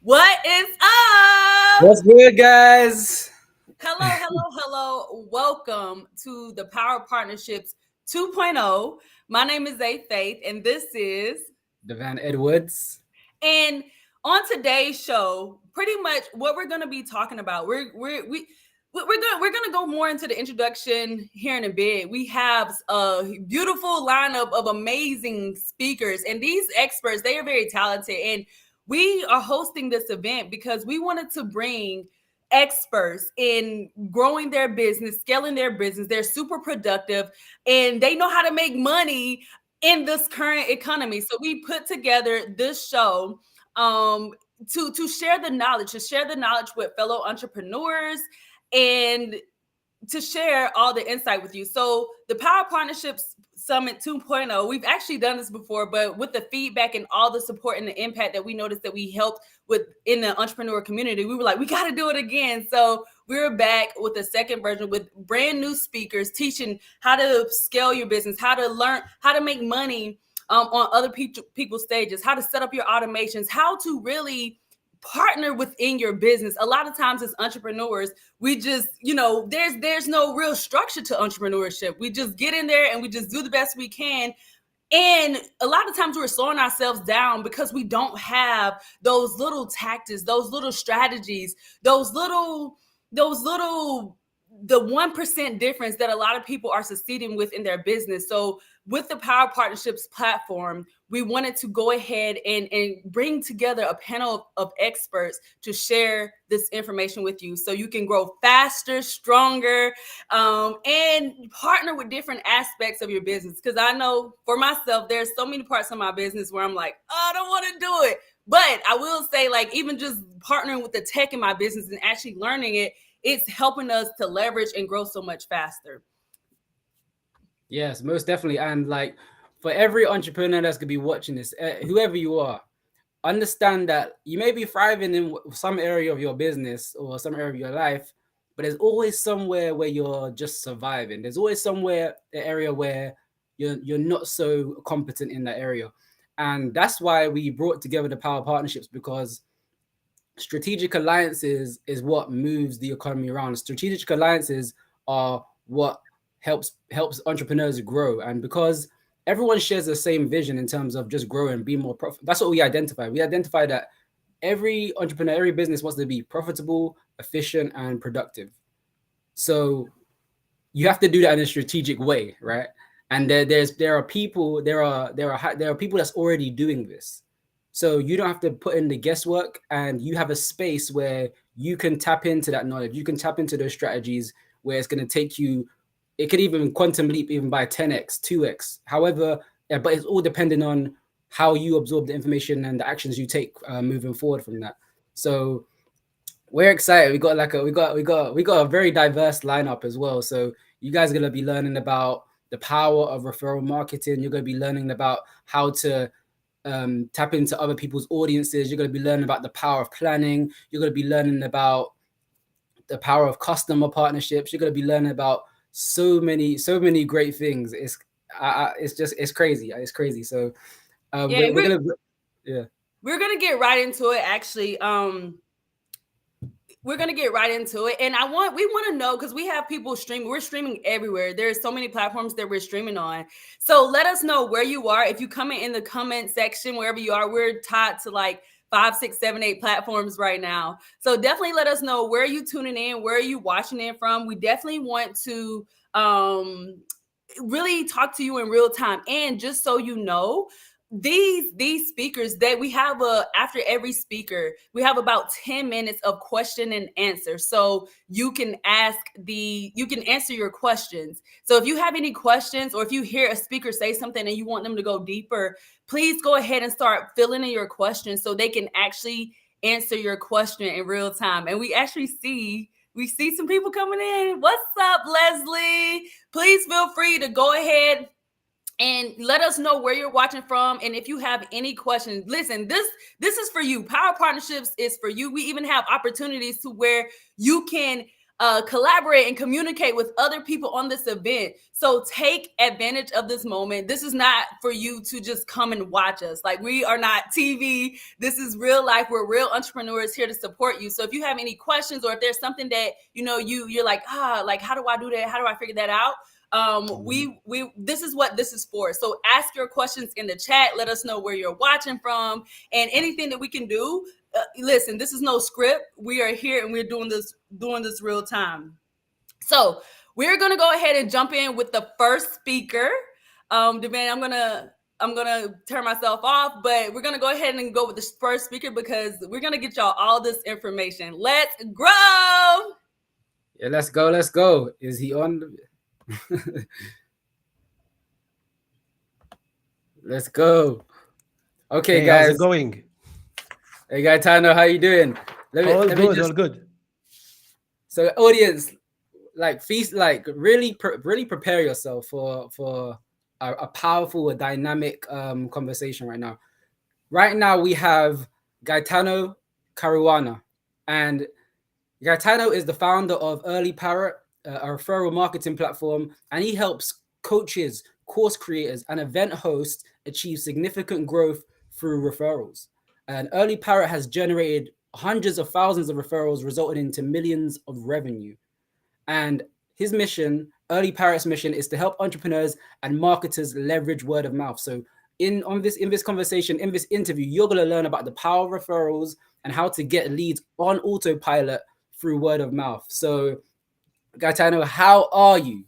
What is up? What's good, guys? Hello, hello, hello. Welcome to the Power Partnerships 2.0. My name is A Faith, and this is. Devan Edwards. And on today's show, pretty much what we're going to be talking about, we're gonna go more into the introduction here in a bit. We have a beautiful lineup of amazing speakers, and these experts, they are very talented. And we are hosting this event because we wanted to bring experts in growing their business, scaling their business. They're super productive and they know how to make money in this current economy. So we put together this show to share the knowledge, with fellow entrepreneurs and to share all the insight with you. So the Power Partnerships Summit 2.0, we've actually done this before, but with the feedback and all the support and the impact that we noticed that we helped with in the entrepreneur community, we were like, we got to do it again. So we're back with the second version with brand new speakers teaching how to scale your business, how to learn, how to make money on other people's stages, how to set up your automations, how to really partner within your business. A lot of times as entrepreneurs, we just, there's no real structure to entrepreneurship. We just get in there and we just do the best we can. And a lot of times we're slowing ourselves down because we don't have those little tactics, those little strategies, the 1% difference that a lot of people are succeeding with in their business. So with the Power Partnerships platform, we wanted to go ahead and bring together a panel of experts to share this information with you so you can grow faster, stronger, and partner with different aspects of your business. Because I know for myself, there's so many parts of my business where I'm like, oh, I don't want to do it. But I will say, like, even just partnering with the tech in my business and actually learning it, it's helping us to leverage and grow so much faster. Yes, most definitely. And like for every entrepreneur that's gonna be watching this, whoever you are, understand that you may be thriving in some area of your business or some area of your life, but there's always somewhere where you're just surviving. There's always somewhere, an area where you're not so competent in that area. And that's why we brought together the Power Partnerships, because strategic alliances is what moves the economy around. Strategic alliances are what helps entrepreneurs grow, and because everyone shares the same vision in terms of just growing, be more profit. That's what we identify. We identify that every entrepreneur, every business wants to be profitable, efficient, and productive. So you have to do that in a strategic way, right? And there are people that's already doing this. So you don't have to put in the guesswork, and you have a space where you can tap into that knowledge. You can tap into those strategies where it's going to take you. It could even quantum leap even by 10x, 2x, however. But it's all depending on how you absorb the information and the actions you take moving forward from that. So we're excited. We got a very diverse lineup as well. So you guys are gonna be learning about the power of referral marketing. You're gonna be learning about how to tap into other people's audiences. You're gonna be learning about the power of planning. You're gonna be learning about the power of customer partnerships. You're gonna be learning about so many great things. It's crazy. It's crazy. So Yeah, we're gonna yeah. we're gonna get right into it. Actually, we're gonna get right into it, and we want to know, because we have people streaming. We're streaming everywhere. There's so many platforms that we're streaming on. So let us know where you are. If you comment in the comment section, wherever you are, we're tied to like 5, 6, 7, 8 platforms right now. So definitely let us know where are you tuning in, where are you watching in from. We definitely want to really talk to you in real time. And just so you know, these speakers that we have, after every speaker we have about 10 minutes of question and answer, so you can answer your questions. So if you have any questions, or if you hear a speaker say something and you want them to go deeper, please go ahead and start filling in your questions so they can actually answer your question in real time. And we see some people coming in. What's up, Leslie? Please feel free to go ahead and let us know where you're watching from. And if you have any questions, listen, this is for you. Power Partnerships is for you. We even have opportunities to where you can collaborate and communicate with other people on this event. So take advantage of this moment. This is not for you to just come and watch us. Like, we are not TV. This is real life. We're real entrepreneurs here to support you. So if you have any questions, or if there's something that you're like, like, how do I do that? How do I figure that out? We this is what this is for. So ask your questions in the chat. Let us know where you're watching from, and anything that we can do. Listen, this is no script. We are here and we're doing this real time. So we're gonna go ahead and jump in with the first speaker. Devin, I'm gonna turn myself off, but we're gonna go ahead and go with the first speaker because we're gonna get y'all all this information. Let's grow. Yeah, let's go. Let's go. Is he on? Let's go. Okay, Hey, how's guys. it going? Hey, Gaetano, how you doing? All good, all good. So, audience, like, feast, like, really prepare yourself for a powerful, a dynamic conversation right now. Right now, we have Gaetano Caruana, and Gaetano is the founder of Early Parrot, a referral marketing platform, and he helps coaches, course creators, and event hosts achieve significant growth through referrals. And Early Parrot has generated hundreds of thousands of referrals, resulting into millions of revenue. And his mission, Early Parrot's mission, is to help entrepreneurs and marketers leverage word of mouth. So in this conversation, in this interview, you're going to learn about the power of referrals and how to get leads on autopilot through word of mouth. So, Gaetano, how are you?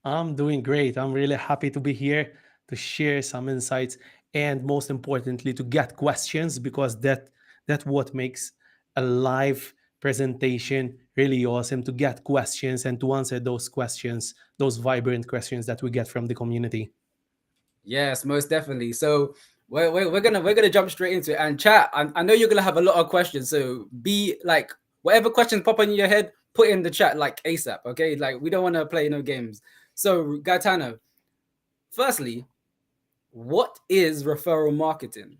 I'm doing great. I'm really happy to be here to share some insights and most importantly to get questions because that's what makes a live presentation really awesome to get questions and to answer those questions, those vibrant questions that we get from the community. Yes, most definitely. So we're gonna jump straight into it. And chat, I know you're gonna have a lot of questions. So be like, whatever questions pop in your head, put in the chat like ASAP. Okay, like, we don't want to play no games. So, Gaetano, firstly, what is referral marketing?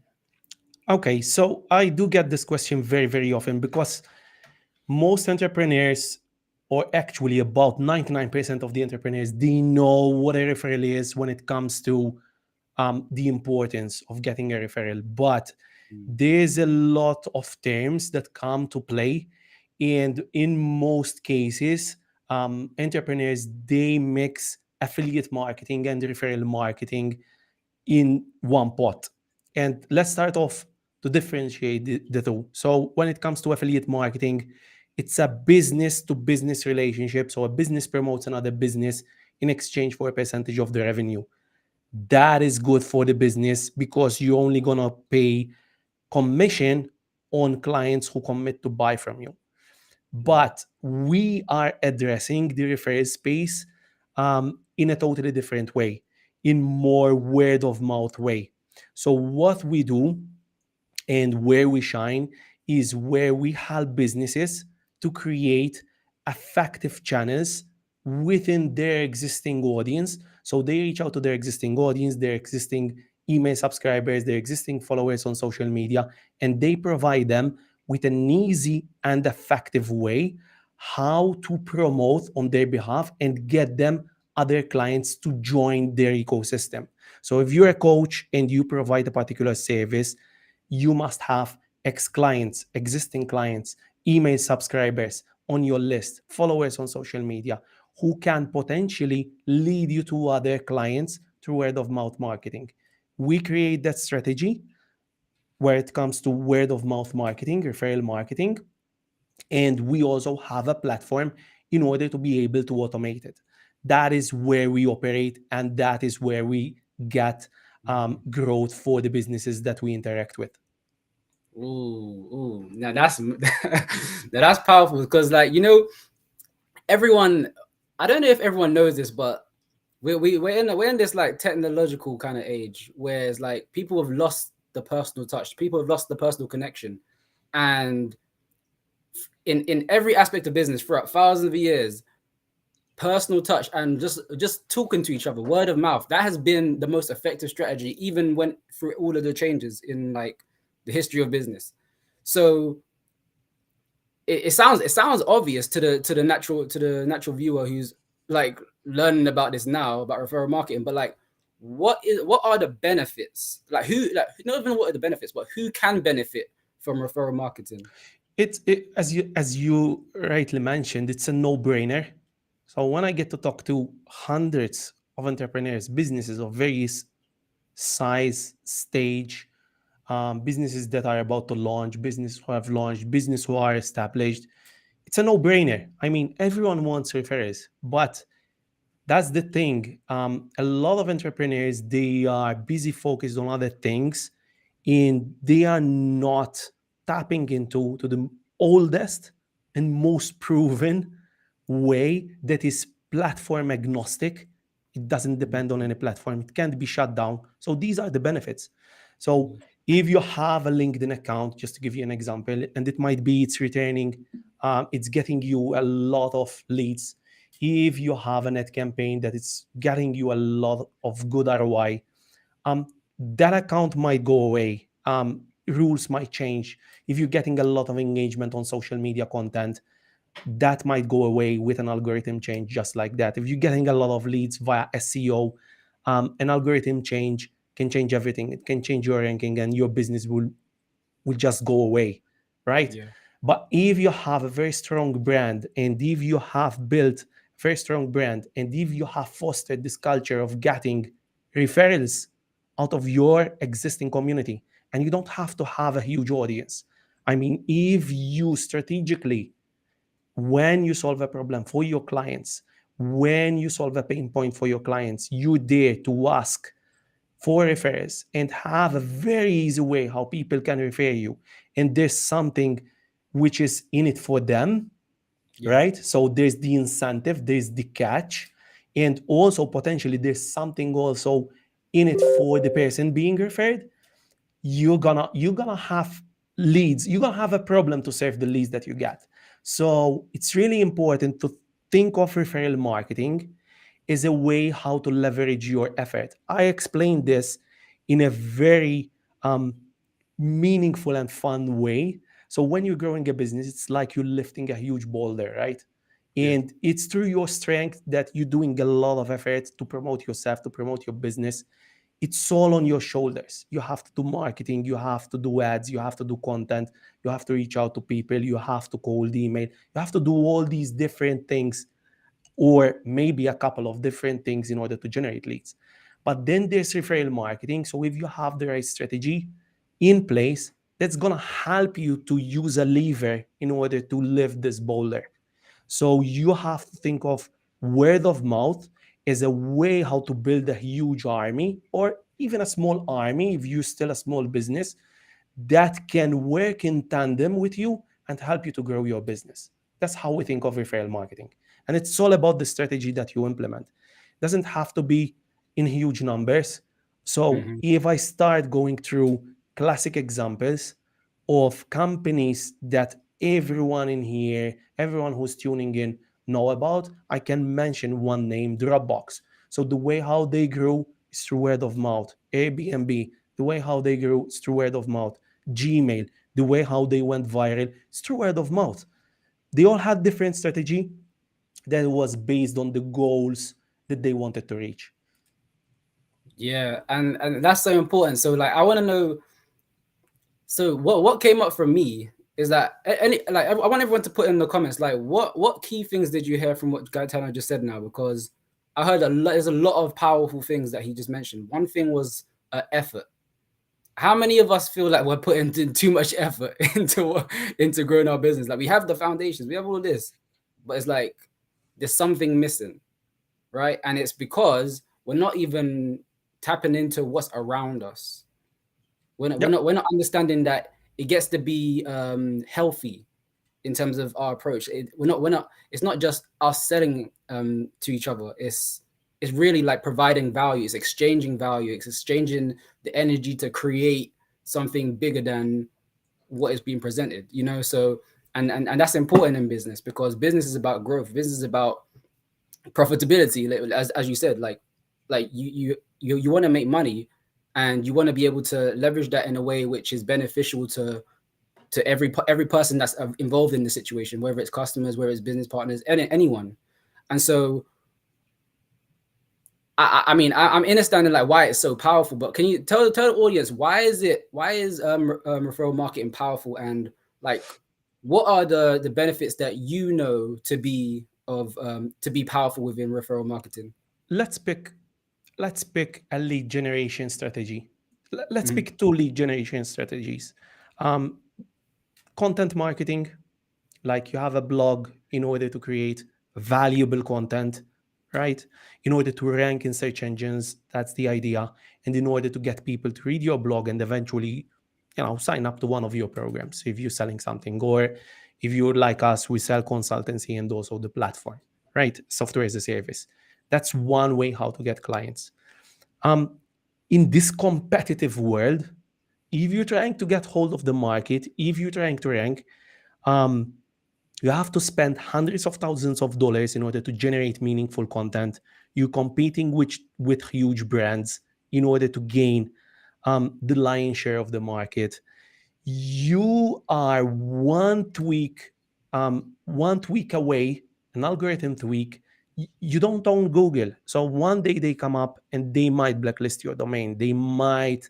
Okay, so I do get this question very, very often because most entrepreneurs, or actually about 99% of the entrepreneurs, they know what a referral is when it comes to the importance of getting a referral. But there's a lot of terms that come to play. And in most cases, entrepreneurs, they mix affiliate marketing and referral marketing in one pot. And let's start off to differentiate the two. So when it comes to affiliate marketing, it's a business to business relationship. So a business promotes another business in exchange for a percentage of the revenue. That is good for the business because you're only going to pay commission on clients who commit to buy from you. But we are addressing the referral space in a totally different way, in more word of mouth way. So what we do and where we shine is where we help businesses to create effective channels within their existing audience. So they reach out to their existing audience, their existing email subscribers, their existing followers on social media, and they provide them with an easy and effective way how to promote on their behalf and get them other clients to join their ecosystem. So if you're a coach and you provide a particular service, you must have ex clients, existing clients, email subscribers on your list, followers on social media who can potentially lead you to other clients through word of mouth marketing. We create that strategy where it comes to word of mouth marketing, referral marketing, and we also have a platform in order to be able to automate it. That is where we operate, and that is where we get growth for the businesses that we interact with. Ooh, now that's now that's powerful because, like, everyone. I don't know if everyone knows this, but we're in this like technological kind of age where it's like people have lost the personal touch, people have lost the personal connection, and in every aspect of business throughout thousands of years, personal touch and just talking to each other, word of mouth, that has been the most effective strategy, even when through all of the changes in like the history of business. So it sounds obvious to the natural viewer who's like learning about this now about referral marketing, but like what are the benefits? Like who, like not even what are the benefits, but who can benefit from referral marketing? As you rightly mentioned, it's a no-brainer. So when I get to talk to hundreds of entrepreneurs, businesses of various size, stage, businesses that are about to launch, business who have launched, business who are established, it's a no-brainer. I mean, everyone wants referrals, but that's the thing. A lot of entrepreneurs, they are busy focused on other things, and they are not tapping into the oldest and most proven way that is platform agnostic. It doesn't depend on any platform. It can't be shut down. So these are the benefits. So if you have a LinkedIn account, just to give you an example, and it might be it's returning, it's getting you a lot of leads. If you have a net campaign that is getting you a lot of good ROI, um, that account might go away. Rules might change. If you're getting a lot of engagement on social media content, that might go away with an algorithm change, just like that. If you're getting a lot of leads via SEO, an algorithm change can change everything. It can change your ranking, and your business will just go away, right? Yeah. But if you have a very strong brand, and if you have built a very strong brand, and if you have fostered this culture of getting referrals out of your existing community, and you don't have to have a huge audience. I mean, if you strategically, when you solve a problem for your clients, when you solve a pain point for your clients, you dare to ask for referrals and have a very easy way how people can refer you. And there's something which is in it for them, Yeah. right? So there's the incentive, there's the catch, and also potentially there's something also in it for the person being referred. You're gonna have leads. You're gonna have a problem to serve the leads that you get. So it's really important to think of referral marketing is a way how to leverage your effort. I explained this in a very um, meaningful and fun way. So when you're growing a business, it's like you're lifting a huge boulder, right? Yeah. And it's through your strength that you're doing a lot of effort to promote yourself, to promote your business. It's all on your shoulders. You have to do marketing, you have to do ads, you have to do content, you have to reach out to people, you have to cold email, you have to do all these different things, or maybe a couple of different things in order to generate leads. But then there's referral marketing. So if you have the right strategy in place, that's going to help you to use a lever in order to lift this boulder. So you have to think of word of mouth as a way how to build a huge army, or even a small army if you're still a small business, that can work in tandem with you and help you to grow your business. That's how we think of referral marketing. And it's all about the strategy that you implement. It doesn't have to be in huge numbers. So Hmm. if I start going through classic examples of companies that everyone in here, everyone who's tuning in know about, I can mention one name, Dropbox. So the way how they grew is through word of mouth. Airbnb, the way how they grew is through word of mouth. Gmail, the way how they went viral is through word of mouth. They all had different strategy that was based on the goals that they wanted to reach. Yeah, and that's so important. So like I want to know, so what came up from me is that any, like I want everyone to put in the comments like what key things did you hear from what Gaetano just said now, because I heard a lot, there's a lot of powerful things that he just mentioned. One thing was effort. How many of us feel like we're putting in too much effort into growing our business? Like we have the foundations, we have all this, but it's like there's something missing, right? And it's because we're not even tapping into what's around us. Yep. We're not understanding that it gets to be healthy in terms of our approach. We're not. It's not just us selling to each other. It's really like providing value. It's exchanging value. It's exchanging the energy to create something bigger than what is being presented. You know, so and that's important in business, because business is about growth. Business is about profitability. Like, as you said, like you want to make money, and you want to be able to leverage that in a way which is beneficial to to every person that's involved in the situation, whether it's customers, whether it's business partners, anyone. And so I mean, I'm understanding like why it's so powerful, but can you tell the audience why is referral marketing powerful, and like what are the benefits that you know to be powerful within referral marketing? Let's pick a lead generation strategy. Let's Mhm. pick two lead generation strategies. Um, Content marketing, like you have a blog in order to create valuable content, right? In order to rank in search engines, that's the idea. And in order to get people to read your blog and eventually, sign up to one of your programs if you're selling something, or if you're like us, we sell consultancy and also the platform, right? Software as a service. That's one way how to get clients. Um, in this competitive world, if you're trying to get hold of the market, if you're trying to rank, um, you have to spend hundreds of thousands of dollars in order to generate meaningful content. You're competing with huge brands in order to gain the lion's share of the market. You are one tweak away, an algorithm tweak. You don't own Google, so one day they come up and they might blacklist your domain. They might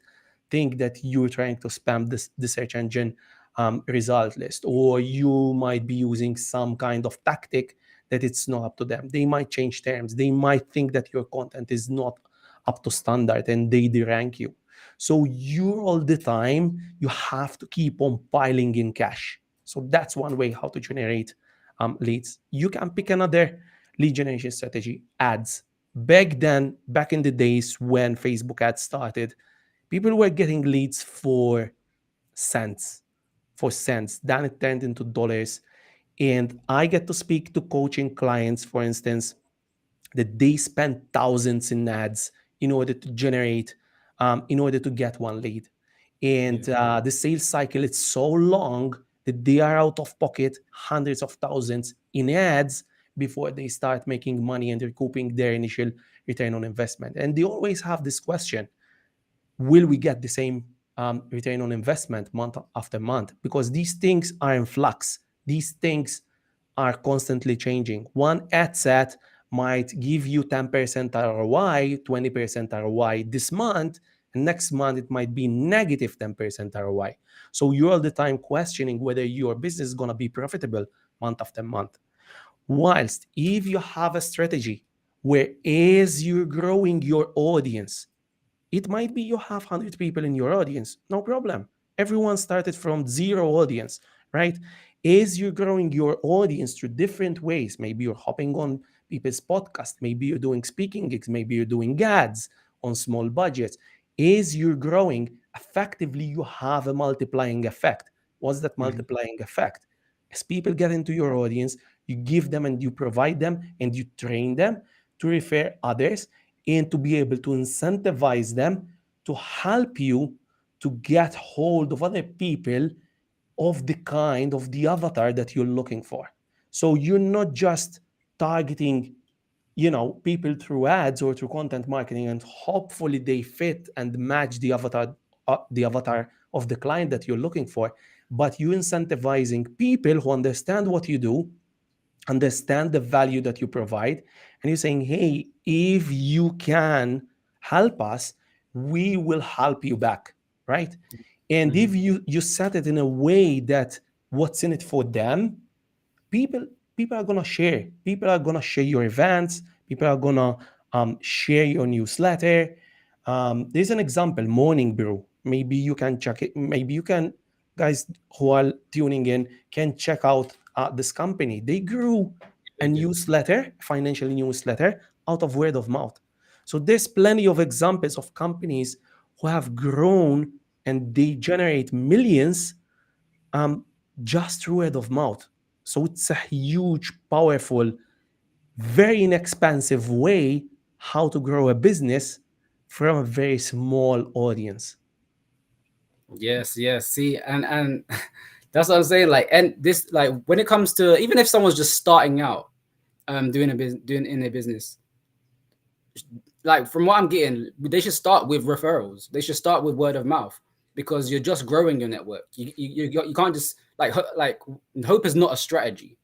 think that you're trying to spam the search engine result list, or you might be using some kind of tactic that it's not up to them. They might change terms. They might think that your content is not up to standard and they derank you. So you all the time, you have to keep on piling in cash. So that's one way how to generate leads. You can pick another lead generation strategy, ads. Back in the days when Facebook ads started, people were getting leads cents, for cents. Then it turned into dollars. And I get to speak to coaching clients, for instance, that they spend thousands in ads in order to generate, in order to get one lead. And Yeah. the sales cycle is so long that they are out of pocket hundreds of thousands in ads before they start making money and recouping their initial return on investment. And they always have this question: will we get the same return on investment month after month? Because these things are in flux. These things are constantly changing. One ad set might give you 10% ROI, 20% ROI this month, and next month it might be negative 10% ROI. So you're all the time questioning whether your business is going to be profitable month after month. Whilst if you have a strategy where as you're growing your audience, it might be you have 100 people in your audience, no problem. Everyone started from zero audience, right? As you're growing your audience through different ways, maybe you're hopping on people's podcast, maybe you're doing speaking gigs, maybe you're doing ads on small budgets. As you're growing, effectively, you have a multiplying effect. What's that Mhm. multiplying effect? As people get into your audience, you give them and you provide them and you train them to refer others and to be able to incentivize them to help you to get hold of other people of the kind of the avatar that you're looking for. So you're not just targeting, people through ads or through content marketing, and hopefully they fit and match the avatar of the client that you're looking for, but you incentivizing people who understand what you do, understand the value that you provide, and you're saying, hey, if you can help us, we will help you back, right? And Mhm. if you set it in a way that what's in it for them, people people are gonna share. People are gonna share your events. People are gonna share your newsletter. There's an example, Morning Brew. Maybe you can check it. Maybe you can, guys who are tuning in, can check out this company. They grew a They do. newsletter, financial newsletter, out of word of mouth. So there's plenty of examples of companies who have grown and they generate millions um, just through word of mouth. So it's a huge, powerful, very inexpensive way how to grow a business from a very small audience. Yes, yes. See, and that's what I'm saying. Like, and this, like, when it comes to, even if someone's just starting out, doing in their business, like from what I'm getting, they should start with referrals. They should start with word of mouth. because you're just growing your network. You can't just like hope is not a strategy.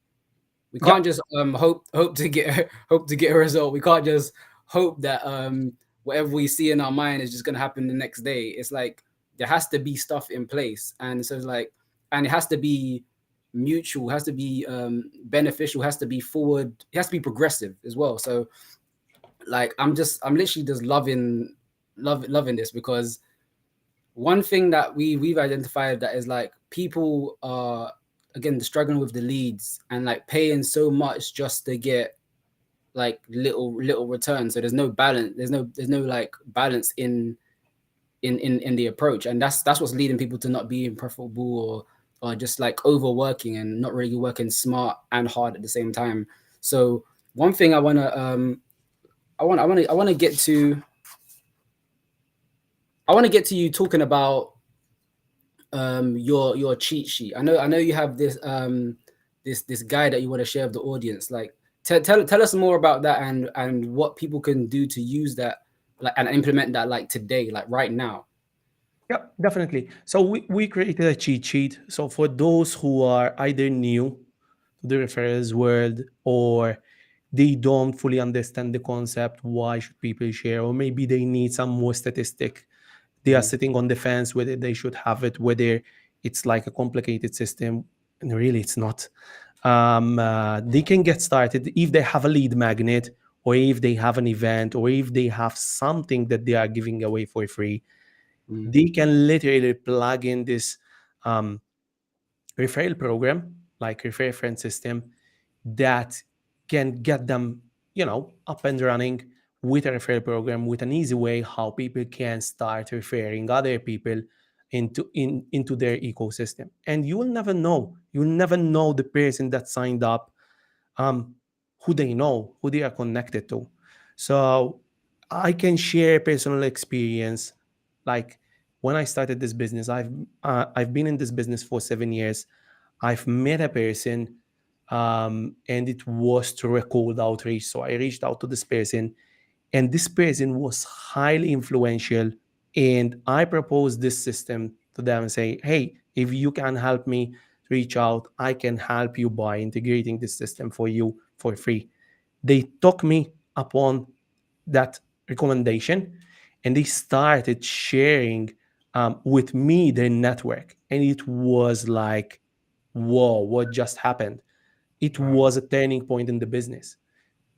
We Yeah, can't just hope to get hope to get a result. We can't just hope that whatever we see in our mind is just gonna happen the next day. It's like there has to be stuff in place, and so it's like, and it has to be mutual, has to be beneficial, has to be forward, it has to be progressive as well. So like I'm literally just loving this, because one thing that we've identified that is like people are again struggling with the leads and like paying so much just to get like little return. So there's no balance. There's no like balance in the approach, and that's what's leading people to not being profitable, or just like overworking and not really working smart and hard at the same time. So one thing I want to get to you talking about your cheat sheet. I know you have this guide that you want to share with the audience. Like tell us more about that, and what people can do to use that, like, and implement that like today, like right now. yeah, definitely. So we created a cheat sheet. So for those who are either new to the referrals world, or they don't fully understand the concept, why should people share, or maybe they need some more statistic, they are Mm, sitting on the fence whether they should have it, whether it's like a complicated system, and really it's not. They can get started if they have a lead magnet, or if they have an event, or if they have something that they are giving away for free. mm, They can literally plug in this um, referral program, like refer friend system, that can get them, up and running with a referral program, with an easy way how people can start referring other people into their ecosystem. And you will never know the person that signed up, um, who they know, who they are connected to. So I can share personal experience. Like when I started this business, I've been in this business for 7 years. I've met a person, and it was through a cold outreach. So I reached out to this person, and this person was highly influential. And I proposed this system to them and say, hey, if you can help me reach out, I can help you by integrating this system for you for free. They took me upon that recommendation, and they started sharing with me their network. And it was like, whoa, what just happened? It wow. was a turning point in the business.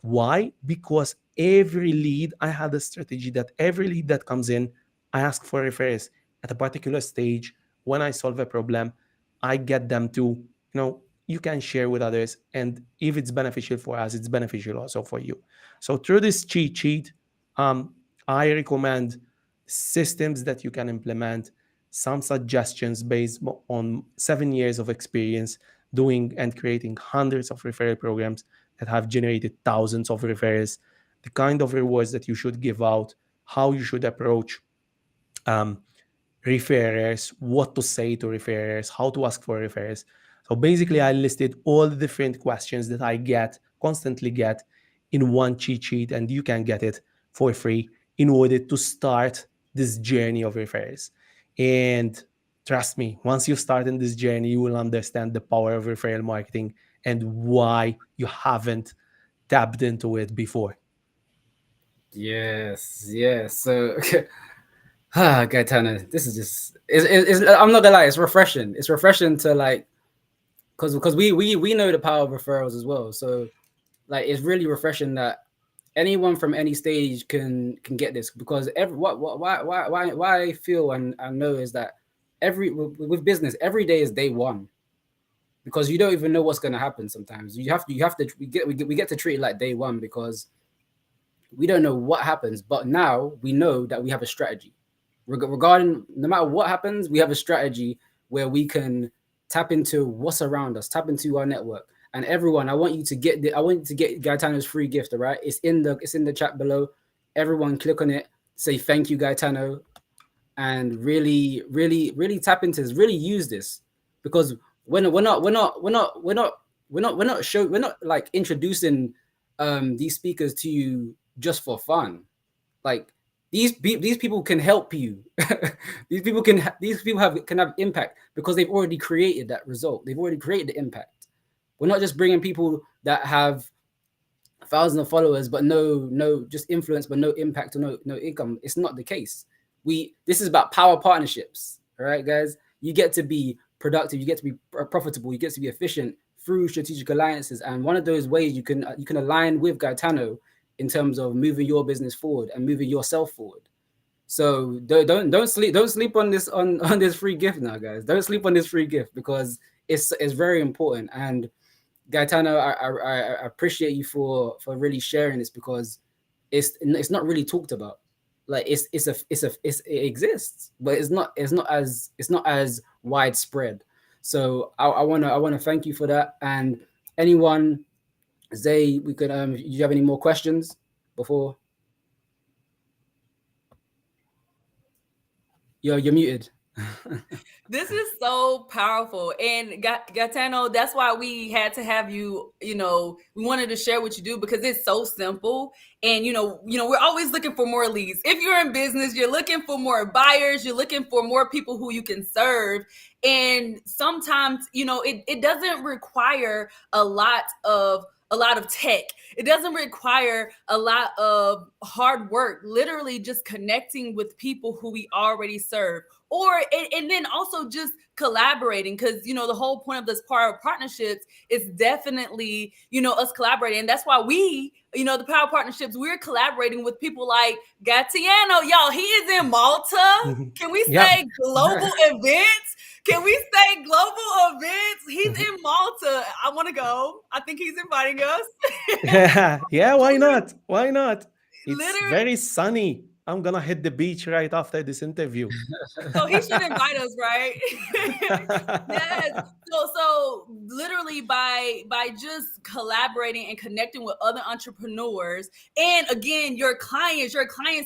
Why? Because every lead, I had a strategy that every lead that comes in, I ask for referrals at a particular stage. When I solve a problem, I get them to, you can share with others. And if it's beneficial for us, it's beneficial also for you. So through this cheat sheet, um, I recommend systems that you can implement, some suggestions based on 7 years of experience doing and creating hundreds of referral programs that have generated thousands of referrals, the kind of rewards that you should give out, how you should approach um, referrers, what to say to referrers, how to ask for referrers. So basically, I listed all the different questions that I constantly get in one cheat sheet, and you can get it for free in order to start this journey of referrals. And trust me, once you start in this journey, you will understand the power of referral marketing and why you haven't tapped into it before. Yes. So Gaetano, this is just I'm not gonna lie, it's refreshing. It's refreshing to like, because we know the power of referrals as well. So like it's really refreshing that anyone from any stage can get this, because every what why I feel and I know is that every with business, every day is day one, because you don't even know what's going to happen. Sometimes you have to we get to treat it like day one, because we don't know what happens, but now we know that we have a strategy regarding no matter what happens. We have a strategy where we can tap into what's around us, tap into our network. And everyone, I want you to get Gaetano's free gift. All right, it's in the chat below. Everyone, click on it. Say thank you, Gaetano, and really tap into this. Really use this, because we're not like introducing these speakers to you just for fun. Like These people can help you. These people can have impact because they've already created that result. They've already created the impact. We're not just bringing people that have thousands of followers but no just influence but no impact or no income. It's not the case. We This is about power partnerships. All right, guys, you get to be productive, you get to be profitable, you get to be efficient through strategic alliances. And one of those ways you can align with Gaetano in terms of moving your business forward and moving yourself forward. So don't sleep on this on this free gift now, guys. Don't sleep on this free gift because it's very important. And Gaetano, I appreciate you for really sharing this because it's not really talked about. Like it exists, but it's not as widespread. So I wanna thank you for that. And anyone, Zay, we could do you have any more questions before? You're muted. This is so powerful. And Gaetano, that's why we had to have you, we wanted to share what you do because it's so simple. And we're always looking for more leads. If you're in business, you're looking for more buyers, you're looking for more people who you can serve. And sometimes, it doesn't require a lot of tech. It doesn't require a lot of hard work, literally just connecting with people who we already serve. And then also just collaborating, because the whole point of this power of partnerships is definitely us collaborating. And that's why we, the power partnerships, we're collaborating with people like Gatiano. Y'all, he is in Malta. Can we Yeah. say global events? Can we say global events? He's in Malta. I want to go. I think he's inviting us. Yeah, why not? Why not? It's Literally, very sunny. I'm gonna hit the beach right after this interview. so he should invite us, right? Yes. So literally by just collaborating and connecting with other entrepreneurs, and again, your clients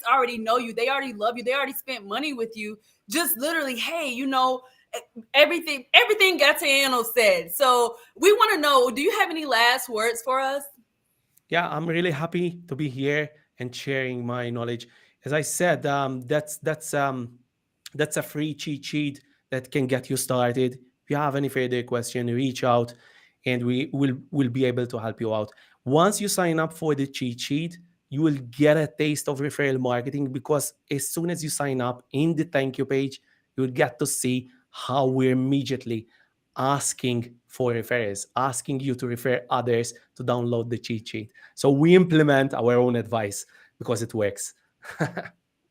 already know you, they already love you, they already spent money with you. Just literally, hey, everything Gaetano said. So we want to know, do you have any last words for us? Yeah, I'm really happy to be here and sharing my knowledge. As I said, that's a free cheat sheet that can get you started. If you have any further question, reach out, and we will be able to help you out. Once you sign up for the cheat sheet, you will get a taste of referral marketing, because as soon as you sign up in the thank you page, you will get to see how we're immediately asking for referrals, asking you to refer others to download the cheat sheet. So we implement our own advice because it works.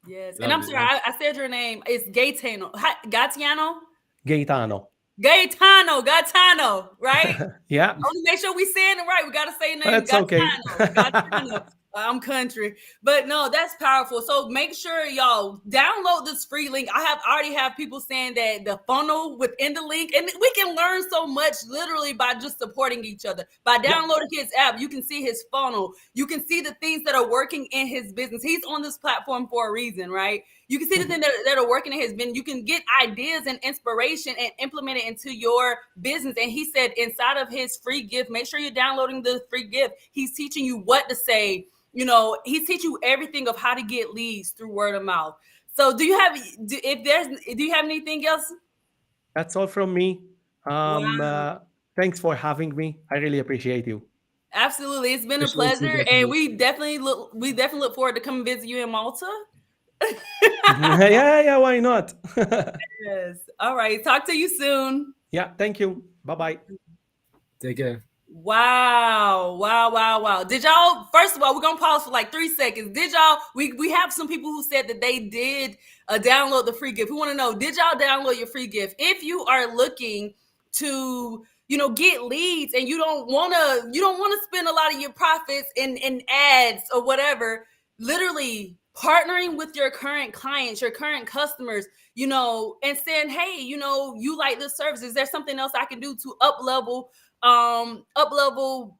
Yes. And I'm Lovely, sorry, lovely. I said your name. It's Gaetano. Gaetano? Gaetano. Gaetano, right? Yeah, I want to make sure we saying it right. We got to say name that's okay. Gaetano. I'm country, but no, that's powerful. So make sure y'all download this free link. I already have people saying that the funnel within the link, and we can learn so much literally by just supporting each other. By Yeah. downloading his app, you can see his funnel. You can see the things that are working in his business. He's on this platform for a reason, right? You can see the things that are working in his business. You can get ideas and inspiration and implement it into your business. And he said inside of his free gift, make sure you're downloading the free gift. He's teaching you what to say. He's teaching you everything of how to get leads through word of mouth. So do you have anything else? That's all from me. Wow. Thanks for having me. I really appreciate you. Absolutely. It's been a Appreciate you, pleasure. And Gaetano. we definitely look forward to coming visit you in Malta. Yeah, yeah, why not? Yes. All right. Talk to you soon. Yeah, thank you. Bye bye. Take care. Wow. Wow. Wow. Wow. Did y'all, first of all, we're gonna pause for like 3 seconds. Did y'all, we have some people who said that they did download the free gift. We want to know, did y'all download your free gift? If you are looking to, get leads, and you don't wanna spend a lot of your profits in ads or whatever, literally partnering with your current clients, your current customers, and saying, hey, you like this service. Is there something else I can do to up level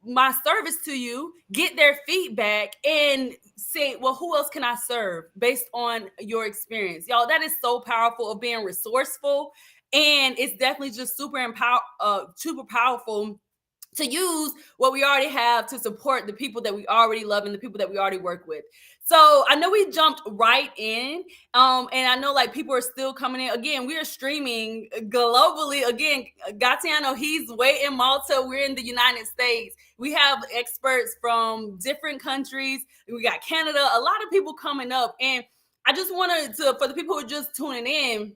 my service to you, get their feedback, and say, well, who else can I serve based on your experience? Y'all, that is so powerful of being resourceful. And it's definitely just super powerful to use what we already have to support the people that we already love and the people that we already work with. So I know we jumped right in, and I know like people are still coming in. Again, we are streaming globally. Again, Gatiano, he's way in Malta. We're in the United States. We have experts from different countries. We got Canada. A lot of people coming up, and I just wanted to, for the people who are just tuning in,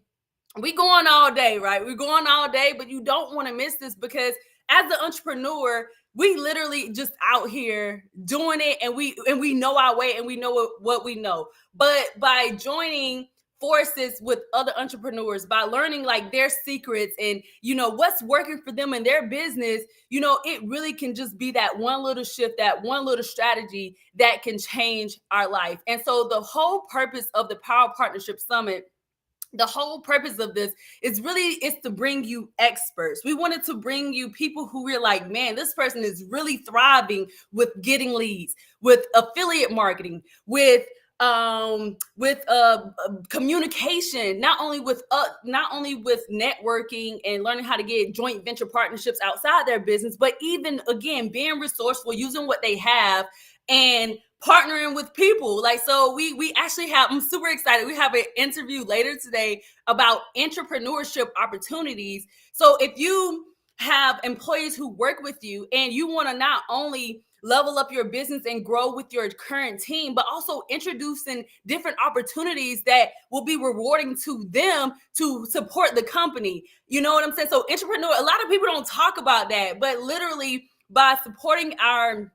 we going all day, right? We're going all day, but you don't want to miss this, because as an entrepreneur, we literally just out here doing it, and we know our way, and we know what we know. But by joining forces with other entrepreneurs, by learning like their secrets and what's working for them in their business, it really can just be that one little shift, that one little strategy that can change our life. And so the whole purpose of the Power Partnership Summit, the whole purpose of this is to bring you experts. We wanted to bring you people who we're like, man, this person is really thriving with getting leads, with affiliate marketing, with communication, not only with networking and learning how to get joint venture partnerships outside their business, but even again being resourceful, using what they have and partnering with people. Like, so we actually have, I'm super excited. We have an interview later today about entrepreneurship opportunities. So if you have employees who work with you and you want to not only level up your business and grow with your current team, but also introducing different opportunities that will be rewarding to them to support the company. You know what I'm saying? So entrepreneur, a lot of people don't talk about that, but literally by supporting our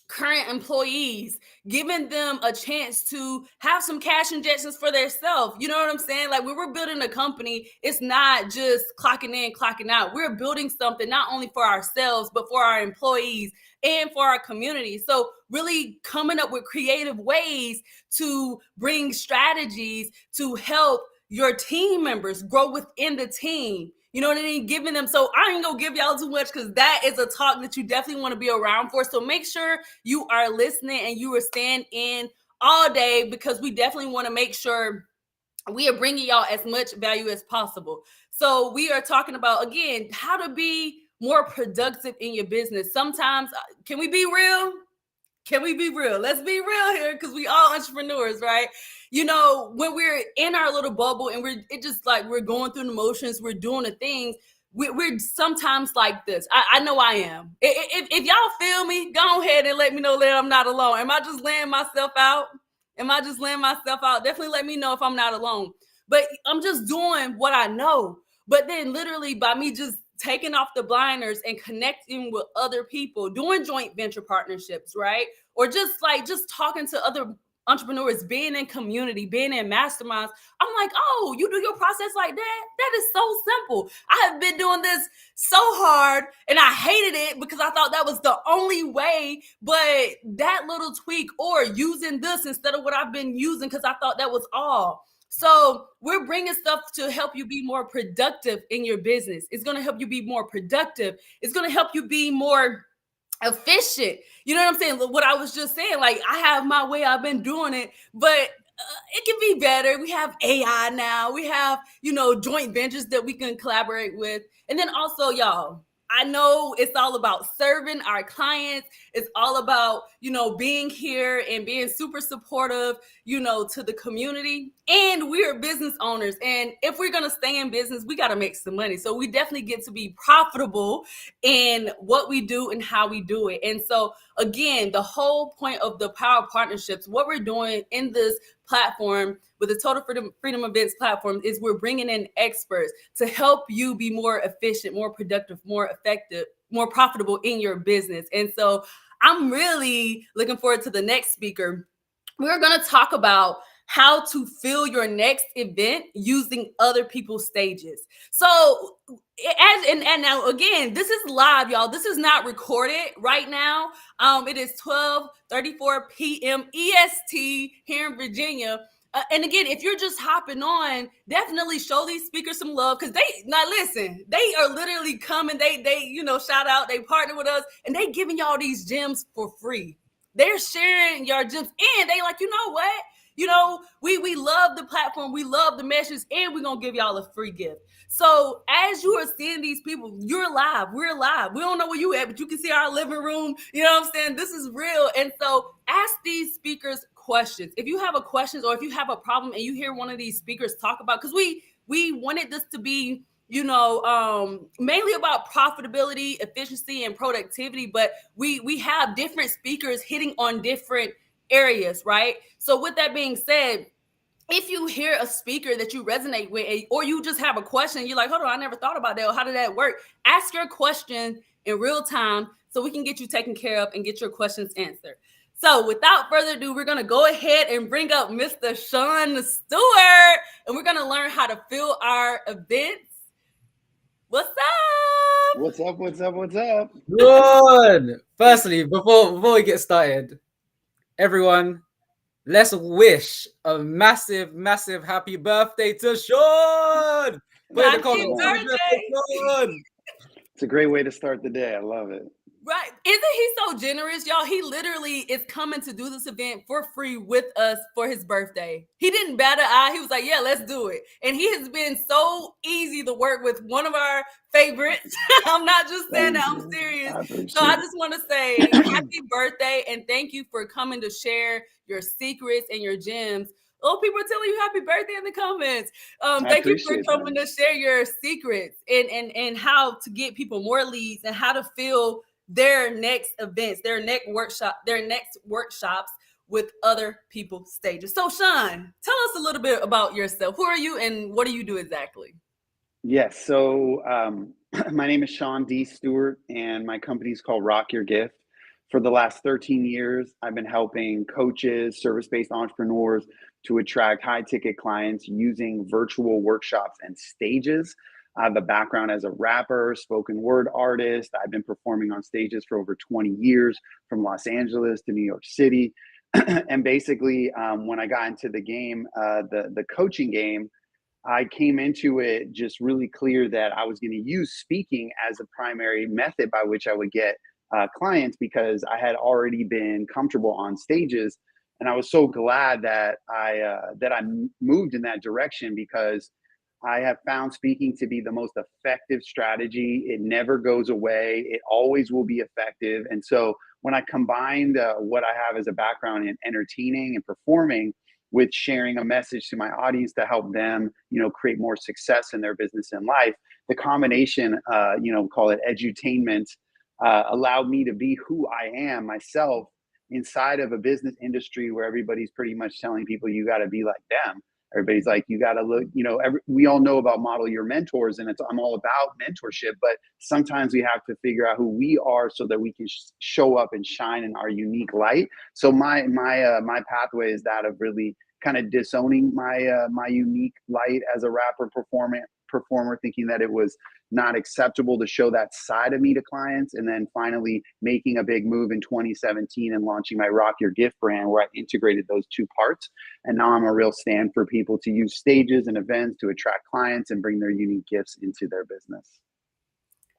current employees, giving them a chance to have some cash injections for themselves. You know what I'm saying? Like, when we're building a company, it's not just clocking in, clocking out. We're building something not only for ourselves, but for our employees and for our community. So really coming up with creative ways to bring strategies to help your team members grow within the team. You know what I mean? Giving them. So I ain't gonna give y'all too much, because that is a talk that you definitely want to be around for. So make sure you are listening and you are staying in all day, because we definitely want to make sure we are bringing y'all as much value as possible. So we are talking about, again, how to be more productive in your business. Sometimes, can we be real? Can we be real? Let's be real here, because we all entrepreneurs, right? When we're in our little bubble and we're going through the motions, we're doing the things, we're sometimes like this. I know I am. If y'all feel me, go ahead and let me know that I'm not alone. Am I just laying myself out? Definitely let me know if I'm not alone. But I'm just doing what I know. But then literally by me just taking off the blinders and connecting with other people, doing joint venture partnerships, right? Or just talking to other entrepreneurs, being in community, being in masterminds. I'm like, oh, you do your process like that? That is so simple. I have been doing this so hard and I hated it because I thought that was the only way, but that little tweak, or using this instead of what I've been using because I thought that was all. So we're bringing stuff to help you be more productive in your business. It's going to help you be more productive. It's going to help you be more efficient. You know what I'm saying? What I was just saying, like, I have my way, I've been doing it, but it can be better. We have AI now. We have, joint ventures that we can collaborate with. And then also, y'all, I know it's all about serving our clients. It's all about, being here and being super supportive, to the community. And we're business owners. And if we're going to stay in business, we got to make some money. So we definitely get to be profitable in what we do and how we do it. And so, again, the whole point of the Power Partnerships, what we're doing in this platform with the Total Freedom Events platform, is we're bringing in experts to help you be more efficient, more productive, more effective, more profitable in your business. And so I'm really looking forward to the next speaker. We're going to talk about how to fill your next event using other people's stages. So, and now again, this is live, y'all. This is not recorded right now. It is 12:34 p.m. EST here in Virginia. And again, if you're just hopping on, definitely show these speakers some love, because they are literally coming. They shout out, they partner with us, and they giving y'all these gems for free. They're sharing your gems, and they like, you know what? we love the platform, we love the message, and we're gonna give y'all a free gift. So as you are seeing these people, you're live, we're live. We don't know where you at, but you can see our living room. You know what I'm saying? This is real. And so ask these speakers questions. If you have a question or if you have a problem and you hear one of these speakers talk about, because we wanted this to be mainly about profitability, efficiency, and productivity, but we have different speakers hitting on different areas, right? So with that being said, if you hear a speaker that you resonate with, or you just have a question, you're like, hold on, I never thought about that, or how did that work? Ask your question in real time so we can get you taken care of and get your questions answered. So without further ado, we're going to go ahead and bring up Mr. Sean Stewart, and we're going to learn how to fill our events. What's up? What's up? What's up? What's up? Good. Firstly, before we get started, everyone, let's wish a massive, massive happy birthday to Sean. Put in the comments. Happy birthday. Sean. It's a great way to start the day. I love it. Right. Isn't he so generous, y'all? He literally is coming to do this event for free with us for his birthday. He didn't bat an eye. He was like, yeah, let's do it. And he has been so easy to work with, one of our favorites. I'm not just saying that, I'm serious. So I just want to say happy birthday and thank you for coming to share your secrets and your gems. Oh, people are telling you happy birthday in the comments. Thank you for coming to share your secrets and how to get people more leads and how to fill their next events, their next workshops with other people's stages. So Sean, tell us a little bit about yourself. Who are you and what do you do exactly? Yes. So my name is Sean D. Stewart and my company is called Rock Your Gift. For the last 13 years, I've been helping coaches, service-based entrepreneurs to attract high-ticket clients using virtual workshops and stages. I have a background as a rapper, spoken word artist. I've been performing on stages for over 20 years, from Los Angeles to New York City. And basically, when I got into the game, the coaching game, I came into it just really clear that I was going to use speaking as a primary method by which I would get clients, because I had already been comfortable on stages. And I was so glad that I moved in that direction, because I have found speaking to be the most effective strategy. It never goes away. It always will be effective. And so when I combined what I have as a background in entertaining and performing with sharing a message to my audience to help them, create more success in their business and life, the combination, call it edutainment, allowed me to be who I am myself inside of a business industry where everybody's pretty much telling people you got to be like them. Everybody's like, you got to look, we all know about model your mentors, and I'm all about mentorship, but sometimes we have to figure out who we are so that we can show up and shine in our unique light. So my pathway is that of really kind of disowning my unique light as a rapper performer, thinking that it was not acceptable to show that side of me to clients, and then finally making a big move in 2017 and launching my Rock Your Gift brand, where I integrated those two parts. And now I'm a real stand for people to use stages and events to attract clients and bring their unique gifts into their business.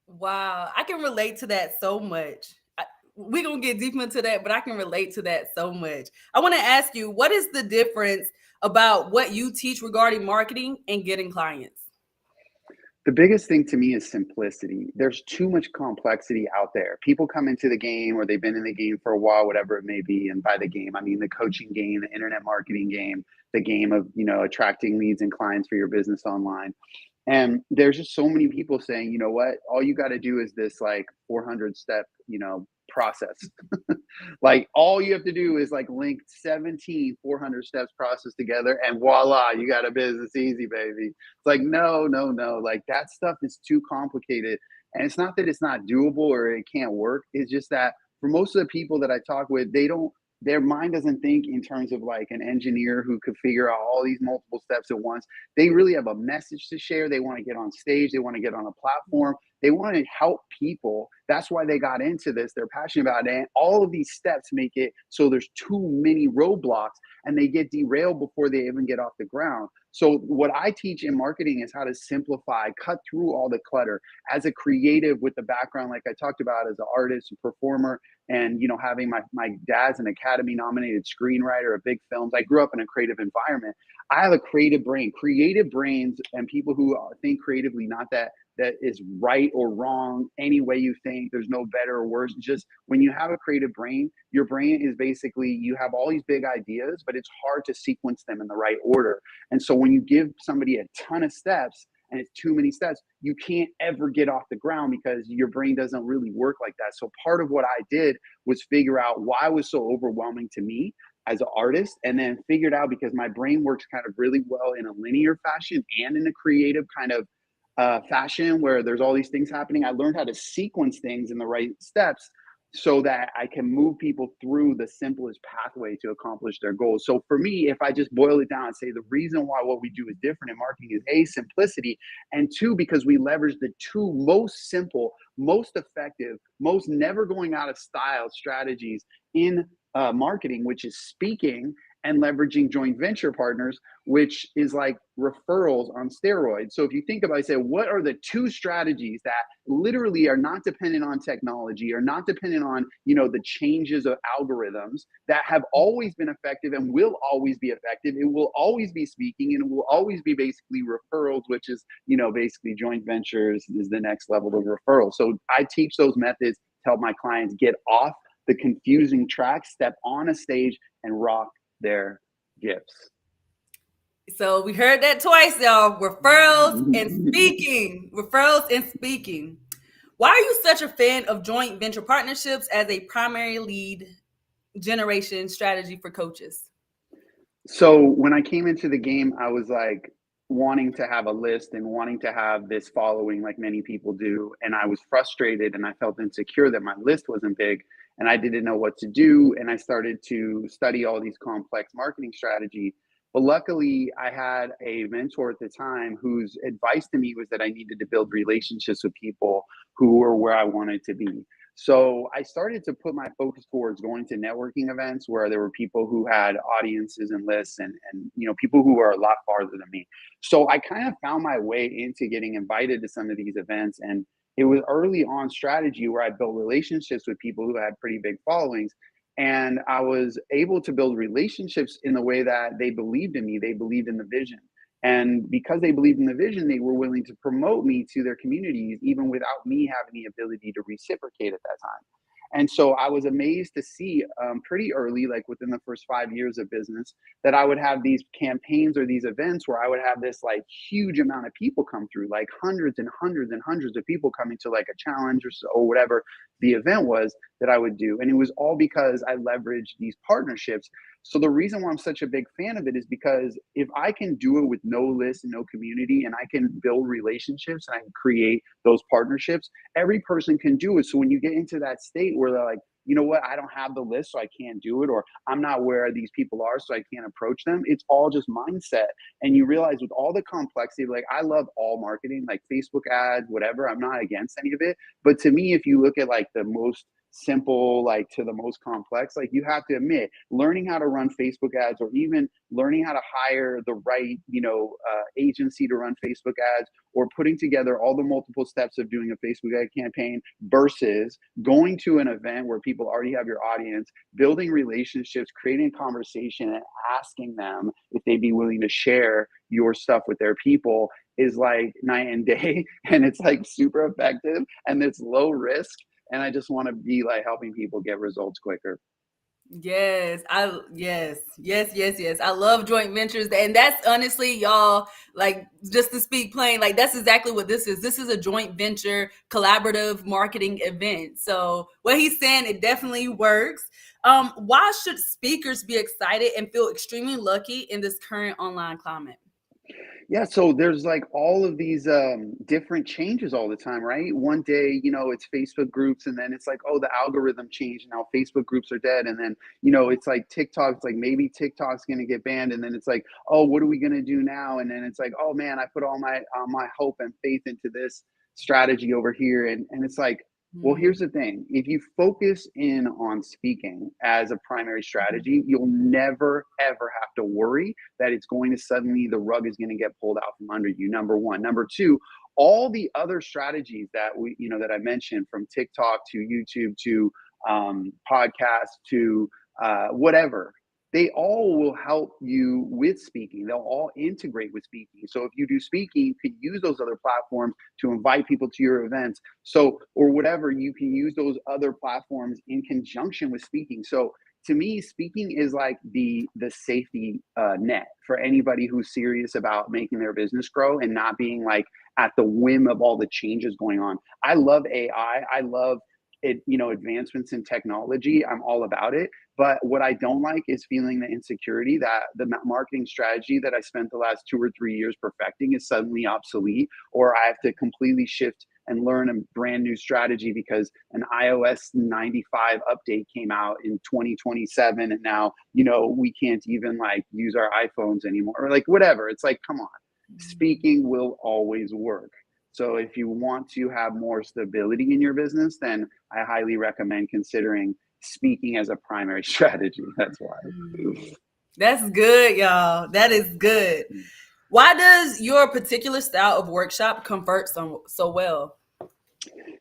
Wow, I can relate to that so much. We're going to get deep into that, but I can relate to that so much. I want to ask you, what is the difference about what you teach regarding marketing and getting clients? The biggest thing to me is simplicity. There's too much complexity out there. People come into the game, or they've been in the game for a while, whatever it may be. And by the game, I mean the coaching game, the internet marketing game, the game of, attracting leads and clients for your business online. And there's just so many people saying, you know what, all you got to do is this like 400 step, process. Like all you have to do is like link 17 400 steps process together, and voila, you got a business easy, baby. It's like, no. Like that stuff is too complicated. And it's not that it's not doable or it can't work. It's just that for most of the people that I talk with, their mind doesn't think in terms of like an engineer who could figure out all these multiple steps at once. They really have a message to share. They want to get on stage. They want to get on a platform. They want to help people. That's why they got into this. They're passionate about it. And all of these steps make it so there's too many roadblocks, and they get derailed before they even get off the ground. So what I teach in marketing is how to simplify, cut through all the clutter. As a creative with the background, like I talked about, as an artist, a performer, and having my dad's an Academy nominated screenwriter of big films. I grew up in a creative environment. I have a creative brain. Creative brains and people who think creatively, not that is right or wrong any way you think. There's no better or worse. Just when you have a creative brain, your brain is basically, you have all these big ideas, but it's hard to sequence them in the right order. And so when you give somebody a ton of steps and it's too many steps, you can't ever get off the ground because your brain doesn't really work like that. So part of what I did was figure out why it was so overwhelming to me as an artist, and then figured out, because my brain works kind of really well in a linear fashion and in a creative kind of fashion where there's all these things happening. I learned how to sequence things in the right steps so that I can move people through the simplest pathway to accomplish their goals. So for me, if I just boil it down and say the reason why what we do is different in marketing is A, simplicity, and two, because we leverage the two most simple, most effective, most never going out of style strategies in marketing, which is speaking and leveraging joint venture partners, which is like referrals on steroids. So if you think about it, say, what are the two strategies that literally are not dependent on technology, are not dependent on, the changes of algorithms, that have always been effective and will always be effective? It will always be speaking, and it will always be basically referrals, which is, basically joint ventures is the next level of referral. So I teach those methods to help my clients get off the confusing track, step on a stage, and rock their gifts. So we heard that twice, y'all. Referrals and speaking. Referrals and speaking. Why are you such a fan of joint venture partnerships as a primary lead generation strategy for coaches? So when I came into the game, I was like wanting to have a list and wanting to have this following like many people do. And I was frustrated and I felt insecure that my list wasn't big and I didn't know what to do. And I started to study all these complex marketing strategies. But luckily, I had a mentor at the time whose advice to me was that I needed to build relationships with people who were where I wanted to be. So I started to put my focus towards going to networking events where there were people who had audiences and lists and people who were a lot farther than me. So I kind of found my way into getting invited to some of these events. And it was early on strategy where I built relationships with people who had pretty big followings. And I was able to build relationships in the way that they believed in me. They believed in the vision. And because they believed in the vision, they were willing to promote me to their communities, even without me having the ability to reciprocate at that time. And so I was amazed to see pretty early, like within the first 5 years of business, that I would have these campaigns or these events where I would have this like huge amount of people come through, like hundreds and hundreds and hundreds of people coming to like a challenge or whatever the event was that I would do. And it was all because I leveraged these partnerships. So the reason why I'm such a big fan of it is because if I can do it with no list and no community, and I can build relationships and I can create those partnerships, every person can do it. So when you get into that state where they're like, you know what, I don't have the list, so I can't do it, or I'm not where these people are, so I can't approach them. It's all just mindset. And you realize with all the complexity, like I love all marketing, like Facebook ads, whatever, I'm not against any of it. But to me, if you look at like the most simple like to the most complex, like you have to admit, learning how to run Facebook ads, or even learning how to hire the right agency to run Facebook ads, or putting together all the multiple steps of doing a Facebook ad campaign versus going to an event where people already have your audience, building relationships, creating conversation, and asking them if they'd be willing to share your stuff with their people is like night and day. And it's like super effective and it's low risk. And I just want to be like helping people get results quicker. Yes, yes. I love joint ventures. And that's honestly, y'all, like just to speak plain, like that's exactly what this is. This is a joint venture collaborative marketing event. So what he's saying, it definitely works. Why should speakers be excited and feel extremely lucky in this current online climate? Yeah, so there's like all of these different changes all the time, right? One day, it's Facebook groups, and then it's like, oh, the algorithm changed. Now Facebook groups are dead. And then, it's like TikTok, it's like maybe TikTok's gonna get banned. And then it's like, oh, what are we gonna do now? And then it's like, oh man, I put all my hope and faith into this strategy over here. And it's like, Well, here's the thing. If you focus in on speaking as a primary strategy, you'll never, ever have to worry that it's going to suddenly, the rug is going to get pulled out from under you. Number one. Number two, all the other strategies that that I mentioned, from TikTok to YouTube to podcast to whatever, they all will help you with speaking. They'll all integrate with speaking. So if you do speaking, you can use those other platforms to invite people to your events. So, or whatever, you can use those other platforms in conjunction with speaking. So to me, speaking is like the safety net for anybody who's serious about making their business grow and not being like at the whim of all the changes going on. I love AI. I love it, advancements in technology. I'm all about it. But what I don't like is feeling the insecurity that the marketing strategy that I spent the last 2 or 3 years perfecting is suddenly obsolete, or I have to completely shift and learn a brand new strategy because an iOS 95 update came out in 2027 and now, we can't even like use our iPhones anymore, or like whatever. It's like, come on, speaking will always work. So if you want to have more stability in your business, then I highly recommend considering speaking as a primary strategy. That's why. That's good, y'all. That is good. Why does your particular style of workshop convert so well?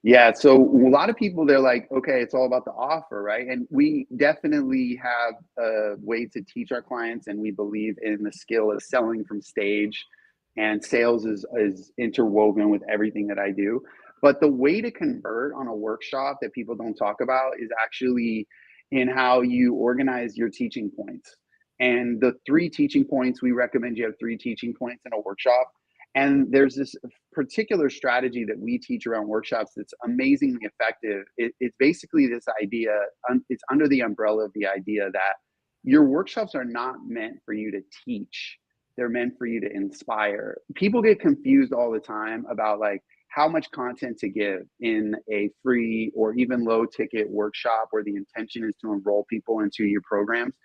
Yeah, so a lot of people, they're like, okay, it's all about the offer, right? And we definitely have a way to teach our clients, and we believe in the skill of selling from stage, and sales is interwoven with everything that I do. But the way to convert on a workshop that people don't talk about is actually in how you organize your teaching points. And the 3 teaching points, we recommend you have 3 teaching points in a workshop. And there's this particular strategy that we teach around workshops that's amazingly effective. It's basically this idea, it's under the umbrella of the idea that your workshops are not meant for you to teach. They're meant for you to inspire. People get confused all the time about like how much content to give in a free or even low ticket workshop where the intention is to enroll people into your programs.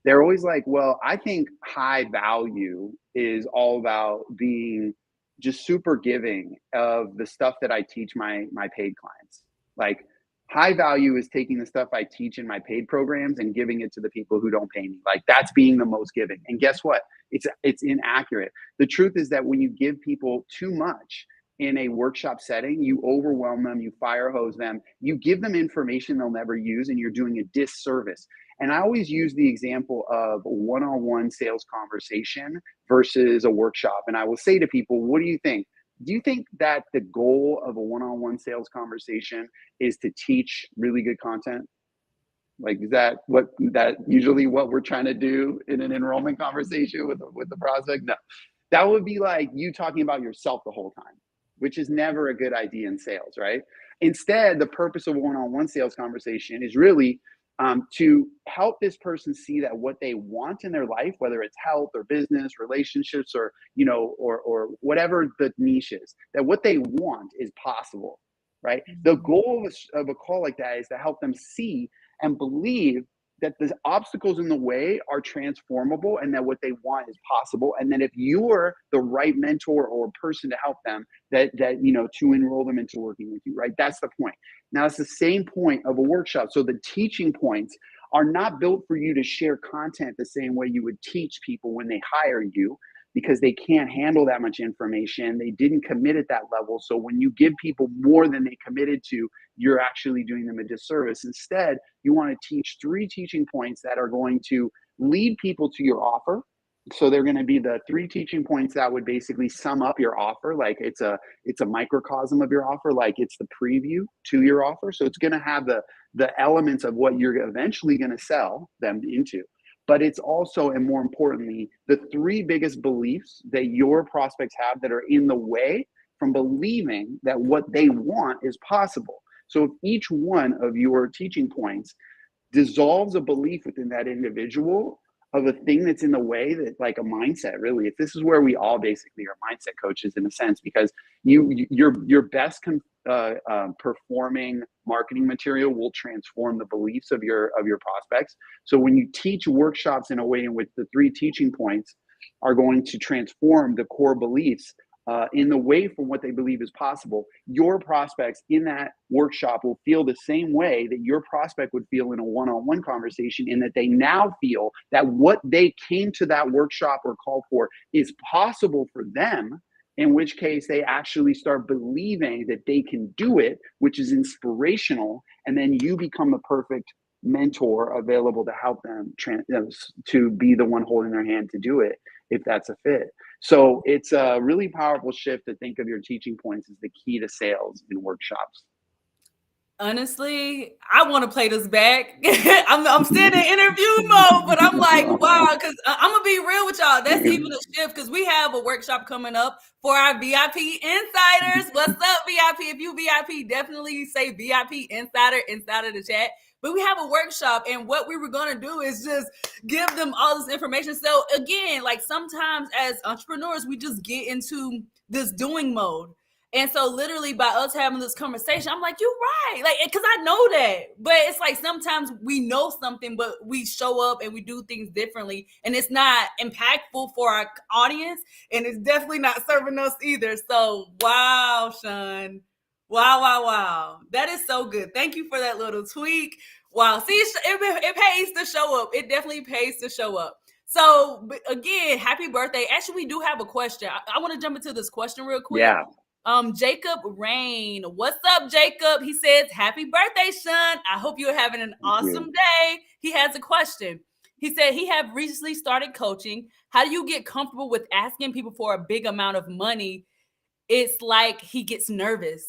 They're always like, well, I think high value is all about being just super giving of the stuff that I teach my paid clients. Like, high value is taking the stuff I teach in my paid programs and giving it to the people who don't pay me. Like, that's being the most giving. And guess what? It's inaccurate. The truth is that when you give people too much in a workshop setting, you overwhelm them, you fire hose them, you give them information they'll never use, and you're doing a disservice. And I always use the example of a one-on-one sales conversation versus a workshop. And I will say to people, what do you think? Do you think that the goal of a one-on-one sales conversation is to teach really good content? Like, is that usually what we're trying to do in an enrollment conversation with the prospect? No, that would be like you talking about yourself the whole time, which is never a good idea in sales, right? Instead, the purpose of a one-on-one sales conversation is really to help this person see that what they want in their life, whether it's health or business, relationships, or or whatever the niche is, that what they want is possible, right? The goal of a call like that is to help them see and believe that the obstacles in the way are transformable and that what they want is possible. And then if you're the right mentor or person to help them, that to enroll them into working with you, right? That's the point. Now, it's the same point of a workshop. So the teaching points are not built for you to share content the same way you would teach people when they hire you, because they can't handle that much information. They didn't commit at that level. So when you give people more than they committed to, you're actually doing them a disservice. Instead, you want to teach 3 teaching points that are going to lead people to your offer. So they're going to be the 3 teaching points that would basically sum up your offer. Like, it's a microcosm of your offer. Like, it's the preview to your offer. So it's going to have the elements of what you're eventually going to sell them into. But it's also, and more importantly, the 3 biggest beliefs that your prospects have that are in the way from believing that what they want is possible. So if each one of your teaching points dissolves a belief within that individual of a thing that's in the way, that like a mindset, really, if this is where we all basically are mindset coaches in a sense, because your best performing marketing material will transform the beliefs of your prospects. So when you teach workshops in a way in which the 3 teaching points are going to transform the core beliefs in the way from what they believe is possible, your prospects in that workshop will feel the same way that your prospect would feel in a one-on-one conversation, in that they now feel that what they came to that workshop or call for is possible for them, in which case they actually start believing that they can do it, which is inspirational. And then you become the perfect mentor available to help them to be the one holding their hand to do it, if that's a fit. So it's a really powerful shift to think of your teaching points as the key to sales in workshops. Honestly, I want to play this back. I'm still in interview mode, but I'm like, wow, because I'm gonna be real with y'all. That's even a shift, because we have a workshop coming up for our VIP insiders. What's up, VIP? If you VIP, definitely say VIP insider inside of the chat. But we have a workshop, and what we were gonna do is just give them all this information. So again, like sometimes as entrepreneurs, we just get into this doing mode. And so literally by us having this conversation, I'm like, you're right. Like, because I know that. But it's like sometimes we know something, but we show up and we do things differently. And it's not impactful for our audience. And it's definitely not serving us either. So wow, Sean. Wow. That is so good. Thank you for that little tweak. Wow. See, it pays to show up. It definitely pays to show up. So again, happy birthday. Actually, we do have a question. I want to jump into this question real quick. Yeah. Jacob Rain. What's up, Jacob? He says, happy birthday, Sean. I hope you're having an awesome day. He has a question. He said he have recently started coaching. How do you get comfortable with asking people for a big amount of money? It's like he gets nervous.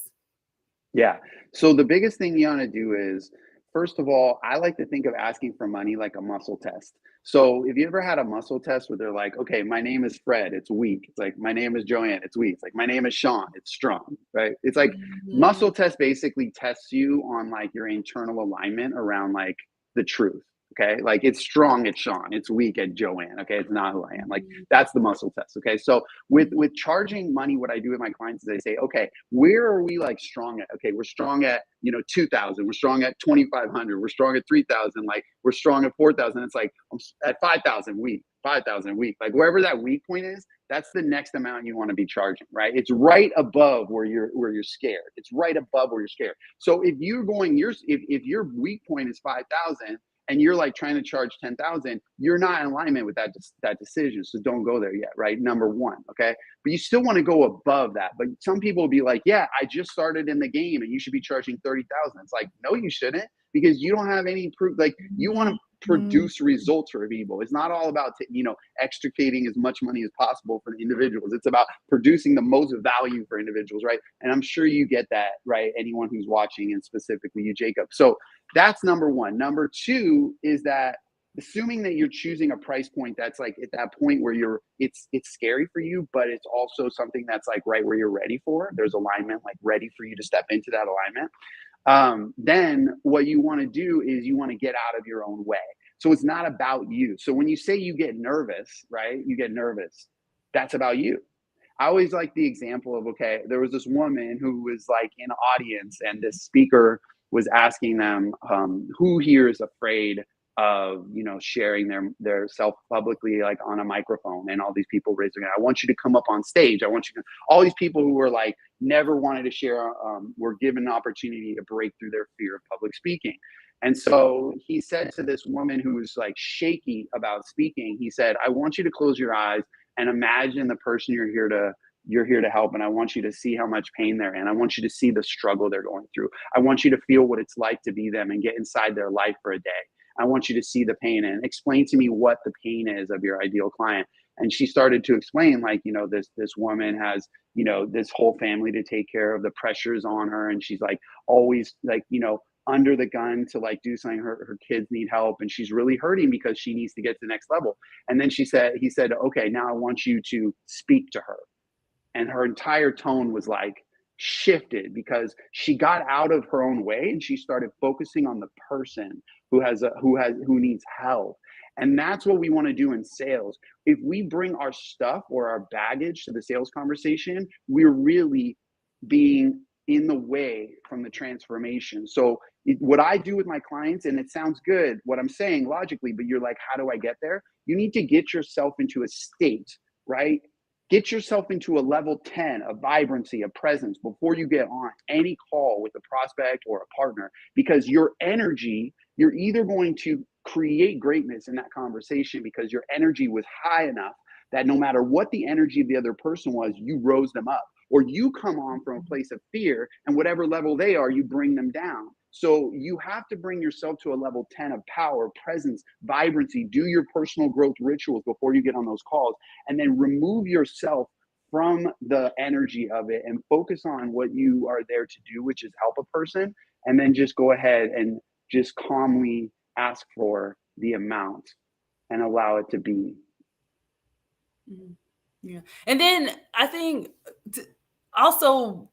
Yeah. So the biggest thing you want to do is, first of all, I like to think of asking for money like a muscle test. So if you ever had a muscle test where they're like, okay, my name is Fred, it's weak. It's like, my name is Joanne, it's weak. It's like, my name is Sean, it's strong, right? It's like muscle test basically tests you on like your internal alignment around like the truth. Okay. Like it's strong at Sean, it's weak at Joanne. Okay. It's not who I am. Like that's the muscle test. Okay. So with charging money, what I do with my clients is I say, okay, where are we like strong at? Okay. We're strong at, 2,000. We're strong at 2,500. We're strong at 3,000. Like we're strong at 4,000. It's like at 5,000 week, 5,000 week, like wherever that weak point is, that's the next amount you want to be charging, right? It's right above where you're scared. It's right above where you're scared. So if you're going, if your weak point is 5,000, and you're like trying to charge 10,000, you're not in alignment with that decision. So don't go there yet, right? Number one, okay? But you still want to go above that. But some people will be like, yeah, I just started in the game and you should be charging 30,000. It's like, no, you shouldn't, because you don't have any proof. Like you want to produce results for people. It's not all about, extricating as much money as possible for the individuals. It's about producing the most value for individuals, right? And I'm sure you get that, right? Anyone who's watching, and specifically you, Jacob. So that's number one. Number two is that assuming that you're choosing a price point that's like at that point where it's scary for you, but it's also something that's like right where you're ready for. There's alignment, like ready for you to step into that alignment. Then what you want to do is you want to get out of your own way. So it's not about you. So when you say you get nervous, right? You get nervous. That's about you. I always like the example of, okay, there was this woman who was like in audience and this speaker was asking them, who here is afraid of, sharing their self publicly, like on a microphone, and all these people raised their hand. I want you to come up on stage. I want you to, all these people who were like, never wanted to share, were given an opportunity to break through their fear of public speaking. And so he said to this woman who was like shaky about speaking, he said, I want you to close your eyes and imagine the person you're here to help. And I want you to see how much pain they're in. I want you to see the struggle they're going through. I want you to feel what it's like to be them and get inside their life for a day. I want you to see the pain and explain to me what the pain is of your ideal client. And she started to explain, like, this woman has, this whole family to take care of, the pressures on her. And she's like, always like, under the gun to like do something. Her kids need help and she's really hurting because she needs to get to the next level. And then he said, okay, now I want you to speak to her. And her entire tone was like shifted because she got out of her own way and she started focusing on the person who needs help. And that's what we want to do in sales. If we bring our stuff or our baggage to the sales conversation, we're really being in the way from the transformation. So what I do with my clients, and it sounds good what I'm saying logically, but you're like, how do I get there? You need to get yourself into a state, right, Get yourself into a level 10 of vibrancy, of presence before you get on any call with a prospect or a partner, because your energy, you're either going to create greatness in that conversation because your energy was high enough that no matter what the energy of the other person was, you rose them up, or you come on from a place of fear and whatever level they are, you bring them down. So you have to bring yourself to a level 10 of power, presence, vibrancy, do your personal growth rituals before you get on those calls, and then remove yourself from the energy of it and focus on what you are there to do, which is help a person. And then just go ahead and just calmly ask for the amount and allow it to be. Yeah. And then I think also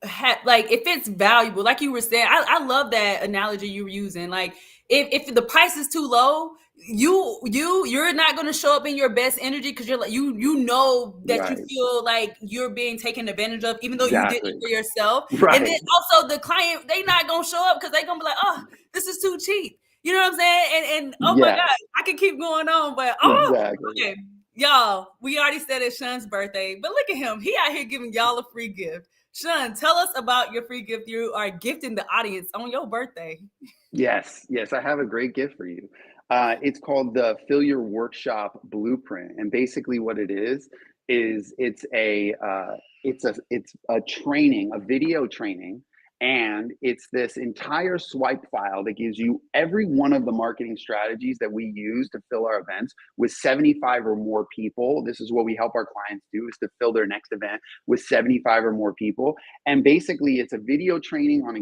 like if it's valuable, like you were saying, I love that analogy you were using. Like if the price is too low, you're not going to show up in your best energy because you're like you know that you feel like you're being taken advantage of, even though you did it for yourself. Right. And then also the client, they not going to show up because they're going to be like, oh, this is too cheap. You know what I'm saying? And oh my God, I can keep going on, but okay. Y'all, we already said it's Sean's birthday, but look at him. He out here giving y'all a free gift. Sean, tell us about your free gift you are gifting the audience on your birthday. Yes, I have a great gift for you. It's called the Fill Your Workshop Blueprint, and basically what it is it's a training, a video training. And it's this entire swipe file that gives you every one of the marketing strategies that we use to fill our events with 75 or more people. This is what we help our clients do, is to fill their next event with 75 or more people. And basically it's a video training on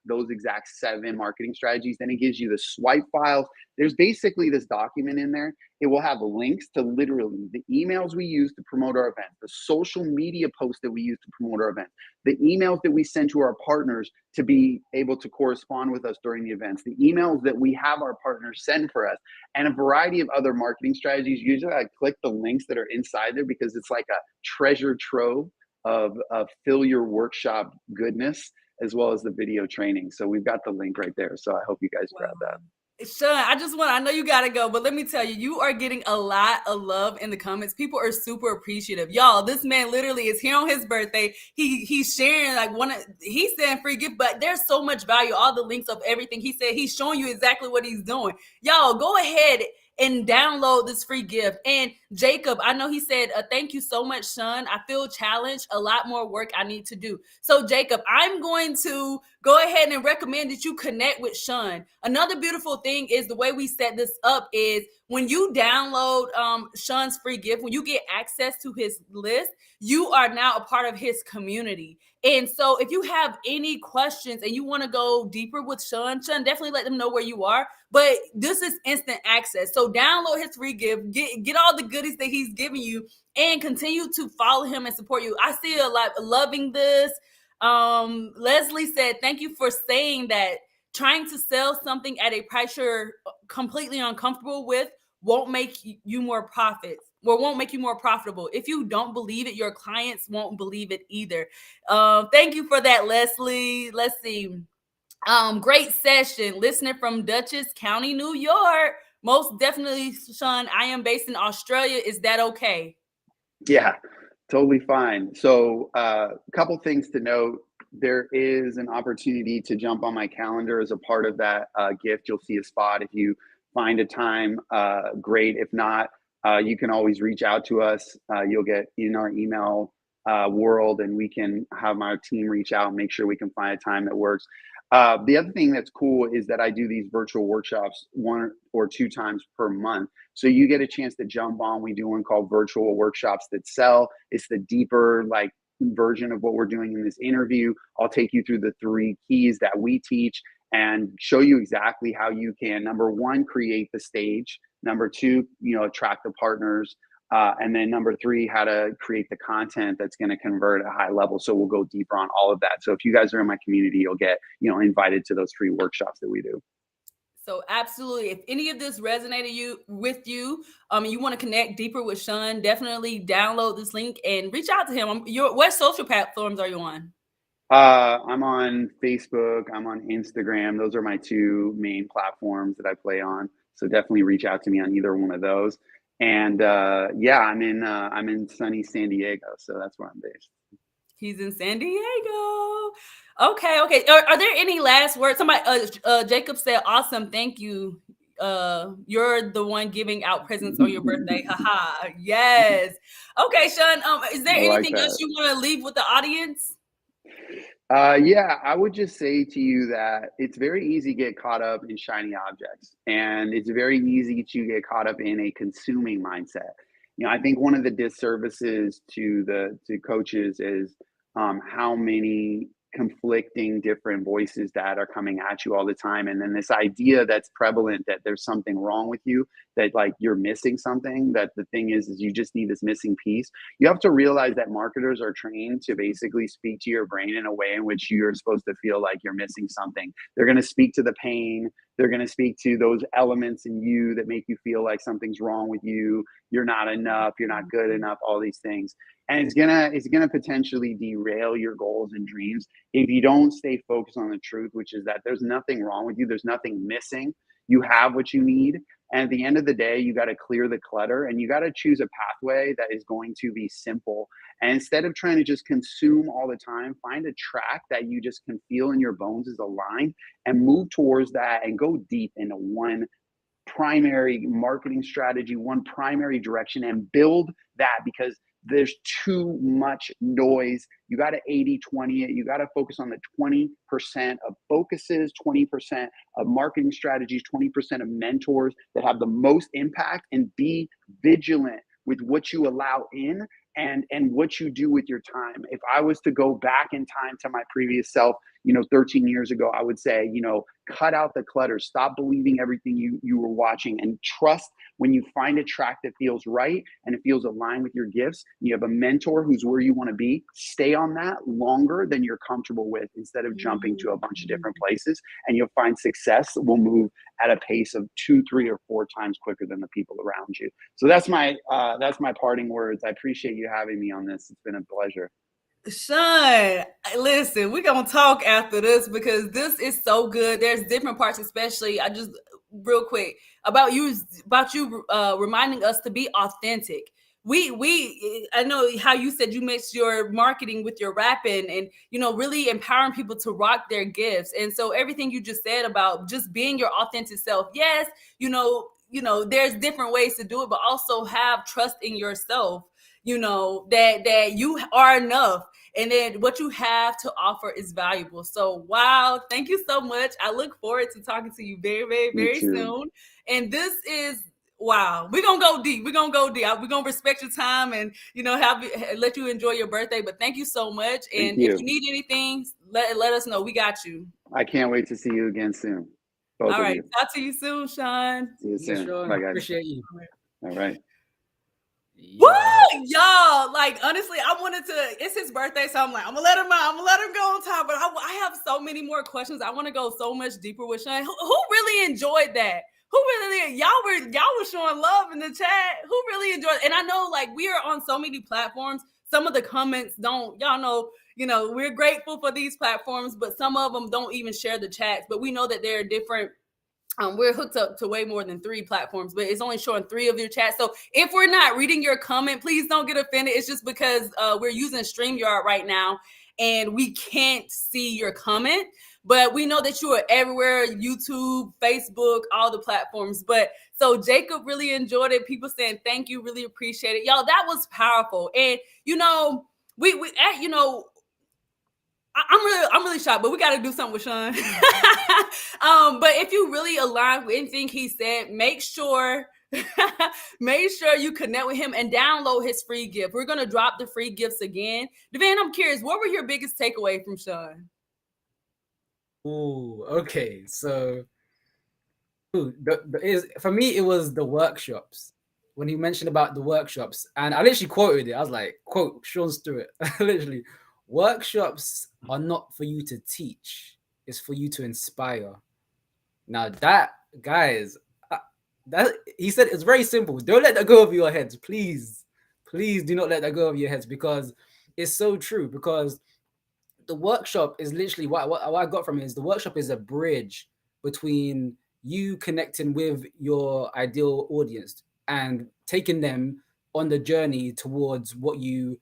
those exact 7 marketing strategies. Then it gives you the swipe files. There's basically this document in there. It will have links to literally the emails we use to promote our events, the social media posts that we use to promote our events, the emails that we send to our partners to be able to correspond with us during the events, the emails that we have our partners send for us, and a variety of other marketing strategies. Usually I click the links that are inside there because it's like a treasure trove of Fill Your Workshop goodness, as well as the video training. So we've got the link right there. So I hope you guys grab that. Sean, I know you gotta go, but let me tell you, you are getting a lot of love in the comments. People are super appreciative. Y'all, this man literally is here on his birthday. He's sharing he's saying free gift, but there's so much value, all the links of everything he said. He's showing you exactly what he's doing. Y'all, go ahead and download this free gift. And Jacob, I know he said, thank you so much, Sean. I feel challenged, a lot more work I need to do. So Jacob, I'm going to go ahead and recommend that you connect with Sean. Another beautiful thing is the way we set this up is when you download Sean's free gift, when you get access to his list, you are now a part of his community. And so if you have any questions and you want to go deeper with Sean, definitely let them know where you are. But this is instant access. So download his free gift, get all the goodies that he's giving you, and continue to follow him and support you. I see a lot loving this. Leslie said, thank you for saying that trying to sell something at a price you're completely uncomfortable with won't make you more profits. Or won't make you more profitable. If you don't believe it, your clients won't believe it either. Thank you for that, Leslie. Let's see. Great session. Listening from Dutchess County, New York. Most definitely, Sean, I am based in Australia. Is that okay? Yeah, totally fine. So a couple things to note. There is an opportunity to jump on my calendar as a part of that gift. You'll see a spot. If you find a time, great. If not, you can always reach out to us. You'll get in our email world, and we can have my team reach out and make sure we can find a time that works. The other thing that's cool is that I do these virtual workshops 1 or 2 times per month. So you get a chance to jump on. We do one called Virtual Workshops That Sell. It's the deeper version of what we're doing in this interview. I'll take you through the 3 keys that we teach and show you exactly how you can, number 1, create the stage. Number 2, attract the partners. And then number 3, how to create the content that's going to convert at a high level. So we'll go deeper on all of that. So if you guys are in my community, you'll get, invited to those free workshops that we do. So absolutely. If any of this resonated with you, you want to connect deeper with Sean, definitely download this link and reach out to him. What social platforms are you on? I'm on Facebook. I'm on Instagram. Those are my 2 main platforms that I play on. So definitely reach out to me on either one of those. And I'm in sunny San Diego, so that's where I'm based. He's in San Diego. Okay. Are there any last words? Somebody, Jacob said, "Awesome, thank you. You're the one giving out presents on your birthday." Haha. Yes. Okay, Sean. Is there I like anything else that. you want to leave with the audience? I would just say to you that it's very easy to get caught up in shiny objects, and it's very easy to get caught up in a consuming mindset. I think one of the disservices to coaches is how many conflicting different voices that are coming at you all the time, and then this idea that's prevalent that there's something wrong with you, that like you're missing something. That the thing is you just need this missing piece. You have to realize that marketers are trained to basically speak to your brain in a way in which you're supposed to feel like you're missing something. They're going to speak to the pain. They're going to speak to those elements in you that make you feel like something's wrong with you. You're not enough. You're not good enough. All these things. And it's gonna potentially derail your goals and dreams if you don't stay focused on the truth, which is that there's nothing wrong with you. There's nothing missing. You have what you need. And at the end of the day, you got to clear the clutter, and you got to choose a pathway that is going to be simple. And instead of trying to just consume all the time, find a track that you just can feel in your bones is aligned, and move towards that and go deep into one primary marketing strategy, one primary direction, and build that, because there's too much noise. You got to 80-20 it. You got to focus on the 20% of focuses, 20% of marketing strategies, 20% of mentors that have the most impact, and be vigilant with what you allow in and what you do with your time. If I was to go back in time to my previous self, 13 years ago, I would say, cut out the clutter, stop believing everything you were watching, and trust when you find a track that feels right and it feels aligned with your gifts. You have a mentor who's where you want to be. Stay on that longer than you're comfortable with, instead of jumping to a bunch of different places, and you'll find success will move at a pace of 2, 3, or 4 times quicker than the people around you. So that's my parting words. I appreciate you having me on this. It's been a pleasure. Listen, we're gonna talk after this because this is so good. There's different parts, especially I just real quick about you reminding us to be authentic. I know how you said you mix your marketing with your rapping, and really empowering people to rock their gifts. And so everything you just said about just being your authentic self, yes, there's different ways to do it, but also have trust in yourself, that you are enough, and then what you have to offer is valuable. So wow, thank you so much. I look forward to talking to you very, very, very soon. And this is wow. We're gonna go deep. We're gonna respect your time, and let you enjoy your birthday. But thank you so much. And if you need anything, let us know. We got you. I can't wait to see you again soon. Both All right. You. Talk to you soon, Sean. See you soon. Sean. Bye, guys. Appreciate you. All right. Woo! Y'all, like, honestly, it's his birthday, so I'm like, I'm gonna let him go on top, but I have so many more questions. I want to go so much deeper with Sean. Who really enjoyed that? Y'all were showing love in the chat. Who really enjoyed it? And I know, like, we are on so many platforms. Some of the comments y'all know, we're grateful for these platforms, but some of them don't even share the chats. But we know that there are different we're hooked up to way more than 3 platforms, but it's only showing 3 of your chats. So if we're not reading your comment, please don't get offended. It's just because we're using StreamYard right now and we can't see your comment. But we know that you are everywhere, YouTube, Facebook, all the platforms. But so Jacob really enjoyed it. People saying thank you, really appreciate it. Y'all, that was powerful. And I'm really shocked, but we got to do something with Sean. But if you really align with anything he said, make sure you connect with him and download his free gift. We're going to drop the free gifts again. Devan, I'm curious, what were your biggest takeaway from Sean? Oh, okay. So for me, it was the workshops. When he mentioned about the workshops, and I literally quoted it. I was like, quote Sean Stewart, literally. Workshops are not for you to teach, it's for you to inspire. Now that, guys, that he said it's very simple. Don't let that go over your heads, please. Please do not let that go over your heads, because it's so true. Because the workshop is literally what I got from it is the workshop is a bridge between you connecting with your ideal audience and taking them on the journey towards what you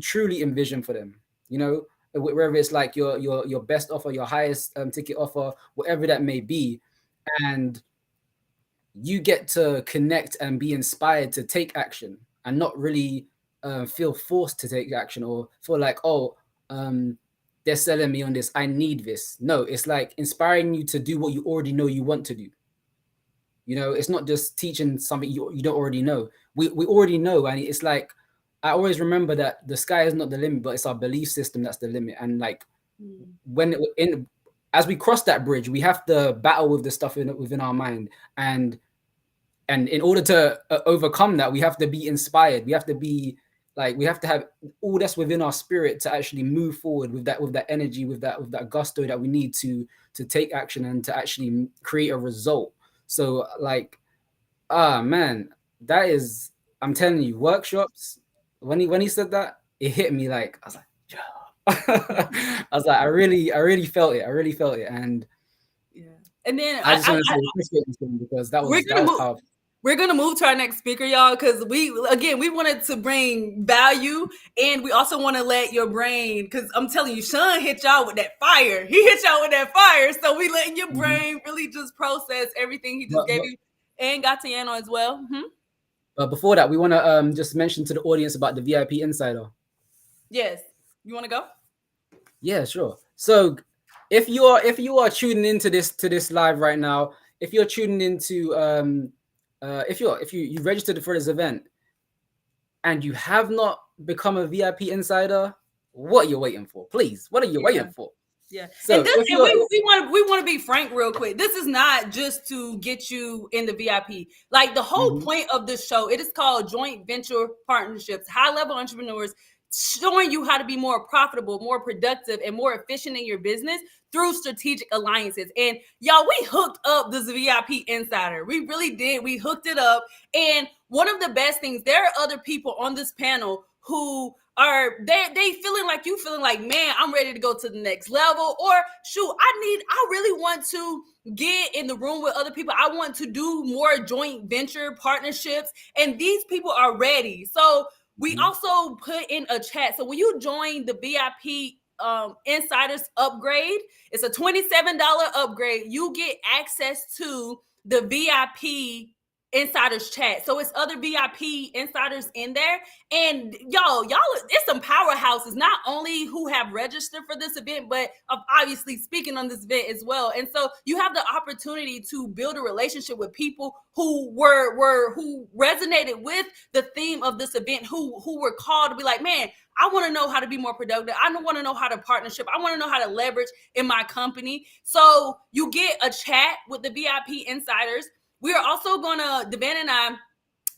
truly envision for them. You know, whether it's like your best offer, your highest ticket offer, whatever that may be, and you get to connect and be inspired to take action and not really feel forced to take action or feel like, oh, they're selling me on this, I need this. No, it's like inspiring you to do what you already know you want to do. You know, it's not just teaching something you don't already know. We already know, and it's like, I always remember that the sky is not the limit, but it's our belief system that's the limit. And like as we cross that bridge, we have to battle with the stuff within our mind, and in order to overcome that, we have to be inspired. We have to be like, we have to have all that's within our spirit to actually move forward with that energy, with that gusto that we need to take action and to actually create a result. So like, man, that is, I'm telling you, workshops, when he said that, it hit me. Like, I was like, yeah. I was like, I really felt it. And yeah. And then I just want to say appreciate this thing, because that was powerful. We're going to move to our next speaker, y'all, because we wanted to bring value, and we also want to let your brain, because I'm telling you, Sean hit y'all with that fire. He hit y'all with that fire. So we letting your brain really just process everything he just gave you, and got to Yano as well. But before that, we want to just mention to the audience about the VIP Insider. Yes. You want to go? Yeah, sure. So if you are tuning into this live right now, if you're tuning into if you registered for this event and you have not become a VIP Insider, what are you waiting for? Please, what are you waiting for? Yeah. So and we want to be frank real quick. This is not just to get you in the VIP. Like, the whole point of this show, it is called Joint Venture Partnerships, high-level entrepreneurs showing you how to be more profitable, more productive, and more efficient in your business through strategic alliances. And y'all, we hooked up this VIP Insider. We really did. We hooked it up. And one of the best things, there are other people on this panel who are they feeling like, man, I'm ready to go to the next level, or shoot, I really want to get in the room with other people. I want to do more joint venture partnerships, and these people are ready. So we also put in a chat. So when you join the VIP Insiders upgrade, it's a $27 upgrade. You get access to the VIP Insiders chat. So it's other VIP insiders in there. And y'all, it's some powerhouses, not only who have registered for this event, but obviously speaking on this event as well. And so you have the opportunity to build a relationship with people who who resonated with the theme of this event, who were called to be like, man, I want to know how to be more productive. I want to know how to partnership. I want to know how to leverage in my company. So you get a chat with the VIP insiders. We are also gonna, Devan and I,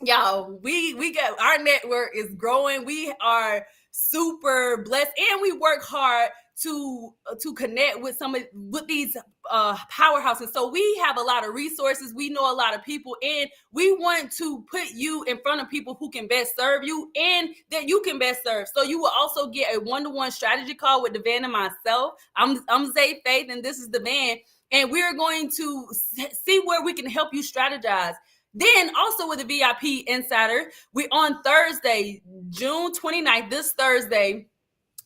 y'all, we got, our network is growing. We are super blessed, and we work hard to connect with with these powerhouses. So we have a lot of resources. We know a lot of people, and we want to put you in front of people who can best serve you and that you can best serve. So you will also get a one-to-one strategy call with Devan and myself. I'm Zay Faith, and this is Devan. And we're going to see where we can help you strategize. Then also with the VIP Insider, we on Thursday, June 29th, this Thursday,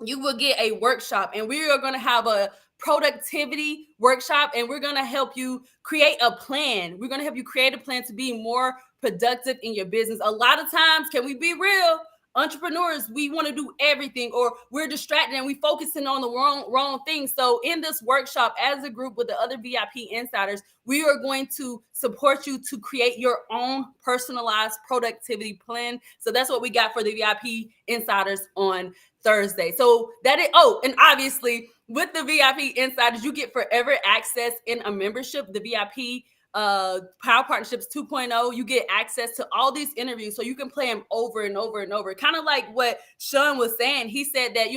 you will get a workshop, and we are going to have a productivity workshop, and we're going to help you create a plan. We're going to help you create a plan to be more productive in your business. A lot of times, can we be real? Entrepreneurs, we want to do everything, or we're distracted and we focusing on the wrong things. So in this workshop, as a group with the other VIP insiders, we are going to support you to create your own personalized productivity plan. So that's what we got for the VIP insiders on Thursday. So that is, and obviously with the VIP insiders, you get forever access in a membership, the VIP Power Partnerships 2.0. You get access to all these interviews, so you can play them over and over and over. Kind of like what Sean was saying. He said that,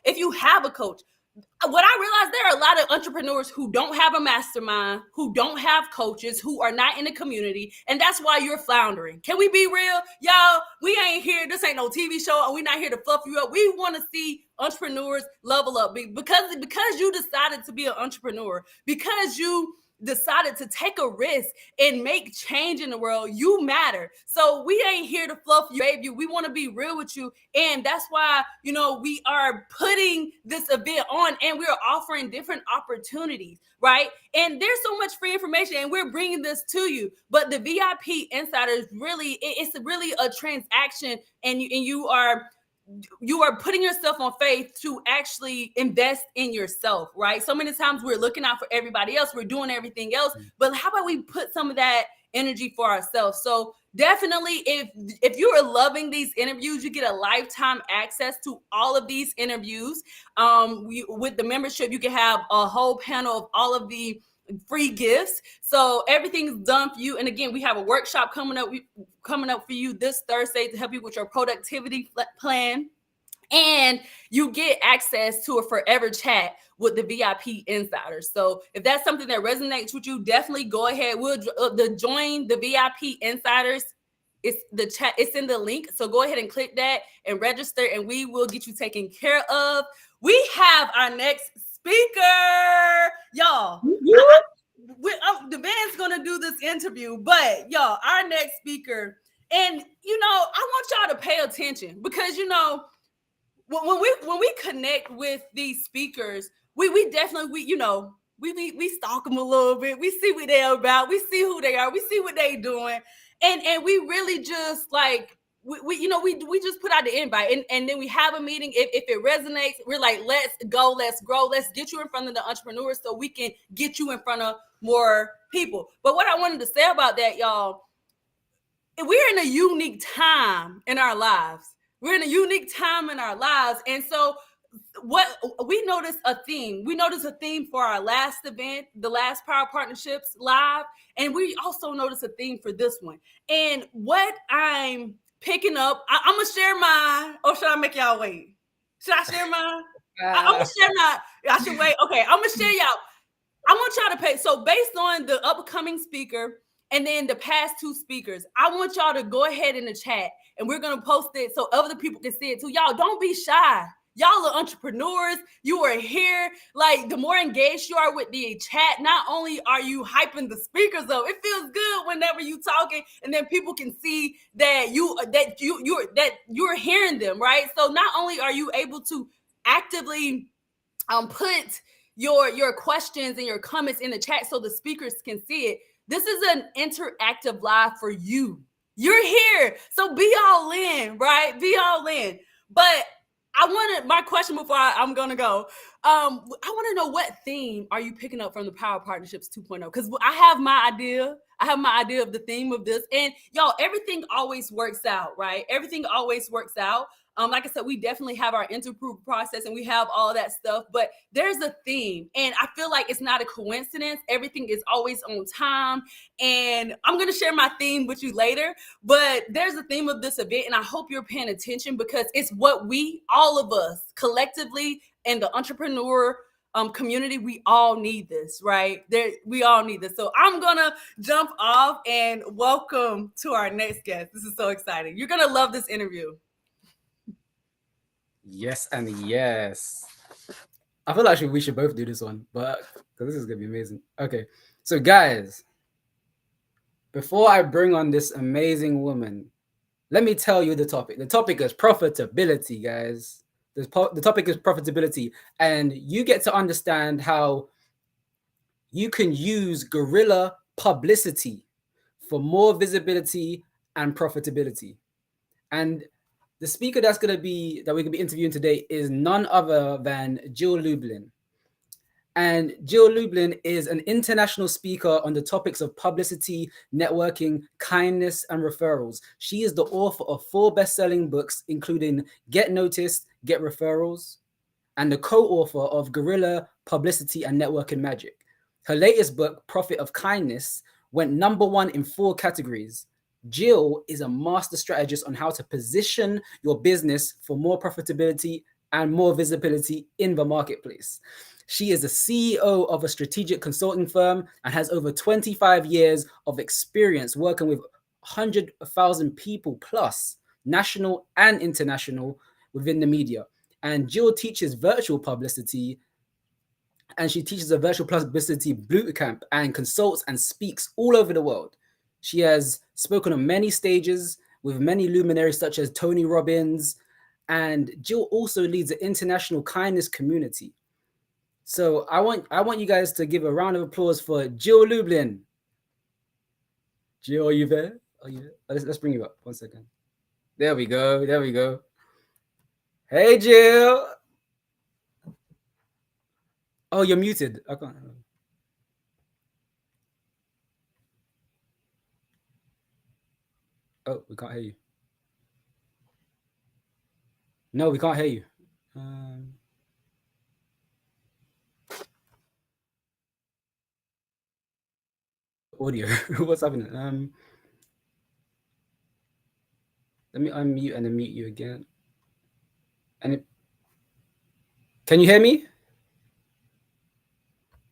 if you have a coach, what I realized, there are a lot of entrepreneurs who don't have a mastermind, who don't have coaches, who are not in the community, and that's why you're floundering. Can we be real? Y'all, we ain't here, this ain't no TV show, and we're not here to fluff you up. We want to see entrepreneurs level up because you decided to be an entrepreneur, because you decided to take a risk and make change in the world, you matter. So we ain't here to fluff you, baby. We want to be real with you. And that's why, we are putting this event on and we're offering different opportunities, right? And there's so much free information and we're bringing this to you. But the VIP Insiders really, it's really a transaction, and you are putting yourself on faith to actually invest in yourself, right? So many times we're looking out for everybody else, we're doing everything else, but how about we put some of that energy for ourselves? So definitely, if you are loving these interviews, you get a lifetime access to all of these interviews. With the membership, you can have a whole panel of all of the free gifts. So everything's done for you. And again, we have a workshop coming up for you this Thursday to help you with your productivity plan. And you get access to a forever chat with the VIP Insiders. So if that's something that resonates with you, definitely go ahead. We'll join the VIP Insiders. It's the chat. It's in the link. So go ahead and click that and register, and we will get you taken care of. We have our next speaker, y'all. The man's gonna do this interview, but y'all, our next speaker, and I want y'all to pay attention, because when we connect with these speakers, we definitely we stalk them a little bit. We see what they're about. We see who they are. We see what they're doing, and we really just like we just put out the invite, and then we have a meeting. If it resonates, we're like, let's go, let's grow, let's get you in front of the entrepreneurs so we can get you in front of more people. But what I wanted to say about that, y'all, we're in a unique time in our lives. We're in a unique time in our lives. And so what we noticed a theme. We noticed a theme for our last event, the last Power Partnerships Live. And we also noticed a theme for this one. And what I'm picking up, I'm going to share mine. Or should I make y'all wait? Should I share mine? I'm going to share mine. I should wait. Okay, I'm going to share y'all. I want y'all to pay. So based on the upcoming speaker and then the past two speakers, I want y'all to go ahead in the chat, and we're going to post it so other people can see it too. Y'all, don't be shy. Y'all are entrepreneurs. You are here. Like, the more engaged you are with the chat, not only are you hyping the speakers up, it feels good whenever you talking, and then people can see that you're hearing them, right? So not only are you able to actively put your questions and your comments in the chat so the speakers can see it. This is an interactive live for you. You're here, so be all in, right? Be all in. But my question before I'm gonna go. I want to know, what theme are you picking up from the Power Partnerships 2.0? Because I have my idea. I have my idea of the theme of this, and y'all, everything always works out, right? Everything always works out. Like I said, we definitely have our interview process and we have all that stuff, but there's a theme, and I feel like it's not a coincidence. Everything is always on time, and I'm going to share my theme with you later, but there's a theme of this event, and I hope you're paying attention, because it's what all of us collectively in the entrepreneur community, we all need this, right? We all need this. So I'm gonna jump off and welcome to our next guest. This is so exciting. You're gonna love this interview. Yes and yes. I feel like we should both do this one, but because this is gonna be amazing. Okay, so guys, before I bring on this amazing woman, let me tell you the topic. The topic is profitability, guys. The topic is profitability, and you get to understand how you can use guerrilla publicity for more visibility and profitability. And the speaker that we're going to be interviewing today is none other than Jill Lublin. And Jill Lublin is an international speaker on the topics of publicity, networking, kindness, and referrals. She is the author of 4 best-selling books, including Get Noticed, Get Referrals, and the co-author of Guerrilla Publicity and Networking Magic. Her latest book, Profit of Kindness, went #1 in 4 categories. Jill is a master strategist on how to position your business for more profitability and more visibility in the marketplace. She is the CEO of a strategic consulting firm and has over 25 years of experience working with 100,000 people plus, national and international, within the media. And Jill teaches virtual publicity and she teaches a virtual publicity bootcamp and consults and speaks all over the world. She has spoken on many stages with many luminaries such as Tony Robbins, and Jill also leads an international kindness community. So I want you guys to give a round of applause for Jill Lublin. Jill, are you there? Are you there? Let's bring you up. 1 second. There we go. There we go. Hey, Jill. Oh, you're muted. I can't. Oh, we can't hear you. No, we can't hear you. Audio. What's happening? Let me unmute and then mute you again. Can you hear me?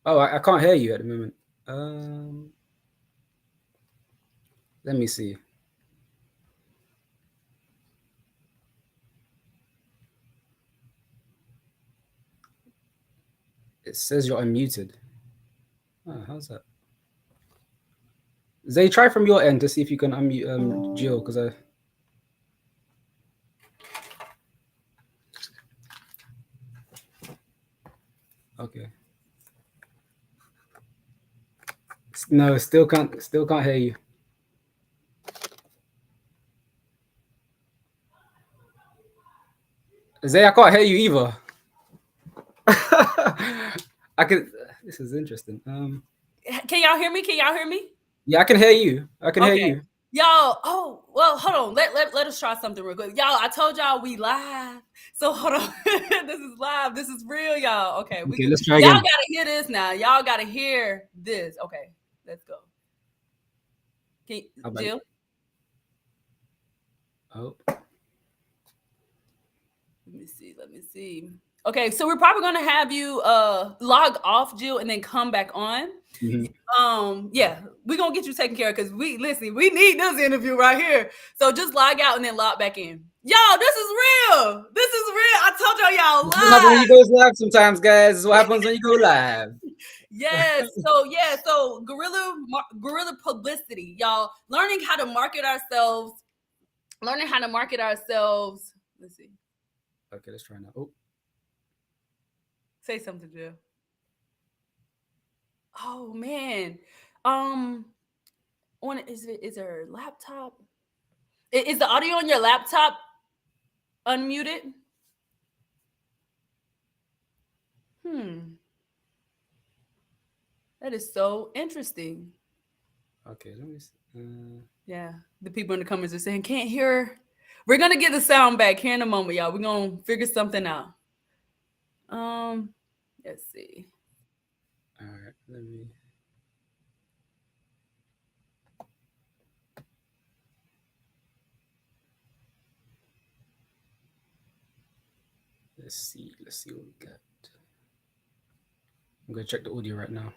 Oh, I can't hear you at the moment. Let me see. It says you're unmuted. Oh, how's that? Zay, try from your end to see if you can unmute Jill, because I. Okay. No, still can't hear you. Zay, I can't hear you either. I can. This is interesting. Can y'all hear me? Can y'all hear me? Yeah, I can hear you. I can hear you. Y'all, oh, well, hold on. Let us try something real quick. Y'all, I told y'all we live. So hold on. This is live. This is real, y'all. Okay, let's try again. Y'all gotta hear this now. Y'all gotta hear this. Okay, let's go. Jill? Oh. Let me see. Okay, so we're probably gonna have you log off, Jill, and then come back on. Mm-hmm. Yeah, we're gonna get you taken care of because we need this interview right here. So just log out and then log back in. Y'all, this is real. This is real. I told y'all This is what happens when live. you go live sometimes, guys. This is what happens when you go live. Yes. So guerrilla publicity, y'all. Learning how to market ourselves. Let's see. Okay, let's try now. Oh. Say something, Jill. Oh man. Is there a laptop? Is the audio on your laptop unmuted? That is so interesting. Okay, let me see. Yeah, the people in the comments are saying can't hear. We're gonna get the sound back here in a moment, y'all. We're gonna figure something out. Let's see. All right, let me. Let's see what we got. I'm gonna check the audio right now.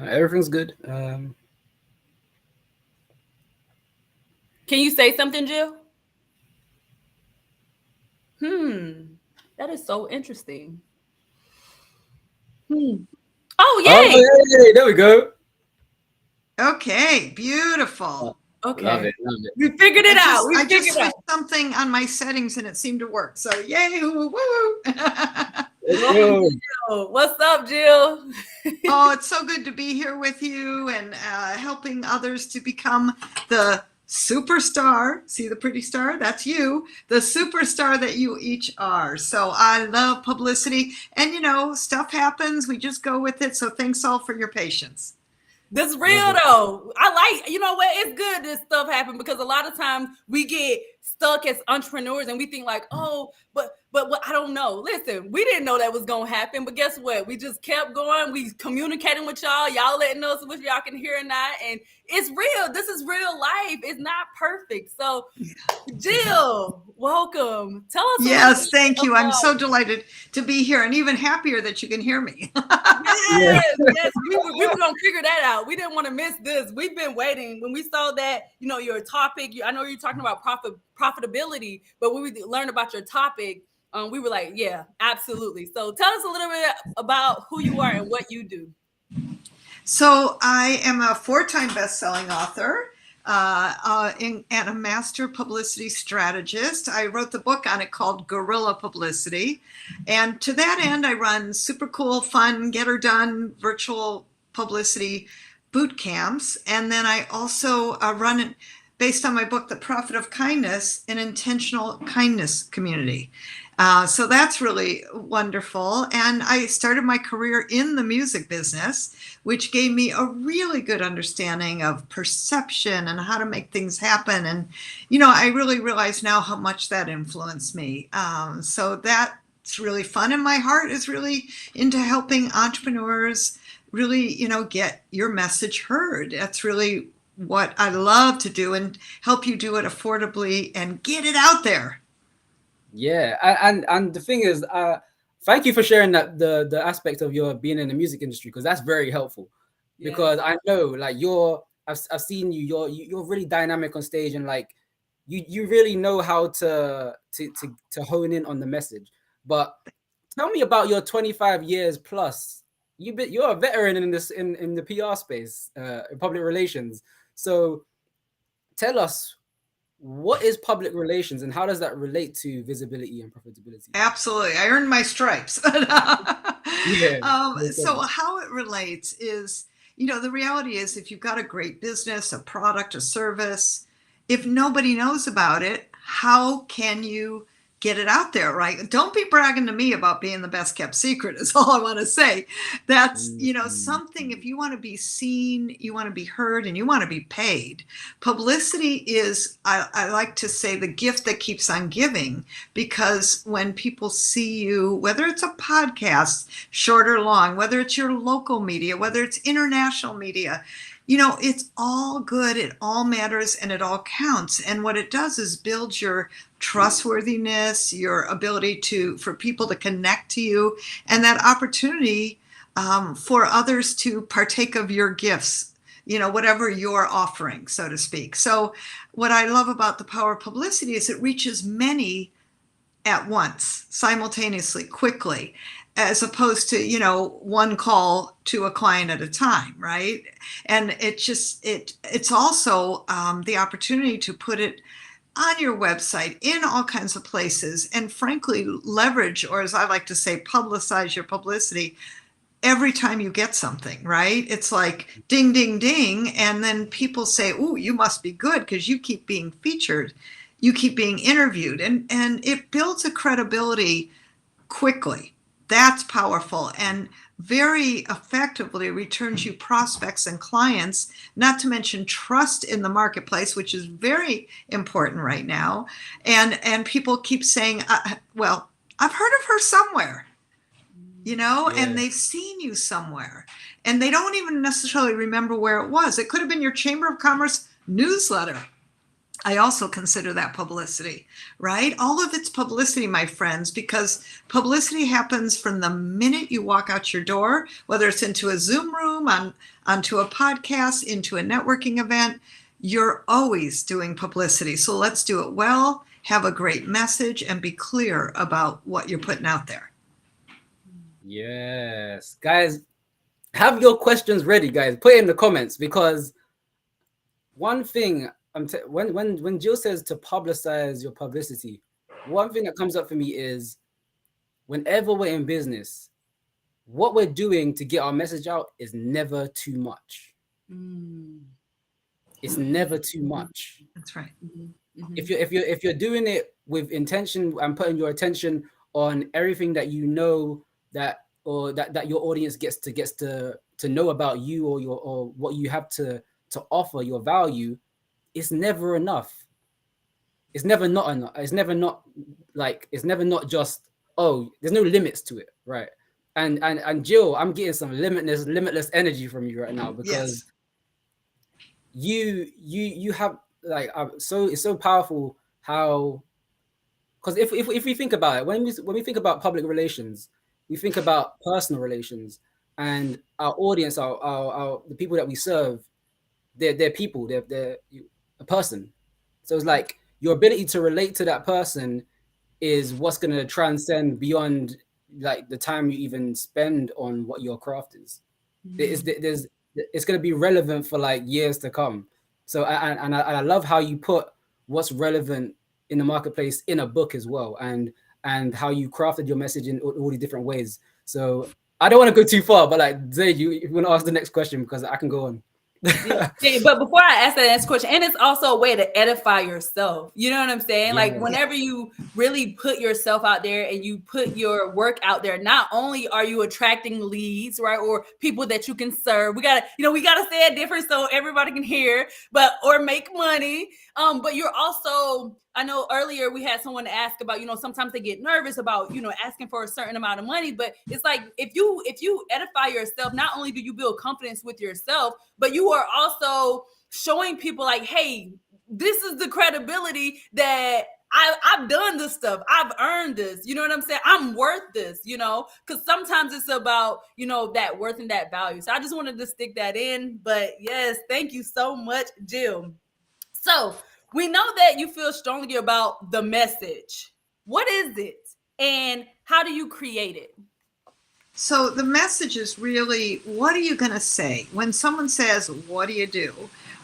Everything's good. Can you say something, Jill? That is so interesting. Oh, yay! Oh, yay, there we go. Okay, beautiful. Okay. Love it. We figured it out. I just switched something on my settings and it seemed to work. So yay, woo, woo. What's up, Jill? Oh, it's so good to be here with you and helping others to become the superstar. See the pretty star? That's you. The superstar that you each are. So I love publicity. And, stuff happens. We just go with it. So thanks all for your patience. This is real though. I like, you know what? It's good this stuff happen because a lot of times we get stuck as entrepreneurs and we think like, oh, but I don't know. Listen, we didn't know that was gonna happen, but guess what? We just kept going. We communicating with y'all letting us if y'all can hear or not. And it's real. This is real life. It's not perfect. So Jill, welcome. Tell us. Yes, thank you. I'm so delighted to be here and even happier that you can hear me. Yes. We were going to figure that out. We didn't want to miss this. We've been waiting. When we saw that, your topic, I know you're talking about profitability, but when we learned about your topic, we were like, yeah, absolutely. So tell us a little bit about who you are and what you do. So I am a 4-time best-selling author and a master publicity strategist. I wrote the book on it called Guerrilla Publicity. And to that end, I run super cool, fun, get her done virtual publicity boot camps. And then I also run, based on my book, The Profit of Kindness, an intentional kindness community. So that's really wonderful. And I started my career in the music business, which gave me a really good understanding of perception and how to make things happen. And, I really realize now how much that influenced me. So that's really fun. And my heart is really into helping entrepreneurs really, get your message heard. That's really what I love to do, and help you do it affordably and get it out there. Yeah, and the thing is, thank you for sharing that the aspect of your being in the music industry, because that's very helpful. Yeah. Because I know, like, I've seen you, you're really dynamic on stage, and like you really know how to hone in on the message. But tell me about your 25 years plus. You're a veteran in this in the PR space, in public relations. So tell us, what is public relations and how does that relate to visibility and profitability? Absolutely. I earned my stripes. Yeah. So how it relates is, the reality is, if you've got a great business, a product, a service, if nobody knows about it, how can you get it out there, right? Don't be bragging to me about being the best kept secret is all I want to say. That's, something, if you want to be seen, you want to be heard, and you want to be paid. Publicity is, I like to say, the gift that keeps on giving, because when people see you, whether it's a podcast, short or long, whether it's your local media, whether it's international media, it's all good, it all matters, and it all counts. And what it does is build your trustworthiness, your ability for people to connect to you, and that opportunity for others to partake of your gifts, whatever you're offering, so to speak. So what I love about the power of publicity is it reaches many at once, simultaneously, quickly, as opposed to, one call to a client at a time, right? And it's also the opportunity to put it on your website, in all kinds of places, and frankly, leverage, or as I like to say, publicize your publicity every time you get something, right? It's like ding, ding, ding. And then people say, "Ooh, you must be good because you keep being featured. You keep being interviewed." And it builds a credibility quickly. That's powerful, and very effectively returns you prospects and clients, not to mention trust in the marketplace, which is very important right now. And people keep saying, well, I've heard of her somewhere, and they've seen you somewhere, and they don't even necessarily remember where it was. It could have been your Chamber of Commerce newsletter. I also consider that publicity, right? All of it's publicity, my friends, because publicity happens from the minute you walk out your door, whether it's into a Zoom room, onto a podcast, into a networking event. You're always doing publicity. So let's do it well, have a great message, and be clear about what you're putting out there. Yes. Guys, have your questions ready, guys. Put it in the comments, because one thing, when Jill says to publicize your publicity, one thing that comes up for me is, whenever we're in business, what we're doing to get our message out is never too much. It's never too much. That's right. If you're doing it with intention and putting your attention on everything that that your audience gets to know about you, or what you have to offer, your value, it's never enough. It's never not enough. It's never not just, oh, there's no limits to it, right? And Jill, I'm getting some limitless energy from you right now, because you have, like, so it's so powerful how, because if we think about it, when we think about public relations, we think about personal relations, and our audience, our the people that we serve, they're people, they're a person. So it's like your ability to relate to that person is what's going to transcend beyond like the time you even spend on what your craft is. It's going to be relevant for like years to come. So I love how you put what's relevant in the marketplace in a book as well, and how you crafted your message in all these different ways. So I don't want to go too far, but like Zaid, you want to ask the next question because I can go on. Yeah, but before I ask that next question, and it's also a way to edify yourself. You know what I'm saying? Like whenever you really put yourself out there and you put your work out there, not only are you attracting leads, right, or people that you can serve. We gotta say it different so everybody can hear, or make money. But you're also, I know earlier we had someone ask about, sometimes they get nervous about, asking for a certain amount of money, but it's like, if you edify yourself, not only do you build confidence with yourself, but you are also showing people like, hey, this is the credibility that I've done this stuff. I've earned this. You know what I'm saying? I'm worth this, because sometimes it's about, that worth and that value. So I just wanted to stick that in, but yes, thank you so much, Jill. So we know that you feel strongly about the message. What is it and how do you create it? So the message is really, what are you going to say? When someone says, what do you do?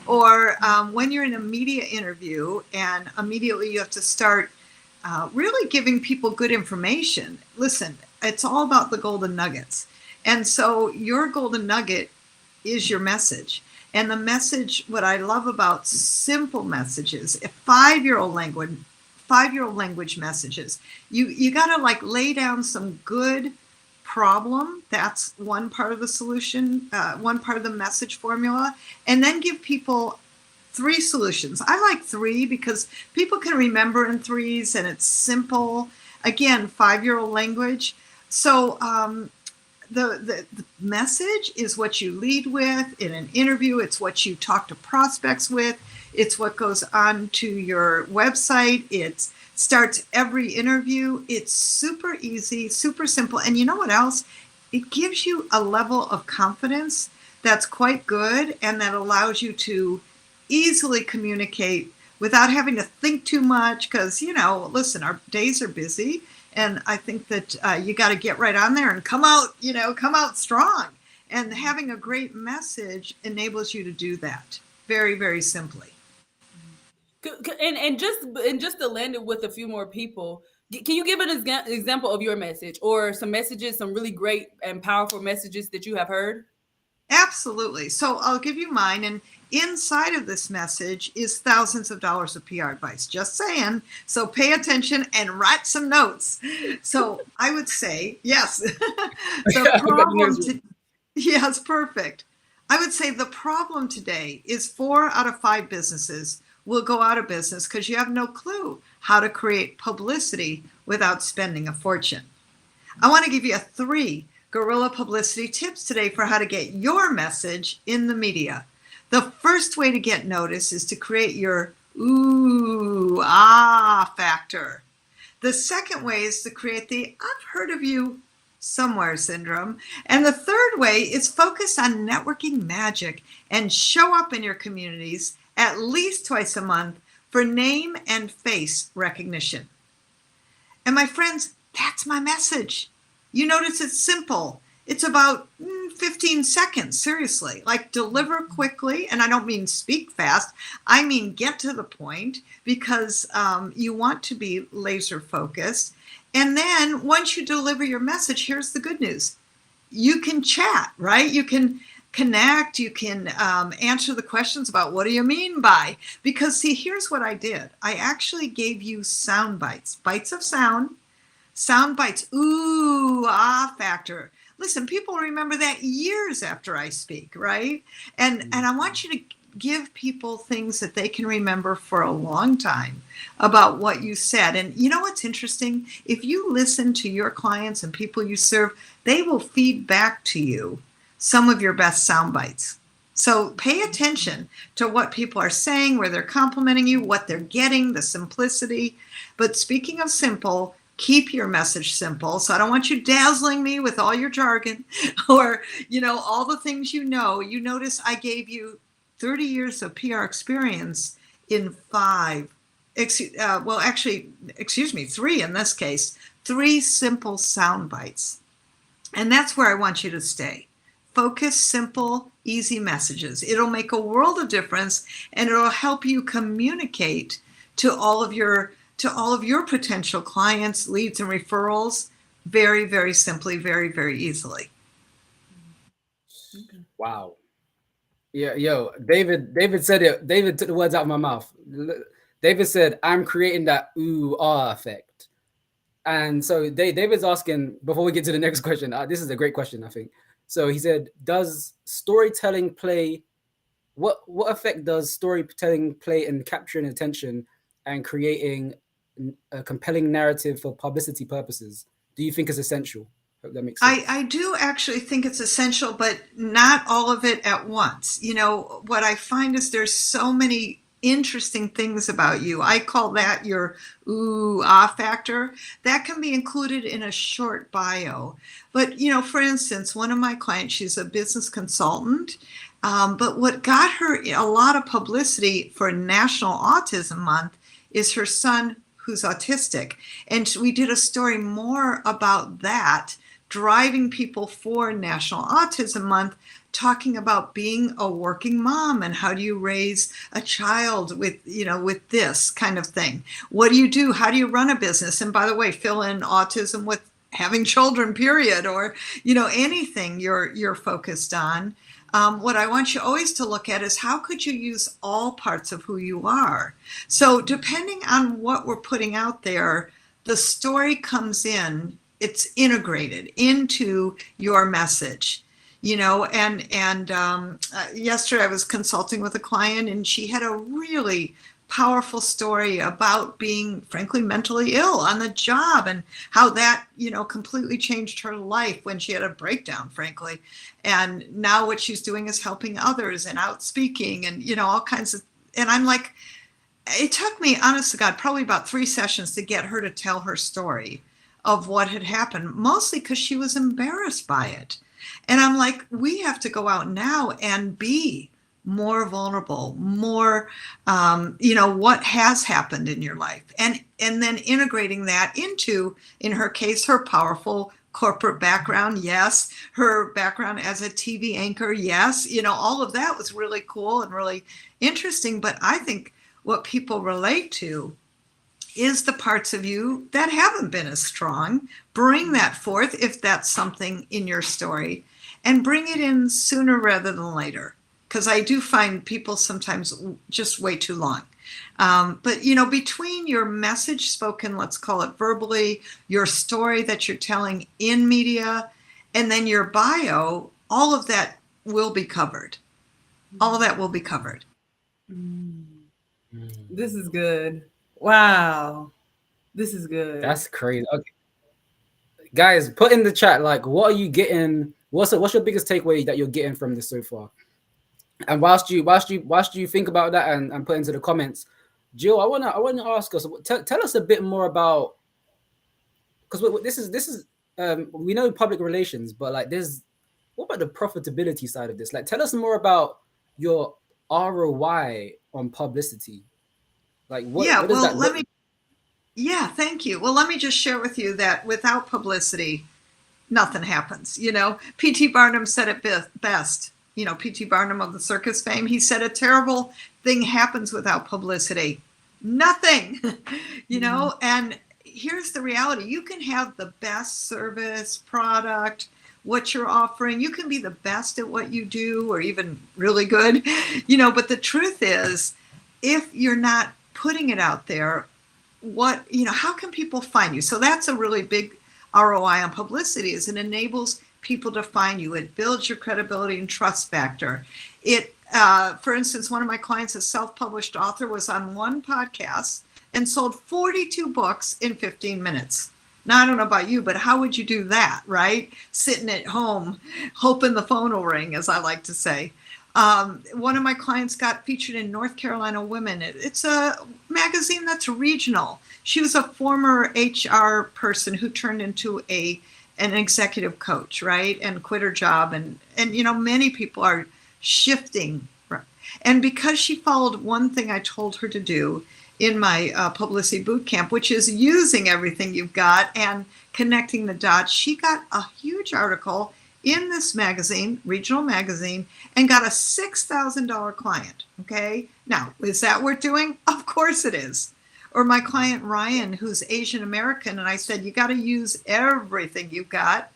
Or when you're in a media interview and immediately you have to start really giving people good information. Listen, it's all about the golden nuggets. And so your golden nugget is your message. And the message, what I love about simple messages, five-year-old language messages, you got to like lay down some good problem. That's one part of the solution, one part of the message formula, and then give people 3 solutions. I like 3 because people can remember in 3s and it's simple. Again, 5-year-old language. So the message is what you lead with in an interview. It's what you talk to prospects with. It's what goes on to your website. It starts every interview. It's super easy, super simple. And you know what else? It gives you a level of confidence that's quite good and that allows you to easily communicate without having to think too much because, listen, our days are busy. And I think that you got to get right on there and come out strong. And having a great message enables you to do that very, very simply. And just to land it with a few more people, can you give an example of your message or some messages, some really great and powerful messages that you have heard? Absolutely. So I'll give you mine. And inside of this message is thousands of dollars of PR advice. Just saying. So pay attention and write some notes. So I would say, yes. Yes, perfect. I would say the problem today is 4 out of 5 businesses will go out of business because you have no clue how to create publicity without spending a fortune. I want to give you 3 guerrilla publicity tips today for how to get your message in the media. The first way to get noticed is to create your ooh, ah factor. The second way is to create the I've heard of you somewhere syndrome. And the third way is focus on networking magic and show up in your communities at least twice a month for name and face recognition. And my friends, that's my message. You notice it's simple. It's about 15 seconds, seriously. Like deliver quickly, and I don't mean speak fast. I mean get to the point because you want to be laser focused. And then once you deliver your message, here's the good news. You can chat, right? You can connect. You can answer the questions about what do you mean by? Because see, here's what I did. I actually gave you sound bites, bites of sound bites, ooh, ah factor. Listen, people remember that years after I speak, right? And I want you to give people things that they can remember for a long time about what you said. And you know what's interesting? If you listen to your clients and people you serve, they will feed back to you some of your best sound bites. So pay attention to what people are saying, where they're complimenting you, what they're getting, the simplicity. But speaking of simple, keep your message simple. So I don't want you dazzling me with all your jargon or, all the things you know. You notice I gave you 30 years of PR experience in 5 three in this case, 3 simple sound bites. And that's where I want you to stay. Focus, simple, easy messages. It'll make a world of difference, and it'll help you communicate to all of your potential clients, leads, and referrals very, very simply, very, very easily. Wow. Yeah, yo, David said it. David took the words out of my mouth. David said, I'm creating that ooh, ah effect. And so David's asking, before we get to the next question, this is a great question, I think. So he said, does storytelling play, what effect does storytelling play in capturing attention and creating a compelling narrative for publicity purposes? Do you think it's essential? Hope that makes sense. I do actually think it's essential, but not all of it at once. You know, what I find is there's so many interesting things about you. I call that your ooh, ah factor. That can be included in a short bio. But, you know, for instance, one of my clients, she's a business consultant, but what got her a lot of publicity for National Autism Month is her son, who's autistic. And we did a story more about that, driving people for National Autism Month, talking about being a working mom and how do you raise a child with, you know, with this kind of thing. What do you do? How do you run a business? And by the way, fill in autism with having children, period, or, you know, anything you're focused on. What I want you always to look at is how could you use all parts of who you are? So depending on what we're putting out there, the story comes in, it's integrated into your message. You know, and yesterday I was consulting with a client, and she had a really powerful story about being, frankly, mentally ill on the job, and how that, you know, completely changed her life when she had a breakdown, frankly. And now what she's doing is helping others and out speaking and, you know, all kinds of, and I'm like, it took me, honest to God, probably about 3 sessions to get her to tell her story of what had happened, mostly because she was embarrassed by it. And I'm like, we have to go out now and be more vulnerable, more, you know, what has happened in your life. And then integrating that into, in her case, her powerful corporate background. Yes. Her background as a TV anchor. Yes. You know, all of that was really cool and really interesting. But I think what people relate to is the parts of you that haven't been as strong. Bring that forth if that's something in your story, and bring it in sooner rather than later. Because I do find people sometimes just way too long. But, you know, between your message spoken, let's call it verbally, your story that you're telling in media, and then your bio, all of that will be covered. All of that will be covered. This is good. Wow. This is good. That's crazy. Okay. Guys, put in the chat, like, what are you getting? What's your biggest takeaway that you're getting from this so far? And whilst you think about that and put into the comments, Jill, I wanna ask us, tell us a bit more about, because this is we know public relations, but like what about the profitability side of this? Like, tell us more about your ROI on publicity. Like, what does that look like? Yeah, thank you. Well, let me just share with you that without publicity, nothing happens. You know, P.T. Barnum said it best. You know, P.T. Barnum of the circus fame, he said a terrible thing happens without publicity. Nothing, you know, and here's the reality. You can have the best service, product, what you're offering. You can be the best at what you do, or even really good, you know, but the truth is, if you're not putting it out there, how can people find you? So that's a really big ROI on publicity, is it enables people to find you. It builds your credibility and trust factor. For instance, one of my clients, a self-published author, was on one podcast and sold 42 books in 15 minutes. Now, I don't know about you, but how would you do that, right? Sitting at home, hoping the phone will ring, as I like to say. One of my clients got featured in North Carolina Women. It's a magazine that's regional. She was a former HR person who turned into an executive coach, right? And quit her job. And you know, many people are shifting. And because she followed one thing I told her to do, in my publicity boot camp, which is using everything you've got and connecting the dots. She got a huge article in this magazine, regional magazine, and got a $6,000 client. Okay. Now, is that worth doing? Of course it is. Or my client Ryan, who's Asian American, and I said, you got to use everything you've got.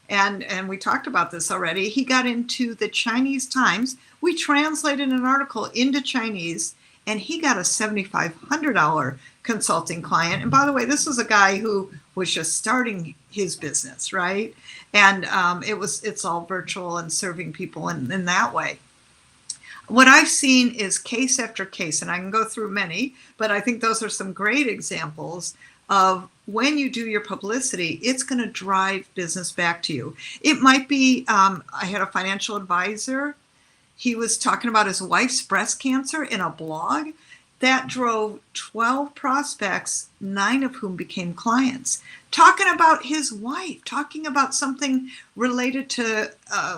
And we talked about this already. He got into the Chinese Times. We translated an article into Chinese, and he got a $7,500 consulting client. And by the way, this was a guy who was just starting his business, right? And it's all virtual and serving people in that way. What I've seen is case after case, and I can go through many, but I think those are some great examples of when you do your publicity, it's going to drive business back to you. It might be, I had a financial advisor. He was talking about his wife's breast cancer in a blog that drove 12 prospects, 9 of whom became clients, talking about his wife, talking about something related to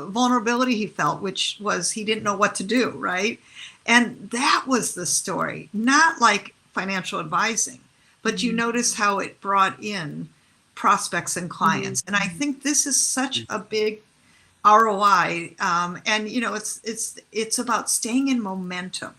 vulnerability he felt, which was he didn't know what to do, right? And that was the story, not like financial advising, but you notice how it brought in prospects and clients. And I think this is such a big ROI. And you know, it's about staying in momentum.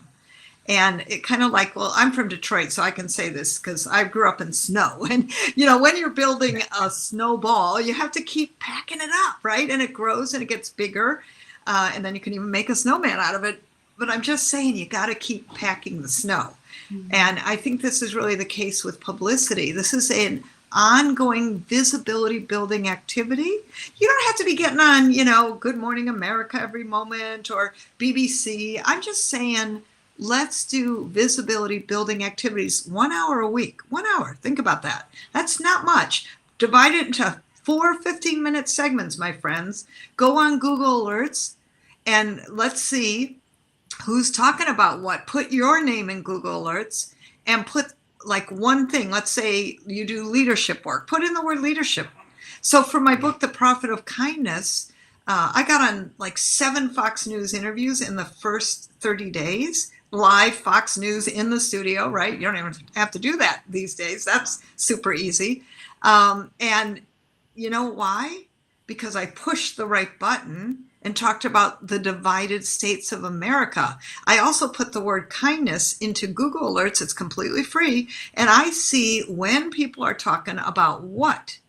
And it kind of like, well, I'm from Detroit, so I can say this because I grew up in snow. And, you know, when you're building a snowball, you have to keep packing it up, right? And it grows and it gets bigger. And then you can even make a snowman out of it. But I'm just saying, you got to keep packing the snow. Mm-hmm. And I think this is really the case with publicity. This is an ongoing visibility building activity. You don't have to be getting on, you know, Good Morning America every moment or BBC. I'm just saying, let's do visibility building activities 1 hour a week. 1 hour. Think about that. That's not much. Divide it into 4 15-minute segments, my friends. Go on Google Alerts and let's see who's talking about what. Put your name in Google Alerts and put like one thing. Let's say you do leadership work. Put in the word leadership. So for my book, The Profit of Kindness, I got on like 7 Fox News interviews in the first 30 days. Live Fox News in the studio, right? You don't even have to do that these days. That's super easy. And you know why? Because I pushed the right button and talked about the divided states of America. I also put the word kindness into Google Alerts. It's completely free. And I see when people are talking about what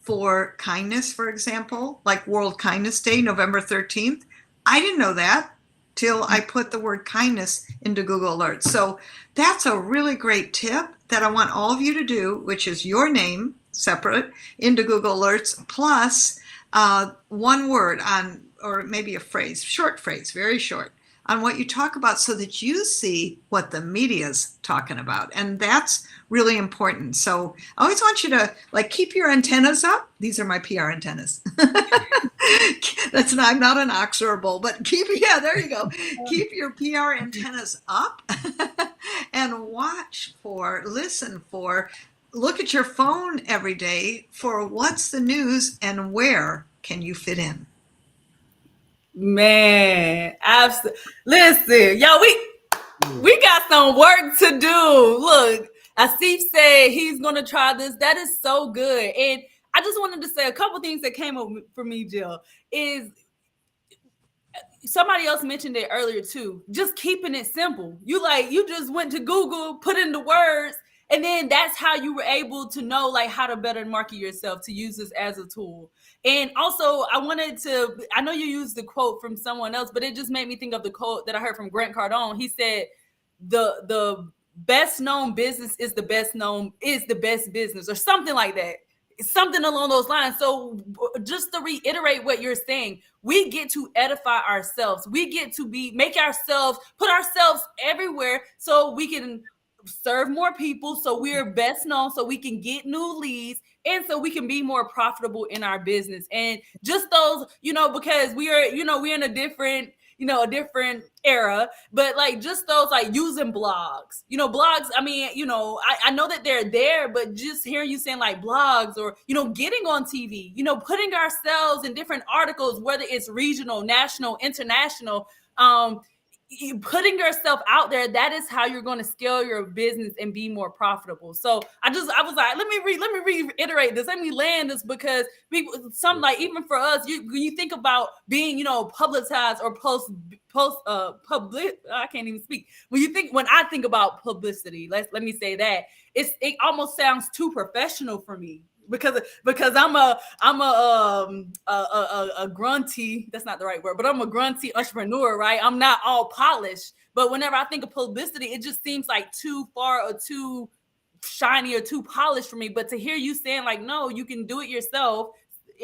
for kindness, for example, like World Kindness Day, November 13th. I didn't know that till I put the word kindness into Google Alerts. So that's a really great tip that I want all of you to do, which is your name separate into Google Alerts, plus one word on, or maybe a phrase, short phrase, very short, on what you talk about so that you see what the media's talking about. And that's really important. So I always want you to like keep your antennas up. These are my PR antennas. I'm not an ox or a bull, but there you go. Keep your PR antennas up and listen for, look at your phone every day for what's the news and where can you fit in. Man, absolutely. Listen, y'all, we got some work to do. Look, Asif said he's going to try this. That is so good. And I just wanted to say a couple things that came up for me, Jill, is somebody else mentioned it earlier too. Just keeping it simple. You just went to Google, put in the words, and then that's how you were able to know like how to better market yourself, to use this as a tool. And also I know you used the quote from someone else, but it just made me think of the quote that I heard from Grant Cardone. He said, the best known business is the best business, or something like that. Something along those lines. So just to reiterate what you're saying, we get to edify ourselves. We get to put ourselves everywhere so we can serve more people, so we're best known, so we can get new leads, and so we can be more profitable in our business. And just those, because we're in a different era, but like just those, like using blogs, blogs. I mean, I know that they're there, but just hearing you saying like blogs or, getting on TV, putting ourselves in different articles, whether it's regional, national, international, putting yourself out there, that is how you're going to scale your business and be more profitable. So I was like, let me reiterate this, let me land this, because people, some, like, even for us, when you think about being, publicized or public, I can't even speak. When I think about publicity, let me say that it almost sounds too professional for me, because I'm a grunty, that's not the right word, but I'm a grunty entrepreneur, right? I'm not all polished, but whenever I think of publicity, it just seems like too far or too shiny or too polished for me. But to hear you saying, like, no, you can do it yourself,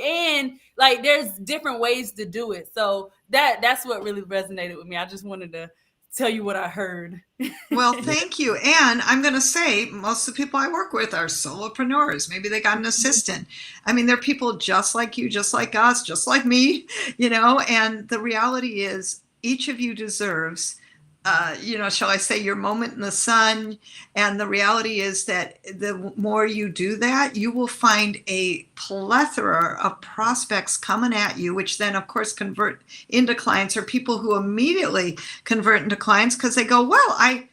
and like there's different ways to do it, so that's what really resonated with me. I just wanted to tell you what I heard. Well, thank you. And I'm going to say most of the people I work with are solopreneurs. Maybe they got an assistant. I mean, they're people just like you, just like us, just like me, and the reality is each of you deserves, shall I say, your moment in the sun. And the reality is that the more you do that, you will find a plethora of prospects coming at you, which then, of course, convert into clients, or people who immediately convert into clients because they go, well, I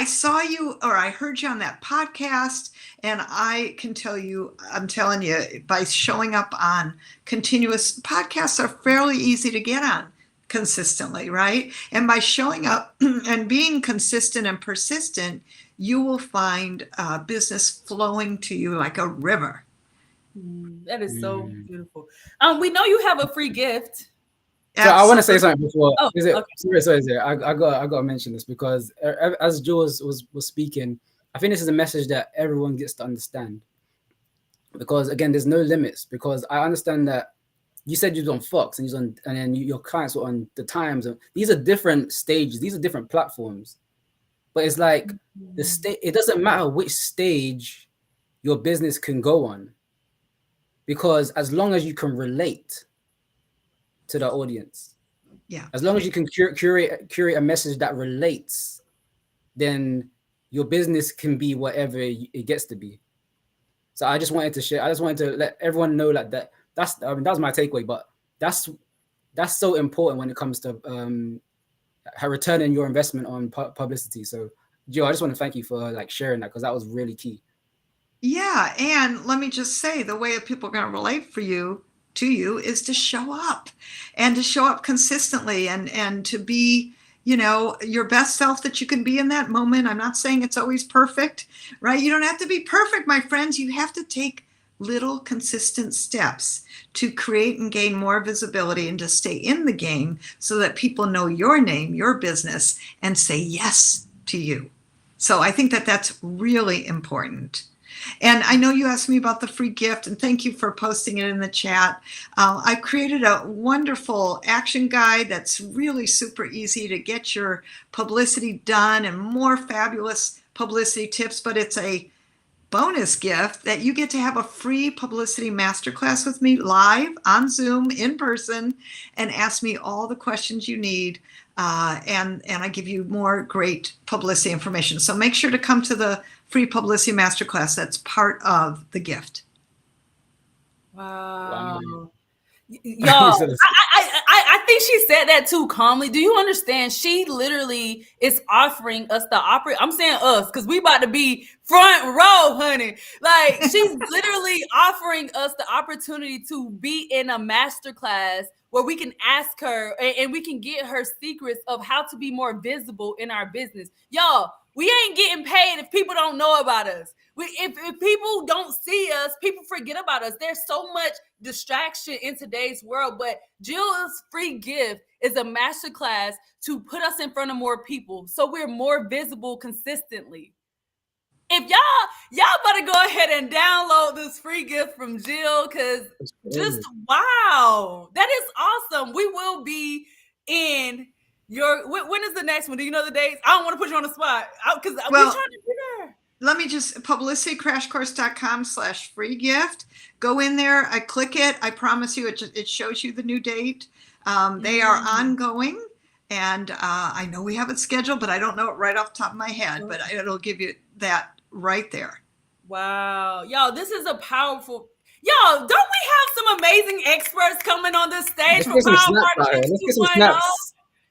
saw you, or I heard you on that podcast. And I can tell you, I'm telling you, by showing up on continuous podcasts are fairly easy to get on consistently, right? And by showing up and being consistent and persistent, you will find business flowing to you like a river. That is so beautiful. We know you have a free gift. So I want to say something before. Okay. Sorry. I got to mention this, because as Jules was speaking, I think this is a message that everyone gets to understand. Because again, there's no limits. Because I understand that you said you was on Fox and then your clients were on the Times. These are different stages. These are different platforms. But it's like it doesn't matter which stage your business can go on, because as long as you can relate to the audience, as long as you can curate a message that relates, then your business can be whatever it gets to be. So I just wanted to share. I just wanted to let everyone know that. That was my takeaway, but that's so important when it comes to returning your investment on publicity. So, Joe, I just want to thank you for sharing that, because that was really key. Yeah, and let me just say, the way that people are going to relate to you is to show up, and to show up consistently, and to be, your best self that you can be in that moment. I'm not saying it's always perfect, right? You don't have to be perfect, my friends. You have to take little consistent steps to create and gain more visibility, and to stay in the game so that people know your name, your business, and say yes to you. So I think that that's really important. And I know you asked me about the free gift, and thank you for posting it in the chat. I've created a wonderful action guide that's really super easy to get your publicity done, and more fabulous publicity tips, but it's a bonus gift that you get to have a free publicity masterclass with me live on Zoom in person, and ask me all the questions you need. And I give you more great publicity information. So make sure to come to the free publicity masterclass. That's part of the gift. Wow. Y'all, I think she said that too calmly. Do you understand? She literally is offering us the opportunity. I'm saying us because we about to be front row, honey. Like, she's literally offering us the opportunity to be in a masterclass where we can ask her and we can get her secrets of how to be more visible in our business. Y'all, we ain't getting paid if people don't know about us. If people don't see us, people forget about us. There's so much distraction in today's world, but Jill's free gift is a masterclass to put us in front of more people so we're more visible consistently. If y'all better go ahead and download this free gift from Jill, because just wow, that is awesome. We will be in when is the next one? Do you know the dates? I don't want to put you on the spot because we're trying to figure. Let me just publicitycrashcourse.com/free gift. Go in there. I click it. I promise you, it shows you the new date. They are ongoing, and I know we have it scheduled, but I don't know it right off the top of my head. But it'll give you that right there. Wow, y'all, this is a powerful. Y'all, don't we have some amazing experts coming on this stage for Power Marketing 2.0?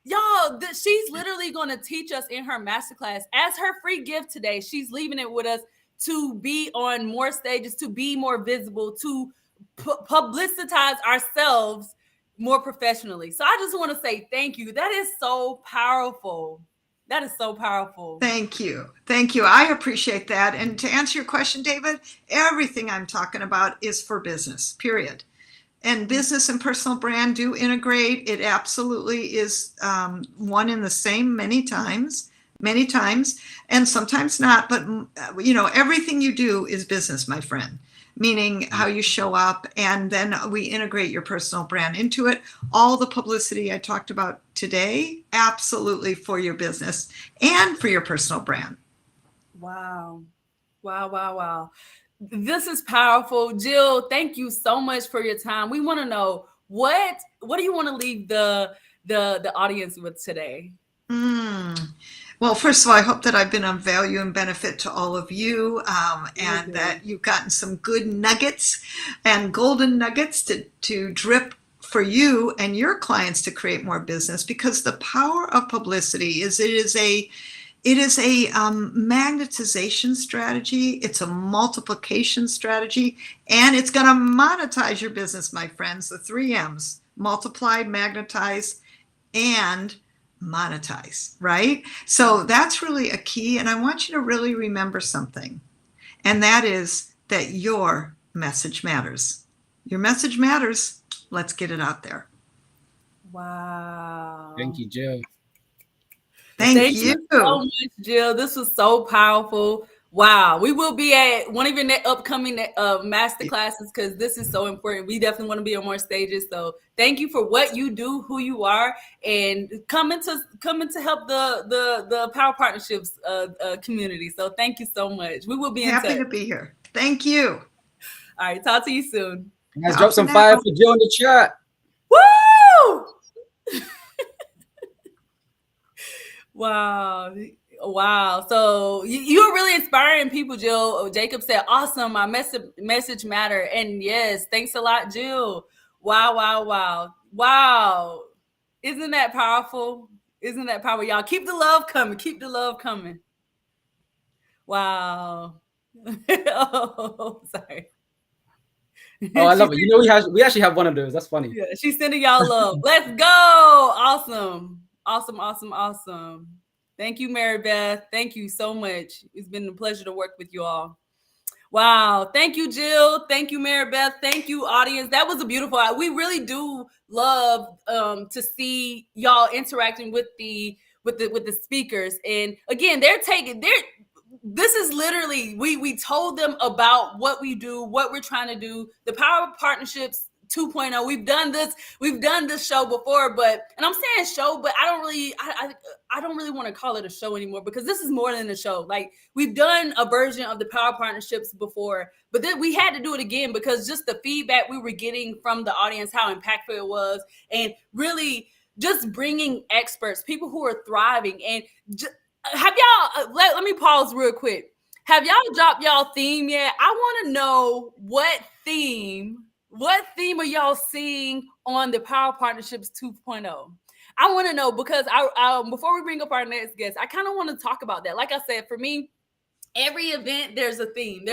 Y'all, so she's literally going to teach us in her masterclass as her free gift today. She's leaving it with us to be on more stages, to be more visible, to publicize ourselves more professionally. So I just want to say thank you. That is so powerful. That is so powerful. Thank you. Thank you. I appreciate that. And to answer your question, David, everything I'm talking about is for business, period. And business and personal brand do integrate. It absolutely is one in the same many times, and sometimes not. But, everything you do is business, my friend, meaning how you show up. And then we integrate your personal brand into it. All the publicity I talked about today, absolutely for your business and for your personal brand. Wow. This is powerful. Jill, thank you so much for your time. We want to know what do you want to leave the audience with today? Well, first of all, I hope that I've been of value and benefit to all of you, and that you've gotten some good nuggets and golden nuggets to drip for you and your clients to create more business, because the power of publicity is it is a magnetization strategy. It's a multiplication strategy, and it's going to monetize your business, my friends. The 3 M's: multiply, magnetize, and monetize, right? So that's really a key. And I want you to really remember something, and that is that your message matters. Your message matters. Let's get it out there. Wow. Thank you, Jill. Thank you so much, Jill. This was so powerful. Wow. We will be at one of your upcoming master classes, because this is so important. We definitely want to be on more stages. So thank you for what you do, who you are, and coming to help the Power Partnerships community. So thank you so much. We will be happy to be here. Thank you. All right. Talk to you soon. Guys, drop some fire for Jill in the chat. Woo! Wow. So you're really inspiring people, Jill. Jacob said, awesome. My message matter. And yes, thanks a lot, Jill. Wow. Isn't that powerful? Y'all keep the love coming. Wow. Oh, sorry. Oh, I love it. We actually have one of those. That's funny. Yeah, she's sending y'all love. Let's go. Awesome. Thank you, Mary Beth. Thank you so much. It's been a pleasure to work with you all. Wow. Thank you, Jill. Thank you, Mary Beth. Thank you, audience. That was a beautiful. We really do love to see y'all interacting with the speakers. And again, this is literally, we told them about what we do, what we're trying to do, the Power Partnerships 2.0. We've done this show before, and I'm saying show, but I don't really want to call it a show anymore, because this is more than a show. Like, we've done a version of the Power Partnerships before, but then we had to do it again because just the feedback we were getting from the audience, how impactful it was, and really just bringing experts, people who are thriving. And have y'all, let me pause real quick. Have y'all dropped y'all theme yet? I want to know what theme are y'all seeing on the Power Partnerships 2.0? I want to know, because I before we bring up our next guest, I kind of want to talk about that. Like I said, for me, every event, there's a theme.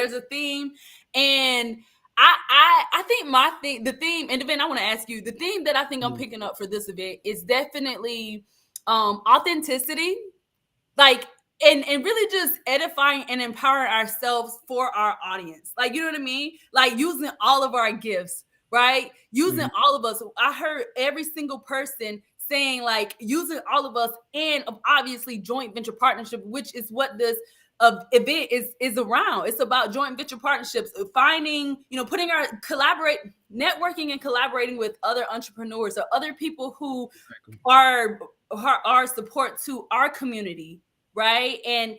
And I think the theme, and then I want to ask you, the theme that I think I'm picking up for this event is definitely authenticity. Like, and really just edifying and empowering ourselves for our audience. Like, you know what I mean? Like, using all of our gifts, right? Using all of us. I heard every single person saying, like, using all of us, and obviously joint venture partnership, which is what this event is around. It's about joint venture partnerships, finding, networking and collaborating with other entrepreneurs or other people who are support to our community, right? And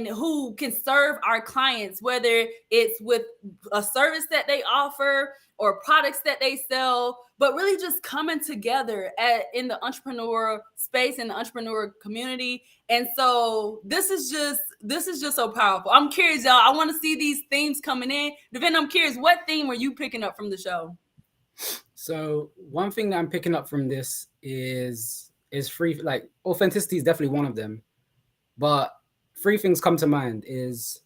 who can serve our clients, whether it's with a service that they offer or products that they sell, but really just coming together in the entrepreneurial space, in the entrepreneurial community. And so this is just so powerful. I'm curious, y'all. I want to see these themes coming in. Devin, I'm curious, what theme were you picking up from the show? So one thing that I'm picking up from this is is three. Like authenticity is definitely one of them, but three things come to mind: is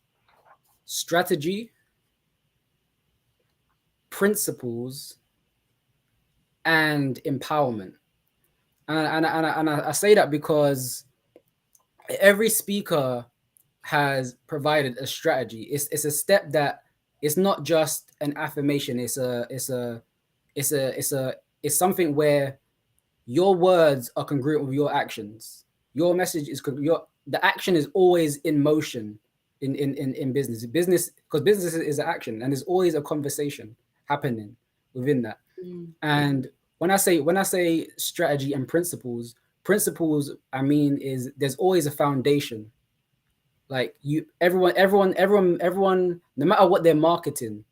strategy, principles, and empowerment. And I say that because every speaker has provided a strategy. It's a step that it's not just an affirmation. It's something where your words are congruent with your actions. Your message is the action is always in motion in business. Business, because business is an action, and there's always a conversation happening within that. And when I say strategy and principles, I mean is there's always a foundation. Like everyone, no matter what they're marketing,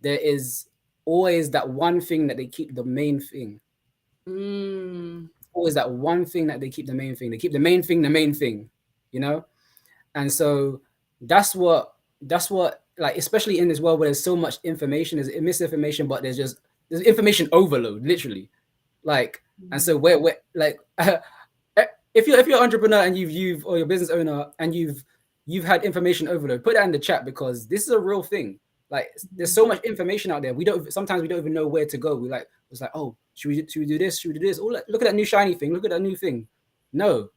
there is always that one thing that they keep the main thing. Always that one thing that they keep the main thing. They keep the main thing, you know? And so that's what like, especially in this world where there's so much information, there's misinformation, but there's information overload, literally. Like, and so we're like if you're an entrepreneur and you've or you're a business owner and you've had information overload, put that in the chat, because this is a real thing. Like, there's so much information out there. Sometimes we don't even know where to go. It's like, oh, should we do this? Should we do this? Oh, look at that new shiny thing. Look at that new thing. No.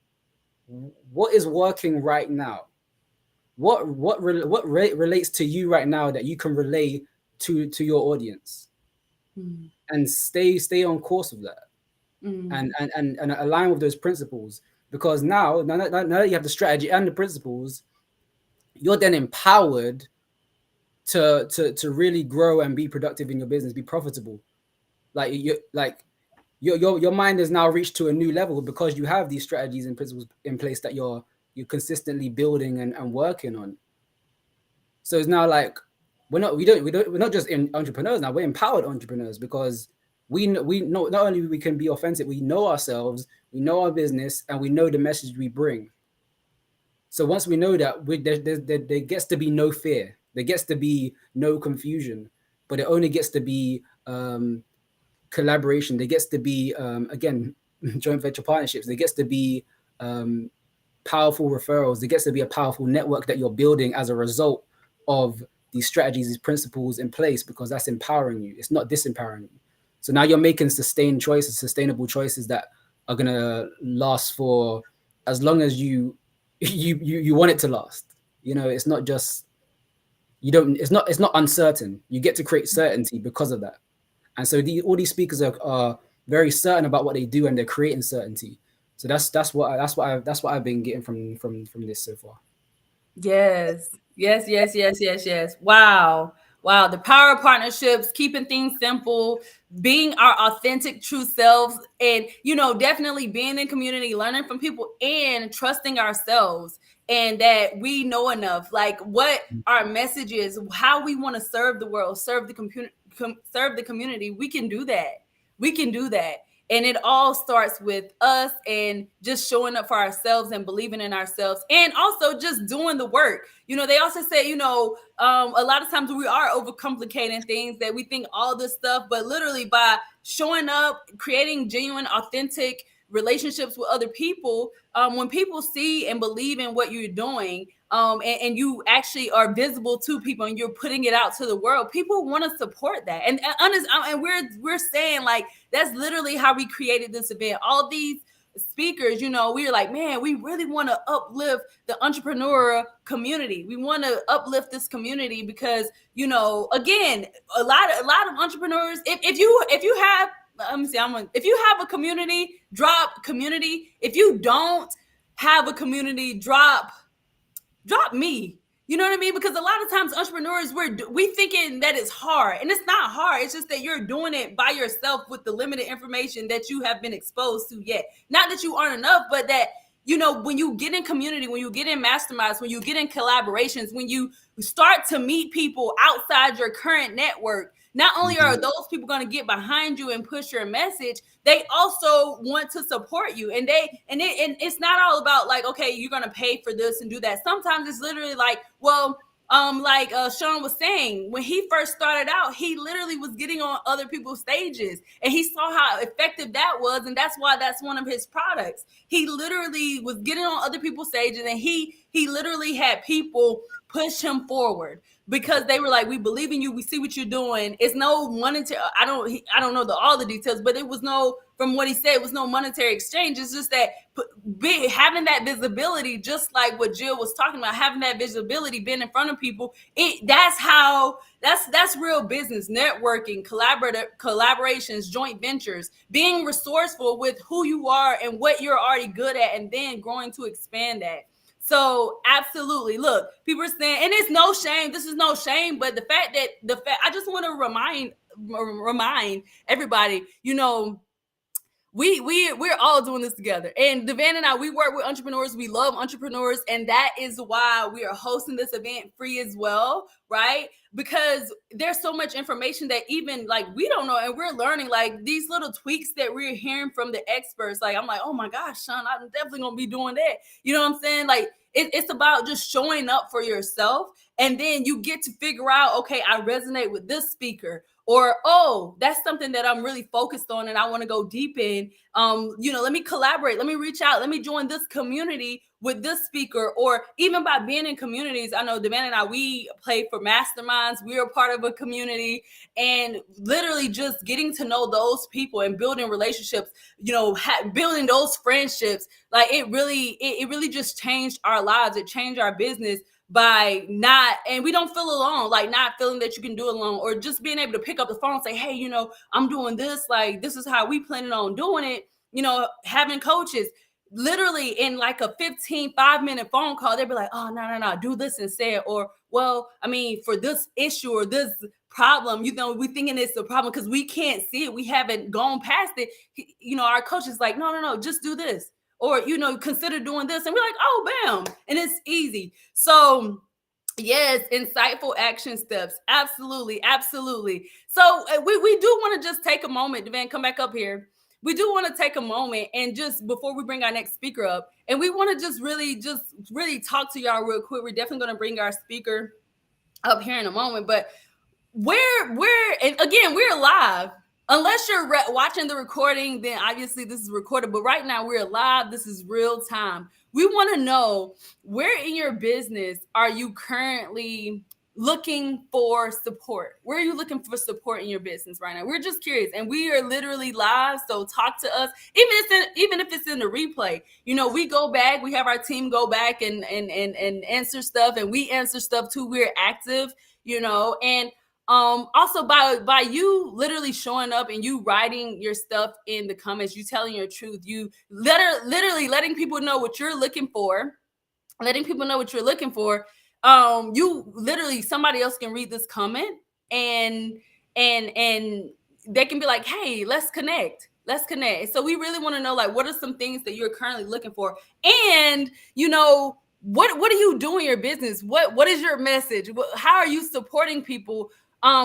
What is working right now? What relates to you right now that you can relay to your audience, and stay on course with that, and align with those principles. Because now that you have the strategy and the principles, you're then empowered to really grow and be productive in your business, be profitable. Like your mind has now reached to a new level because you have these strategies and principles in place that you're consistently building and working on. So it's now like we're not just entrepreneurs now, we're empowered entrepreneurs, because we know not only we can be authentic, we know ourselves, we know our business, and we know the message we bring. So once we know that, there gets to be no fear, there gets to be no confusion, but it only gets to be collaboration. There gets to be again, joint venture partnerships. There gets to be powerful referrals. There gets to be a powerful network that you're building as a result of these strategies, these principles in place, because that's empowering you. It's not disempowering you. So now you're making sustainable choices that are gonna last for as long as you want it to last. You know, it's not just it's not uncertain. You get to create certainty because of that. And so all these speakers are very certain about what they do, and they're creating certainty. So that's what I've been getting from this so far. Yes. Wow. The power of partnerships, keeping things simple, being our authentic, true selves, and, definitely being in community, learning from people, and trusting ourselves, and that we know enough, like what our message is, how we want to serve the world, serve the community. We can do that. And it all starts with us, and just showing up for ourselves and believing in ourselves, and also just doing the work. They also say, a lot of times we are overcomplicating things, that we think all this stuff, but literally by showing up, creating genuine, authentic relationships with other people, when people see and believe in what you're doing, and you actually are visible to people, and you're putting it out to the world, people want to support that. And we're saying, like, that's literally how we created this event. All these speakers, we were like, man, we really want to uplift the entrepreneur community. We want to uplift this community because, again, a lot of entrepreneurs, if you have, let me see, if you have a community, drop community. If you don't have a community, drop me. You know what I mean? Because a lot of times entrepreneurs, we thinking that it's hard, and it's not hard. It's just that you're doing it by yourself with the limited information that you have been exposed to yet. Not that you aren't enough, but that, when you get in community, when you get in masterminds, when you get in collaborations, when you start to meet people outside your current network, not only are those people going to get behind you and push your message, they also want to support you. And it's not all about like, okay, you're going to pay for this and do that. Sometimes it's literally like, well, like Sean was saying, when he first started out, he literally was getting on other people's stages, and he saw how effective that was, and that's why that's one of his products. He literally was getting on other people's stages, and he literally had people push him forward because they were like, "We believe in you. We see what you're doing." It's no monetary. I don't know all the details, but it was no. From what he said, it was no monetary exchange. It's just that having that visibility, just like what Jill was talking about, having that visibility, being in front of people. That's real business, networking, collaborations, joint ventures, being resourceful with who you are and what you're already good at, and then growing to expand that. So absolutely, look, people are saying, and it's no shame. This is no shame, but the fact I just want to remind everybody, we're all doing this together. And Devan and I, we work with entrepreneurs. We love entrepreneurs. And that is why we are hosting this event free as well, right? Because there's so much information that even like we don't know, and we're learning like these little tweaks that we're hearing from the experts. Like, I'm like, oh my gosh, Sean, I'm definitely gonna be doing that. You know what I'm saying? Like it's about just showing up for yourself. And then you get to figure out, okay, I resonate with this speaker, or, oh, that's something that I'm really focused on and I want to go deep in. Let me collaborate. Let me reach out. Let me join this community with this speaker. Or even by being in communities, I know Devan and I, we play for masterminds. We are part of a community, and literally just getting to know those people and building relationships, building those friendships. Like it really just changed our lives. It changed our business by and we don't feel alone, like not feeling that you can do it alone, or just being able to pick up the phone and say, hey, I'm doing this, like this is how we planning on doing it. Having coaches literally in like a 5-minute phone call, they'd be like, oh, no, do this and say it. Or, well, I mean, for this issue or this problem, we thinking it's a problem because we can't see it, we haven't gone past it. Our coach is like, no, just do this, or consider doing this, and we're like, oh, bam, and it's easy. So yes, insightful action steps, absolutely. So we do want to just take a moment. Devan, come back up here. We do want to take a moment, and just before we bring our next speaker up, and we want to just really talk to y'all real quick. We're definitely going to bring our speaker up here in a moment, but and again, we're live. Unless you're watching the recording, then obviously this is recorded. But right now we're live. This is real time. We want to know, where in your business are you currently looking for support? Where are you looking for support in your business right now? We're just curious, and we are literally live. So talk to us, even if it's in the replay. We go back. We have our team go back and answer stuff, and we answer stuff too. We're active, and also by you literally showing up and you writing your stuff in the comments, you telling your truth, you literally letting people know what you're looking for, you literally, somebody else can read this comment and they can be like, hey, let's connect. So we really want to know, like, what are some things that you're currently looking for, and what are you doing in your business? What is your message? How are you supporting people?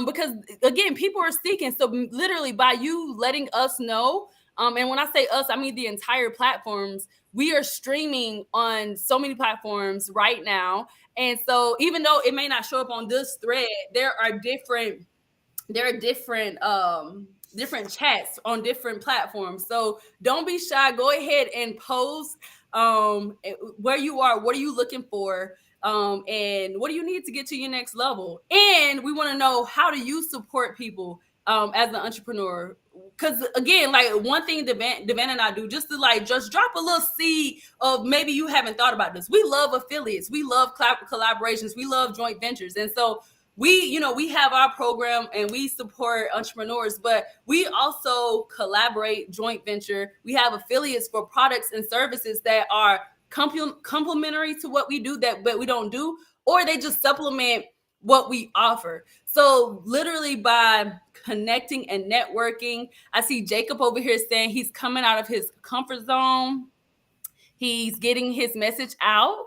Because again, people are seeking. So literally by you letting us know, and when I say us, I mean the entire platforms. We are streaming on so many platforms right now. And so even though it may not show up on this thread, there are different chats on different platforms. So don't be shy. Go ahead and post where you are, what are you looking for, and what do you need to get to your next level. And we want to know, how do you support people as an entrepreneur? Because again, like one thing Devan and I do, just to just drop a little seed of, maybe you haven't thought about this. We love affiliates, we love collaborations, we love joint ventures. And so we have our program and we support entrepreneurs, but we also collaborate, joint venture. We have affiliates for products and services that are complementary to what we do, but we don't do, or they just supplement what we offer. So literally by connecting and networking, I see Jacob over here saying he's coming out of his comfort zone. He's getting his message out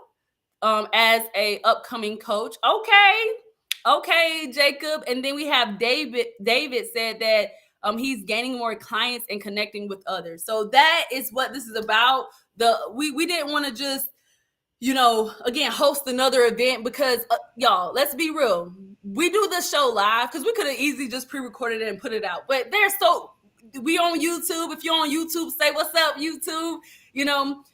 as a upcoming coach. Okay, Jacob. And then we have David said that he's gaining more clients and connecting with others. So that is what this is about. We didn't want to just again, host another event because y'all, let's be real. We do this show live because we could have easily just pre-recorded it and put it out. But we on YouTube. If you're on YouTube, say what's up, YouTube.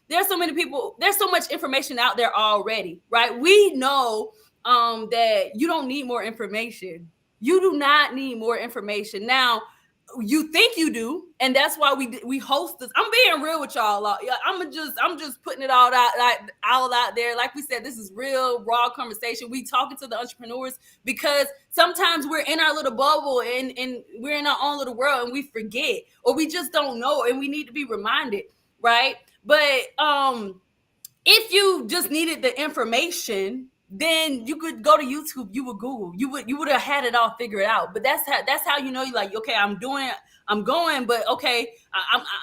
There's so many people, there's so much information out there already, right? We know that you don't need more information. You do not need more information. Now, you think you do, and that's why we host this. I'm being real with y'all. I'm just putting it all out there. Like we said, this is real raw conversation. We talking to the entrepreneurs because sometimes we're in our little bubble and we're in our own little world and we forget or we just don't know and we need to be reminded, right? But if you just needed the information, then you could go to YouTube, you would Google, you would have had it all figured out. But that's how you like, okay, I'm going, but okay,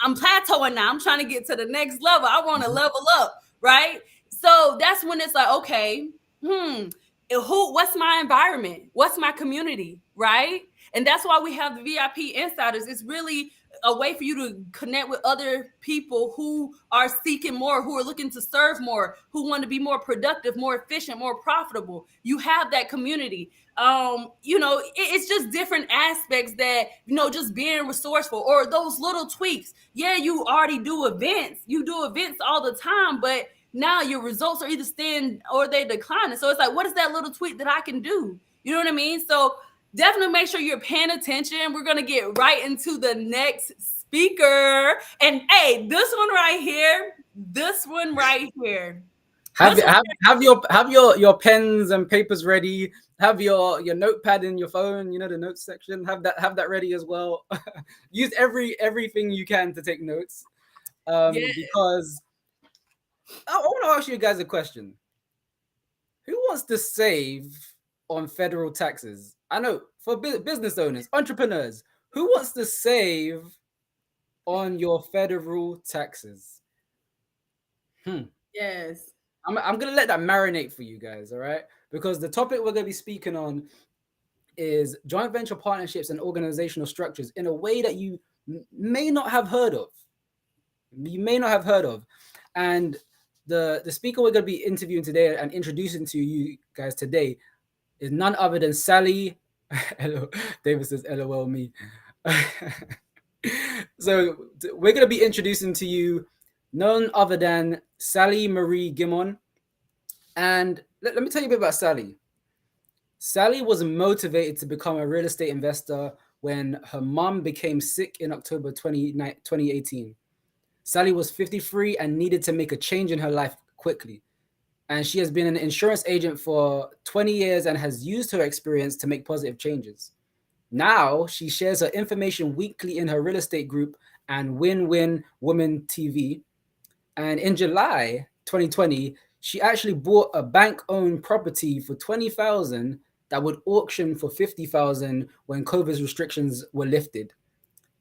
I'm plateauing now. I'm trying to get to the next level. I want to level up, right? So that's when it's like, okay, what's my environment? What's my community, right? And that's why we have the VIP insiders. It's really a way for you to connect with other people who are seeking more, who are looking to serve more, who want to be more productive, more efficient, more profitable. You have that community. It's just different aspects that, just being resourceful or those little tweaks. Yeah, you already do events. You do events all the time, but now your results are either staying or they declining. So it's like, what is that little tweak that I can do? You know what I mean? So definitely make sure you're paying attention. We're going to get right into the next speaker. And hey, this one right here. Have your pens and papers ready. Have your notepad in your phone, the notes section. Have that ready as well. Use everything you can to take notes. Because I want to ask you guys a question. Who wants to save on federal taxes? I know for business owners, entrepreneurs, who wants to save on your federal taxes? Yes. I'm going to let that marinate for you guys, all right? Because the topic we're going to be speaking on is joint venture partnerships and organizational structures in a way that you may not have heard of. And the speaker we're going to be interviewing today and introducing to you guys today is none other than Sally. Hello, David says, LOL me. So we're going to be introducing to you none other than Sally Marie Gimon. And let me tell you a bit about Sally. Sally was motivated to become a real estate investor when her mom became sick in October 2018. Sally was 53 and needed to make a change in her life quickly. And she has been an insurance agent for 20 years and has used her experience to make positive changes. Now she shares her information weekly in her real estate group and Win-Win Women TV. And in July 2020, she actually bought a bank-owned property for $20,000 that would auction for $50,000 when COVID restrictions were lifted.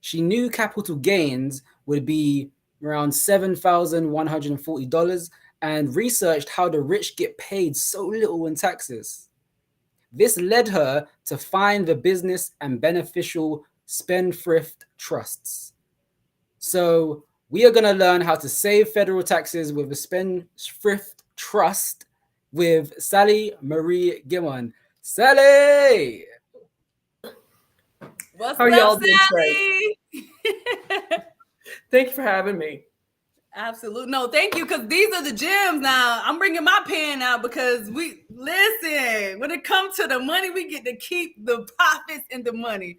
She knew capital gains would be around $7,140 and researched how the rich get paid so little in taxes. This led her to find the business and beneficial spendthrift trusts. So we are going to learn how to save federal taxes with a spendthrift trust with Sally Marie Gimon. Sally! What's How are up, y'all doing Sally? Thank you for having me. Absolutely. No, thank you, because these are the gems now. I'm bringing my pen out because when it comes to the money, we get to keep the profits and the money.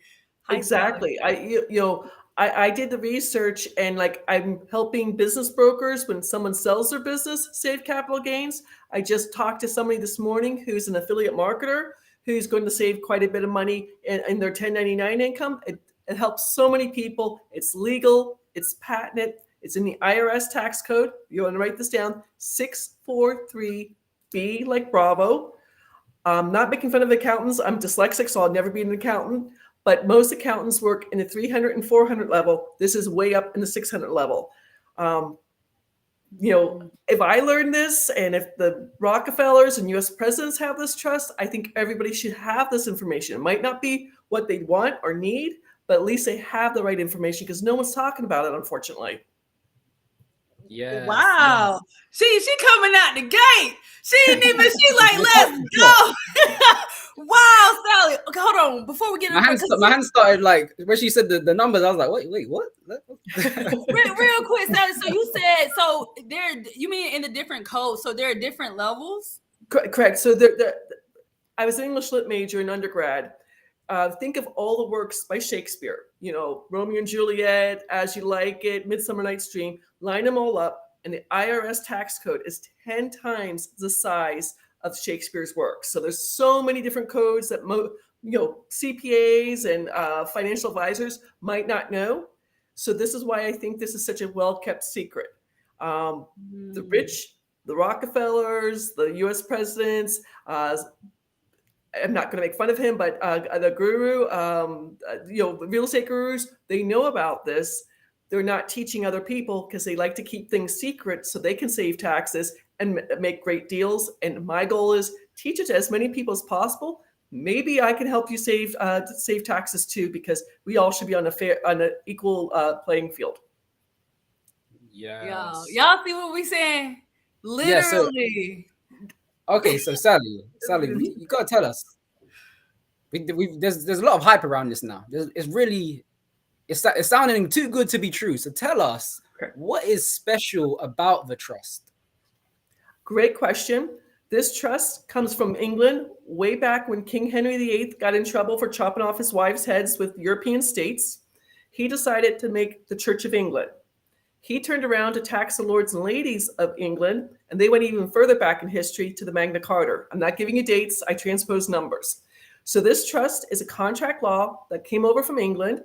Exactly. I did the research, and I'm helping business brokers when someone sells their business save capital gains. I just talked to somebody this morning who's an affiliate marketer who's going to save quite a bit of money in their 1099 income. It helps so many people. It's legal. It's patented. It's in the IRS tax code. You want to write this down: 643B, like Bravo. I'm not making fun of accountants. I'm dyslexic, so I'll never be an accountant. But most accountants work in the 300 and 400 level. This is way up in the 600 level. If I learned this, and if the Rockefellers and U.S. presidents have this trust, I think everybody should have this information. It might not be what they want or need, but at least they have the right information, because no one's talking about it, unfortunately. Yes. Wow. She coming out the gate. She ain't even, she like, let's go. Wow, Sally. Okay, hold on. Before we get My hands started like when she said the numbers. I was like, wait, what? real quick, Sally. So you said, so there, you mean in the different codes? So there are different levels? Correct. So I was an English lit major in undergrad. Think of all the works by Shakespeare, Romeo and Juliet, As You Like It, Midsummer Night's Dream, line them all up. And the IRS tax code is 10 times the size of Shakespeare's works. So there's so many different codes that CPAs and financial advisors might not know. So this is why I think this is such a well-kept secret. The rich, the Rockefellers, the U.S. presidents, I'm not going to make fun of him, but the guru, the real estate gurus, they know about this. They're not teaching other people because they like to keep things secret so they can save taxes and make great deals. And my goal is teach it to as many people as possible. Maybe I can help you save taxes too, because we all should be on an equal playing field. Yeah. Y'all see what we saying? Literally. Okay, so Sally, you gotta tell us. There's a lot of hype around this now. It's sounding too good to be true. So tell us, what is special about the trust? Great question. This trust comes from England way back when King Henry VIII got in trouble for chopping off his wives' heads with European states. He decided to make the Church of England. He turned around to tax the lords and ladies of England, and they went even further back in history to the Magna Carta. I'm not giving you dates, I transpose numbers. So this trust is a contract law that came over from England.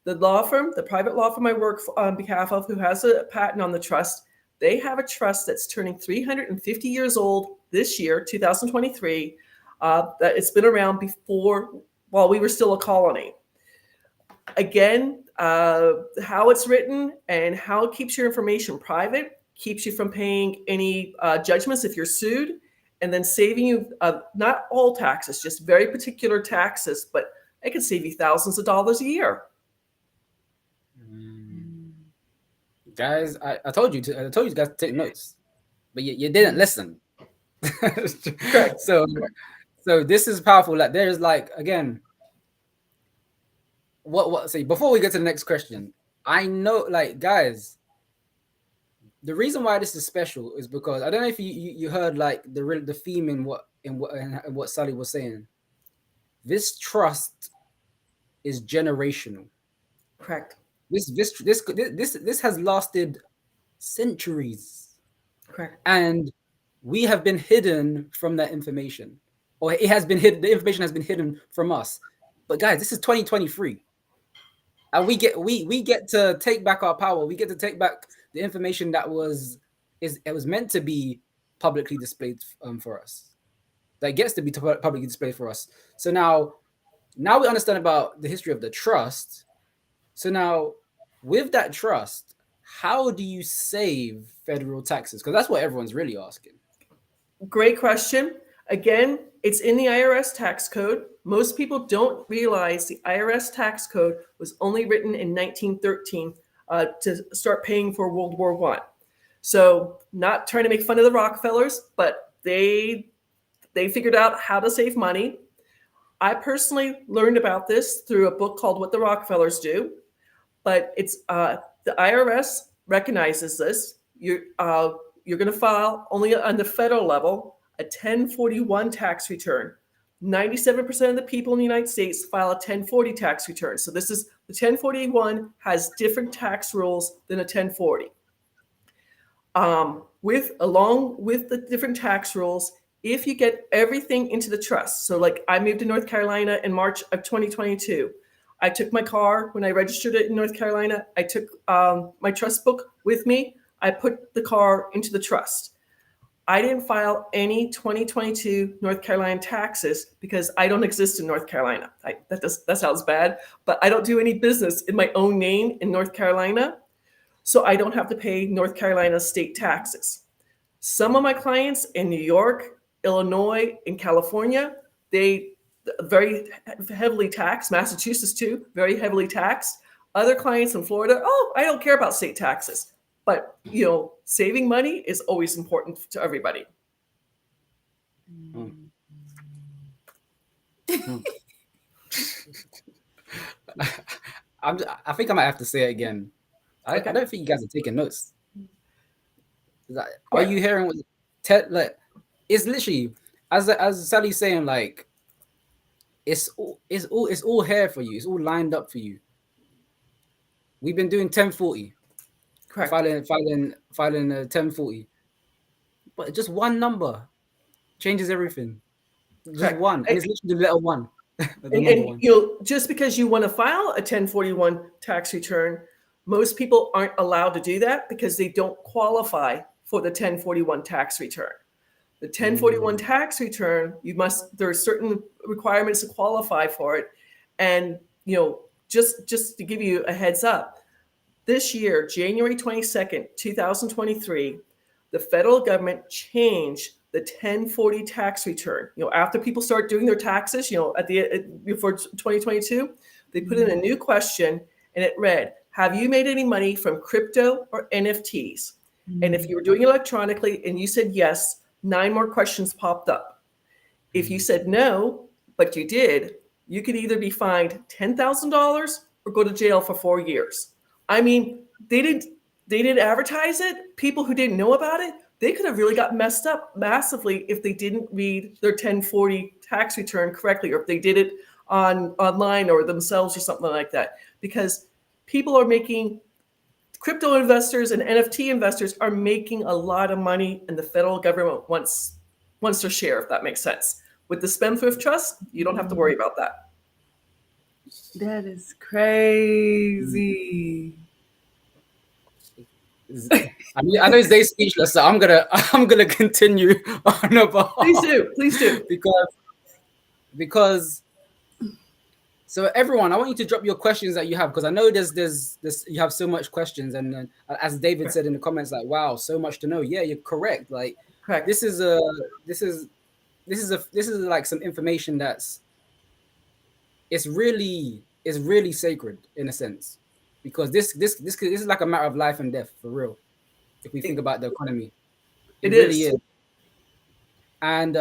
The law firm, the private law firm I work on behalf of, who has a patent on the trust, they have a trust that's turning 350 years old this year, 2023. That it's been around while we were still a colony. Again, how it's written and how it keeps your information private, keeps you from paying any judgments if you're sued, and then saving you not all taxes, just very particular taxes, but it can save you thousands of dollars a year. Guys, I told you guys to take notes, but you didn't listen. So this is powerful. Like there's again. Say before we get to the next question, I know guys, the reason why this is special is because I don't know if you heard the theme in what Sally was saying. This trust is generational. Correct. This has lasted centuries. Correct. And we have been hidden from that information, or it has been hidden. The information has been hidden from us. But guys, this is 2023. And we get to take back our power. We get to take back the information that was meant to be publicly displayed for us. That gets to be publicly displayed for us. So now we understand about the history of the trust. So now, with that trust, how do you save federal taxes? Because that's what everyone's really asking. Great question. Again, it's in the IRS tax code. Most people don't realize the IRS tax code was only written in 1913 to start paying for World War I. So not trying to make fun of the Rockefellers, but they figured out how to save money. I personally learned about this through a book called What the Rockefellers Do, but it's the IRS recognizes this. You're going to file only on the federal level a 1041 tax return. 97% of the people in the United States file a 1040 tax return. So this is the 1041 has different tax rules than a 1040. Along with the different tax rules, if you get everything into the trust, so I moved to North Carolina in March of 2022. I took my car when I registered it in North Carolina. I took my trust book with me. I put the car into the trust. I didn't file any 2022 North Carolina taxes because I don't exist in North Carolina. That sounds bad, but I don't do any business in my own name in North Carolina, so I don't have to pay North Carolina state taxes. Some of my clients in New York, Illinois, and California, they very heavily taxed. Massachusetts too, very heavily taxed. Other clients in Florida, I don't care about state taxes. But saving money is always important to everybody. I think I might have to say it again. I Okay. don't think you guys are taking notes. Like, are Right. you hearing what like? It's literally as Sally's saying, like it's all here for you. It's all lined up for you. We've been doing 1040, Correct. filing 1040, but just one number changes everything. Just Correct. one, and it's literally the letter one, the And, number one. just because you want to file a 1041 tax return, most people aren't allowed to do that because they don't qualify for the 1041 tax return. The 1041 tax return, there are certain requirements to qualify for it. And, just to give you a heads up, this year, January 22nd, 2023, the federal government changed the 1040 tax return. After people start doing their taxes, before 2022, they put in a new question, and it read, have you made any money from crypto or NFTs? And if you were doing it electronically and you said yes, 9 more questions popped up. If you said no, but you did, you could either be fined $10,000 or go to jail for 4 years. I mean, they didn't advertise it. People who didn't know about it, they could have really got messed up massively if they didn't read their 1040 tax return correctly, or if they did it online or themselves or something like that. Because people are making, crypto investors and NFT investors are making a lot of money, and the federal government wants their share, if that makes sense. With the Spendthrift Trust, you don't have to worry about that. That is crazy. I know Zay's speechless, so I'm gonna continue on about. Please do. because so everyone, I want you to drop your questions that you have, because I know there's you have so much questions, and as David said in the comments, like, wow, so much to know. Yeah, you're correct. Like, Correct. This is like some information that's really sacred in a sense, because this is like a matter of life and death for real. If we think about the economy, it really is. And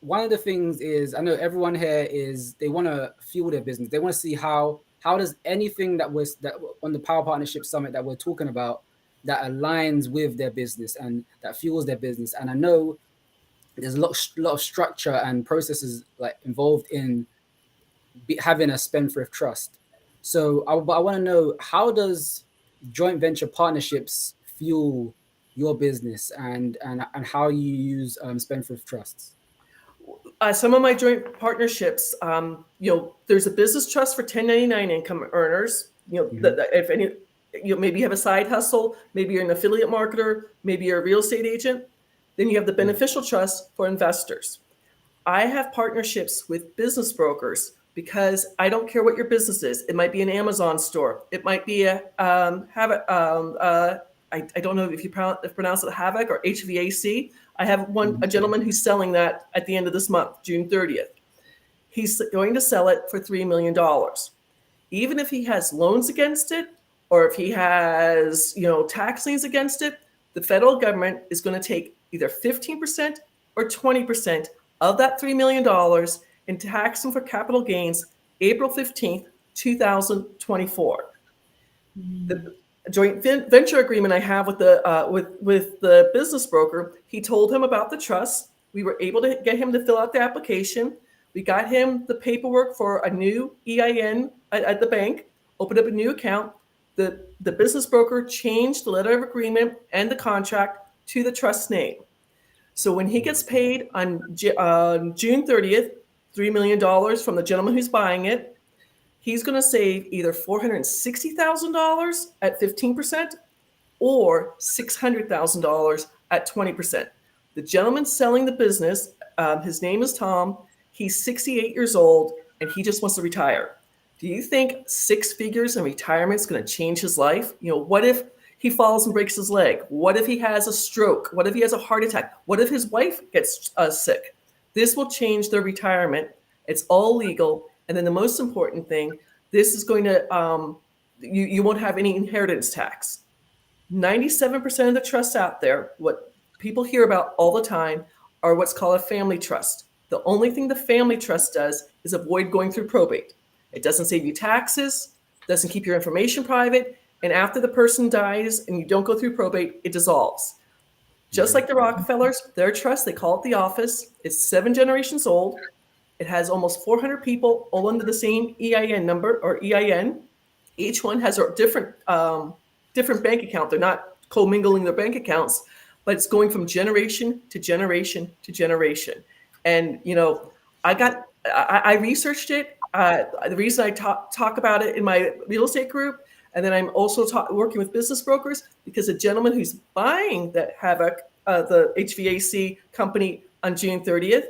one of the things is, I know everyone here they want to fuel their business. They want to see how does anything that on the Power Partnership Summit that we're talking about that aligns with their business and that fuels their business. And I know there's a lot of structure and processes like involved in having a spendthrift trust. So I want to know, how does joint venture partnerships fuel your business, and how you use spendthrift trusts? Some of my joint partnerships, there's a business trust for 1099 income earners. If any, maybe you have a side hustle, maybe you're an affiliate marketer, maybe you're a real estate agent. Then you have the beneficial trust for investors. I have partnerships with business brokers because I don't care what your business is. It might be an Amazon store. It might be I don't know if you pronounce it Havoc or HVAC. I have a gentleman who's selling that at the end of this month, June 30th. He's going to sell it for $3 million. Even if he has loans against it, or if he has, tax liens against it, the federal government is going to take either 15% or 20% of that $3 million and tax him for capital gains April 15th, 2024. The joint venture agreement I have with the business broker, he told him about the trust. We were able to get him to fill out the application. We got him the paperwork for a new EIN at the bank, opened up a new account. The business broker changed the letter of agreement and the contract to the trust name. So when he gets paid on June 30th, $3 million from the gentleman who's buying it, he's going to save either $460,000 at 15% or $600,000 at 20%. The gentleman selling the business, his name is Tom. He's 68 years old, and he just wants to retire. Do you think 6 figures in retirement is going to change his life? What if he falls and breaks his leg? What if he has a stroke? What if he has a heart attack? What if his wife gets sick? This will change their retirement. It's all legal. And then the most important thing, this is going to, you won't have any inheritance tax. 97% of the trusts out there, what people hear about all the time, are what's called a family trust. The only thing the family trust does is avoid going through probate. It doesn't save you taxes, doesn't keep your information private, and after the person dies and you don't go through probate, it dissolves. Just like the Rockefellers, their trust, they call it the office. It's 7 generations old. It has almost 400 people all under the same EIN number or EIN. Each one has a different bank account. They're not commingling their bank accounts, but it's going from generation to generation to generation. And I researched it. The reason I talk about it in my real estate group, and then I'm also working with business brokers, because a gentleman who's buying the Havoc, the HVAC company, on June 30th,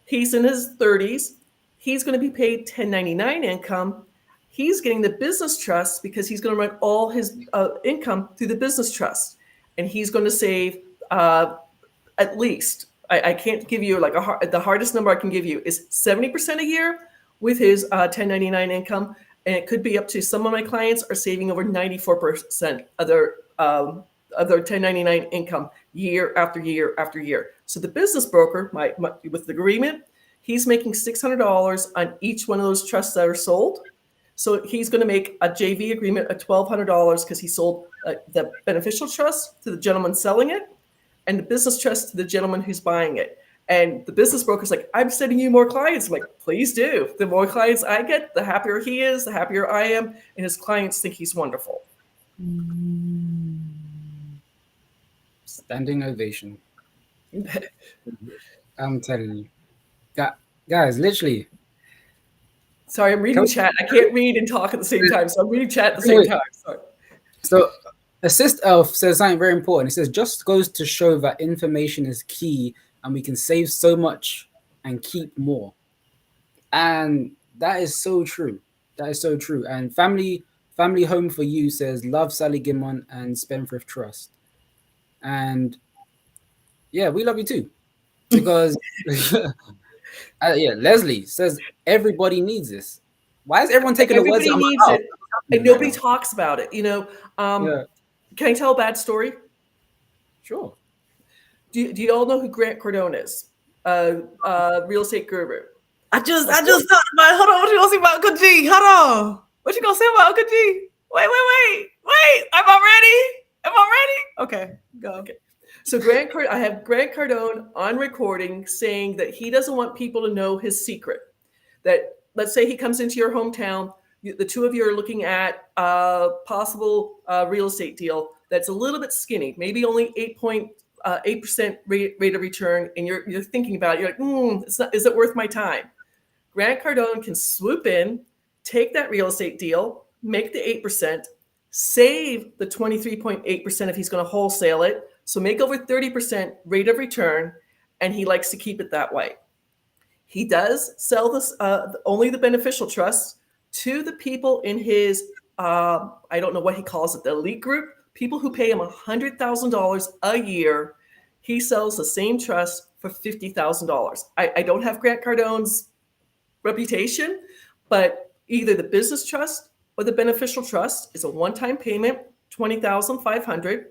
he's in his 30s. He's going to be paid 1099 income. He's getting the business trust because he's going to run all his income through the business trust. And he's going to save at least, I can't give you the hardest number I can give you is 70% a year with his 1099 income. And it could be up to, some of my clients are saving over 94% of their 1099 income year after year after year. So the business broker, with the agreement, he's making $600 on each one of those trusts that are sold. So he's going to make a JV agreement of $1,200 because he sold the beneficial trust to the gentleman selling it, and the business trust to the gentleman who's buying it. And the business broker's like, I'm sending you more clients. I'm like, please do. The more clients I get, the happier he is, the happier I am, and his clients think he's wonderful. Standing ovation. I'm telling you. Guys, literally. Sorry, I'm reading chat. I can't read and talk at the same time, so I'm reading chat at the same time. Sorry. So Assist Elf says something very important. He says, just goes to show that information is key and we can save so much and keep more. And that is so true. That is so true. And Family Home for You says, love Sally Gimmon and Spendthrift Trust. And yeah, we love you too. Because Leslie says everybody needs this. Why is everyone taking the words? Everybody needs it, and nobody talks about it. Can I tell a bad story? Sure. Do you all know who Grant Cardone is? Real estate guru. I just thought about it. Hold on, what you gonna say about Uncle G? Hold on. What you gonna say about Uncle G? Wait. Am I ready? Okay, go. Okay. So I have Grant Cardone on recording saying that he doesn't want people to know his secret. That, let's say he comes into your hometown, the two of you are looking at a possible real estate deal that's a little bit skinny, maybe only 8% rate of return, and you're thinking about it, you're like, is it worth my time? Grant Cardone can swoop in, take that real estate deal, make the 8%, save the 23.8% if he's going to wholesale it, so make over 30% rate of return, and he likes to keep it that way. He does sell this only the beneficial trusts to the people in his, I don't know what he calls it, the elite group, people who pay him $100,000 a year. He sells the same trust for $50,000. I don't have Grant Cardone's reputation, but either the business trust or the beneficial trust is a one-time payment, $20,500.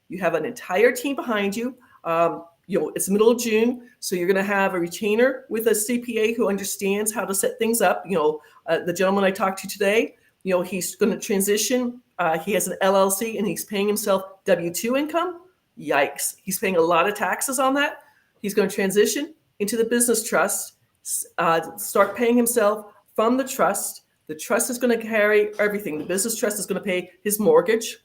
You have an entire team behind you. It's the middle of June, so you're going to have a retainer with a CPA who understands how to set things up. The gentleman I talked to today, he's going to transition. He has an LLC and he's paying himself W-2 income. Yikes. He's paying a lot of taxes on that. He's going to transition into the business trust, start paying himself from the trust. The trust is going to carry everything. The business trust is going to pay his mortgage,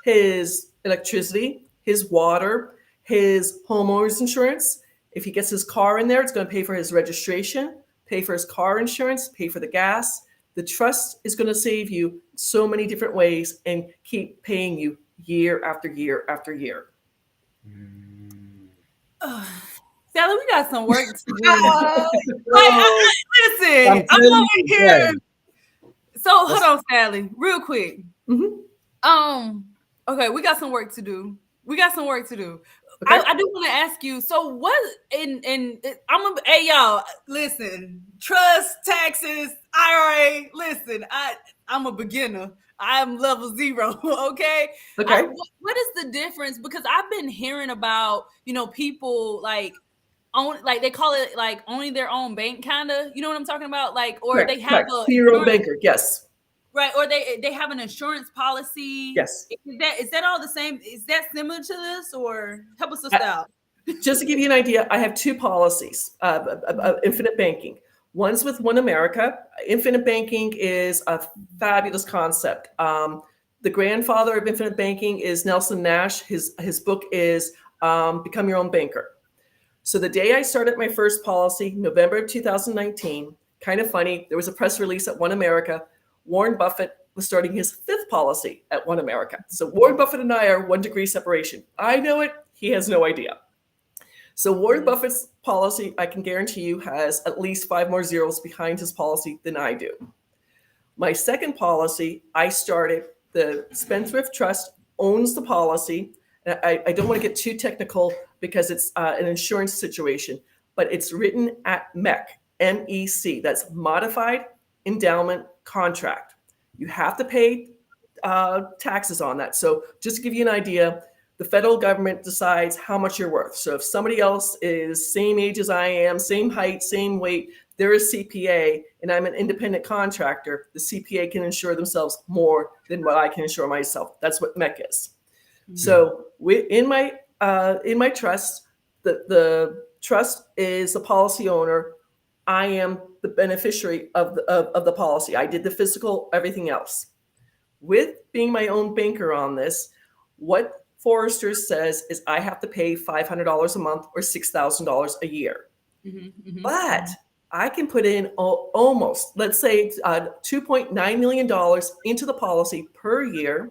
his electricity, his water, his homeowner's insurance. If he gets his car in there, it's going to pay for his registration, pay for his car insurance, pay for the gas. The trust is going to save you so many different ways and keep paying you year after year after year. Sally, we got some work to do. Listen, I'm over here. So hold on, Sally, real quick. Mm-hmm. Okay, we got some work to do. Okay. I do want to ask you. So what? Hey y'all, listen. Trust, taxes, IRA. Listen, I'm a beginner. I'm level 0. Okay. Okay. What is the difference? Because I've been hearing about, people like they call it like owning their own bank, kind of, you know what I'm talking about? Like, or Correct, they have correct. a Be your own insurance, banker. Yes. right? Or they have an insurance policy. Yes. Is that all the same? Is that similar to this, or help us I- out? Just to give you an idea, I have two policies of infinite banking. One's with One America. Infinite banking is a fabulous concept. The grandfather of infinite banking is Nelson Nash. His book is Become Your Own Banker. So the day I started my first policy, November of 2019, kind of funny, there was a press release at One America. Warren Buffett was starting his 5th policy at One America. So Warren Buffett and I are 1 degree separation. I know it. He has no idea. So Warren Buffett's policy, I can guarantee you, has at least 5 more zeros behind his policy than I do. My second policy, I started, the Spendthrift Trust owns the policy. And I don't want to get too technical because it's an insurance situation, but it's written at MEC, M-E-C. That's Modified Endowment Contract. You have to pay taxes on that. So just to give you an idea, the federal government decides how much you're worth. So if somebody else is same age as I am, same height, same weight, they're a CPA, and I'm an independent contractor, the CPA can insure themselves more than what I can insure myself. That's what MEC is. Mm-hmm. So in my trust, the trust is the policy owner. I am the beneficiary of the policy. I did the physical, everything else. With being my own banker on this, what Forrester says is I have to pay $500 a month or $6,000 a year. Mm-hmm, mm-hmm. But I can put in almost, let's say, $2.9 million into the policy per year.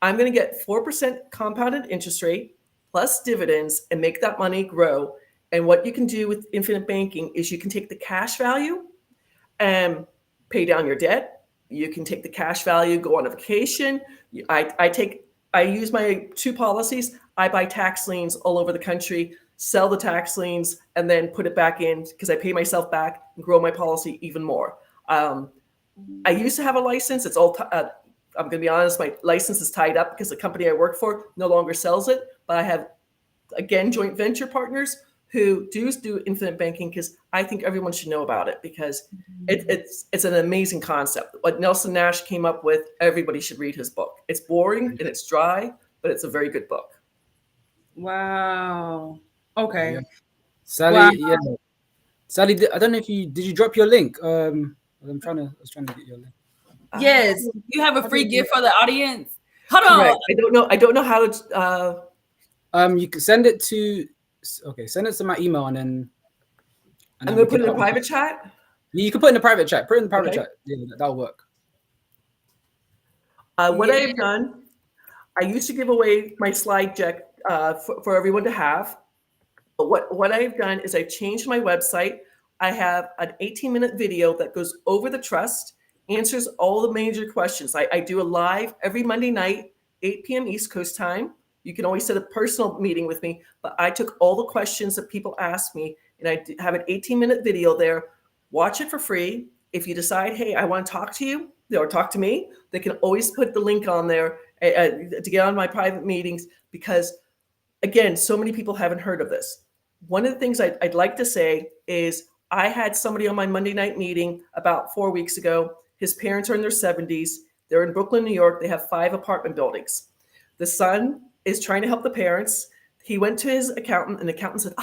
I'm going to get 4% compounded interest rate plus dividends and make that money grow. And what you can do with infinite banking is you can take the cash value and pay down your debt. You can take the cash value, go on a vacation. I use my 2 policies. I buy tax liens all over the country, sell the tax liens, and then put it back in because I pay myself back and grow my policy even more. I used to have a license. It's all, I'm going to be honest, my license is tied up because the company I work for no longer sells it. But I have, again, joint venture partners who do infinite banking because I think everyone should know about it because it's an amazing concept. What Nelson Nash came up with, everybody should read his book. It's boring and it's dry, but it's a very good book. Wow. Okay. Yeah. Sally, yeah. Sally, I don't know if did you drop your link? I was trying to get your link. Yes. You have a free gift for the audience. Hold Correct. on. I don't know how to you can send it to my email and then I'm gonna put it in a private chat. Yeah, you can put it in the private chat. Put it in the private chat. Yeah, that'll work. What I've done, I used to give away my slide deck for everyone to have. But what I've done is I've changed my website. I have an 18-minute video that goes over the trust, answers all the major questions. I do a live every Monday night, 8 p.m. East Coast time. You can always set a personal meeting with me, but I took all the questions that people asked me, and I have an 18-minute video there. Watch it for free. If you decide, hey, I want to talk to you or talk to me, they can always put the link on there to get on my private meetings because, again, so many people haven't heard of this. One of the things I'd like to say is I had somebody on my Monday night meeting about 4 weeks ago. His parents are in their 70s. They're in Brooklyn, New York. They have 5 apartment buildings. The son is trying to help the parents. He went to his accountant, and the accountant said,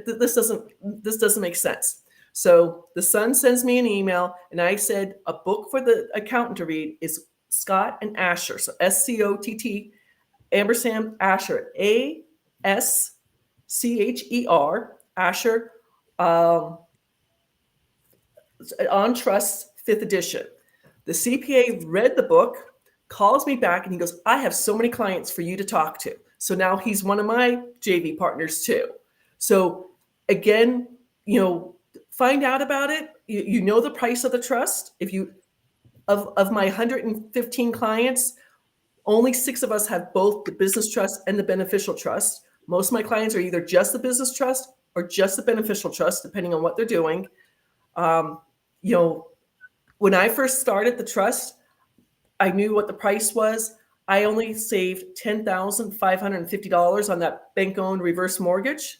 this doesn't make sense. So the son sends me an email, and I said a book for the accountant to read is Scott and Asher. So SCOTT, ampersand Asher, ASCHER, Asher, on Trust 5th edition. The CPA read the book, calls me back, and he goes, I have so many clients for you to talk to. So now he's one of my JV partners too. So again, find out about it. You know the price of the trust. If you, of my 115 clients, only 6 of us have both the business trust and the beneficial trust. Most of my clients are either just the business trust or just the beneficial trust, depending on what they're doing. When I first started the trust, I knew what the price was. I only saved $10,550 on that bank-owned reverse mortgage.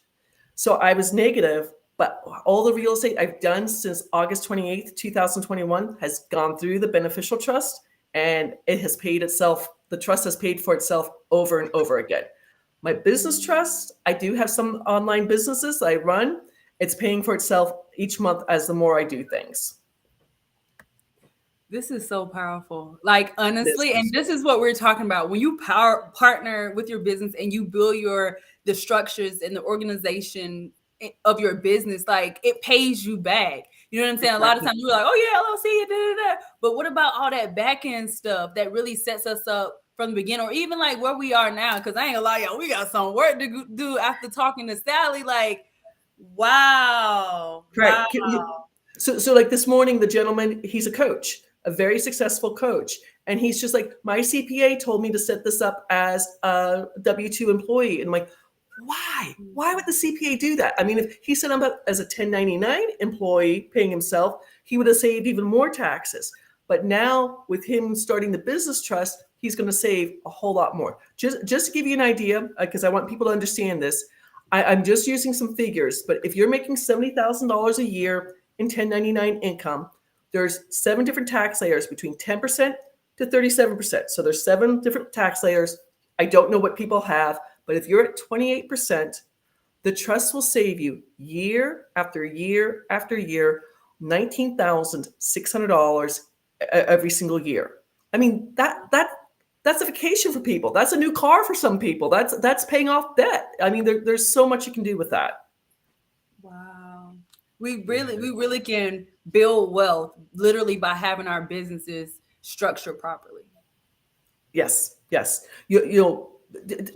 So I was negative, but all the real estate I've done since August 28th, 2021 has gone through the beneficial trust, and it has paid itself. The trust has paid for itself over and over again. My business trust, I do have some online businesses that I run. It's paying for itself each month as the more I do things. This is so powerful. Like, honestly, and this is what we're talking about. When you partner with your business and you build the structures and the organization of your business, like, it pays you back. You know what I'm saying? A lot of times you're like, oh yeah, LLC, da, da, da. But what about all that back end stuff that really sets us up from the beginning, or even like where we are now? Because I ain't gonna lie, y'all, we got some work to do after talking to Sally. Like, wow. Right. Wow. So like this morning, the gentleman, he's a coach, a very successful coach. And he's just like, my CPA told me to set this up as a W-2 employee. And I'm like, why? Why would the CPA do that? I mean, if he set him up as a 1099 employee paying himself, he would have saved even more taxes. But now with him starting the business trust, he's going to save a whole lot more. Just to give you an idea, because I want people to understand this, I'm just using some figures. But if you're making $70,000 a year in 1099 income, there's 7 different tax layers between 10% to 37%. So there's 7 different tax layers. I don't know what people have, but if you're at 28%, the trust will save you year after year after year, $19,600 every single year. I mean, that's a vacation for people. That's a new car for some people. That's paying off debt. I mean, there's so much you can do with that. Wow. We really can build wealth literally by having our businesses structured properly. Yes. You know,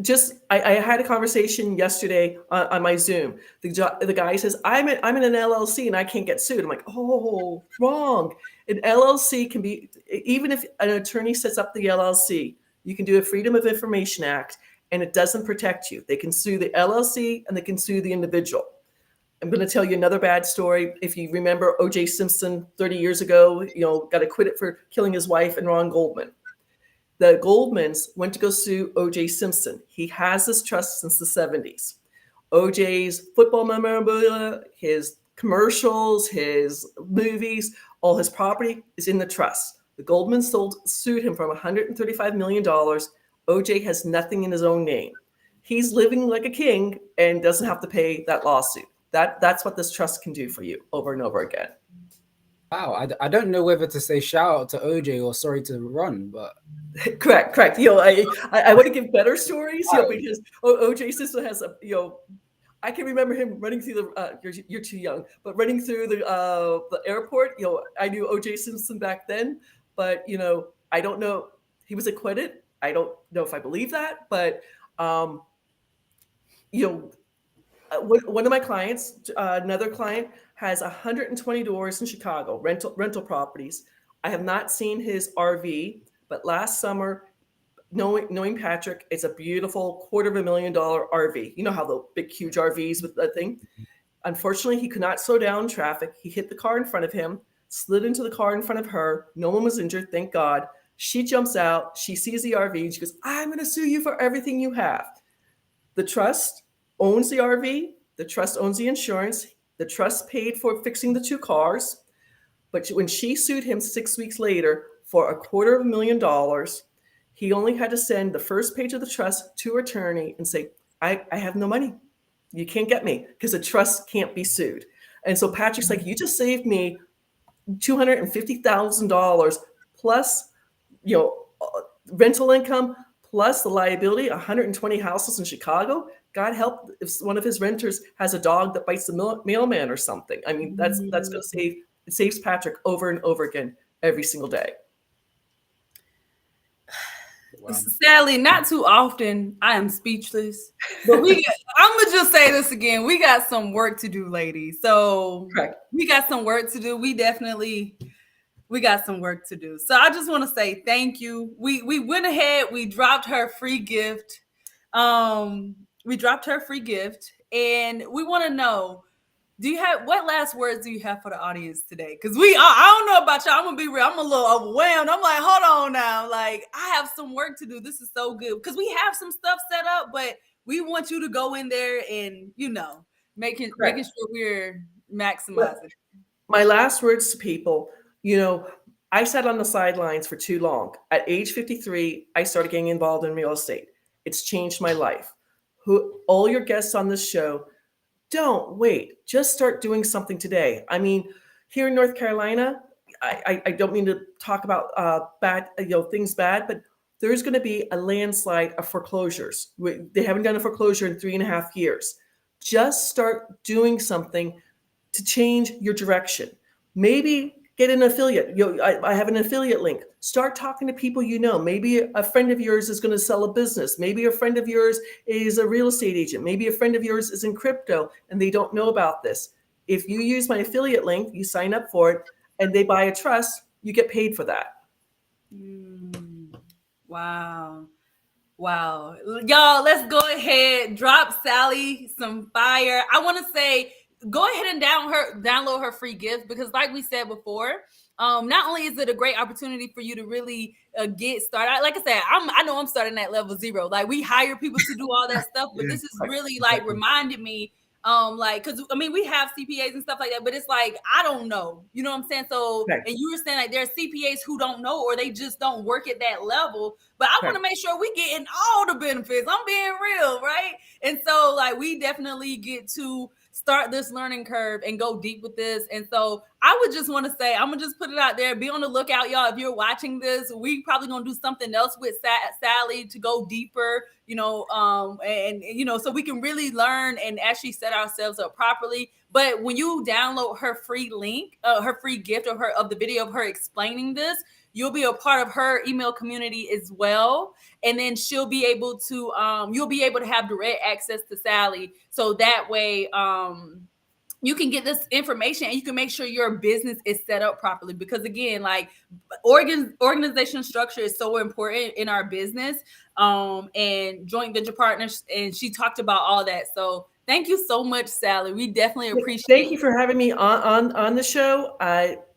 just I had a conversation yesterday on my Zoom. The guy says, I'm in an LLC and I can't get sued. I'm like, oh, wrong. An LLC can be, even if an attorney sets up the LLC, you can do a Freedom of Information Act and it doesn't protect you. They can sue the LLC and they can sue the individual. I'm going to tell you another bad story. If you remember O.J. Simpson 30 years ago, got acquitted for killing his wife and Ron Goldman. The Goldmans went to go sue O.J. Simpson. He has this trust since the 70s. O.J.'s football memorabilia, his commercials, his movies, all his property is in the trust. The Goldmans sued him for $135 million. O.J. has nothing in his own name. He's living like a king and doesn't have to pay that lawsuit. That's what this trust can do for you over and over again. Wow, I don't know whether to say shout out to OJ or sorry to Ron, but correct. I want to give better stories, because OJ Simpson has I can remember him running through the. You're too young, but running through the airport. I knew OJ Simpson back then, but I don't know. He was acquitted. I don't know if I believe that, but one of my clients, another client, has 120 doors in Chicago, rental properties. I have not seen his RV, but last summer, knowing Patrick, it's a beautiful $250,000 RV. You know how the big, huge RVs with that thing. Unfortunately, he could not slow down traffic. He hit the car in front of him, slid into the car in front of her. No one was injured, thank God. She jumps out. She sees the RV. And she goes, I'm going to sue you for everything you have. The trust owns the RV. The trust owns the insurance. The trust paid for fixing the 2 cars. But when she sued him 6 weeks later for $250,000, he only had to send the first page of the trust to an attorney and say, I have no money. You can't get me because the trust can't be sued. And so Patrick's like, you just saved me $250,000 plus, rental income plus the liability, 120 houses in Chicago. God help if one of his renters has a dog that bites the mailman or something. I mean, that's going to save. It saves Patrick over and over again every single day. Wow. Sadly, not too often. I am speechless. But I'm gonna just say this again. We got some work to do, ladies. So Correct. We got some work to do. We got some work to do. So I just want to say thank you. We went ahead. We dropped her free gift. And we want to know, Do you have what last words do you have for the audience today? Because I don't know about y'all. I'm gonna be real. I'm a little overwhelmed. I'm like, hold on now. Like, I have some work to do. This is so good because we have some stuff set up, but we want you to go in there and making sure we're maximizing. My last words to people, I sat on the sidelines for too long. At age 53, I started getting involved in real estate. It's changed my life. All your guests on this show, don't wait. Just start doing something today. I mean, here in North Carolina, I don't mean to talk about bad, things bad, but there's going to be a landslide of foreclosures. They haven't done a foreclosure in 3.5 years. Just start doing something to change your direction. Maybe get an affiliate. I have an affiliate link. Start talking to people you know. Maybe a friend of yours is going to sell a business. Maybe a friend of yours is a real estate agent. Maybe a friend of yours is in crypto and they don't know about this. If you use my affiliate link, you sign up for it, and they buy a trust, you get paid for that. Wow. Y'all, let's go ahead, drop Sally some fire. I want to say, go ahead and download her free gift, because like we said before, not only is it a great opportunity for you to really get started. Like I said, I know I'm starting at level 0. Like, we hire people to do all that stuff, but this is really like reminded me, because I mean, we have CPAs and stuff like that, but it's like, I don't know, you know what I'm saying? So, and you were saying like there are CPAs who don't know, or they just don't work at that level. But I want to make sure we getting all the benefits. I'm being real, right? And so, like, we definitely get to start this learning curve and go deep with this. And so I would just want to say, I'm gonna just put it out there, be on the lookout, y'all. If you're watching this, we probably gonna do something else with Sally to go deeper, so we can really learn and actually set ourselves up properly. But when you download her free link, her free gift of the video of her explaining this, you'll be a part of her email community as well. And then she'll be able to, you'll be able to have direct access to Sally. So that way, you can get this information and you can make sure your business is set up properly. Because again, like, organizational structure is so important in our business, and joint venture partners. And she talked about all that. So thank you so much, Sally. We definitely appreciate it. Thank you for having me on the show.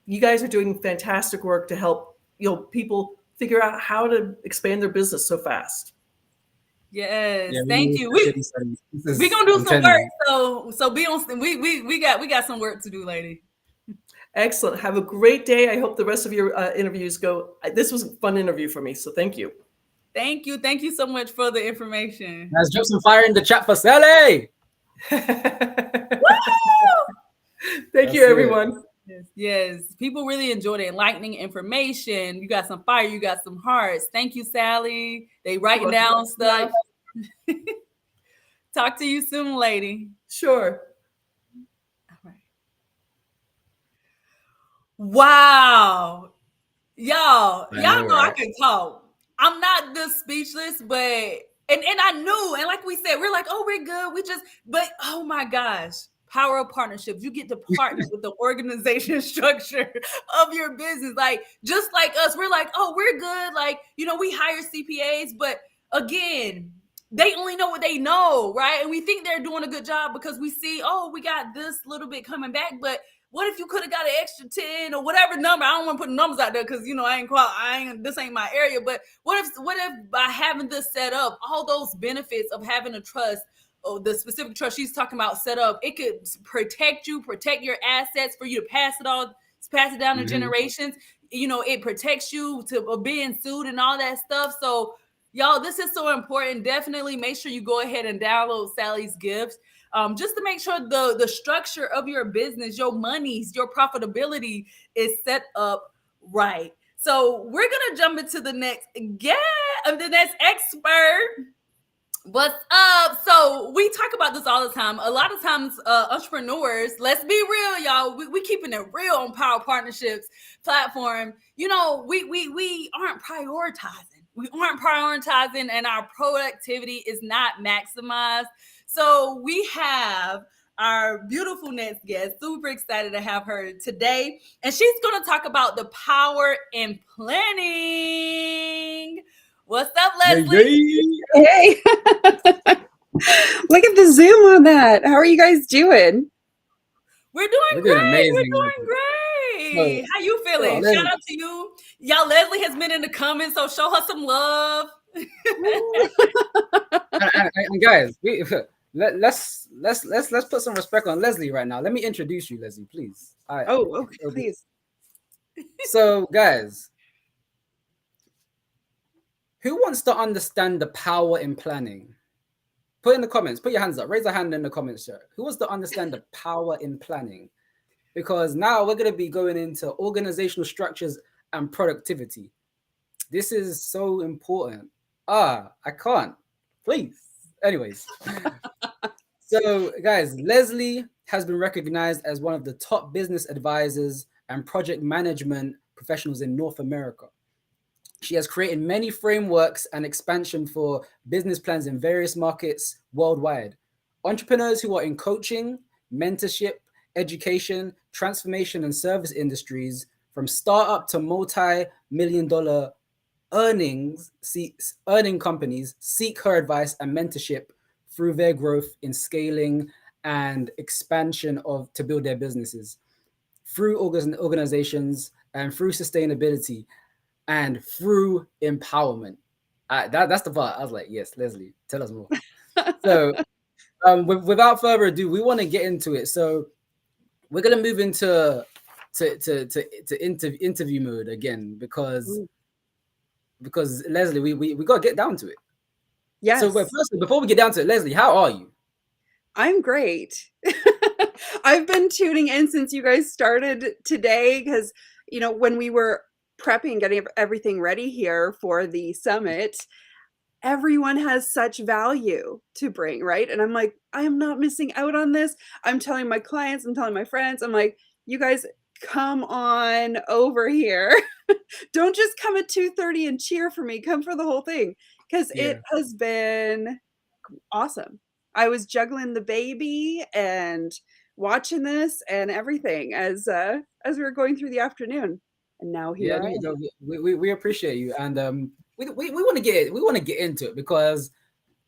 You guys are doing fantastic work to help people figure out how to expand their business so fast. Yes, thank you. We gonna do some work. So be on. We got some work to do, lady. Excellent. Have a great day. I hope the rest of your interviews go. This was a fun interview for me, so thank you. Thank you so much for the information. Let's drop some fire in the chat for Sally. Thank you, everyone. Yes. People really enjoy the enlightening information. You got some fire, you got some hearts. Thank you, Sally. They writing down stuff. Talk to you soon, lady. Sure. All right. Wow. Y'all know I can talk. I'm not this speechless, but and I knew, and like we said, we're like, oh, we're good. But oh my gosh. Power of partnerships. You get to partner with the organization structure of your business. Like, just like us, we're like, oh, we're good. Like, we hire CPAs, but again, they only know what they know, right? And we think they're doing a good job because we see, oh, we got this little bit coming back, but what if you could have got an extra 10 or whatever number? I don't want to put numbers out there because this ain't my area. But what if by having this set up, all those benefits of having a trust, the specific trust she's talking about set up, it could protect your assets for you to pass it down to generations. It protects you to being sued and all that stuff. So y'all, this is so important. Definitely make sure you go ahead and download Sally's gifts, just to make sure the structure of your business, your monies, your profitability is set up right. So we're gonna jump into the next expert. What's up? So we talk about this all the time. A lot of times, entrepreneurs, let's be real, y'all. We keeping it real on Power Partnerships platform. We aren't prioritizing. And our productivity is not maximized. So we have our beautiful next guest. Super excited to have her today. And she's going to talk about the power in planning. What's up, Leslie? Hey. Look at the Zoom on that. How are you guys doing? We're doing We're doing great. We're amazing. doing great. So, How you feeling? Leslie. Shout out to you. Y'all, Leslie has been in the comments, so show her some love. And guys, let's put some respect on Leslie right now. Let me introduce you, Leslie, please. All right. Oh, okay, please. So, guys, who wants to understand the power in planning? Put in the comments. Put your hands up. Raise a hand in the comments, sir. Who wants to understand the power in planning? Because now we're going to be going into organizational structures and productivity. This is so important. I can't. Please. Anyways. So, guys, Leslie has been recognized as one of the top business advisors and project management professionals in North America. She has created many frameworks and expansion for business plans in various markets worldwide. Entrepreneurs who are in coaching, mentorship, education, transformation, and service industries, from startup to multi-million-dollar earning companies, seek her advice and mentorship through their growth in scaling and expansion to build their businesses, through organizations and through sustainability and through empowerment. That's the part. I was like, yes, Leslie, tell us more. So without further ado, we want to get into it. So we're gonna move into interview mode again because Leslie, we gotta get down to it. Yes. So firstly, before we get down to it, Leslie, how are you? I'm great. I've been tuning in since you guys started today because, when we were prepping and getting everything ready here for the summit, everyone has such value to bring, right? And I'm like, I am not missing out on this. I'm telling my clients, I'm telling my friends, I'm like, you guys come on over here. Don't just come at 2:30 and cheer for me. Come for the whole thing because it has been awesome. I was juggling the baby and watching this and everything as we were going through the afternoon, and now here I am. We appreciate you, and we want to get into it because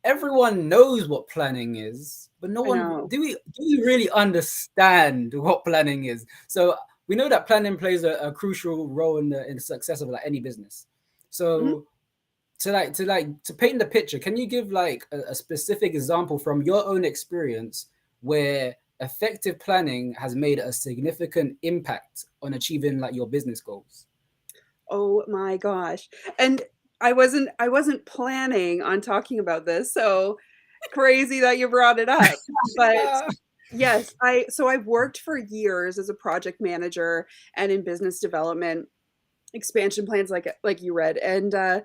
everyone knows what planning is, but no one do we really understand what planning is. So we know that planning plays a crucial role in the success of like any business. So to paint the picture, can you give like a specific example from your own experience where effective planning has made a significant impact on achieving like your business goals? Oh my gosh. And I wasn't planning on talking about this, so crazy that you brought it up. But yes, I've worked for years as a project manager and in business development, expansion plans like you read. And I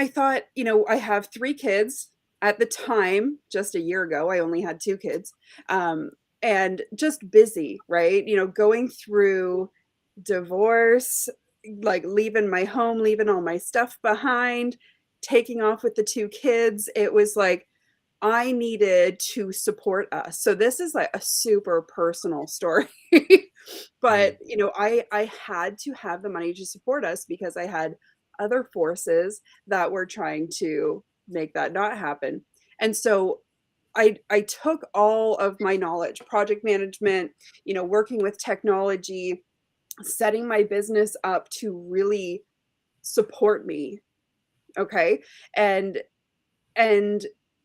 thought, I have 3 kids. At the time, just a year ago, I only had 2 kids. And just busy, right? Going through divorce, like leaving my home, leaving all my stuff behind, taking off with the 2 kids. It was like I needed to support us. So this is like a super personal story. But, I had to have the money to support us because I had other forces that were trying to make that not happen. And so I took all of my knowledge, project management, working with technology, setting my business up to really support me. Okay. And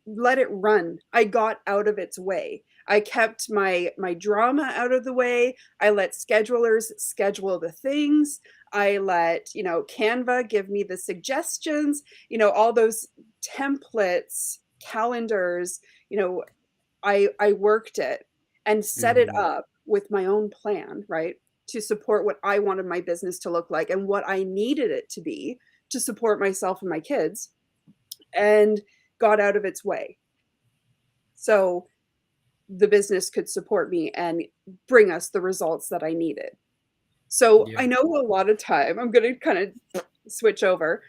let it run. I got out of its way. I kept my drama out of the way. I let schedulers schedule the things. I let, Canva give me the suggestions, all those templates, calendars, I worked it and set it up with my own plan, right? To support what I wanted my business to look like and what I needed it to be to support myself and my kids, and got out of its way. So the business could support me and bring us the results that I needed. So I know a lot of time, I'm going to kind of switch over.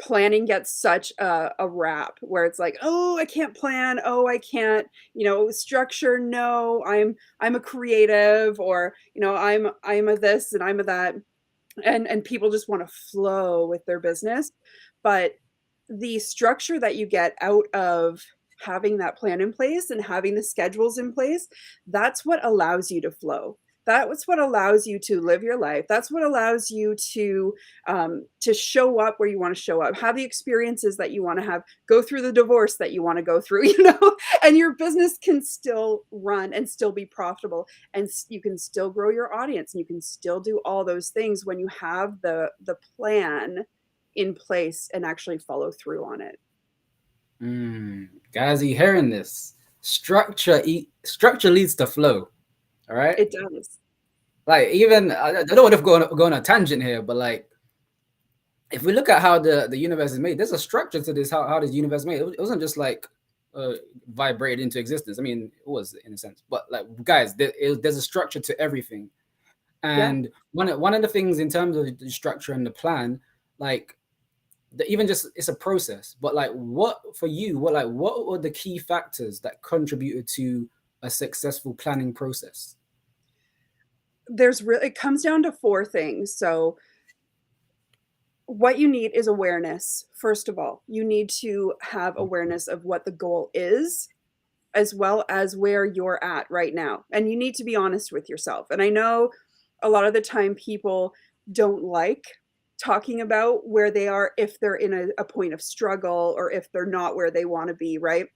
Planning gets such a rap where it's like, oh, I can't plan. Oh, I can't, structure. No, I'm a creative, or, I'm a this and I'm a that. And people just want to flow with their business. But the structure that you get out of having that plan in place and having the schedules in place, that's what allows you to flow. That's what allows you to live your life. That's what allows you to show up where you want to show up, have the experiences that you want to have, go through the divorce that you want to go through, and your business can still run and still be profitable, and you can still grow your audience, and you can still do all those things when you have the plan in place and actually follow through on it. Guys, are you hearing this? Structure leads to flow. All right. It does. Like, even I don't want to go on a tangent here, but like, if we look at how the universe is made, there's a structure to this. How this universe is made. It wasn't just like vibrated into existence. I mean, it was in a sense, but like, guys, there's a structure to everything. And one of the things in terms of the structure and the plan, like, even just it's a process. But like, what were the key factors that contributed to a successful planning process? It comes down to 4 things. So what you need is awareness. First of all, you need to have awareness of what the goal is, as well as where you're at right now. And you need to be honest with yourself. And I know a lot of the time people don't like talking about where they are if they're in a point of struggle or if they're not where they want to be, right?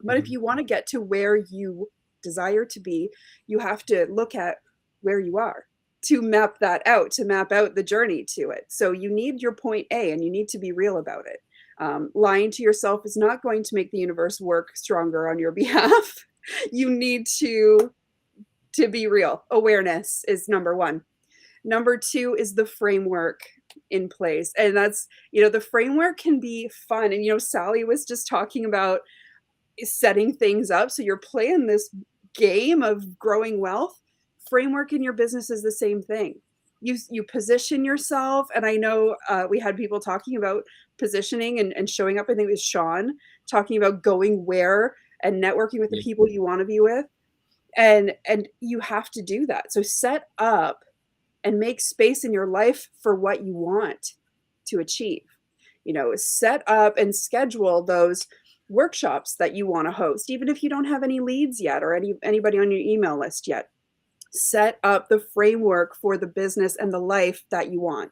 But if you want to get to where you desire to be, you have to look at where you are to map that out, to map out the journey to it. So you need your point A, and you need to be real about it. Lying to yourself is not going to make the universe work stronger on your behalf. You need to be real. Awareness is number 1. Number 2 is the framework in place. And that's, the framework can be fun. And, Sally was just talking about setting things up. So you're playing this game of growing wealth. Framework in your business is the same thing. You position yourself. And I know we had people talking about positioning and showing up. I think it was Sean talking about going where and networking with the people you want to be with. And you have to do that. So set up and make space in your life for what you want to achieve. Set up and schedule those workshops that you want to host, even if you don't have any leads yet or anybody on your email list yet. Set up the framework for the business and the life that you want.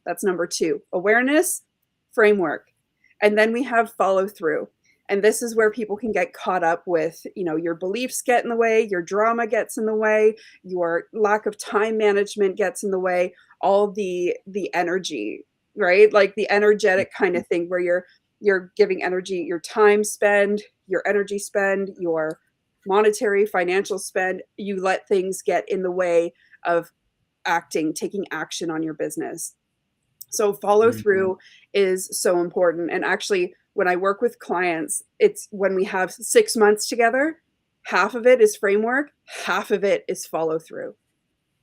That's number 2. Awareness, framework. And then we have follow through. And this is where people can get caught up with, your beliefs get in the way, your drama gets in the way, your lack of time management gets in the way, all the energy, right? Like the energetic kind of thing where you're giving energy, your time spend, your energy spend, your monetary, financial spend, you let things get in the way of taking action on your business. So follow through is so important. And actually, when I work with clients, it's when we have 6 months together, half of it is framework, half of it is follow through.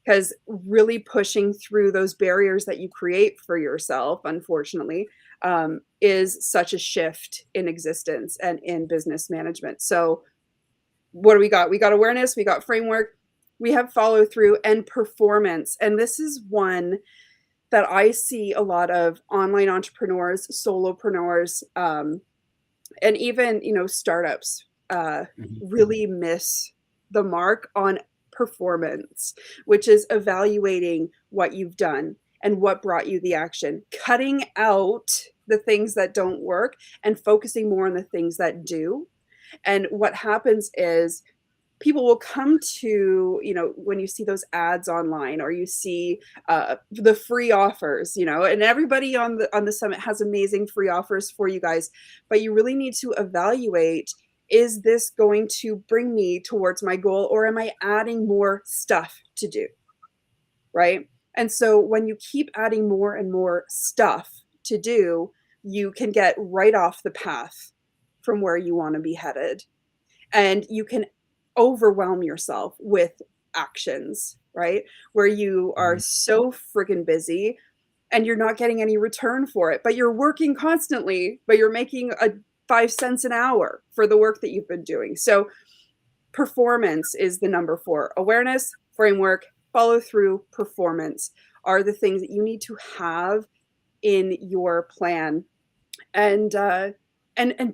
Because really pushing through those barriers that you create for yourself, unfortunately, is such a shift in existence and in business management. So what do we got? We got awareness, we got framework, we have follow through and performance. And this is one that I see a lot of online entrepreneurs, solopreneurs, and even, startups really miss the mark on performance, which is evaluating what you've done and what brought you the action, cutting out the things that don't work and focusing more on the things that do. And what happens is people will come to, when you see those ads online or you see the free offers, and everybody on the summit has amazing free offers for you guys, but you really need to evaluate, is this going to bring me towards my goal, or am I adding more stuff to do? Right. And so when you keep adding more and more stuff to do, you can get right off the path from where you want to be headed. And you can overwhelm yourself with actions, right? Where you are so freaking busy and you're not getting any return for it, but you're working constantly, but you're making 5 cents an hour for the work that you've been doing. So performance is the number 4. Awareness, framework, follow through, performance are the things that you need to have in your plan, and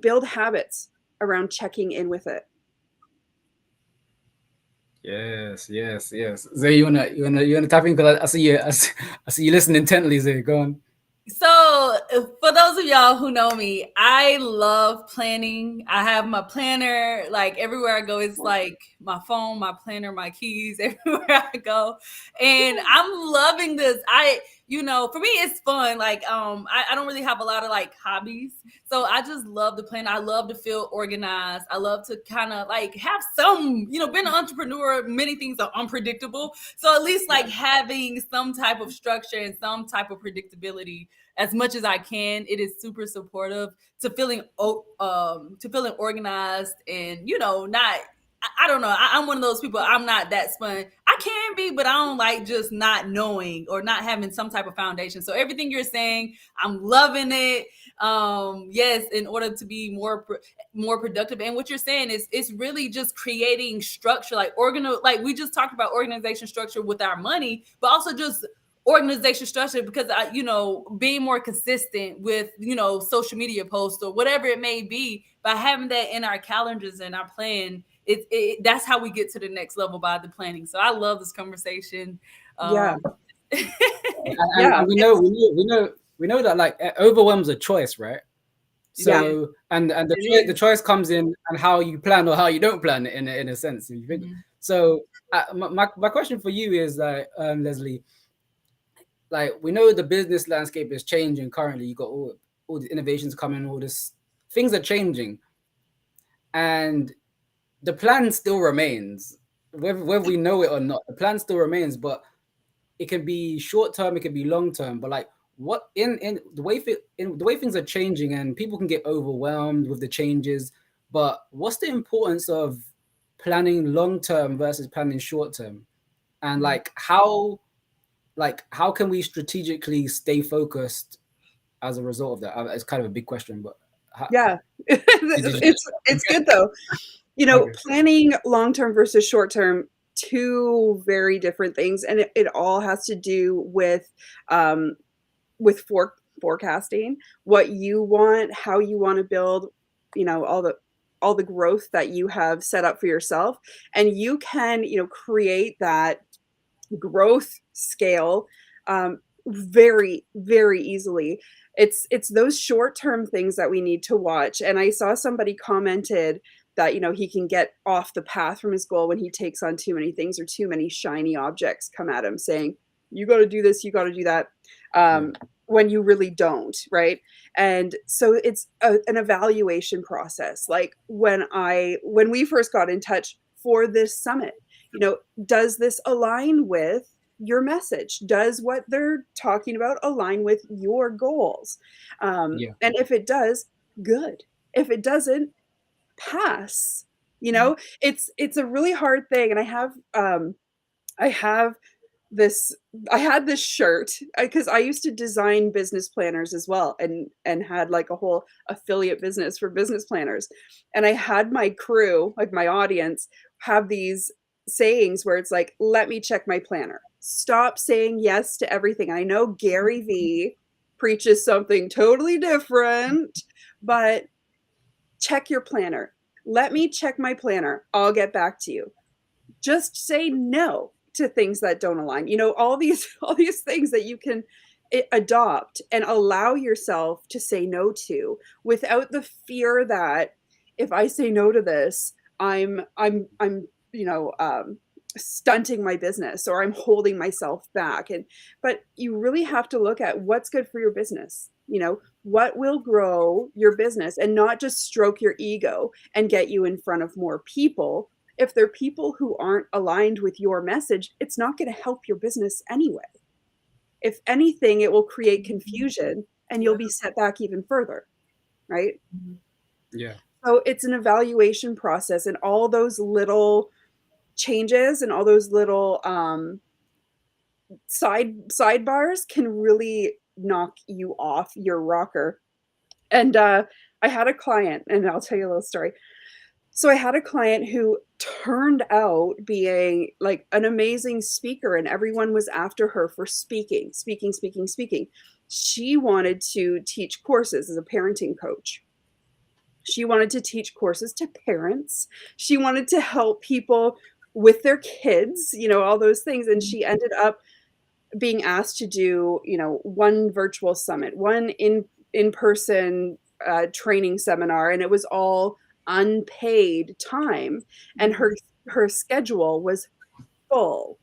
build habits around checking in with it. Yes, yes, yes. Zay, you wanna tap in? Because I see you, I see you listening intently. Zay, go on. So, for those of y'all who know me, I love planning. I have my planner like everywhere I go. It's like my phone, my planner, my keys everywhere I go, and I'm loving this. For me, it's fun. Like, I don't really have a lot of like hobbies, so I just love the plan. I love to feel organized. I love to kind of like have some, being an entrepreneur, many things are unpredictable. So at least like having some type of structure and some type of predictability as much as I can. It is super supportive to feeling organized and not. I don't know. I'm one of those people. I'm not that spun. I can be, but I don't like just not knowing or not having some type of foundation. So everything you're saying, I'm loving it. Yes, in order to be more productive. And what you're saying is it's really just creating structure, like like we just talked about organization structure with our money, but also just organization structure because being more consistent with social media posts or whatever it may be, by having that in our calendars and our plan, that's how we get to the next level, by the planning. So I love this conversation. Yeah. And we know that like overwhelm's a choice, right? So and the choice comes in and how you plan or how you don't plan in a sense. If you think so. My question for you is like, Leslie, like we know the business landscape is changing currently. You got all the innovations coming, all this things are changing, and the plan still remains, whether we know it or not. The plan still remains, but it can be short term, it can be long term. But like, what in the way things are changing, and people can get overwhelmed with the changes. But what's the importance of planning long term versus planning short term, and like how can we strategically stay focused as a result of that? It's kind of a big question, but it's good though. Okay. Planning long term versus short term, two very different things, and it all has to do with forecasting what you want, how you want to build, all the growth that you have set up for yourself, and you can create that growth scale very, very easily. It's those short-term things that we need to watch. And I saw somebody commented that he can get off the path from his goal when he takes on too many things or too many shiny objects come at him saying, you got to do this, you got to do that, when you really don't, right? And so it's an evaluation process. Like when we first got in touch for this summit, does this align with your message? Does what they're talking about align with your goals? And if it does, good. If it doesn't, pass. It's a really hard thing. And I had this shirt because I used to design business planners as well, and had like a whole affiliate business for business planners. And I had my crew, like my audience, have these sayings where it's like, let me check my planner. Stop saying yes to everything. I know Gary Vee preaches something totally different, but check your planner. Let me check my planner. I'll get back to you. Just say no to things that don't align. All these things that you can adopt and allow yourself to say no to without the fear that if I say no to this, I'm stunting my business or I'm holding myself back. But you really have to look at what's good for your business. What will grow your business, and not just stroke your ego and get you in front of more people. If they're people who aren't aligned with your message, it's not going to help your business anyway. If anything, it will create confusion and you'll be set back even further, right? Yeah. So it's an evaluation process, and all those little changes and all those little sidebars can really knock you off your rocker. And I had a client, and I'll tell you a little story. So I had a client who turned out being like an amazing speaker, and everyone was after her for speaking. She wanted to teach courses as a parenting coach. She wanted to teach courses to parents. She wanted to help people with their kids, all those things. And she ended up being asked to do, one virtual summit, one in-person training seminar, and it was all unpaid time. And her schedule was full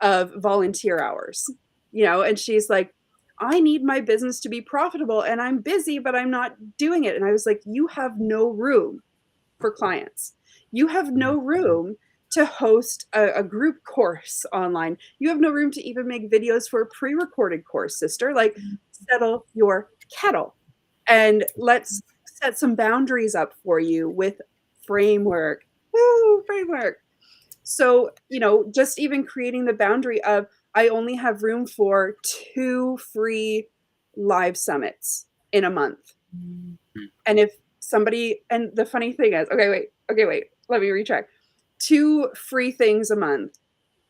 of volunteer hours, and she's like, I need my business to be profitable and I'm busy, but I'm not doing it. And I was like, you have no room for clients. You have no room to host a group course online. You have no room to even make videos for a pre-recorded course, sister. Like, settle your kettle and let's set some boundaries up for you with framework. Woo, framework. So, just even creating the boundary of, I only have room for 2 free live summits in a month. And if somebody, and the funny thing is, okay, wait, let me recheck. 2 free things a month.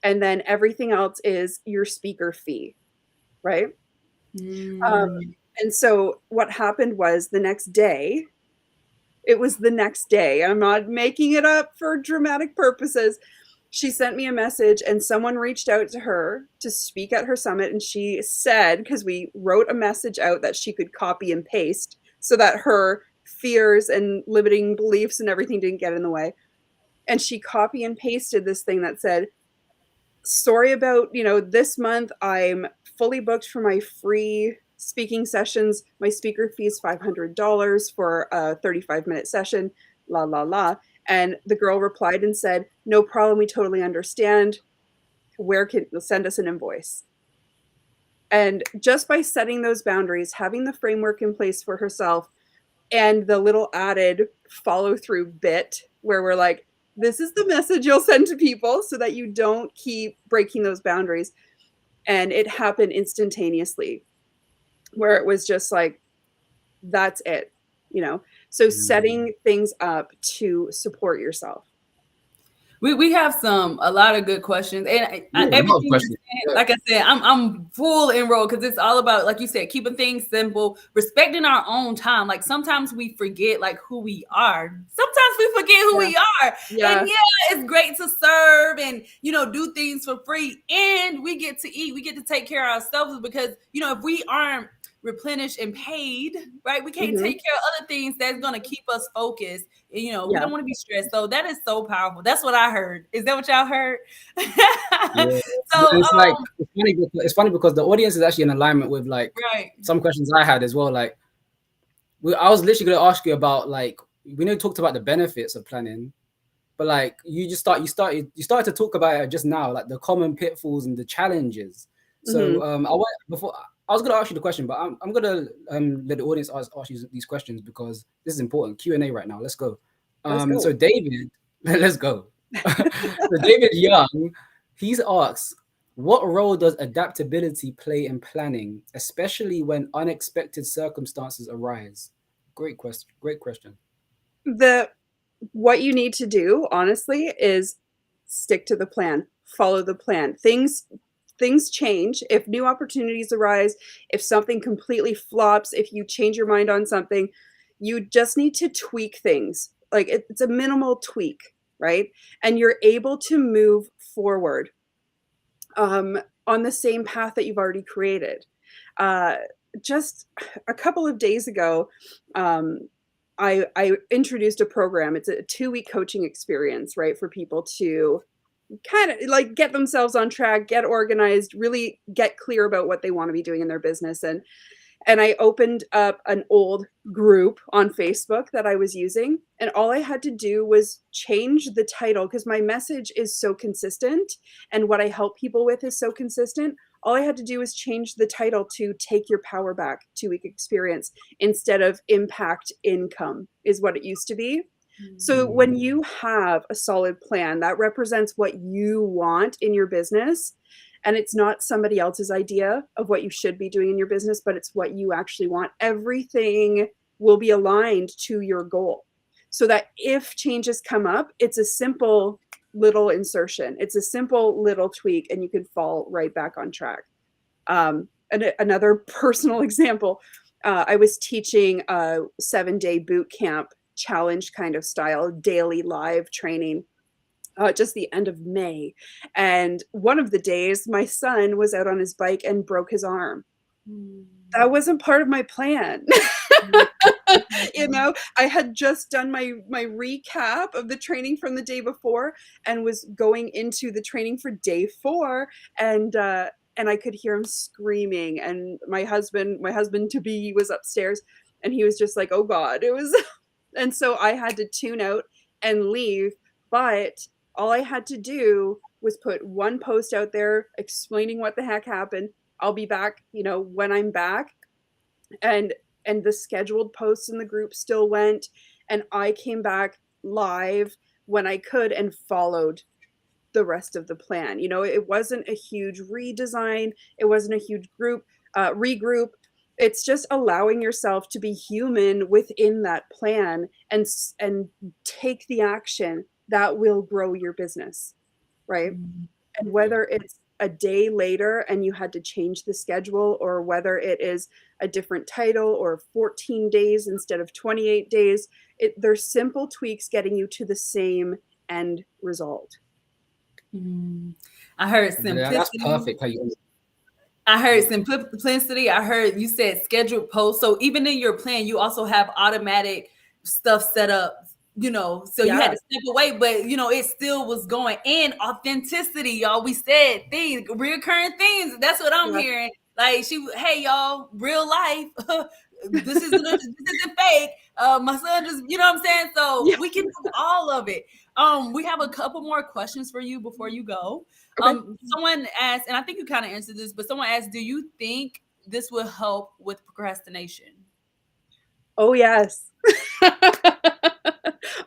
And then everything else is your speaker fee, right? And so what happened was it was the next day, I'm not making it up for dramatic purposes. She sent me a message and someone reached out to her to speak at her summit. And she said, because we wrote a message out that she could copy and paste so that her fears and limiting beliefs and everything didn't get in the way. And she copy and pasted this thing that said, sorry about, this month I'm fully booked for my free speaking sessions. My speaker fee is $500 for a 35-minute session, la, la, la. And the girl replied and said, no problem. We totally understand. Where can you send us an invoice? And just by setting those boundaries, having the framework in place for herself, and the little added follow through bit where we're like, this is the message you'll send to people so that you don't keep breaking those boundaries. And it happened instantaneously, where it was just like, that's it, So setting things up to support yourself. We have a lot of good questions, and everything questions. Like I said, I'm full enrolled because it's all about, like you said, keeping things simple, respecting our own time. Like sometimes we forget like who we are. Sometimes we forget who we are. Yeah. And it's great to serve and do things for free, and we get to eat. We get to take care of ourselves because if we aren't replenished and paid, right, we can't take care of other things that's going to keep us focused. We don't want to be stressed. So that is so powerful. That's what I heard. Is that what y'all heard? So it's funny because the audience is actually in alignment with some questions I had as well. Like I was literally going to ask you about we talked about the benefits of planning, but you started to talk about it just now, like the common pitfalls and the challenges. So I was going to ask you the question, but I'm going to let the audience ask you these questions because this is important. Q&A right now. Let's go. So David, let's go. So David Young, he's asked, what role does adaptability play in planning, especially when unexpected circumstances arise? Great question. What you need to do, honestly, is stick to the plan. Follow the plan. Things change. If new opportunities arise, if something completely flops, if you change your mind on something, you just need to tweak things. Like it's a minimal tweak, right? And you're able to move forward on the same path that you've already created. Just a couple of days ago, I introduced a program. It's a 2-week coaching experience, right, for people to kind of get themselves on track, get organized, really get clear about what they want to be doing in their business. And I opened up an old group on Facebook that I was using, and all I had to do was change the title because my message is so consistent and what I help people with is so consistent. All I had to do was change the title to Take Your Power Back 2-week experience instead of Impact Income is what it used to be. So when you have a solid plan that represents what you want in your business, and it's not somebody else's idea of what you should be doing in your business, but it's what you actually want, everything will be aligned to your goal. So that if changes come up, it's a simple little insertion. It's a simple little tweak, and you can fall right back on track. And another personal example, I was teaching a 7-day boot camp challenge kind of style, daily live training, just the end of May. And one of the days, my son was out on his bike and broke his arm. That wasn't part of my plan. You know, I had just done my recap of the training from the day before and was going into the training for day 4, and I could hear him screaming, and my husband to be was upstairs, and he was just like, oh God, it was and so I had to tune out and leave, but all I had to do was put one post out there explaining what the heck happened. I'll be back, you know, when I'm back. And the scheduled posts in the group still went, and I came back live when I could and followed the rest of the plan. You know, it wasn't a huge redesign, it wasn't a huge regroup. It's just allowing yourself to be human within that plan and take the action that will grow your business, right? And whether it's a day later and you had to change the schedule, or whether it is a different title or 14 days instead of 28 days, there's simple tweaks getting you to the same end result. I heard Yeah, that's simplicity. perfect. How you I heard simplicity. I heard you said scheduled posts. So even in your plan, you also have automatic stuff set up, you know, so you had to step away, but you know, it still was going. And authenticity, y'all. We said things, reoccurring things. That's what I'm hearing. Like hey y'all, real life. This isn't fake. My son just, you know what I'm saying? So we can do all of it. We have a couple more questions for you before you go. Someone asked, and I think you kind of answered this, but someone asked, do you think this will help with procrastination? Oh yes.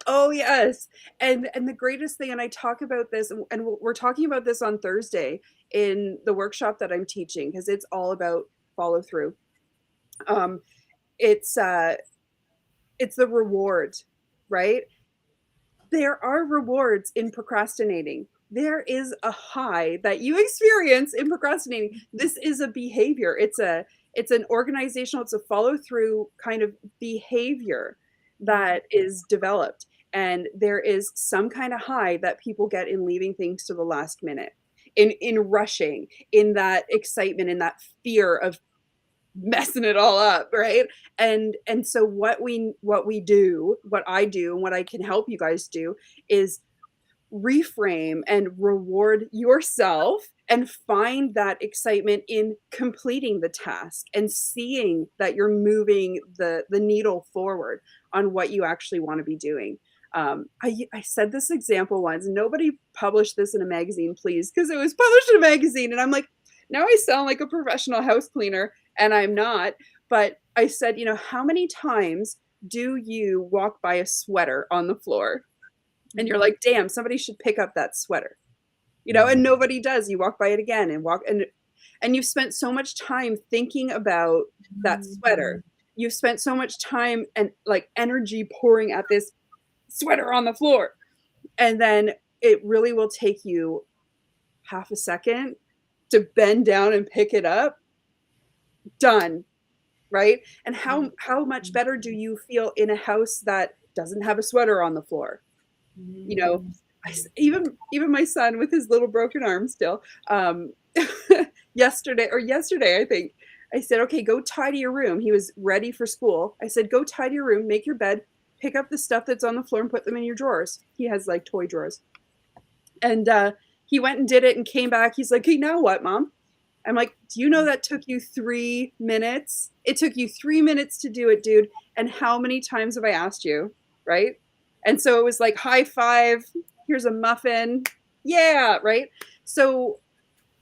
Oh yes. And the greatest thing, and I talk about this, and we're talking about this on Thursday in the workshop that I'm teaching, because it's all about follow through. It's the reward, right? There are rewards in procrastinating. There is a high that you experience in procrastinating. This is a behavior. It's an organizational, it's a follow through kind of behavior that is developed. And there is some kind of high that people get in leaving things to the last minute, in rushing, in that excitement, in that fear of messing it all up, right? And so what I do, and what I can help you guys do, is reframe and reward yourself and find that excitement in completing the task and seeing that you're moving the needle forward on what you actually want to be doing. I said this example once. Nobody published this in a magazine, please, because it was published in a magazine, and I'm like, now I sound like a professional house cleaner, and I'm not. But I said, you know, how many times do you walk by a sweater on the floor and you're like, damn, somebody should pick up that sweater, you know, and nobody does. You walk by it again and you've spent so much time thinking about that sweater. You've spent so much time and like energy pouring at this sweater on the floor. And then it really will take you half a second to bend down and pick it up. Done. Right? And how much better do you feel in a house that doesn't have a sweater on the floor? You know, even my son with his little broken arm still, yesterday, I think, I said, okay, go tidy your room. He was ready for school. I said, go tidy your room, make your bed, pick up the stuff that's on the floor and put them in your drawers. He has like toy drawers. And he went and did it and came back. He's like, hey, now what, Mom? I'm like, do you know that took you 3 minutes? It took you 3 minutes to do it, dude. And how many times have I asked you? Right? And so it was like, high five, here's a muffin. Yeah, right? So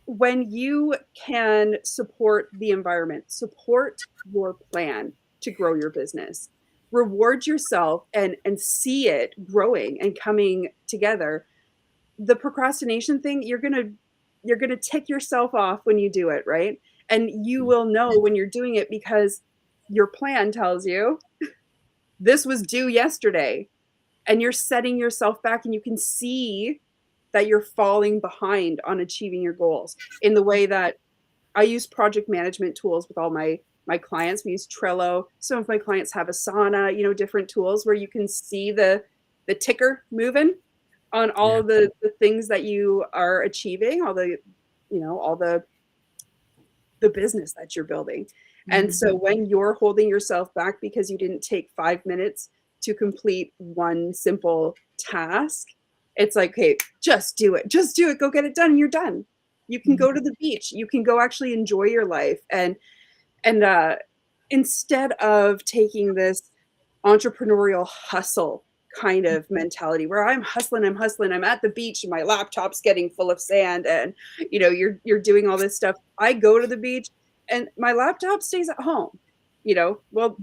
when you can support the environment, support your plan to grow your business, reward yourself and see it growing and coming together, the procrastination thing, you're gonna tick yourself off when you do it, right? And you will know when you're doing it because your plan tells you this was due yesterday, and you're setting yourself back, and you can see that you're falling behind on achieving your goals in the way that I use project management tools with all my my clients. We use Trello. Some of my clients have Asana, different tools where you can see the ticker moving on all the things that you are achieving, all the business that you're building. And so when you're holding yourself back because you didn't take 5 minutes to complete one simple task, it's like, hey, just do it. Just do it. Go get it done. You're done. You can go to the beach. You can go actually enjoy your life. And instead of taking this entrepreneurial hustle kind of mentality where I'm hustling, I'm at the beach and my laptop's getting full of sand and you're doing all this stuff. I go to the beach and my laptop stays at home. Well,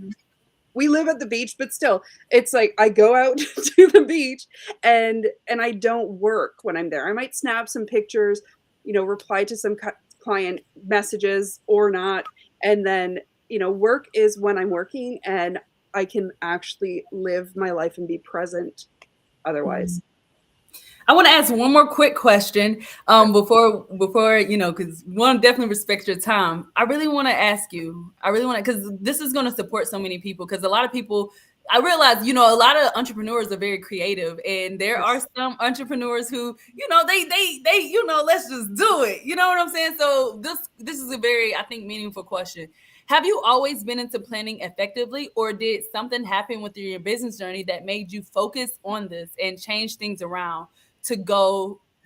we live at the beach, but still, it's like I go out to the beach and I don't work when I'm there. I might snap some pictures, reply to some client messages or not. And then, work is when I'm working and I can actually live my life and be present otherwise. I want to ask one more quick question before because we want to definitely respect your time. I really want to ask you. Because this is going to support so many people. Because a lot of people, I realize, a lot of entrepreneurs are very creative, and there are some entrepreneurs who, they let's just do it. You know what I'm saying? So this is a very, I think, meaningful question. Have you always been into planning effectively, or did something happen with your business journey that made you focus on this and change things around to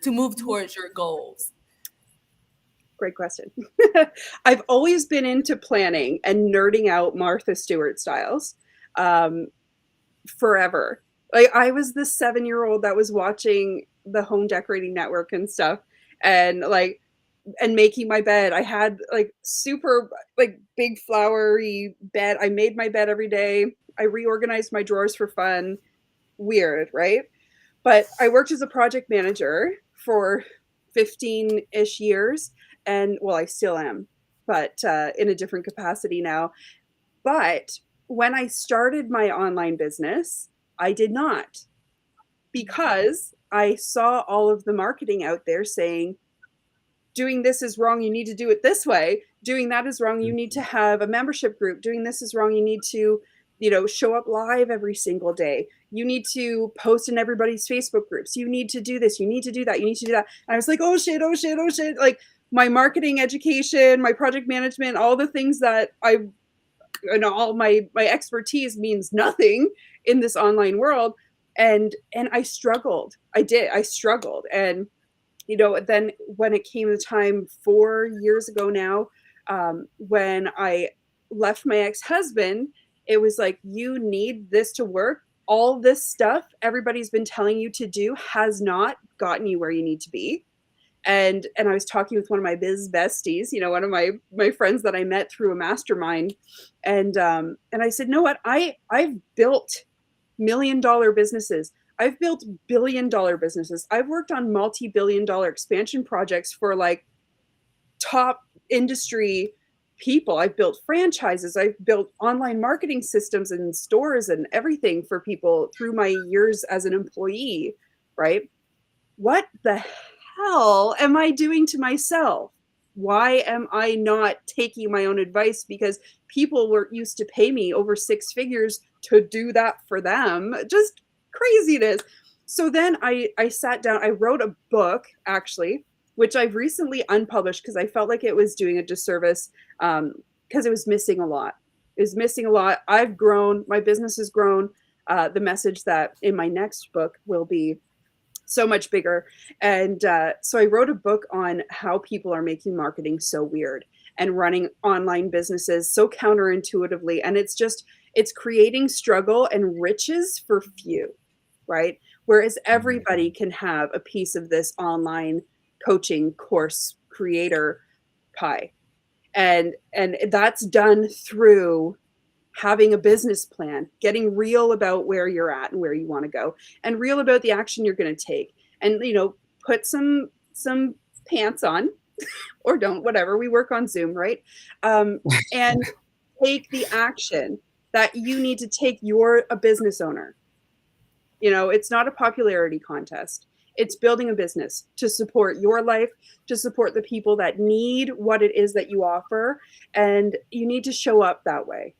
move towards your goals? Great question. I've always been into planning and nerding out Martha Stewart styles forever. Like I was the 7-year-old that was watching the Home Decorating Network and stuff and making my bed. I had super big flowery bed. I made my bed every day. I reorganized my drawers for fun. Weird, right? But I worked as a project manager for 15-ish years. And well, I still am, but in a different capacity now. But when I started my online business, I did not, because I saw all of the marketing out there saying, doing this is wrong, you need to do it this way. Doing that is wrong, you need to have a membership group. Doing this is wrong, you need to, show up live every single day. You need to post in everybody's Facebook groups. You need to do this, you need to do that, you need to do that. And I was like, oh shit. Like my marketing education, my project management, all the things that all my expertise means nothing in this online world. And I struggled. I struggled. And then when it came the time 4 years ago now, when I left my ex-husband, it was like, you need this to work. All this stuff everybody's been telling you to do has not gotten you where you need to be. And I was talking with one of my biz besties, one of my friends that I met through a mastermind. And I said, know what? I've built $1 million businesses. I've built $1 billion businesses. I've worked on multi-billion-dollar expansion projects for top industry people. I've built franchises. I've built online marketing systems and stores and everything for people through my years as an employee, right? What the hell am I doing to myself? Why am I not taking my own advice? Because people used to pay me over 6 figures to do that for them. Just craziness. So then I sat down, I wrote a book actually, which I've recently unpublished because I felt like it was doing a disservice because it was missing a lot. It was missing a lot. I've grown, my business has grown. The message that in my next book will be so much bigger. And so I wrote a book on how people are making marketing so weird and running online businesses so counterintuitively. And it's creating struggle and riches for few, right? Whereas everybody can have a piece of this online coaching course creator pie. And that's done through having a business plan, getting real about where you're at and where you want to go, and real about the action you're going to take. And, put some pants on or don't, whatever. We work on Zoom, right? And take the action that you need to take. You're a business owner. It's not a popularity contest. It's building a business to support your life, to support the people that need what it is that you offer. And you need to show up that way.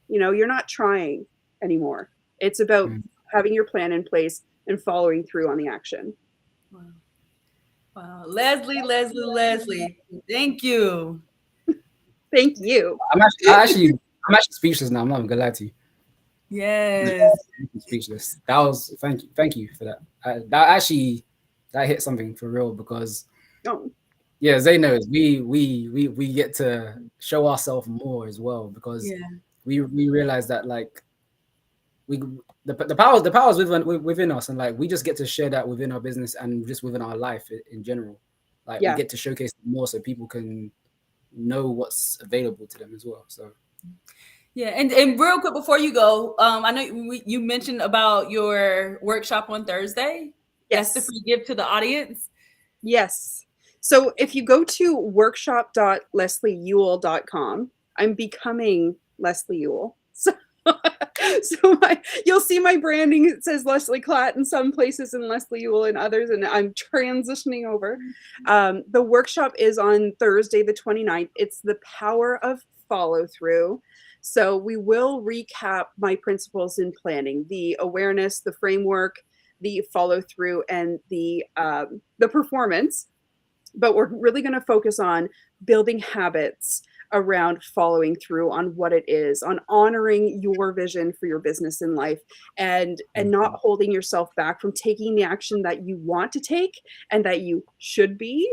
You're not trying anymore. It's about having your plan in place and following through on the action. Wow. Wow. Leslie, thank you. Thank you. I'm actually speechless now. I'm not gonna lie to you. Yes. I'm speechless. That was thank you for that. That hit something for real because yeah, Zay knows we get to show ourselves more as well because we realize that like the powers within us, and like we just get to share that within our business and just within our life in general. Like we get to showcase more so people can know what's available to them as well. So yeah, and real quick before you go, I know you mentioned about your workshop on Thursday. Yes. That's the free gift to the audience. Yes. So if you go to workshop.leslieewell.com, I'm becoming Leslie Ewell. So you'll see my branding. It says Leslie Klatt in some places and Leslie Ewell in others, and I'm transitioning over. The workshop is on Thursday, the 29th. It's the power of follow through. So we will recap my principles in planning, the awareness, the framework, the follow through, and the performance. But we're really going to focus on building habits around following through on what it is, on honoring your vision for your business in life, and not holding yourself back from taking the action that you want to take and that you should be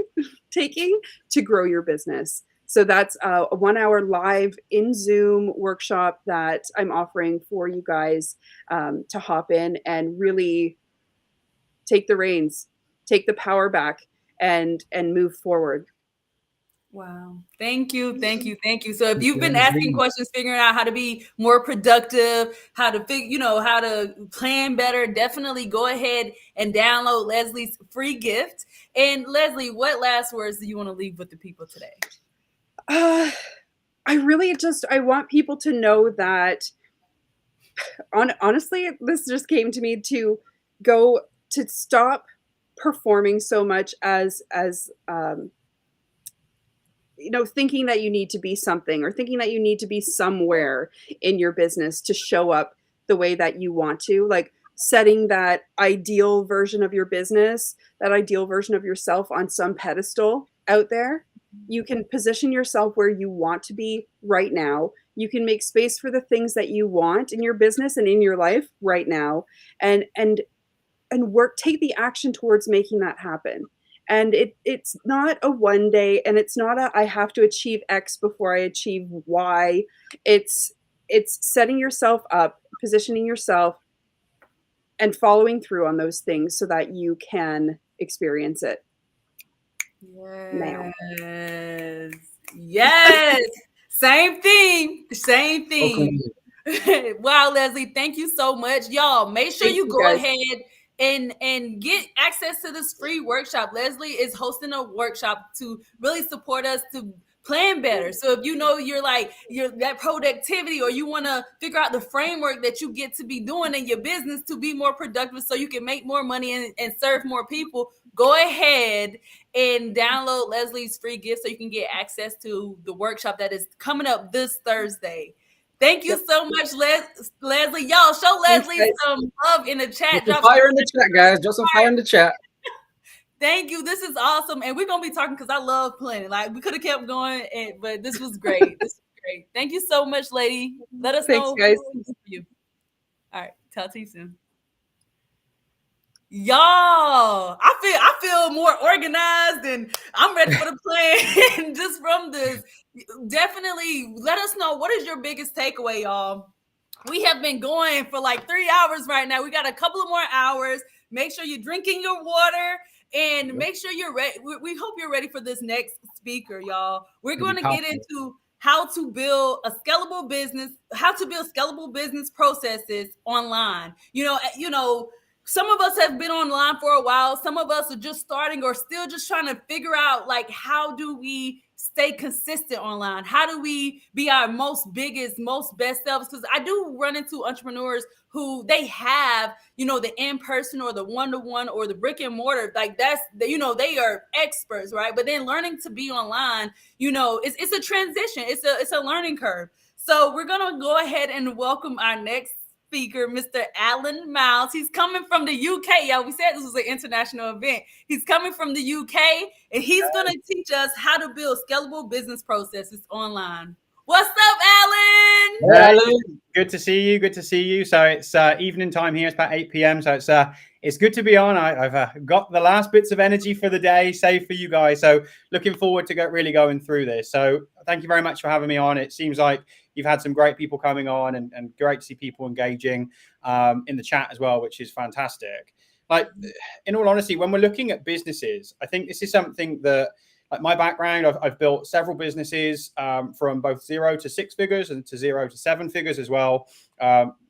taking to grow your business. So that's a 1 hour live in Zoom workshop that I'm offering for you guys to hop in and really take the reins, take the power back, and move forward. Wow. Thank you. So if you've been asking questions, figuring out how to be more productive, how to how to plan better, definitely go ahead and download Leslie's free gift. And Leslie, what last words do you want to leave with the people today? I want people to know that honestly, this just came to me to stop performing so much as thinking that you need to be something or thinking that you need to be somewhere in your business to show up the way that you want to, like setting that ideal version of your business, that ideal version of yourself on some pedestal out there. You can position yourself where you want to be right now. You can make space for the things that you want in your business and in your life right now, and take the action towards making that happen. And it's not a one day, and it's not I have to achieve X before I achieve Y. It's setting yourself up, positioning yourself, and following through on those things so that you can experience it. Yes. Same thing. Okay. Wow, Leslie, thank you so much. Y'all, make sure you go ahead and get access to this free workshop. Leslie is hosting a workshop to really support us to plan better. So if you're that productivity, or you want to figure out the framework that you get to be doing in your business to be more productive so you can make more money and serve more people, go ahead and download Leslie's free gift so you can get access to the workshop that is coming up this Thursday. Thank you so much, Leslie. Y'all, show Leslie some love in the chat. Drop some fire in the chat, guys. Drop some fire in the chat. Thank you. This is awesome. And we're going to be talking because I love planning. Like, we could have kept going, but this was great. Thank you so much, lady. Let us know. Guys. You. All right. Talk to you soon. Y'all, I feel more organized and I'm ready for the plan just from this. Definitely let us know, what is your biggest takeaway, y'all? We have been going for like 3 hours right now. We got a couple of more hours. Make sure you're drinking your water and make sure you're ready. We hope you're ready for this next speaker, y'all. We're going to get into how to build a scalable business, how to build scalable business processes online. some of us have been online for a while. Some of us are just starting or still just trying to figure out, like, how do we stay consistent online? How do we be our most biggest, most best selves? Because I do run into entrepreneurs who they have, you know, the in-person or the one-to-one or the brick and mortar, like that's, you know, they are experts, right? But then learning to be online, you know, it's a transition. It's a learning curve. So we're going to go ahead and welcome our next speaker, Mr. Alan Miles. He's coming from the UK. Y'all, we said this was an international event. He's coming from the UK, and he's going to teach us how to build scalable business processes online. What's up, Alan? Alan. Good to see you. Good to see you. So it's evening time here. It's about 8 p.m. So it's good to be on. I've got the last bits of energy for the day saved for you guys. So looking forward to really going through this. So thank you very much for having me on. It seems like you've had some great people coming on and great to see people engaging in the chat as well, which is fantastic. Like, in all honesty, when we're looking at businesses, I think this is something that, like my background, I've built several businesses from both 0 to 6 figures and to 0 to 7 figures as well.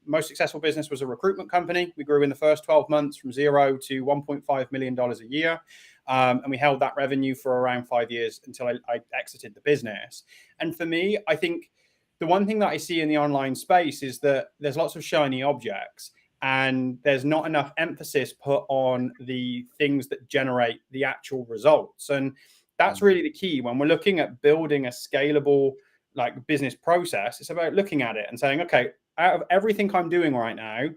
Most successful business was a recruitment company. We grew in the first 12 months from 0 to $1.5 million a year. And we held that revenue for around 5 years until I exited the business. And for me, I think the one thing that I see in the online space is that there's lots of shiny objects and there's not enough emphasis put on the things that generate the actual results. And that's really the key when we're looking at building a scalable like business process. It's about looking at it and saying, okay, out of everything I'm doing right now,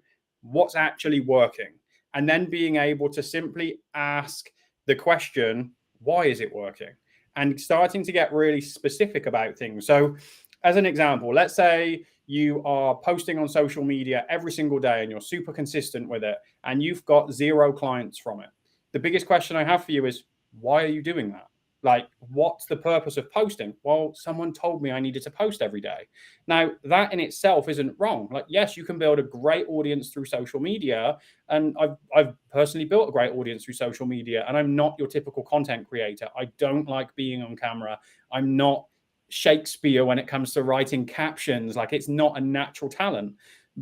what's actually working? And then being able to simply ask the question, why is it working? And starting to get really specific about things. So as an example, let's say you are posting on social media every single day and you're super consistent with it and you've got 0 clients from it. The biggest question I have for you is, why are you doing that? Like, what's the purpose of posting? Well, someone told me I needed to post every day. Now, that in itself isn't wrong. Like, yes, you can build a great audience through social media. And I've personally built a great audience through social media. And I'm not your typical content creator. I don't like being on camera. I'm not Shakespeare when it comes to writing captions. Like, it's not a natural talent.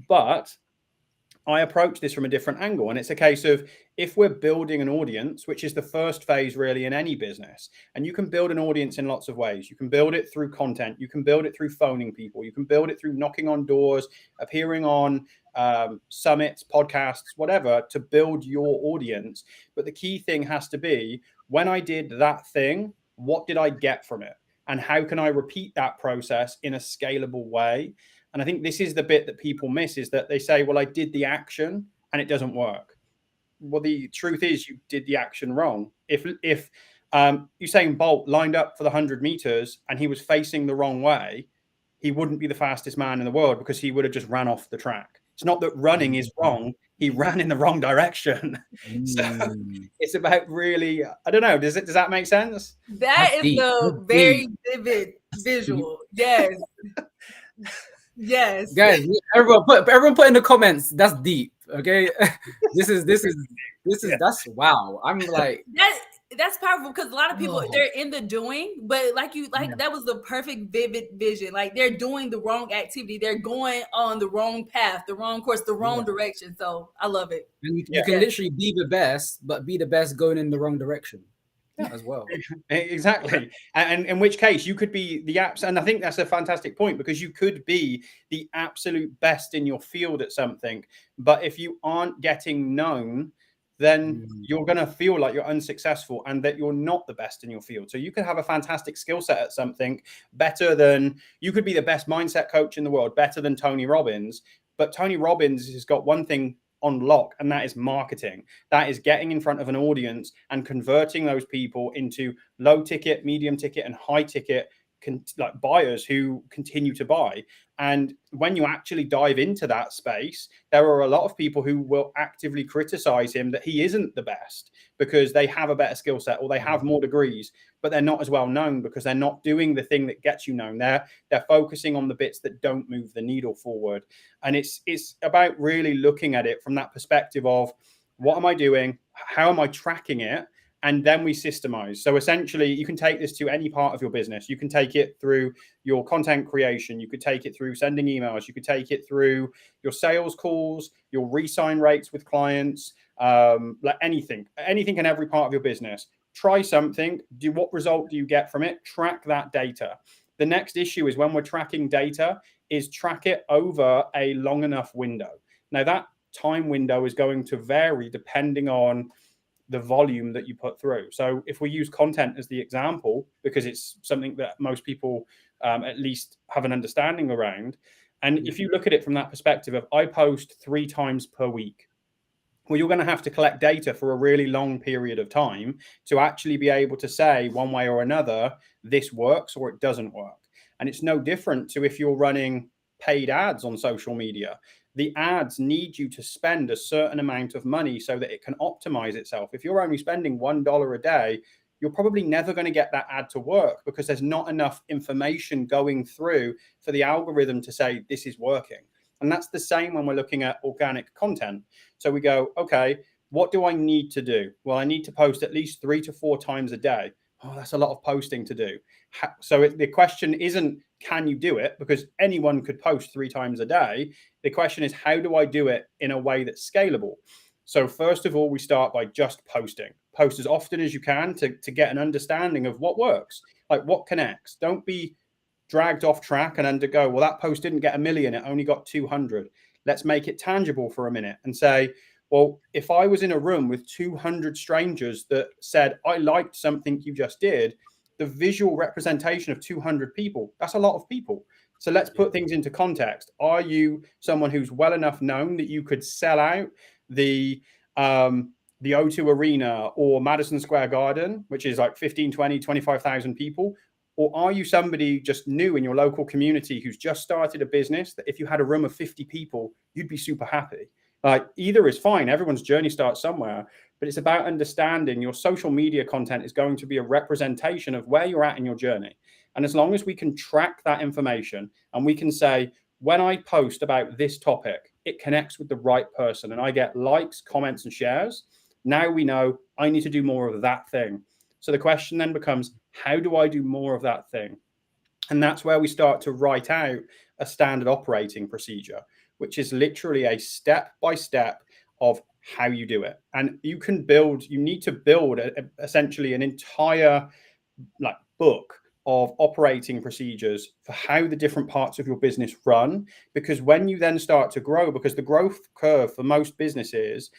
But I approach this from a different angle. And it's a case of, if we're building an audience, which is the first phase really in any business, and you can build an audience in lots of ways. You can build it through content. You can build it through phoning people. You can build it through knocking on doors, appearing on summits, podcasts, whatever, to build your audience. But the key thing has to be, when I did that thing, what did I get from it? And how can I repeat that process in a scalable way? And I think this is the bit that people miss, is that they say, well, I did the action and it doesn't work. Well, the truth is you did the action wrong. If Usain Bolt lined up for the 100 meters and he was facing the wrong way, he wouldn't be the fastest man in the world because he would have just ran off the track. It's not that running is wrong. He ran in the wrong direction. So it's about really, I don't know. Does that make sense? That is a very vivid visual. Yes. Yes. Guys, everyone put in the comments. That's deep. Okay. This is that's wow. I'm like, that's powerful, because a lot of people, they're in the doing, but that was the perfect vivid vision. Like, they're doing the wrong activity, they're going on the wrong path, the wrong course, the wrong direction. So I love it. And you can literally be the best, but be the best going in the wrong direction as well. Exactly. And in which case you could be the apps. And I think that's a fantastic point, because you could be the absolute best in your field at something, but if you aren't getting known, then you're going to feel like you're unsuccessful and that you're not the best in your field. So you could have a fantastic skill set at something, you could be the best mindset coach in the world, better than Tony Robbins. But Tony Robbins has got one thing on lock, and that is marketing. That is getting in front of an audience and converting those people into low ticket, medium ticket, and high ticket buyers who continue to buy. And when you actually dive into that space, there are a lot of people who will actively criticize him that he isn't the best because they have a better skill set or they have more degrees, but they're not as well known because they're not doing the thing that gets you known. They're focusing on the bits that don't move the needle forward. And it's about really looking at it from that perspective of, what am I doing? How am I tracking it? and then we systemize. So essentially, you can take this to any part of your business. You can take it through your content creation. You could take it through sending emails. You could take it through your sales calls, your re-sign rates with clients, like anything in every part of your business. Try something. What result do you get from it? Track that data. The next issue is when we're tracking data, is track it over a long enough window. Now that time window is going to vary depending on the volume that you put through. So if we use content as the example, because it's something that most people at least have an understanding around. And if you look at it from that perspective of I post 3 times per week, well, you're going to have to collect data for a really long period of time to actually be able to say one way or another, this works or it doesn't work. And it's no different to if you're running paid ads on social media. The ads need you to spend a certain amount of money so that it can optimize itself. If you're only spending $1 a day, you're probably never going to get that ad to work because there's not enough information going through for the algorithm to say this is working. And that's the same when we're looking at organic content. So we go, okay, what do I need to do? Well, I need to post at least 3 to 4 times a day. Oh, that's a lot of posting to do. So the question isn't, can you do it? Because anyone could post 3 times a day. The question is, how do I do it in a way that's scalable? So first of all, we start by just posting. Post as often as you can to get an understanding of what works, like what connects. Don't be dragged off track and undergo, well, that post didn't get 1 million, it only got 200. Let's make it tangible for a minute and say, well, if I was in a room with 200 strangers that said, I liked something you just did, the visual representation of 200 people, that's a lot of people. So let's put things into context. Are you someone who's well enough known that you could sell out the O2 Arena or Madison Square Garden, which is like 15, 20, 25,000 people? Or are you somebody just new in your local community who's just started a business that if you had a room of 50 people, you'd be super happy? Like either is fine. Everyone's journey starts somewhere, but it's about understanding your social media content is going to be a representation of where you're at in your journey. And as long as we can track that information and we can say, when I post about this topic, it connects with the right person and I get likes, comments, and shares. Now we know I need to do more of that thing. So the question then becomes, how do I do more of that thing? And that's where we start to write out a standard operating procedure, which is literally a step-by-step of how you do it. And you need to build essentially an entire book of operating procedures for how the different parts of your business run. Because when you then start to grow, because the growth curve for most businesses,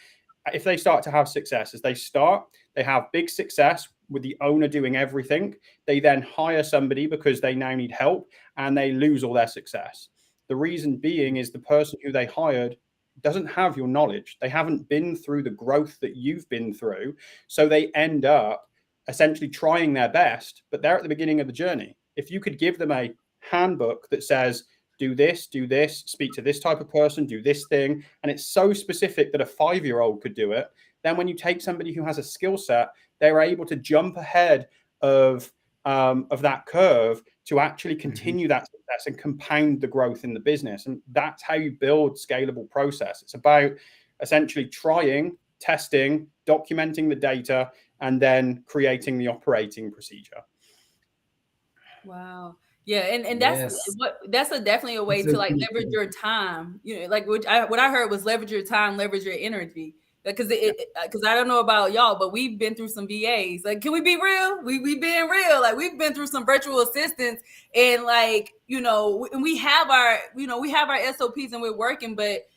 if they start to have success, they have big success with the owner doing everything. They then hire somebody because they now need help and they lose all their success. The reason being is the person who they hired doesn't have your knowledge. They haven't been through the growth that you've been through. So they end up essentially trying their best, but they're at the beginning of the journey. If you could give them a handbook that says, do this, speak to this type of person, do this thing, and it's so specific that a 5-year-old could do it, then when you take somebody who has a skill set, they're able to jump ahead of that curve to actually continue that success and compound the growth in the business. And that's how you build scalable process. It's about essentially trying, testing, documenting the data, and then creating the operating procedure. Wow. Yeah, and that's definitely a way to like leverage your time. You know, like what I heard was leverage your time, leverage your energy. Because I don't know about y'all, but we've been through some VAs. Like, can we be real? We've been real. Like, we've been through some virtual assistants, and like, we have our SOPs and we're working, but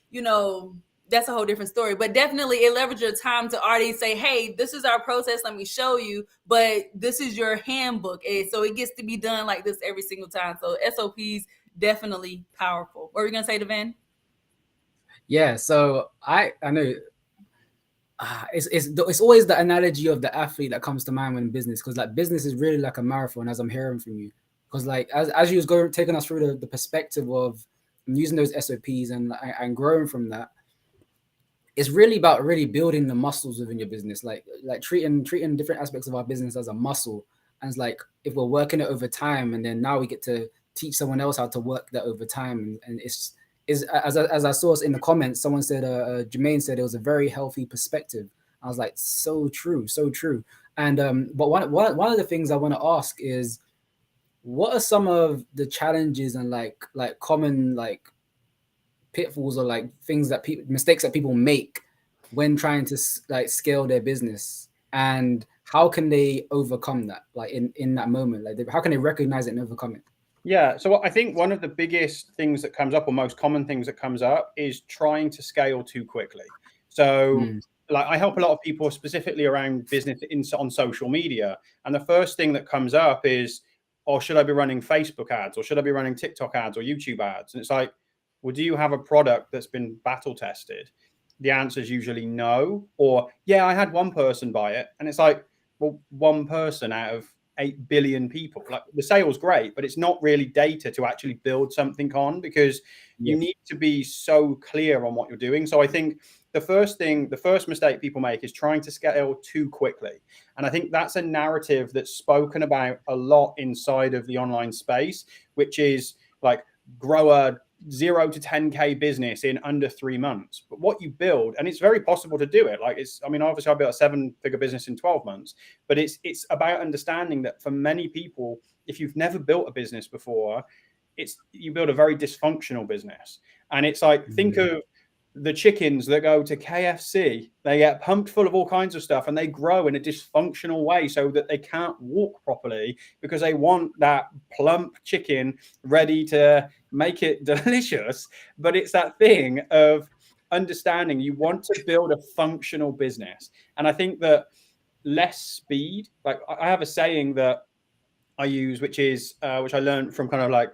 that's a whole different story. But definitely, it leverages your time to already say, hey, this is our process. Let me show you, but this is your handbook, and so it gets to be done like this every single time. So SOPs definitely powerful. What were you gonna say, Devin? Yeah. So I know. It's always the analogy of the athlete that comes to mind when in business, because like business is really like a marathon, as I'm hearing from you. Because like as you was taking us through the perspective of using those SOPs and growing from that, it's really about really building the muscles within your business, like treating different aspects of our business as a muscle. And it's like if we're working it over time, and then now we get to teach someone else how to work that over time, and as I saw in the comments, someone said, Jermaine said it was a very healthy perspective. I was like, so true, so true. And but one of the things I want to ask is, what are some of the challenges and like common like pitfalls or like things that people mistakes that people make when trying to like scale their business, and how can they overcome that, like in that moment, like how can they recognize it and overcome it? Yeah, so I think one of the biggest things that comes up, or most common things that comes up, is trying to scale too quickly. So like I help a lot of people specifically around business on social media, and the first thing that comes up is, or should I be running Facebook ads, or should I be running TikTok ads or YouTube ads? And it's like, well, do you have a product that's been battle tested? The answer is usually no, or yeah, I had one person buy it. And it's like, well, one person out of 8 billion people. Like the sale's great, but it's not really data to actually build something on, because you need to be so clear on what you're doing. So I think the first mistake people make is trying to scale too quickly. And I think that's a narrative that's spoken about a lot inside of the online space, which is like grow a 0 to 10K business in under 3 months. But what you build, and it's very possible to do it. Like obviously I built a 7-figure business in 12 months, but it's about understanding that for many people, if you've never built a business before, you build a very dysfunctional business. And it's like, think of the chickens that go to KFC. They get pumped full of all kinds of stuff and they grow in a dysfunctional way so that they can't walk properly, because they want that plump chicken ready to make it delicious. But it's that thing of understanding you want to build a functional business. And I think that less speed, like I have a saying that I use, which I learned from kind of like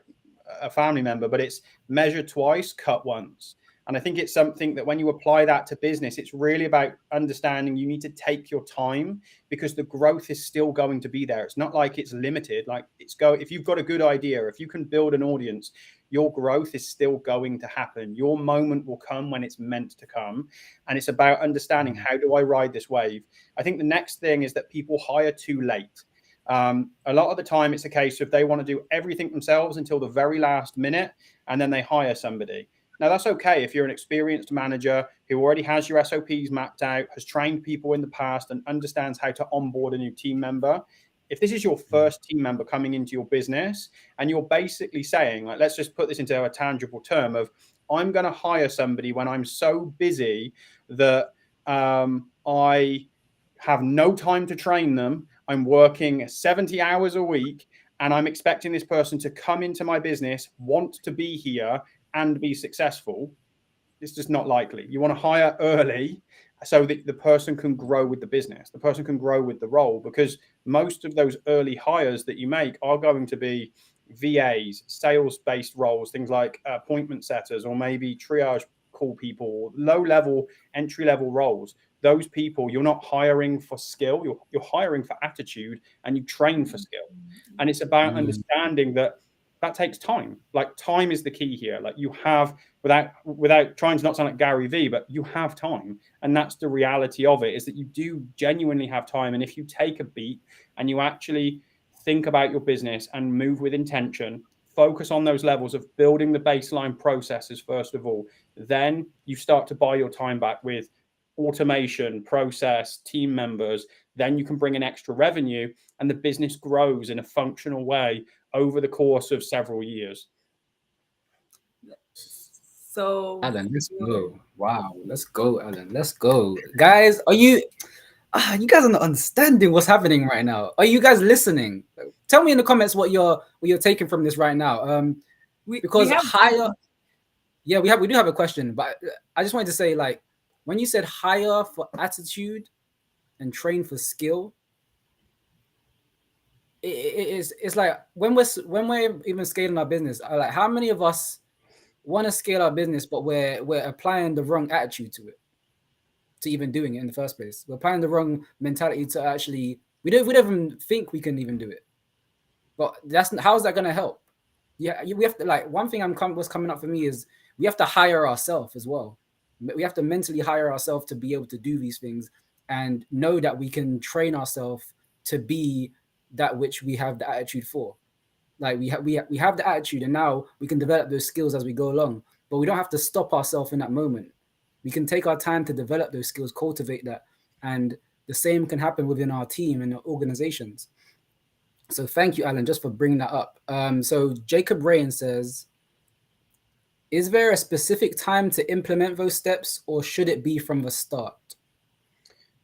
a family member, but it's measure twice, cut once. And I think it's something that when you apply that to business, it's really about understanding you need to take your time, because the growth is still going to be there. It's not like it's limited. Like if you've got a good idea, if you can build an audience, your growth is still going to happen. Your moment will come when it's meant to come. And it's about understanding, how do I ride this wave? I think the next thing is that people hire too late. A lot of the time it's a case of they want to do everything themselves until the very last minute, and then they hire somebody. Now, that's okay if you're an experienced manager who already has your SOPs mapped out, has trained people in the past, and understands how to onboard a new team member. If this is your first team member coming into your business, and you're basically saying, like, let's just put this into a tangible term of, I'm going to hire somebody when I'm so busy that I have no time to train them. I'm working 70 hours a week, and I'm expecting this person to come into my business, want to be here, and be successful. It's just not likely. You want to hire early so that the person can grow with the business, the person can grow with the role, because most of those early hires that you make are going to be VAs, sales-based roles, things like appointment setters, or maybe triage call people, low-level, entry-level roles. Those people, you're not hiring for skill, you're hiring for attitude, and you train for skill. And it's about understanding that takes time. Like, time is the key here. Like, you have, without trying to not sound like Gary Vee, but you have time. And that's the reality of it, is that you do genuinely have time. And if you take a beat and you actually think about your business and move with intention, focus on those levels of building the baseline processes first of all, then you start to buy your time back with automation, process, team members. Then you can bring in extra revenue, and the business grows in a functional way over the course of several years. So, Alan, let's go. Wow, let's go, Alan. Let's go, guys. Are you guys are not understanding what's happening right now? Are you guys listening? Tell me in the comments what you're taking from this right now. Because hire. Yeah, we do have a question, but I just wanted to say, like, when you said hire for attitude and train for skill, it's like when we're even scaling our business, like, how many of us want to scale our business, but we're applying the wrong attitude to it, to even doing it in the first place? We're applying the wrong mentality to actually, we don't even think we can even do it. But how is that going to help? Yeah, we have to, like, one thing what's coming up for me is we have to hire ourselves as well. We have to mentally hire ourselves to be able to do these things, and know that we can train ourselves to be that which we have the attitude for. Like, we have the attitude, and now we can develop those skills as we go along. But we don't have to stop ourselves in that moment. We can take our time to develop those skills, cultivate that, And the same can happen within our team and organizations. So thank you, Alan, just for bringing that up. So Jacob Rain says, is there a specific time to implement those steps, or should it be from the start?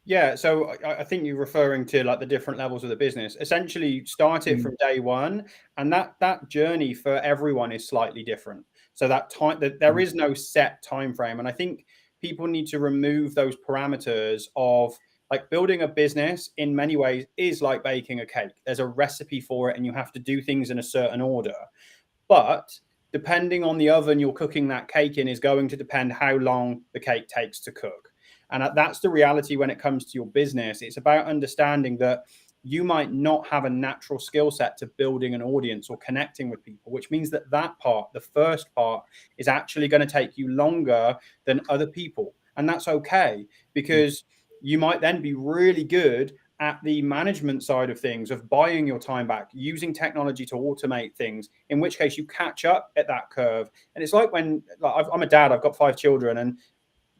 Yeah, so I think you're referring to like the different levels of the business. Essentially, start it from day one, and that journey for everyone is slightly different. So that time, that there is no set time frame, and I think people need to remove those parameters of like building a business. In many ways, is like baking a cake. There's a recipe for it, and you have to do things in a certain order. But depending on the oven you're cooking that cake in is going to depend how long the cake takes to cook. And that's the reality when it comes to your business. It's about understanding that you might not have a natural skill set to building an audience or connecting with people, which means that part, the first part, is actually going to take you longer than other people. And that's okay, because you might then be really good at the management side of things, of buying your time back, using technology to automate things, in which case you catch up at that curve. And it's like when, like, I'm a dad, I've got 5 children, and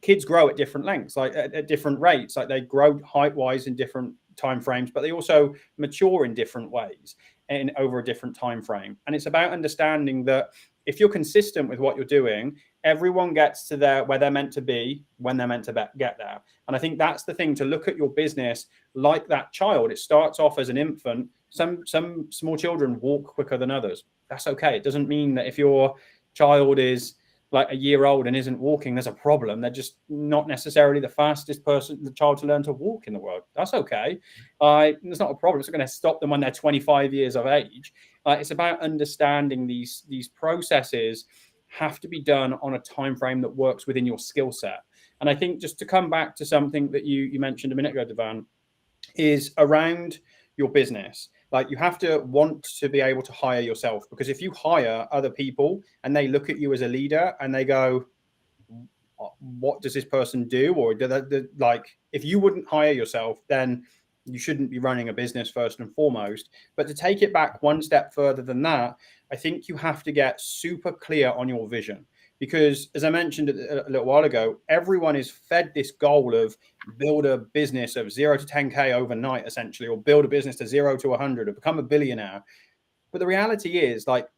kids grow at different lengths, like at different rates. Like they grow height wise in different time frames, but they also mature in different ways and over a different time frame. And it's about understanding that if you're consistent with what you're doing, everyone gets to where they're meant to be when they're meant to get there. And I think that's the thing, to look at your business like that child. It starts off as an infant. Some small children walk quicker than others. That's okay. It doesn't mean that if your child is like a year old and isn't walking, there's a problem. They're just not necessarily the fastest the child to learn to walk in the world. That's okay. It's not a problem. It's not going to stop them when they're 25 years of age. It's about understanding these processes have to be done on a time frame that works within your skill set. And I think, just to come back to something that you mentioned a minute ago, Devan, is around your business. Like, you have to want to be able to hire yourself, because if you hire other people and they look at you as a leader and they go, what does this person do? Or like, if you wouldn't hire yourself, then you shouldn't be running a business first and foremost. But to take it back one step further than that, I think you have to get super clear on your vision. Because, as I mentioned a little while ago, everyone is fed this goal of build a business of 0 to 10K overnight, essentially, or build a business to 0 to 100, or become a billionaire. But the reality is, like,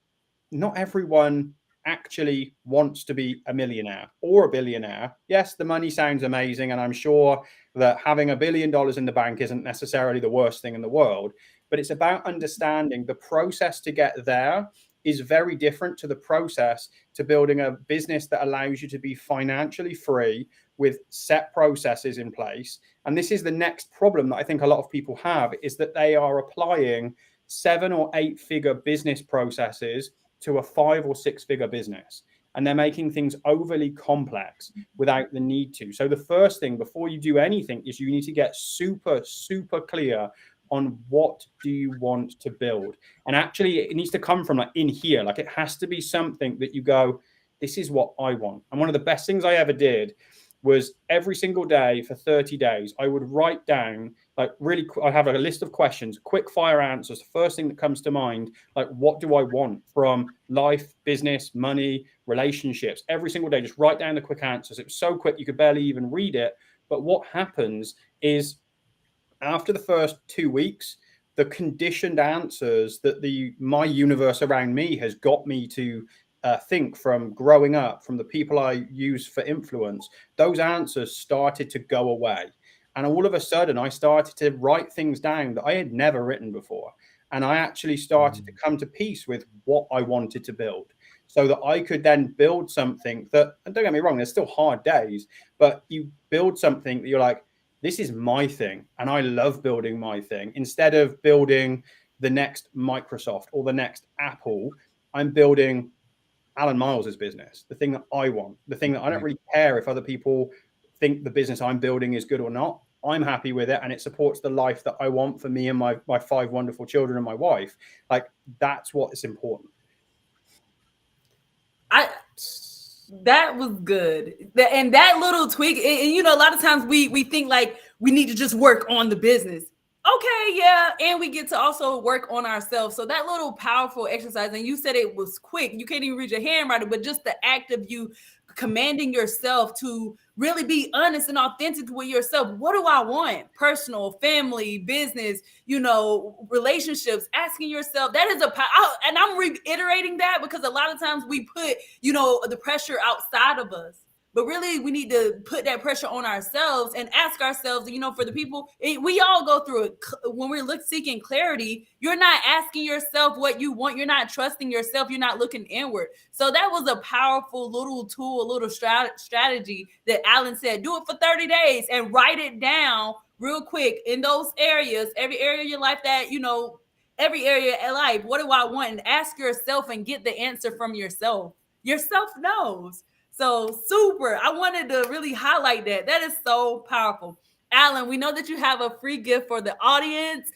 not everyone actually wants to be a millionaire or a billionaire. Yes, the money sounds amazing, and I'm sure that having $1 billion in the bank isn't necessarily the worst thing in the world. But it's about understanding the process to get there is very different to the process to building a business that allows you to be financially free with set processes in place. And this is the next problem that I think a lot of people have, is that they are applying 7 or 8 figure business processes to a 5 or 6 figure business. And they're making things overly complex without the need to. So the first thing before you do anything is you need to get super, super clear on what do you want to build. And actually, it needs to come from like in here. Like, it has to be something that you go, this is what I want. And one of the best things I ever did was every single day for 30 days, I would write down, like, really, I have a list of questions, quick fire answers. The first thing that comes to mind, like, what do I want from life, business, money, relationships? Every single day, just write down the quick answers. It was so quick, you could barely even read it. But what happens is, after the first 2 weeks, the conditioned answers that my universe around me has got me to think from growing up, from the people I use for influence, those answers started to go away. And all of a sudden, I started to write things down that I had never written before. And I actually started to come to peace with what I wanted to build, so that I could then build something that, and don't get me wrong, there's still hard days, but you build something that you're like, this is my thing, and I love building my thing. Instead of building the next Microsoft or the next Apple, I'm building Alan Miles's business, the thing that I want, the thing that I don't really care if other people think the business I'm building is good or not. I'm happy with it, and it supports the life that I want for me and my 5 wonderful children and my wife. Like, that's what is important. That was good. And that little tweak, and you know, a lot of times we think like we need to just work on the business. Okay, yeah, and we get to also work on ourselves. So that little powerful exercise, and you said it was quick. You can't even read your handwriting, but just the act of you commanding yourself to really be honest and authentic with yourself. What do I want? Personal, family, business, relationships. Asking yourself, that is and I'm reiterating that because a lot of times we put, the pressure outside of us. But really, we need to put that pressure on ourselves and ask ourselves, for the people, we all go through it. When we're seeking clarity, you're not asking yourself what you want. You're not trusting yourself. You're not looking inward. So that was a powerful little tool, a little strategy that Alan said, do it for 30 days and write it down real quick in those areas, every area of your life that, every area of life. What do I want? And ask yourself and get the answer from yourself. Yourself knows. So super. I wanted to really highlight that. That is so powerful. Alan, we know that you have a free gift for the audience.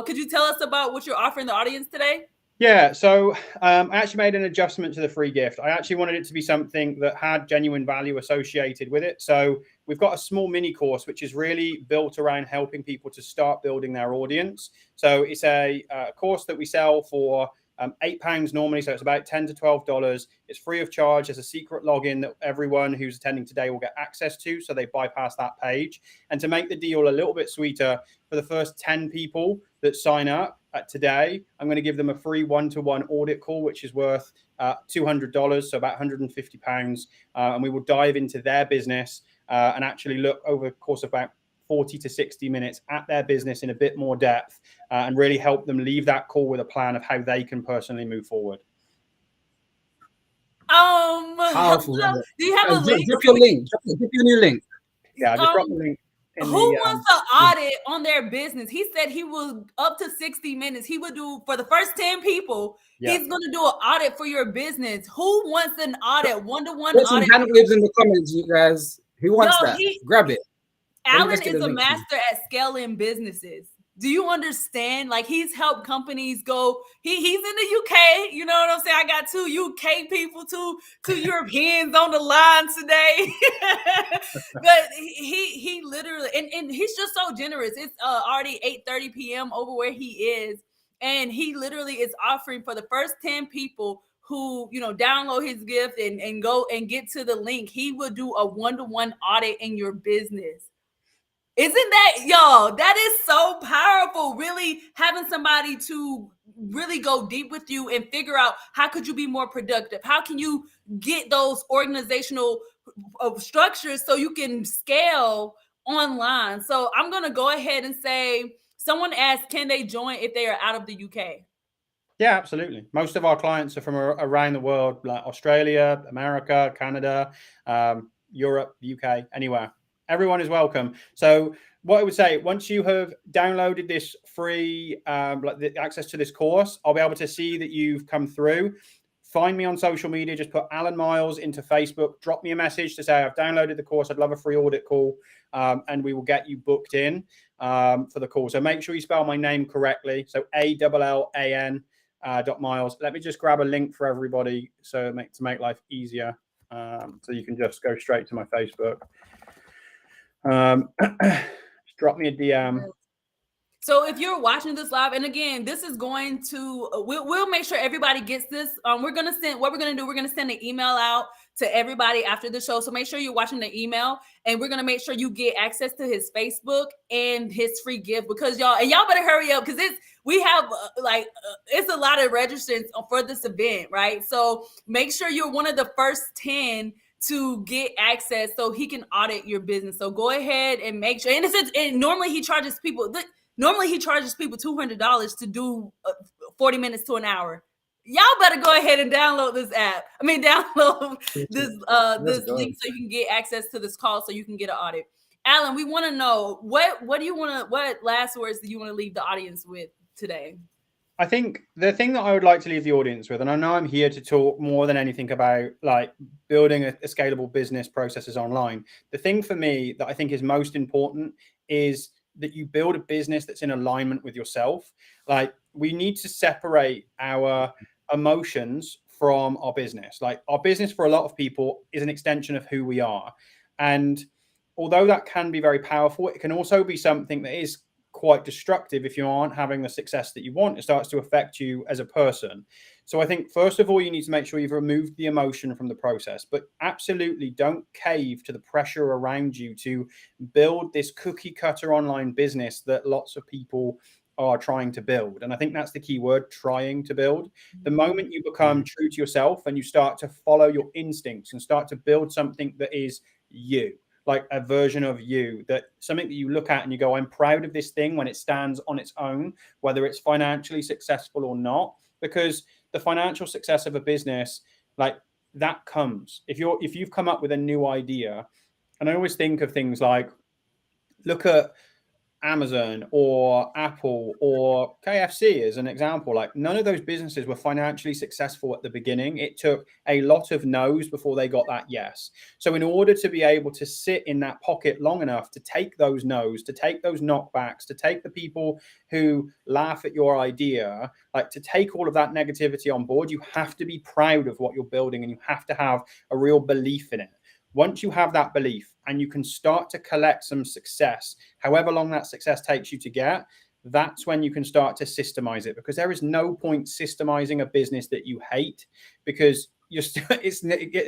Could you tell us about what you're offering the audience today? Yeah, so I actually made an adjustment to the free gift. I actually wanted it to be something that had genuine value associated with it. So we've got a small mini course, which is really built around helping people to start building their audience. So it's a course that we sell for £8 normally, so it's about $10 to $12. It's free of charge. There's a secret login that everyone who's attending today will get access to, so they bypass that page. And to make the deal a little bit sweeter, for the first 10 people that sign up today, I'm going to give them a free one-to-one audit call, which is worth $200, so about £150. And we will dive into their business and actually look over the course of about 40 to 60 minutes at their business in a bit more depth and really help them leave that call with a plan of how they can personally move forward. Powerful. Do you have a link? Drop your link. Drop your new link. Yeah, I just dropped the link. Who wants to audit on their business? He said he will up to 60 minutes. He would do for the first 10 people. Yeah. He's going to do an audit for your business. Who wants an audit? One-to-one audit. Put some hand waves in the comments, you guys. Who wants that? Grab it. Alan is a master at scaling businesses. Do you understand? Like, he's helped companies go. He's in the UK. You know what I'm saying? I got two UK people, two Europeans on the line today. But he literally, and he's just so generous. It's already 8:30 p.m. over where he is, and he literally is offering for the first 10 people who, download his gift and go and get to the link. He will do a one-to-one audit in your business. Isn't that, y'all, that is so powerful, really having somebody to really go deep with you and figure out how could you be more productive? How can you get those organizational structures so you can scale online? So I'm going to go ahead and say, someone asked, can they join if they are out of the UK? Yeah, absolutely. Most of our clients are from around the world, like Australia, America, Canada, Europe, UK, anywhere. Everyone is welcome. So what I would say, once you have downloaded this free, access to this course, I'll be able to see that you've come through. Find me on social media. Just put Alan Miles into Facebook. Drop me a message to say I've downloaded the course. I'd love a free audit call, and we will get you booked in for the call. So make sure you spell my name correctly. So ALLAN. Miles. Let me just grab a link for everybody to make life easier. So you can just go straight to my Facebook. Just drop me a DM. So if you're watching this live, and again, this is going to, we'll make sure everybody gets this. We're going to send, what we're going to do, we're going to send an email out to everybody after the show. So make sure you're watching the email, and we're going to make sure you get access to his Facebook and his free gift, because y'all better hurry up, because we have it's a lot of registrants for this event, right? So make sure you're one of the first 10 to get access so he can audit your business. So go ahead and make sure. And normally he charges people $200 to do 40 minutes to an hour. Y'all better go ahead and download this app. Download this link so you can get access to this call so you can get an audit. Alan, we want to know what last words do you want to leave the audience with today? I think the thing that I would like to leave the audience with, and I know I'm here to talk more than anything about like building a scalable business processes online. The thing for me that I think is most important is that you build a business that's in alignment with yourself. Like, we need to separate our emotions from our business. Like, our business for a lot of people is an extension of who we are. And although that can be very powerful, it can also be something that is quite destructive if you aren't having the success that you want. It starts to affect you as a person. So I think, first of all, you need to make sure you've removed the emotion from the process, but absolutely don't cave to the pressure around you to build this cookie cutter online business that lots of people are trying to build. And I think that's the key word, trying to build. The moment you become true to yourself and you start to follow your instincts and start to build something that is you, like a version of you, that something that you look at and you go, I'm proud of this thing when it stands on its own, whether it's financially successful or not, because the financial success of a business, like that comes if you've come up with a new idea. And I always think of things like, look at Amazon or Apple or KFC as an example. Like, none of those businesses were financially successful at the beginning. It took a lot of no's before they got that yes. So in order to be able to sit in that pocket long enough to take those no's, to take those knockbacks, to take the people who laugh at your idea, like to take all of that negativity on board, you have to be proud of what you're building and you have to have a real belief in it. Once you have that belief and you can start to collect some success, however long that success takes you to get, that's when you can start to systemize it, because there is no point systemizing a business that you hate, because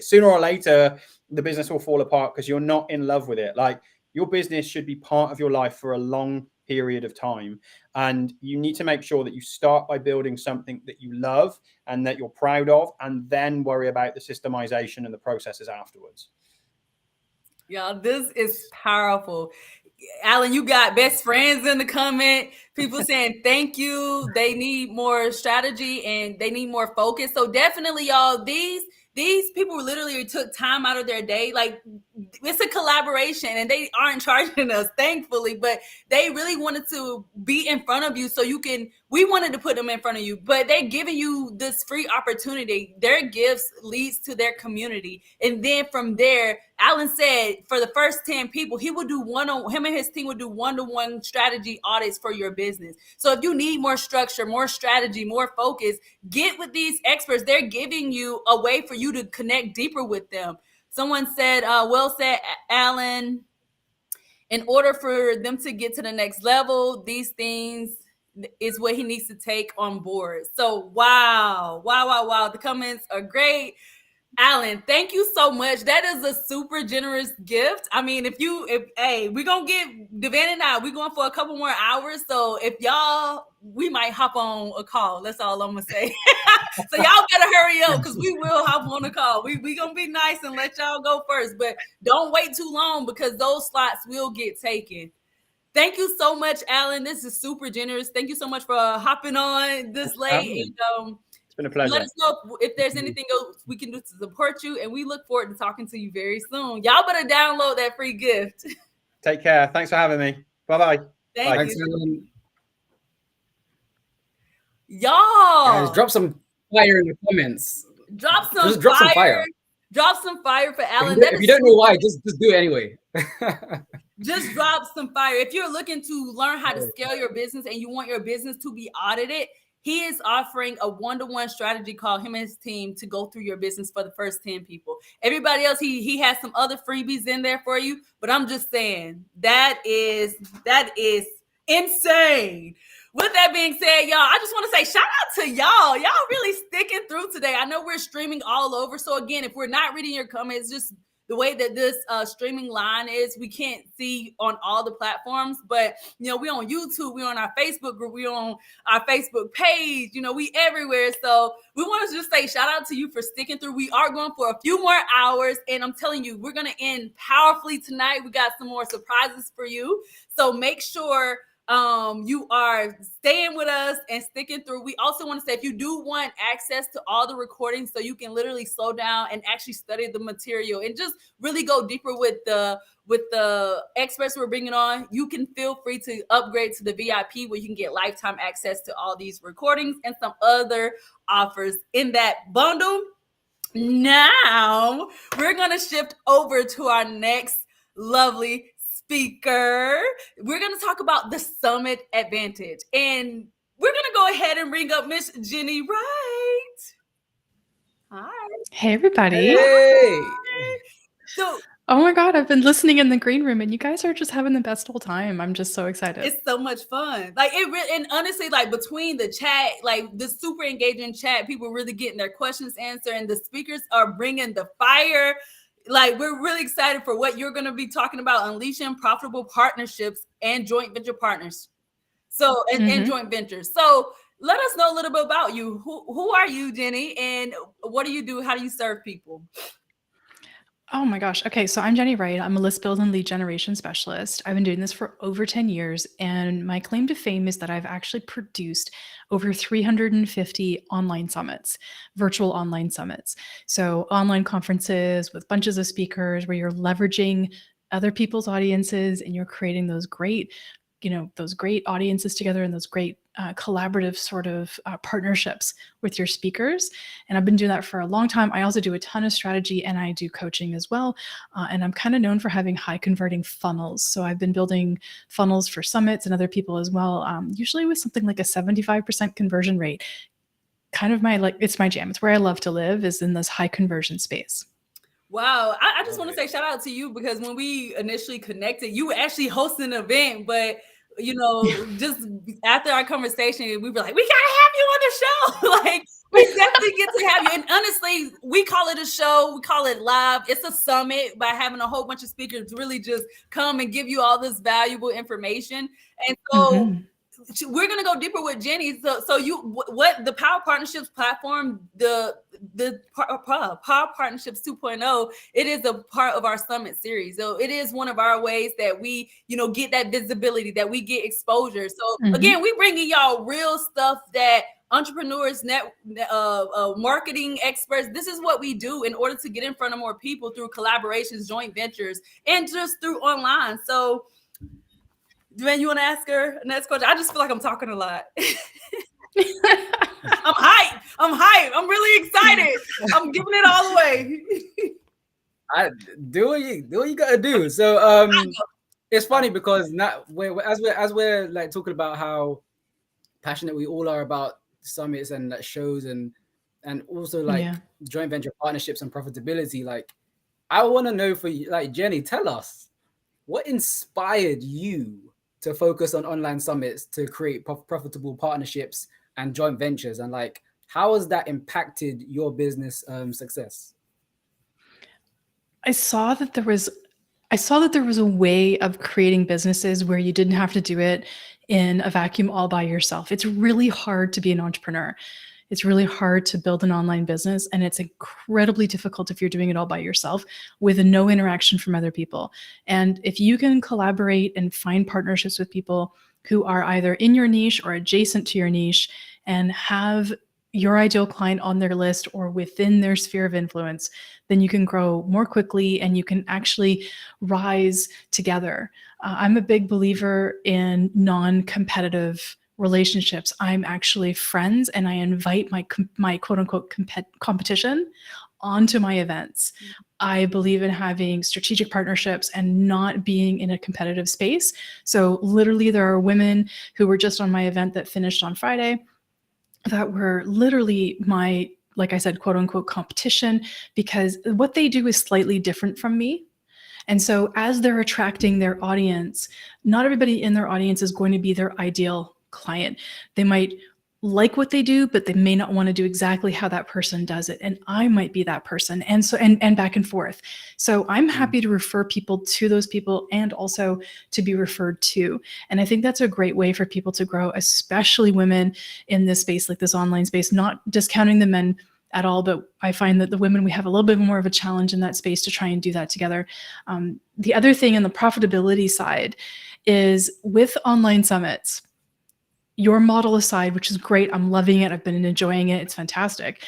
sooner or later the business will fall apart because you're not in love with it. Like, your business should be part of your life for a long period of time, and you need to make sure that you start by building something that you love and that you're proud of, and then worry about the systemization and the processes afterwards. Y'all, this is powerful. Alan, you got best friends in the comment. People saying thank you. They need more strategy and they need more focus. So definitely, y'all, these people literally took time out of their day. Like, it's a collaboration and they aren't charging us, thankfully, but they really wanted to be in front of you so we wanted to put them in front of you, but they're giving you this free opportunity. Their gifts leads to their community. And then from there, Alan said for the first 10 people, him and his team would do one-to-one strategy audits for your business. So if you need more structure, more strategy, more focus, get with these experts. They're giving you a way for you to connect deeper with them. Someone said, well said, Alan, in order for them to get to the next level, these things is what he needs to take on board. So wow. The comments are great. Alan, thank you so much. That is a super generous gift. I mean, we're gonna get Devan and we're going for a couple more hours. So if we might hop on a call. That's all I'm gonna say. So y'all better hurry up, because we will hop on a call. We gonna be nice and let y'all go first, but don't wait too long, because those slots will get taken. Thank you so much, Alan. This is super generous. Thank you so much for hopping on this late. And, it's been a pleasure. let us know if there's anything else we can do to support you, and we look forward to talking to you very soon. Y'all better download that free gift. Take care. Thanks for having me. Bye-bye. Thanks, you. Y'all, guys, drop some fire in the comments. Drop some fire. Drop some fire for Alan. If you don't know why, just do it anyway. Just drop some fire. If you're looking to learn how to scale your business and you want your business to be audited, he is offering a one-to-one strategy call, him and his team, to go through your business for the first 10 people. Everybody else, he has some other freebies in there for you, but I'm just saying that is insane. With that being said, y'all, I just want to say shout out to y'all. Y'all really sticking through today. I know we're streaming all over. So again, if we're not reading your comments, just the way that this streaming line is, we can't see on all the platforms, but we're on YouTube, we're on our Facebook group, we're on our Facebook page, we everywhere. So we want to just say shout out to you for sticking through. We are going for a few more hours, and I'm telling you, we're going to end powerfully tonight. We got some more surprises for you. So make sure you are staying with us and sticking through. We also want to say, if you do want access to all the recordings so you can literally slow down and actually study the material and just really go deeper with the experts we're bringing on, you can feel free to upgrade to the VIP, where you can get lifetime access to all these recordings and some other offers in that bundle. Now we're going to shift over to our next lovely speaker. We're going to talk about the Summit Advantage, and we're going to go ahead and bring up Miss Jenny Wright. Hi. Hey, everybody. Hey. So Oh my God, I've been listening in the green room and you guys are just having the best whole time. I'm just so excited. It's so much fun. Like and honestly, like between the chat, like the super engaging chat, people really getting their questions answered, and the speakers are bringing the fire. Like we're really excited for what you're going to be talking about, unleashing profitable partnerships and joint venture partners. So and joint ventures. So let us know a little bit about you. Who are you, Jenny, and what do you do? How do you serve people? Oh my gosh. Okay, so I'm Jenny Wright. I'm a list build and lead generation specialist. I've been doing this for over 10 years, and my claim to fame is that I've actually produced over 350 online summits, virtual online summits. So online conferences with bunches of speakers where you're leveraging other people's audiences and you're creating those great audiences together and those great collaborative sort of partnerships with your speakers. And I've been doing that for a long time. I also do a ton of strategy and I do coaching as well. And I'm kind of known for having high converting funnels. So I've been building funnels for summits and other people as well, usually with something like a 75% conversion rate. Kind of it's my jam. It's where I love to live, is in this high conversion space. Wow. I just want to say shout out to you, because when we initially connected, you were actually hosting an event, but just after our conversation, we were like, we gotta have you on the show. Like, we definitely get to have you. And honestly, we call it a show, we call it live. It's a summit by having a whole bunch of speakers really just come and give you all this valuable information. And so we're gonna go deeper with Jenny. So what the Power Partnerships platform, the Power Partnerships 2.0, it is a part of our summit series. So it is one of our ways that we, get that visibility, that we get exposure. So again, we bringing y'all real stuff that entrepreneurs, marketing experts, this is what we do in order to get in front of more people through collaborations, joint ventures, and just through online. So Dwayne, you want to ask her next question? I just feel like I'm talking a lot. I'm hyped. I'm really excited. I'm giving it all away. Do what you gotta do. So it's funny because now as we're like talking about how passionate we all are about summits and shows and also like joint venture partnerships and profitability. Like, I want to know for you, like, Jenny, tell us what inspired you to focus on online summits to create profitable partnerships and joint ventures, and like, how has that impacted your business success? I saw that there was a way of creating businesses where you didn't have to do it in a vacuum all by yourself. It's really hard to be an entrepreneur. It's really hard to build an online business, and it's incredibly difficult if you're doing it all by yourself with no interaction from other people. And if you can collaborate and find partnerships with people who are either in your niche or adjacent to your niche and have your ideal client on their list or within their sphere of influence, then you can grow more quickly and you can actually rise together. I'm a big believer in non-competitive relationships. I'm actually friends, and I invite my quote unquote competition onto my events. I believe in having strategic partnerships and not being in a competitive space. So literally, there are women who were just on my event that finished on Friday that were literally my, like I said, quote unquote competition, because what they do is slightly different from me. And so as they're attracting their audience, not everybody in their audience is going to be their ideal client. They might like what they do, but they may not want to do exactly how that person does it. And I might be that person. And so, and back and forth. So I'm happy to refer people to those people and also to be referred to. And I think that's a great way for people to grow, especially women in this space, like this online space, not discounting the men at all, but I find that the women, we have a little bit more of a challenge in that space to try and do that together. The other thing in the profitability side is with online summits, your model aside, which is great, I'm loving it, I've been enjoying it, it's fantastic.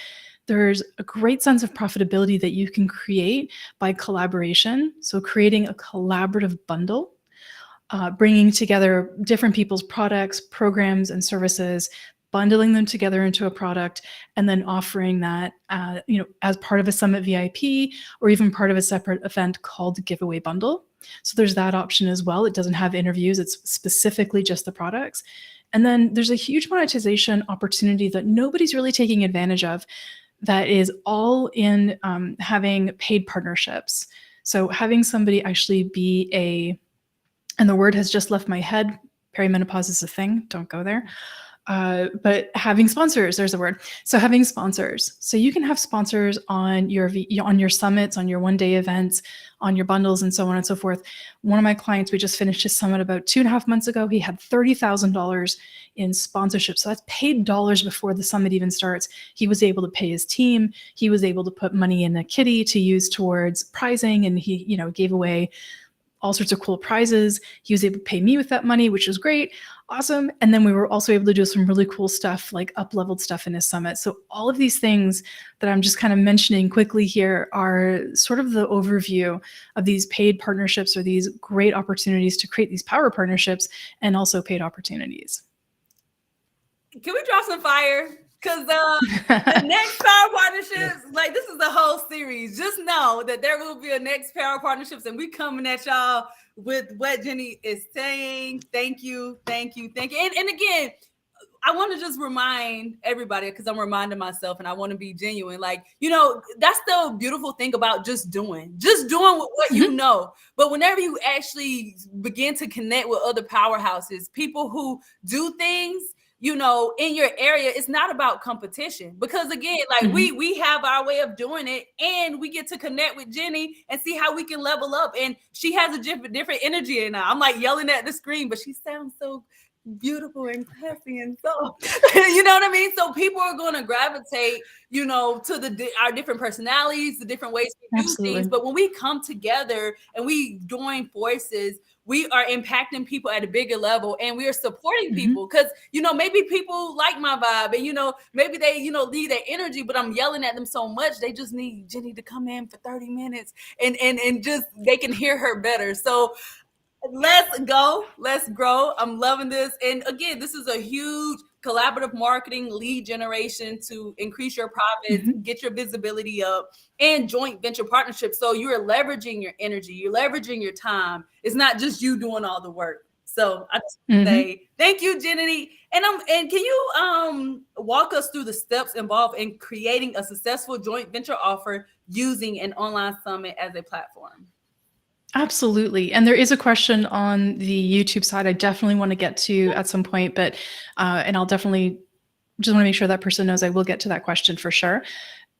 There's a great sense of profitability that you can create by collaboration. So creating a collaborative bundle, bringing together different people's products, programs, and services, bundling them together into a product, and then offering that as part of a Summit VIP or even part of a separate event called the Giveaway Bundle. So there's that option as well. It doesn't have interviews, it's specifically just the products. And then there's a huge monetization opportunity that nobody's really taking advantage of that is all in having paid partnerships. So having somebody actually be and the word has just left my head, perimenopause is a thing, don't go there. But having sponsors, there's a word. So having sponsors. So you can have sponsors on your summits, on your one-day events, on your bundles, and so on and so forth. One of my clients, we just finished his summit about 2.5 months ago. He had $30,000 in sponsorship. So that's paid dollars before the summit even starts. He was able to pay his team. He was able to put money in a kitty to use towards prizing, and he, gave away all sorts of cool prizes. He was able to pay me with that money, which was great. Awesome. And then we were also able to do some really cool stuff, like up-leveled stuff in his summit. So all of these things that I'm just kind of mentioning quickly here are sort of the overview of these paid partnerships, or these great opportunities to create these power partnerships, and also paid opportunities. Can we drop some fire? Because the next power partnerships, like, this is the whole series. Just know that there will be a next power partnerships, and we coming at y'all with what Jenny is saying. Thank you. And again, I want to just remind everybody, because I'm reminding myself, and I want to be genuine. Like, that's the beautiful thing about just doing what you know. But whenever you actually begin to connect with other powerhouses, people who do things, in your area, it's not about competition, because again, like we have our way of doing it, and we get to connect with Jenny and see how we can level up. And she has a different energy. And I'm like yelling at the screen, but she sounds so beautiful and classy, and so you know what I mean? So people are going to gravitate, to our different personalities, the different ways we do things. But when we come together and we join forces, we are impacting people at a bigger level, and we are supporting people, because maybe people like my vibe, and maybe they need that energy, but I'm yelling at them so much, they just need Jenny to come in for 30 minutes and just they can hear her better. So let's go. Let's grow. I'm loving this. And again, this is a huge collaborative marketing lead generation to increase your profits, get your visibility up, and joint venture partnerships. So you're leveraging your energy, you're leveraging your time. It's not just you doing all the work. So I just say thank you, Jenny. And can you walk us through the steps involved in creating a successful joint venture offer using an online summit as a platform? Absolutely. And there is a question on the YouTube side I definitely want to get to at some point, but and I'll definitely just want to make sure that person knows I will get to that question for sure.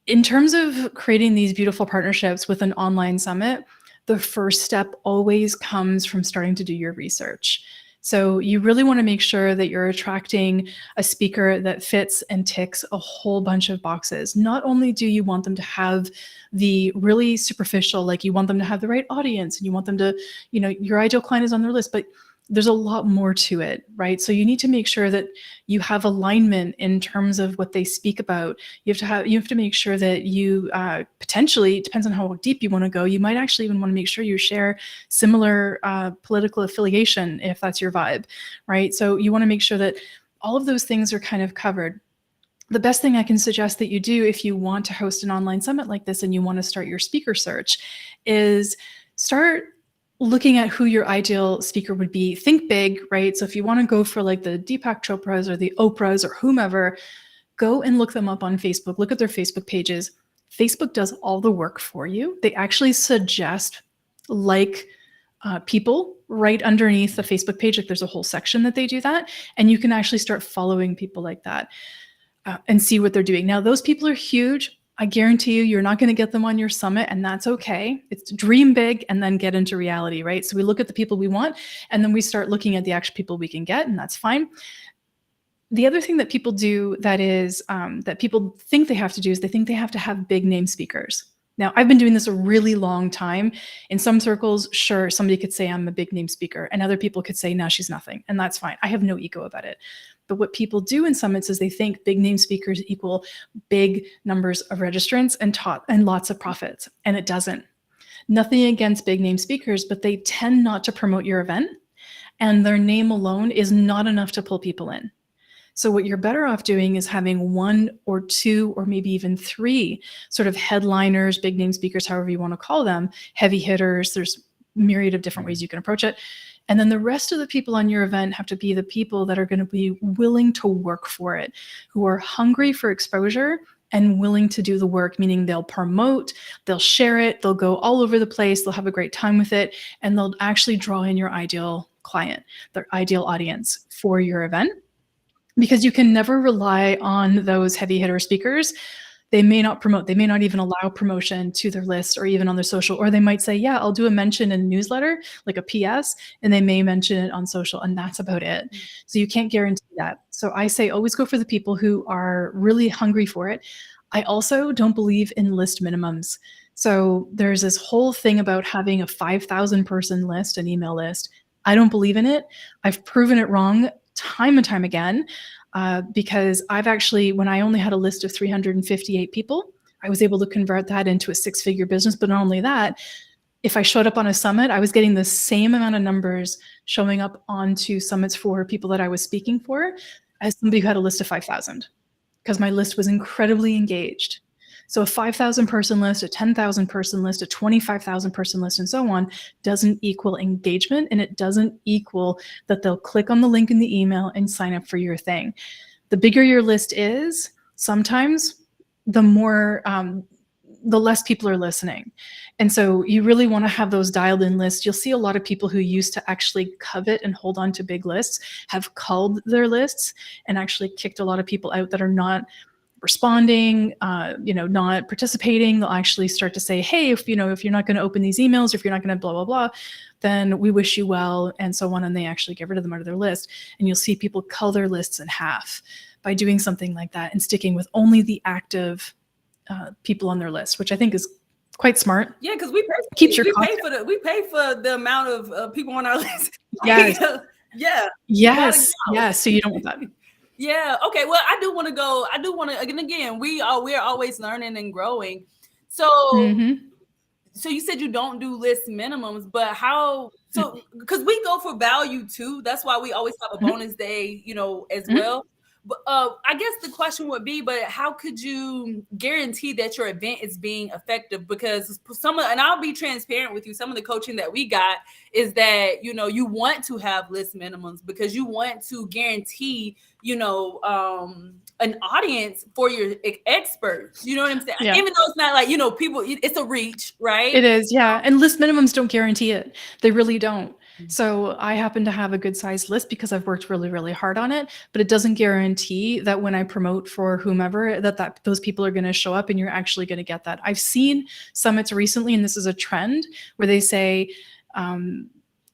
In terms of creating these beautiful partnerships with an online summit, the first step always comes from starting to do your research. So you really want to make sure that you're attracting a speaker that fits and ticks a whole bunch of boxes. Not only do you want them to have the really superficial, like you want them to have the right audience, and you want them to, your ideal client is on their list, but there's a lot more to it, right? So you need to make sure that you have alignment in terms of what they speak about. You have to make sure that you potentially, it depends on how deep you want to go, you might actually even want to make sure you share similar political affiliation, if that's your vibe, right? So you want to make sure that all of those things are kind of covered. The best thing I can suggest that you do if you want to host an online summit like this and you want to start your speaker search is start looking at who your ideal speaker would be. Think big, right? So if you want to go for like the Deepak Chopras or the Oprahs or whomever, go and look them up on Facebook. Look at their Facebook pages. Facebook does all the work for you. They actually suggest people right underneath the Facebook page. Like there's a whole section that they do that. And you can actually start following people like that and see what they're doing. Now, those people are huge. I guarantee you're not going to get them on your summit, and that's okay. It's dream big and then get into reality, right? So we look at the people we want, and then we start looking at the actual people we can get, and that's fine. The other thing that people do that is that people think they have to do is they think they have to have big name speakers. Now, I've been doing this a really long time. In some circles, sure, somebody could say I'm a big name speaker, and other people could say, no, she's nothing, and that's fine. I have no ego about it. But what people do in summits is they think big name speakers equal big numbers of registrants and lots of profits, and it doesn't. Nothing against big name speakers, but they tend not to promote your event, and their name alone is not enough to pull people in. So what you're better off doing is having 1 or 2 or maybe even 3 sort of headliners, big name speakers, however you want to call them, heavy hitters. There's myriad of different ways you can approach it. And then the rest of the people on your event have to be the people that are going to be willing to work for it, who are hungry for exposure and willing to do the work, meaning they'll promote, they'll share it, they'll go all over the place, they'll have a great time with it, and they'll actually draw in your ideal client, their ideal audience for your event. Because you can never rely on those heavy hitter speakers. They may not promote, they may not even allow promotion to their list or even on their social, or they might say, yeah, I'll do a mention in a newsletter, like a PS, and they may mention it on social, and that's about it. So you can't guarantee that. So I say always go for the people who are really hungry for it. I also don't believe in list minimums. So there's this whole thing about having a 5,000 person list, an email list. I don't believe in it. I've proven it wrong time and time again, because I've actually, when I only had a list of 358 people, I was able to convert that into a 6-figure business. But not only that, if I showed up on a summit, I was getting the same amount of numbers showing up onto summits for people that I was speaking for as somebody who had a list of 5,000, because my list was incredibly engaged. So a 5,000 person list, a 10,000 person list, a 25,000 person list, and so on doesn't equal engagement, and it doesn't equal that they'll click on the link in the email and sign up for your thing. The bigger your list is, sometimes the more, the less people are listening. And so you really want to have those dialed in lists. You'll see a lot of people who used to actually covet and hold on to big lists have culled their lists and actually kicked a lot of people out that are not responding, not participating. They'll actually start to say, hey, if you're not going to open these emails, if you're not going to blah, blah, blah, then we wish you well, and so on. And they actually get rid of them out of their list. And you'll see people cull their lists in half by doing something like that and sticking with only the active people on their list, which I think is quite smart. Yeah, because we keeps your we pay for the amount of people on our list. Yes. Yeah. Yes. Yes. So you don't want that. Yeah. Okay. Well, I do want to, again, we're always learning and growing. So, so you said you don't do list minimums, but because we go for value too. That's why we always have a bonus day, as well. But I guess the question would be, but how could you guarantee that your event is being effective? Because and I'll be transparent with you, some of the coaching that we got is that, you want to have list minimums because you want to guarantee, an audience for your experts. You know what I'm saying? Yeah. Even though it's not like, people, it's a reach, right? It is. Yeah. And list minimums don't guarantee it. They really don't. So I happen to have a good sized list because I've worked really, really hard on it, but it doesn't guarantee that when I promote for whomever that those people are going to show up and you're actually going to get that. I've seen summits recently, and this is a trend where they say,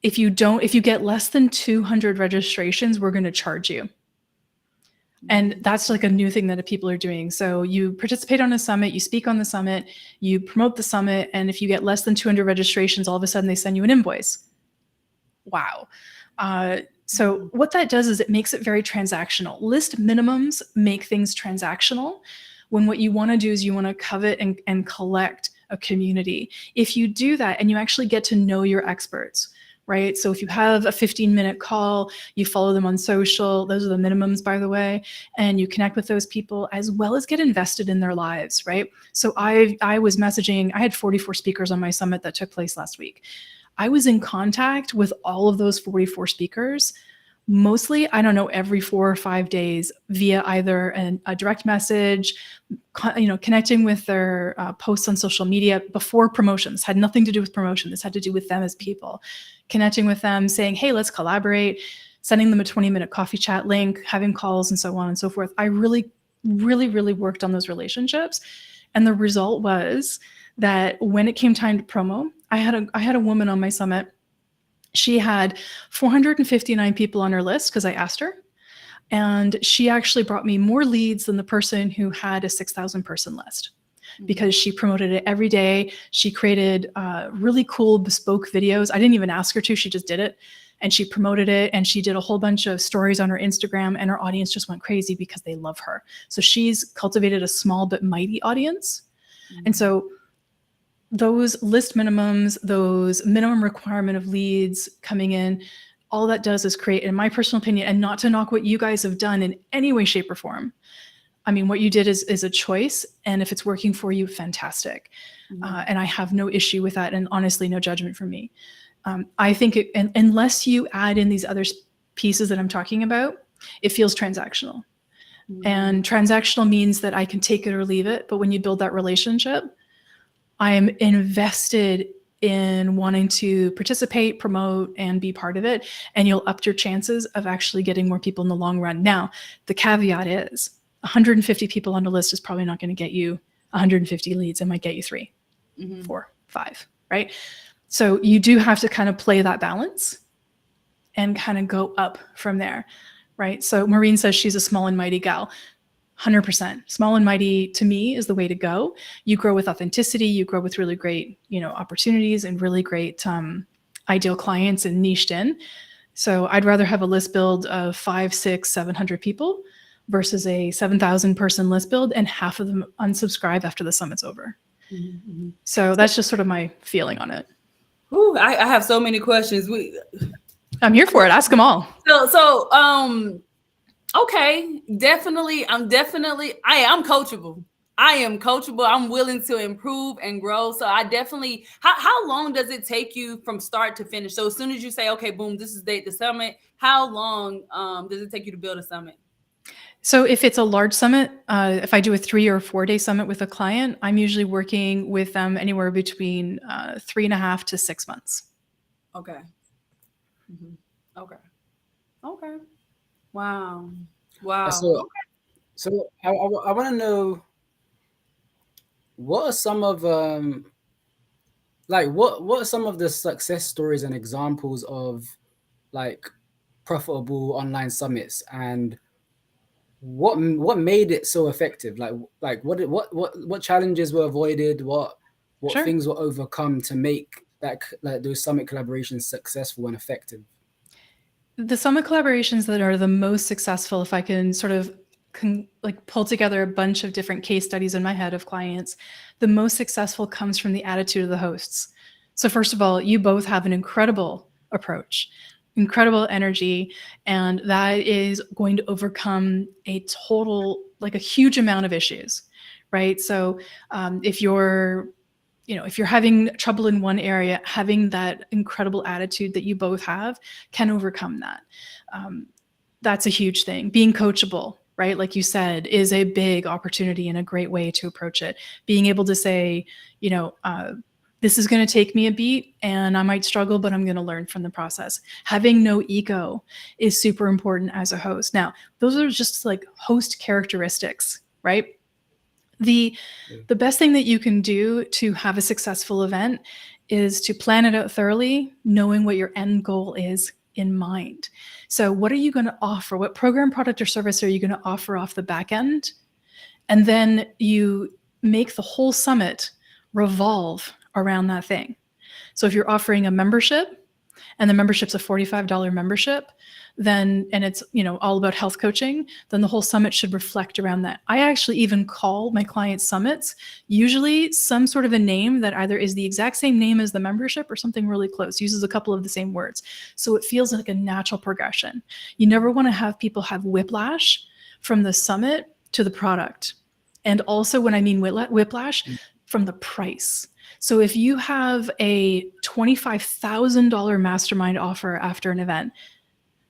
if you get less than 200 registrations, we're going to charge you. And that's like a new thing that people are doing. So you participate on a summit, you speak on the summit, you promote the summit, and if you get less than 200 registrations, all of a sudden they send you an invoice. Wow. So what that does is it makes it very transactional. List minimums make things transactional when what you want to do is you want to covet and collect a community. If you do that and you actually get to know your experts, right? So if you have a 15-minute call, you follow them on social, those are the minimums, by the way, and you connect with those people as well as get invested in their lives, right? So I was messaging, I had 44 speakers on my summit that took place last week. I was in contact with all of those 44 speakers, mostly, I don't know, every 4 or 5 days via either a direct message, connecting with their posts on social media before promotions. Had nothing to do with promotion. This had to do with them as people. Connecting with them, saying, hey, let's collaborate, sending them a 20-minute coffee chat link, having calls, and so on and so forth. I really, really, really worked on those relationships. And the result was that when it came time to promo, I had a woman on my summit. She had 459 people on her list because I asked her. And she actually brought me more leads than the person who had a 6,000 person list because she promoted it every day. She created really cool bespoke videos. I didn't even ask her to, she just did it. And she promoted it, and she did a whole bunch of stories on her Instagram, and her audience just went crazy because they love her. So she's cultivated a small but mighty audience. And so those list minimums, those minimum requirement of leads coming in, all that does is create, in my personal opinion, and not to knock what you guys have done in any way, shape, or form. I mean, what you did is a choice, and if it's working for you, fantastic. And I have no issue with that, and honestly, no judgment from me. I think unless you add in these other pieces that I'm talking about, it feels transactional. And transactional means that I can take it or leave it. But when you build that relationship, I'm invested in wanting to participate, promote, and be part of it. And you'll up your chances of actually getting more people in the long run. Now, the caveat is 150 people on the list is probably not going to get you 150 leads. It might get you 3, 4, 5, right? So you do have to kind of play that balance and kind of go up from there, right? So Maureen says she's a small and mighty gal. 100%. Small and mighty to me is the way to go. You grow with authenticity. You grow with really great, opportunities and really great ideal clients and niched in. So I'd rather have a list build of 5, 6, 700 people versus a 7,000 person list build and half of them unsubscribe after the summit's over. So that's just sort of my feeling on it. Ooh, I have so many questions. I'm here for it. Ask them all. Okay, definitely. I am coachable. I am coachable. I'm willing to improve and grow. So I definitely, how long does it take you from start to finish? So as soon as you say, okay, boom, this is the summit, how long does it take you to build a summit? So if it's a large summit, if I do a 3 or 4 day summit with a client, I'm usually working with them anywhere between 3.5 to 6 months. Okay. Okay. Wow. So I want to know, what are some of what are some of the success stories and examples of like profitable online summits, and what made it so effective? Like what challenges were avoided? What Sure. things were overcome to make those summit collaborations successful and effective? The summit collaborations that are the most successful, if I can sort of pull together a bunch of different case studies in my head of clients, the most successful comes from the attitude of the hosts. So first of all, you both have an incredible approach, incredible energy, and that is going to overcome a huge amount of issues, right? So if you're having trouble in one area, having that incredible attitude that you both have can overcome that. That's a huge thing. Being coachable, right? Like you said, is a big opportunity and a great way to approach it. Being able to say, this is going to take me a beat and I might struggle, but I'm going to learn from the process. Having no ego is super important as a host. Now, those are just like host characteristics, right? The best thing that you can do to have a successful event is to plan it out thoroughly, knowing what your end goal is in mind. So what are you going to offer? What program, product, or service are you going to offer off the back end? And then you make the whole summit revolve around that thing. So if you're offering a membership and the membership's a $45 membership, then, and it's, all about health coaching, then the whole summit should reflect around that. I actually even call my clients summits, usually some sort of a name that either is the exact same name as the membership or something really close, uses a couple of the same words. So it feels like a natural progression. You never want to have people have whiplash from the summit to the product. And also when I mean whiplash, from the price. So if you have a $25,000 mastermind offer after an event,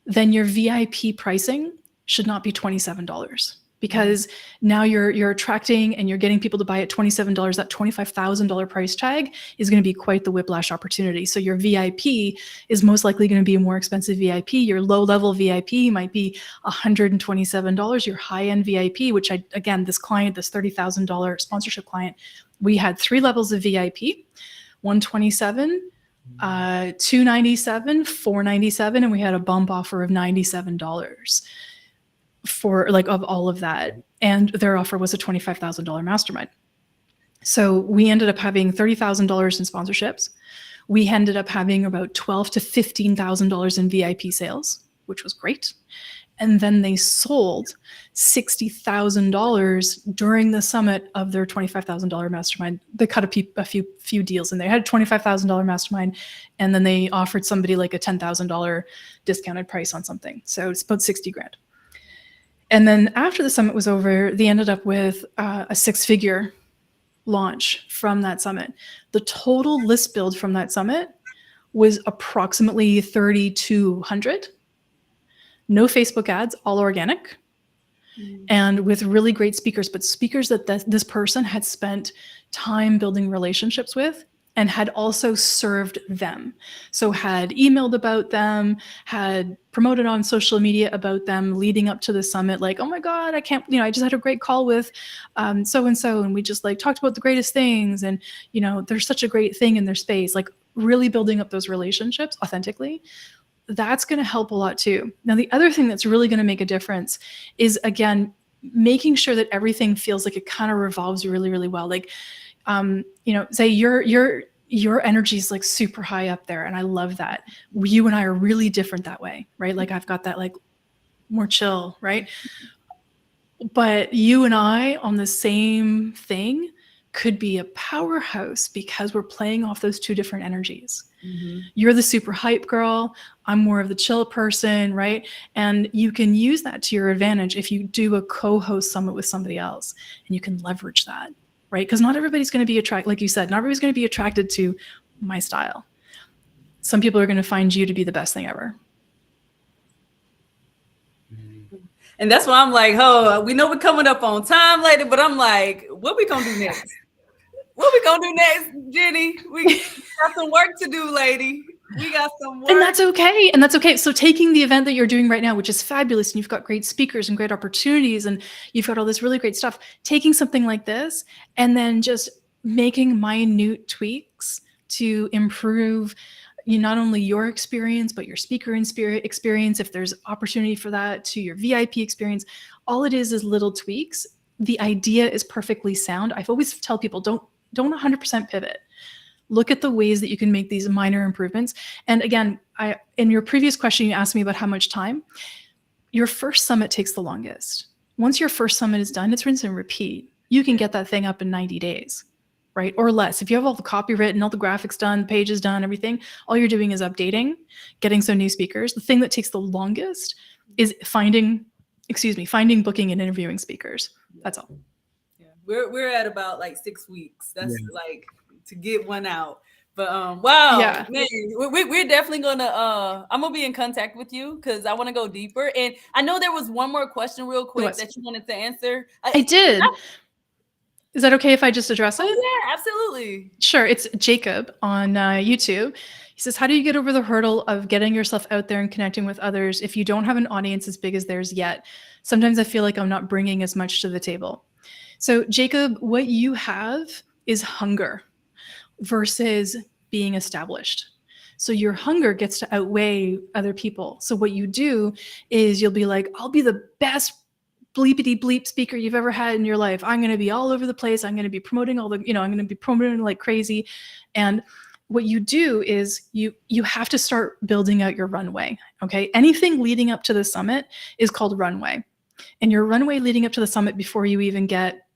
then your VIP pricing should not be $27, because now you're attracting and you're getting people to buy at $27. That $25,000 price tag is going to be quite the whiplash opportunity. So your VIP is most likely going to be a more expensive VIP. Your low-level VIP might be $127. Your high-end VIP, which this client, this $30,000 sponsorship client, we had 3 levels of VIP, $127, $297, $497, and we had a bump offer of $97 for of all of that. And their offer was a $25,000 mastermind. So we ended up having $30,000 in sponsorships. We ended up having about $12,000 to $15,000 in VIP sales, which was great. And then they sold $60,000 during the summit of their $25,000 mastermind. They cut a few deals in there. They had a $25,000 mastermind, and then they offered somebody like a $10,000 discounted price on something. So it's about $60,000. And then after the summit was over, they ended up with a 6-figure launch from that summit. The total list build from that summit was approximately 3,200. No Facebook ads, all organic. and with really great speakers, but speakers that this person had spent time building relationships with and had also served them. So had emailed about them, had promoted on social media about them leading up to the summit, like, oh my God, I can't, I just had a great call with so-and-so, and we just like talked about the greatest things. And, there's such a great thing in their space, like really building up those relationships authentically. That's going to help a lot too. Now, the other thing that's really going to make a difference is, again, making sure that everything feels like it kind of revolves really, really well. Like, say your energy is like super high up there, and I love that. You and I are really different that way, right? Like I've got that like more chill, right? But you and I on the same thing could be a powerhouse because we're playing off those two different energies. You're the super hype girl. I'm more of the chill person, right? And you can use that to your advantage if you do a co-host summit with somebody else, and you can leverage that, right? Because not everybody's going to be attracted, like you said, not everybody's going to be attracted to my style. Some people are going to find you to be the best thing ever. And that's why I'm like, oh, we know we're coming up on time later, but I'm like, what we gonna do next? What we gonna do next, Jenny? We got some work to do, lady. We got some work. And that's okay. And that's okay. So taking the event that you're doing right now, which is fabulous, and you've got great speakers and great opportunities, and you've got all this really great stuff, taking something like this and then just making minute tweaks to improve not only your experience, but your speaker experience, if there's opportunity for that, to your VIP experience. All it is little tweaks. The idea is perfectly sound. I've always tell people, don't 100% pivot. Look at the ways that you can make these minor improvements. And again, in your previous question, you asked me about how much time. Your first summit takes the longest. Once your first summit is done, it's rinse and repeat. You can get that thing up in 90 days. Right? Or less. If you have all the copy written, all the graphics done, pages done, everything, all you're doing is updating, getting some new speakers. The thing that takes the longest is finding, booking and interviewing speakers. That's all. Yeah. We're at about like 6 weeks. That's like to get one out. But wow, yeah. Man, we're definitely gonna I'm gonna be in contact with you because I want to go deeper. And I know there was one more question real quick that you wanted to answer. I did. Is that okay if I just address it? Oh, yeah, absolutely. Sure. It's Jacob on YouTube. He says, how do you get over the hurdle of getting yourself out there and connecting with others if you don't have an audience as big as theirs yet? Sometimes I feel like I'm not bringing as much to the table. So Jacob, what you have is hunger versus being established. So your hunger gets to outweigh other people. So what you do is you'll be like, I'll be the best bleepity bleep speaker you've ever had in your life. I'm going to be all over the place. I'm going to be promoting I'm going to be promoting like crazy. And what you do is you have to start building out your runway. Okay. Anything leading up to the summit is called runway. And your runway leading up to the summit before you even get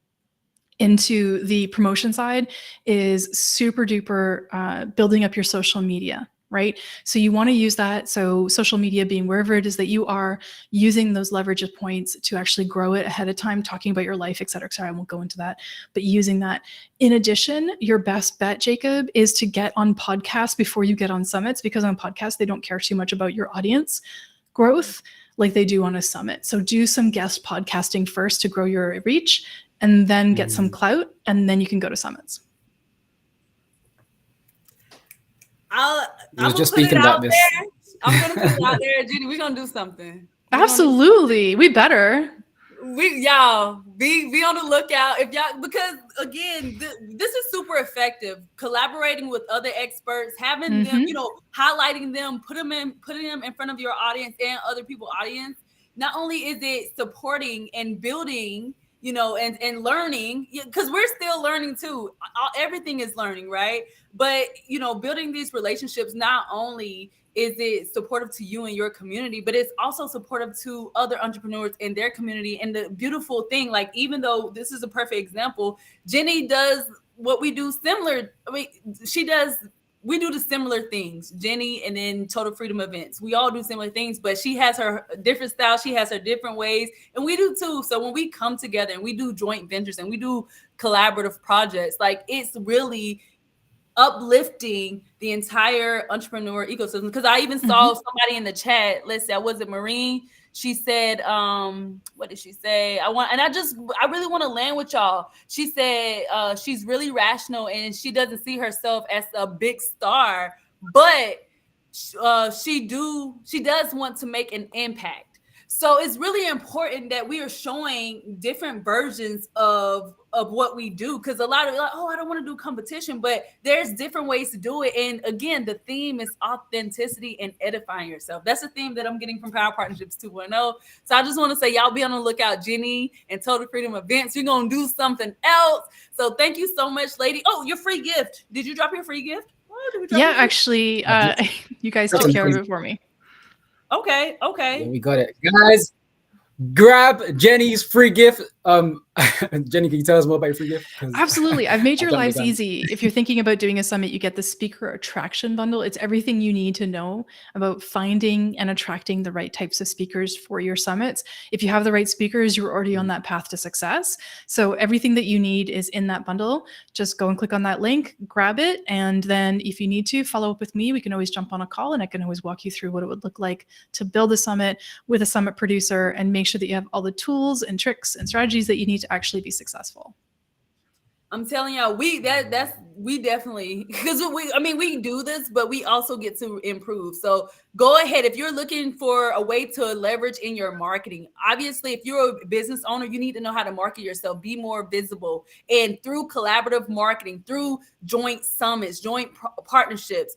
into the promotion side is super duper building up your social media. Right? So you want to use that. So social media being wherever it is that you are, using those leverage points to actually grow it ahead of time, talking about your life, et cetera, et cetera. I won't go into that, but using that. In addition, your best bet, Jacob, is to get on podcasts before you get on summits, because on podcasts, they don't care too much about your audience growth like they do on a summit. So do some guest podcasting first to grow your reach, and then get some clout, and then you can go to summits. I'm just gonna put speaking it about out this. there. I'm gonna put it out there, Judy. We're gonna do something. Absolutely, we better. Y'all be on the lookout if y'all, because again, this is super effective. Collaborating with other experts, having them, highlighting them, putting them in front of your audience and other people's audience. Not only is it supporting and building, and learning, because we're still learning too. Everything is learning, right? But, building these relationships, not only is it supportive to you and your community, but it's also supportive to other entrepreneurs in their community. And the beautiful thing, like, even though this is a perfect example, Jenny does what we do similar. We do the similar things, Jenny, and then Total Freedom Events. We all do similar things, but she has her different style. She has her different ways, and we do too. So when we come together and we do joint ventures and we do collaborative projects, like, it's really uplifting the entire entrepreneur ecosystem. Because I even saw somebody in the chat, let's say, was it Marine? She said, what did she say? I really want to land with y'all. She said she's really rational and she doesn't see herself as a big star, but she does want to make an impact. So it's really important that we are showing different versions of what we do, because a lot of like, oh, I don't want to do competition, but there's different ways to do it. And again, the theme is authenticity and edifying yourself. That's a theme that I'm getting from Power Partnerships 2.0. So I just want to say, y'all be on the lookout. Jenny and Total Freedom Events, you're gonna do something else. So thank you so much, lady. Oh, your free gift. Did you drop your free gift? Yeah, actually, you guys took care of it for me. Okay. Yeah, we got it, guys. Grab Jenny's free gift. Jenny, can you tell us more about your free gift? Absolutely. I've made your lives easy. If you're thinking about doing a summit, you get the speaker attraction bundle. It's everything you need to know about finding and attracting the right types of speakers for your summits. If you have the right speakers, you're already on that path to success. So everything that you need is in that bundle. Just go and click on that link, grab it. And then if you need to follow up with me, we can always jump on a call and I can always walk you through what it would look like to build a summit with a summit producer and make sure that you have all the tools and tricks and strategies that you need to actually be successful. I'm telling y'all, we definitely, because we do this, but we also get to improve. So go ahead. If you're looking for a way to leverage in your marketing, obviously, if you're a business owner, you need to know how to market yourself, be more visible. And through collaborative marketing, through joint summits, joint partnerships,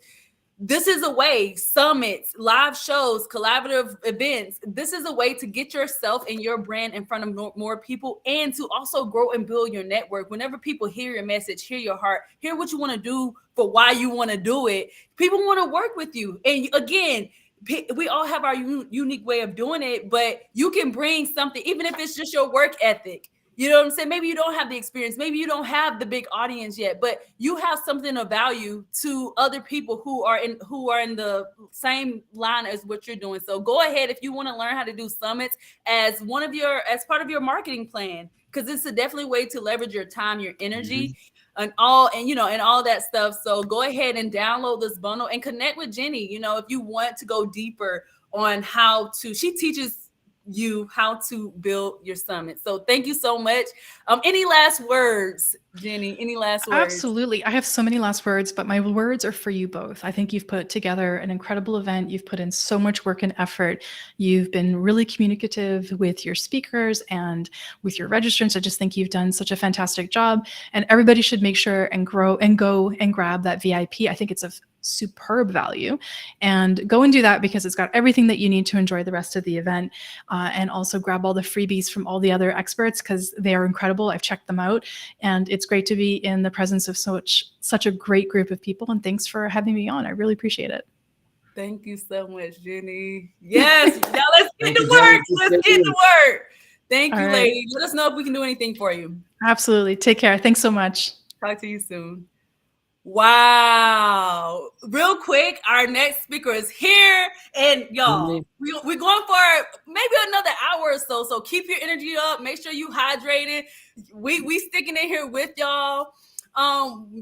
this is a way, summits, live shows, collaborative events. This is a way to get yourself and your brand in front of more people and to also grow and build your network. Whenever people hear your message, hear your heart, hear what you want to do for why you want to do it, people want to work with you. And again, we all have our unique way of doing it, but you can bring something, even if it's just your work ethic. You know what I'm saying? Maybe you don't have the experience. Maybe you don't have the big audience yet, but you have something of value to other people who are in the same line as what you're doing. So go ahead if you want to learn how to do summits as part of your marketing plan, because it's a definitely way to leverage your time, your energy, and all that stuff. So go ahead and download this bundle and connect with Jenny. If you want to go deeper on she teaches you how to build your summit. So thank you so much. Any last words, Jenny? Any last words? Absolutely. I have so many last words, but my words are for you both. I think you've put together an incredible event. You've put in so much work and effort. You've been really communicative with your speakers and with your registrants. I just think you've done such a fantastic job, and everybody should make sure and go and grab that VIP. I think it's a superb value, and go and do that because it's got everything that you need to enjoy the rest of the event, and also grab all the freebies from all the other experts because they are incredible. I've checked them out, and it's great to be in the presence of such a great group of people. And thanks for having me on. I really appreciate it. Thank you so much, Jenny. Yes, now let's get to work. Let's get to work. Thank you, lady. Let us know if we can do anything for you. Absolutely. Take care. Thanks so much. Talk to you soon. Wow. Real quick, our next speaker is here. And y'all, we're going for maybe another hour or so. So keep your energy up. Make sure you hydrated. We sticking in here with y'all.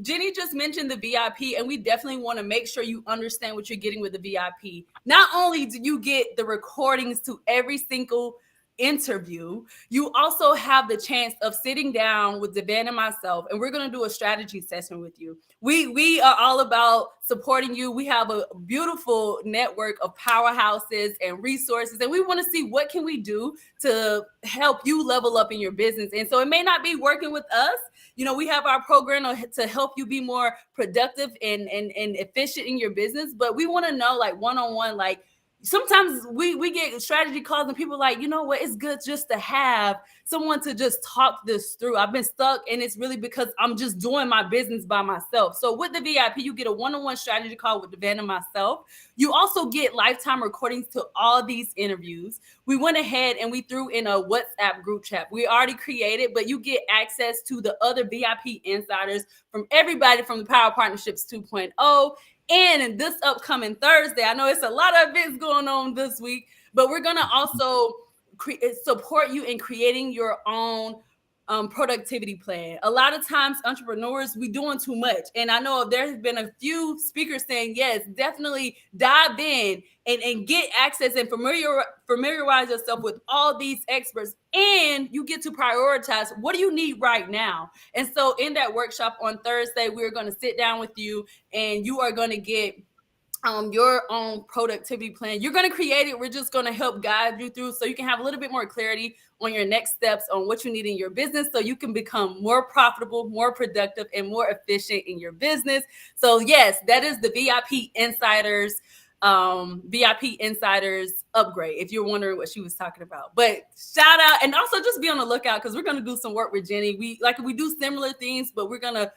Jenny just mentioned the VIP, and we definitely want to make sure you understand what you're getting with the VIP. Not only do you get the recordings to every single interview, you also have the chance of sitting down with Devan and myself, and we're going to do a strategy session with you. We are all about supporting you. We have a beautiful network of powerhouses and resources, and we want to see what can we do to help you level up in your business. And so it may not be working with us. We have our program to help you be more productive and efficient in your business, but we want to know, like, one-on-one, like, sometimes we get strategy calls and people are like, you know what, it's good just to have someone to just talk this through. I've been stuck, and it's really because I'm just doing my business by myself. So with the VIP, you get a one-on-one strategy call with Devan and myself. You also get lifetime recordings to all these interviews. We went ahead and we threw in a WhatsApp group chat. We already created, but you get access to the other VIP insiders from everybody from the Power Partnerships 2.0. And this upcoming Thursday, I know it's a lot of events going on this week, but we're going to also support you in creating your own productivity plan. A lot of times entrepreneurs, we doing too much. And I know there's been a few speakers saying, yes, definitely dive in and get access and familiarize yourself with all these experts. And you get to prioritize, what do you need right now? And so in that workshop on Thursday, we're going to sit down with you and you are going to get your own productivity plan. You're going to create it. We're just going to help guide you through so you can have a little bit more clarity on your next steps on what you need in your business so you can become more profitable, more productive, and more efficient in your business. So yes, that is the VIP Insiders upgrade, if you're wondering what she was talking about. But shout out, and also just be on the lookout because we're going to do some work with Jenny. We do similar things, but we're going to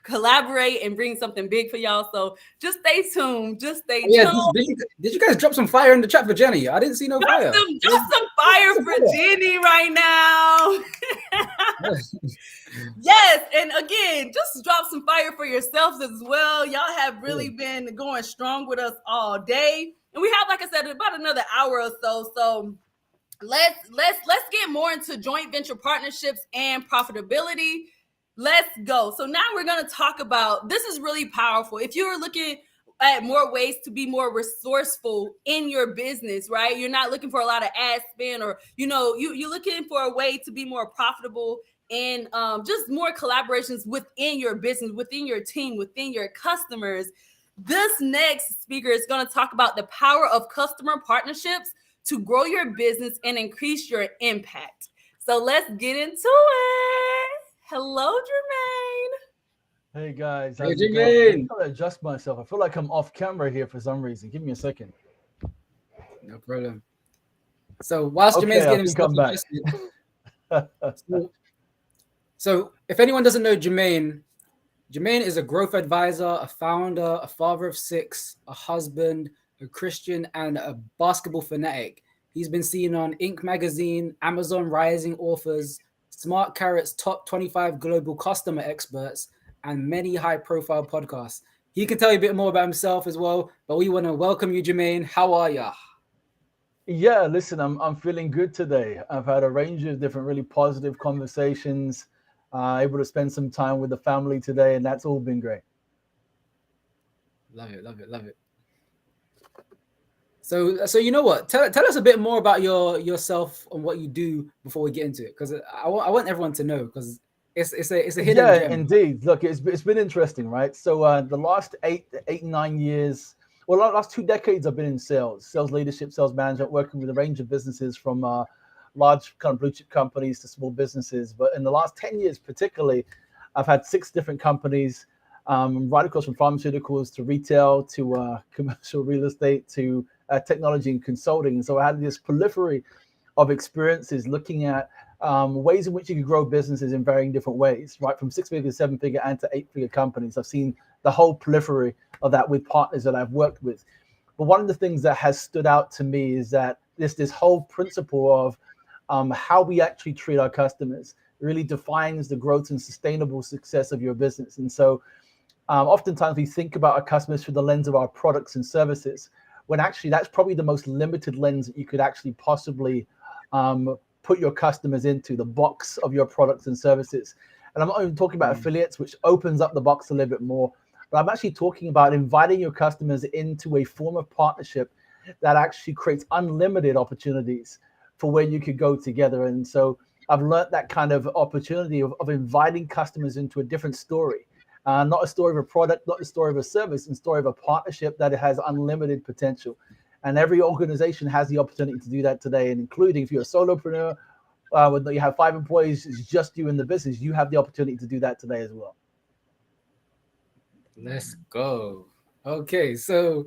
collaborate and bring something big for y'all. So just stay tuned. Just stay tuned. Did you guys drop some fire in the chat for Jenny? I didn't see no fire. Drop some fire for Jenny right now. Yes, and again, just drop some fire for yourselves as well. Y'all have really been going strong with us all day, and we have, like I said, about another hour or so. So let's get more into joint venture partnerships and profitability. Let's go. So now we're going to talk about, this is really powerful. If you're looking at more ways to be more resourceful in your business, right? You're not looking for a lot of ad spend, or, you're looking for a way to be more profitable and just more collaborations within your business, within your team, within your customers. This next speaker is going to talk about the power of customer partnerships to grow your business and increase your impact. So let's get into it. Hello, Jermaine. Hey guys. Hey, Jermaine. I'm trying to adjust myself. I feel like I'm off camera here for some reason. Give me a second. No problem. So whilst Jermaine's getting himself adjusted, so if anyone doesn't know Jermaine is a growth advisor, a founder, a father of 6, a husband, a Christian, and a basketball fanatic. He's been seen on Inc. magazine, Amazon Rising Authors, Smart Carrot's top 25 global customer experts, and many high-profile podcasts. He can tell you a bit more about himself as well, but we want to welcome you, Jermaine. How are you? Yeah, listen, I'm feeling good today. I've had a range of different really positive conversations, able to spend some time with the family today, and that's all been great. Love it. So you know what? Tell us a bit more about yourself and what you do before we get into it, because I want everyone to know, because it's a hidden gem. Indeed. Look, it's been interesting, right? So the last 9 years, well, the last 2 decades, I've been in sales leadership, sales management, working with a range of businesses from large kind of blue chip companies to small businesses. But in the last 10 years, particularly, I've had 6 different companies, right across from pharmaceuticals to retail to commercial real estate to technology and consulting. And so I had this proliferary of experiences looking at ways in which you can grow businesses in varying different ways, right? From 6-figure, 7-figure, and to 8-figure companies. I've seen the whole proliferary of that with partners that I've worked with. But one of the things that has stood out to me is that this whole principle of how we actually treat our customers really defines the growth and sustainable success of your business. And so oftentimes we think about our customers through the lens of our products and services, when actually that's probably the most limited lens that you could actually possibly put your customers into, the box of your products and services. And I'm not even talking about affiliates, which opens up the box a little bit more, but I'm actually talking about inviting your customers into a form of partnership that actually creates unlimited opportunities for where you could go together. And so I've learned that kind of opportunity of inviting customers into a different story. Not a story of a product, not a story of a service, and a story of a partnership that has unlimited potential. And every organization has the opportunity to do that today, and including if you're a solopreneur, whether you have 5 employees, it's just you in the business, you have the opportunity to do that today as well. Let's go. Okay, so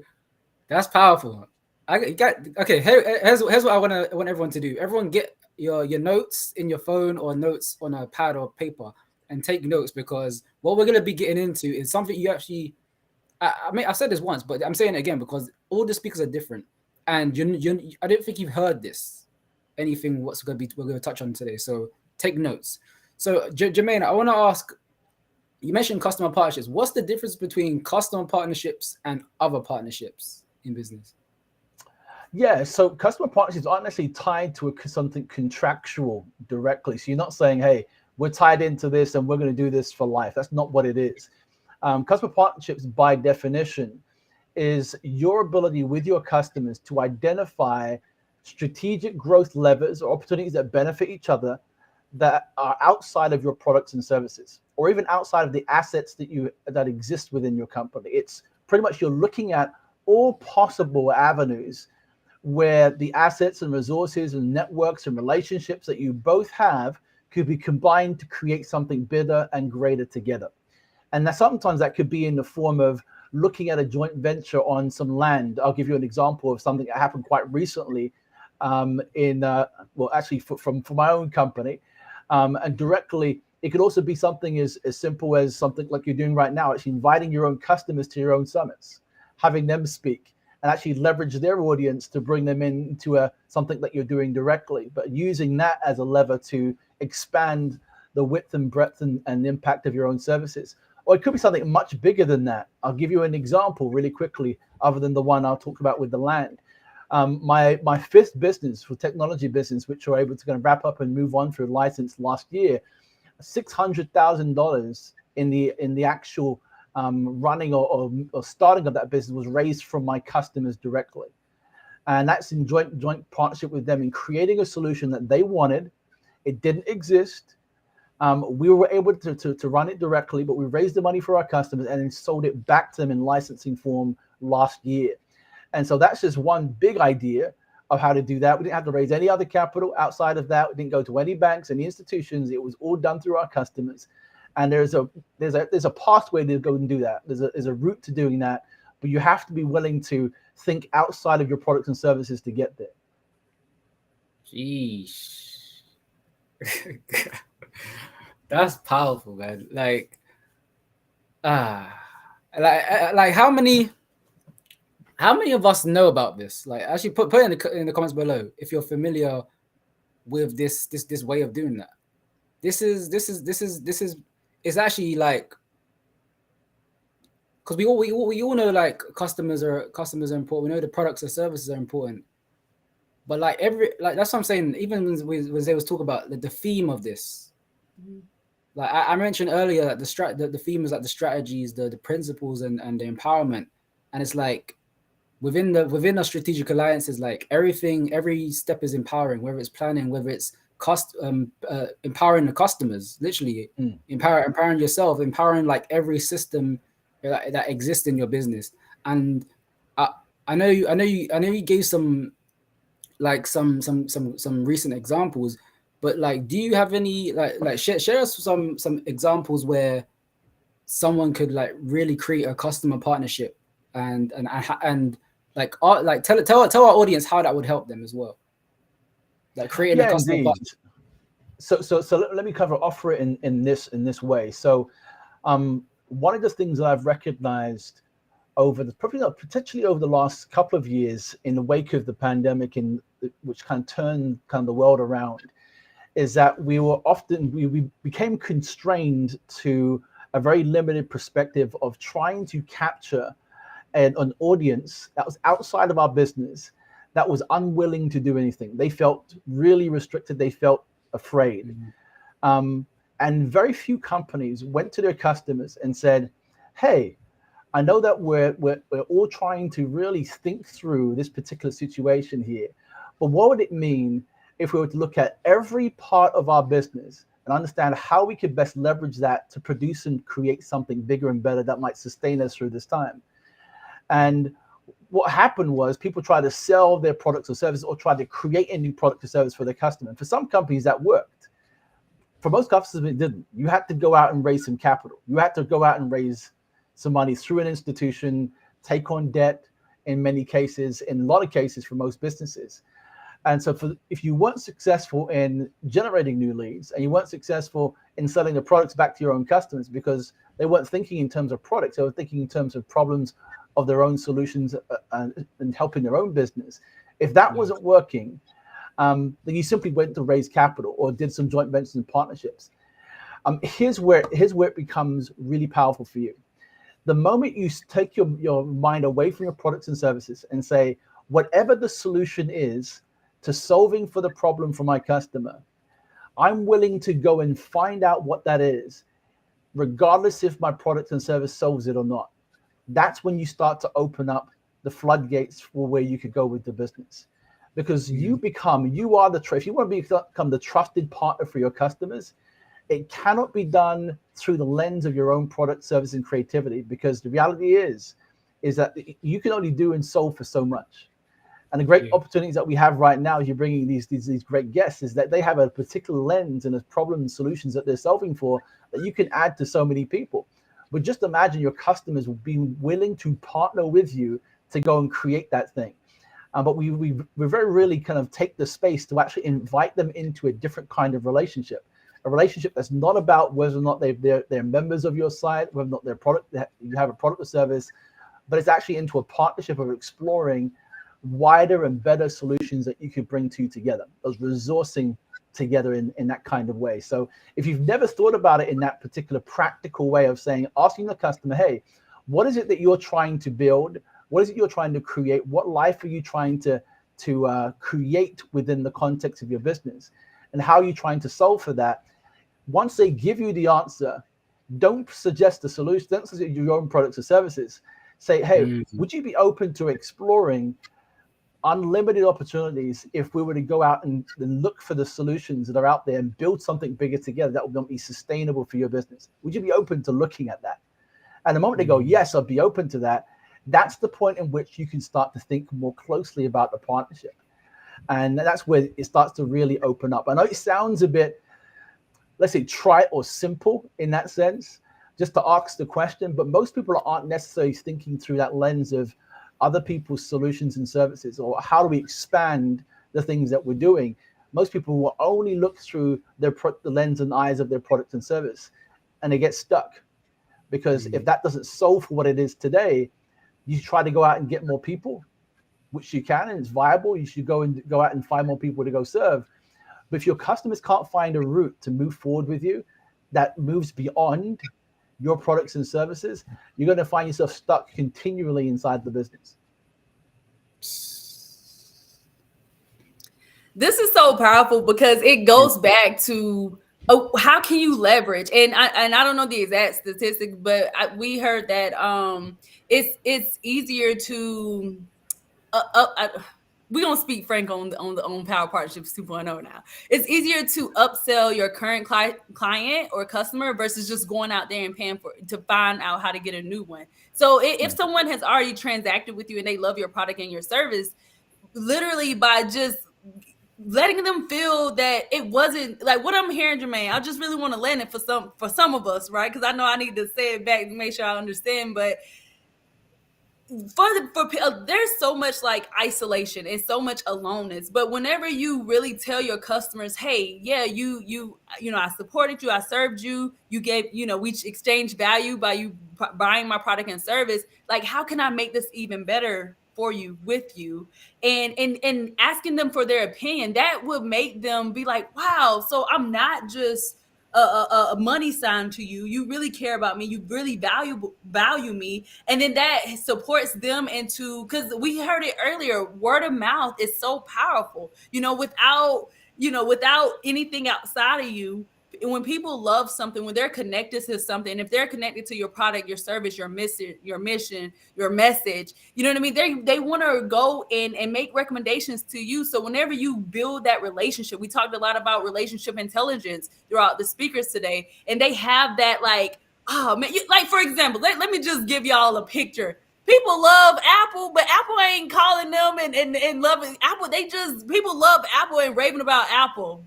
that's powerful. Here's what I want everyone to do. Everyone get your notes in your phone or notes on a pad or paper and take notes, because what we're going to be getting into is something you actually, I mean, I've said this once, but I'm saying it again because all the speakers are different. And I don't think you've heard anything we're going to touch on today. So take notes. So Jermaine, I want to ask, you mentioned customer partnerships. What's the difference between customer partnerships and other partnerships in business? Yeah, so customer partnerships aren't necessarily tied to something contractual directly. So you're not saying, hey, we're tied into this and we're going to do this for life. That's not what it is. Customer partnerships, by definition, is your ability with your customers to identify strategic growth levers or opportunities that benefit each other that are outside of your products and services, or even outside of the assets that exist within your company. It's pretty much you're looking at all possible avenues where the assets and resources and networks and relationships that you both have could be combined to create something bigger and greater together. And that sometimes that could be in the form of looking at a joint venture on some land. I'll give you an example of something that happened quite recently from my own company. And directly, it could also be something as simple as something like you're doing right now, actually inviting your own customers to your own summits, having them speak, and actually leverage their audience to bring them into something that you're doing directly, but using that as a lever to expand the width and breadth and impact of your own services. Or it could be something much bigger than that. I'll give you an example really quickly, other than the one I'll talk about with the land. My fifth business, for technology business, which we're able to kind of wrap up and move on through license last year, $600,000 in the actual running or starting of that business was raised from my customers directly. And that's in joint partnership with them in creating a solution that they wanted. It didn't exist. We were able to run it directly, but we raised the money for our customers and then sold it back to them in licensing form last year. And so that's just one big idea of how to do that. We didn't have to raise any other capital outside of that. We didn't go to any banks, any institutions. It was all done through our customers. And there's a pathway to go and do that. There's a route to doing that, but you have to be willing to think outside of your products and services to get there. Jeez. That's powerful, man. Like how many of us know about this? Like, actually put it in the comments below if you're familiar with this way of doing that. This is it's actually like, because we all know like customers are important. We know the products or services are important. But like that's what I'm saying. Even when they was talking about the theme of this, like I mentioned earlier, that the theme is like the strategies, the principles, and the empowerment. And it's like within the strategic alliances, like every step is empowering. Whether it's planning, whether it's empowering the customers, literally empowering yourself, empowering like every system that exists in your business. And I know you gave some recent examples, but like, do you have any like share us some examples where someone could like really create a customer partnership and like tell our audience how that would help them as well, like creating a customer partnership. So let me offer it in this way. So one of the things that I've recognized potentially over the last couple of years in the wake of the pandemic, which kind of turned the world around, is that we became constrained to a very limited perspective of trying to capture an audience that was outside of our business, that was unwilling to do anything. They felt really restricted. They felt afraid. And very few companies went to their customers and said, hey, I know that we're all trying to really think through this particular situation here, but what would it mean if we were to look at every part of our business and understand how we could best leverage that to produce and create something bigger and better that might sustain us through this time? And what happened was people tried to sell their products or services, or try to create a new product or service for their customer. And for some companies that worked. For most customers, it didn't. You had to go out and raise some capital. You had to go out and raise some money through an institution, take on debt in many cases, in a lot of cases for most businesses. And so if you weren't successful in generating new leads, and you weren't successful in selling the products back to your own customers, because they weren't thinking in terms of products, they were thinking in terms of problems of their own solutions and helping their own business. If that wasn't working, then you simply went to raise capital or did some joint ventures and partnerships. Here's where it becomes really powerful for you. The moment you take your mind away from your products and services and say, whatever the solution is to solving for the problem for my customer, I'm willing to go and find out what that is, regardless if my product and service solves it or not. That's when you start to open up the floodgates for where you could go with the business. Because you are the, if you want to become the trusted partner for your customers, it cannot be done through the lens of your own product, service, and creativity. Because the reality is that you can only do and solve for so much. And the great opportunities that we have right now, as you're bringing these great guests, is that they have a particular lens and a problem and solutions that they're solving for that you can add to so many people. But just imagine your customers being willing to partner with you to go and create that thing. But we very rarely kind of take the space to actually invite them into a different kind of relationship. A relationship that's not about whether or not they're members of your site, whether or not you have a product or service, but it's actually into a partnership of exploring wider and better solutions that you could bring together, those resourcing together in that kind of way. So if you've never thought about it in that particular practical way of saying, asking the customer, hey, what is it that you're trying to build? What is it you're trying to create? What life are you trying to create within the context of your business? And how are you trying to solve for that? Once they give you the answer, don't suggest a solution, don't suggest your own products or services. Say, hey, would you be open to exploring unlimited opportunities if we were to go out and look for the solutions that are out there and build something bigger together that will be sustainable for your business? Would you be open to looking at that? And the moment they go, yes, I'll be open to that, that's the point in which you can start to think more closely about the partnership. And that's where it starts to really open up. I know it sounds a bit, let's say, trite or simple in that sense, just to ask the question, but most people aren't necessarily thinking through that lens of other people's solutions and services, or how do we expand the things that we're doing. Most people will only look through the lens and eyes of their product and service, and they get stuck. Because if that doesn't solve for what it is today, you try to go out and get more people, which you can, and it's viable. You should go out and find more people to go serve. But if your customers can't find a route to move forward with you that moves beyond your products and services, you're going to find yourself stuck continually inside the business. This is so powerful because it goes back to how can you leverage? And I don't know the exact statistics, but we heard that it's easier to we're gonna speak frank on Power Partnerships 2.0 now. It's easier to upsell your current client or customer versus just going out there and paying to find out how to get a new one. So if someone has already transacted with you and they love your product and your service, literally by just letting them feel that it wasn't like what I'm hearing, Jermaine, I just really want to land it for some of us, right? Because I know I need to say it back to make sure I understand, but there's so much like isolation and so much aloneness. But whenever you really tell your customers, hey, yeah, you know, I supported you, I served you, you gave, you know, we exchanged value by you buying my product and service. Like, how can I make this even better for you, with you, and asking them for their opinion, that would make them be like, wow, so I'm not just a money sign to you. You really care about me. You really value me. And then that supports them into, because we heard it earlier, word of mouth is so powerful, you know, without anything outside of you. When people love something, when they're connected to something, if they're connected to your product, your service, your mission, your message, you know what I mean? They want to go and make recommendations to you. So whenever you build that relationship, we talked a lot about relationship intelligence throughout the speakers today, and they have that, like, oh man, like, for example, let me just give y'all a picture. People love Apple, but Apple ain't calling them and loving Apple. People love Apple and raving about Apple.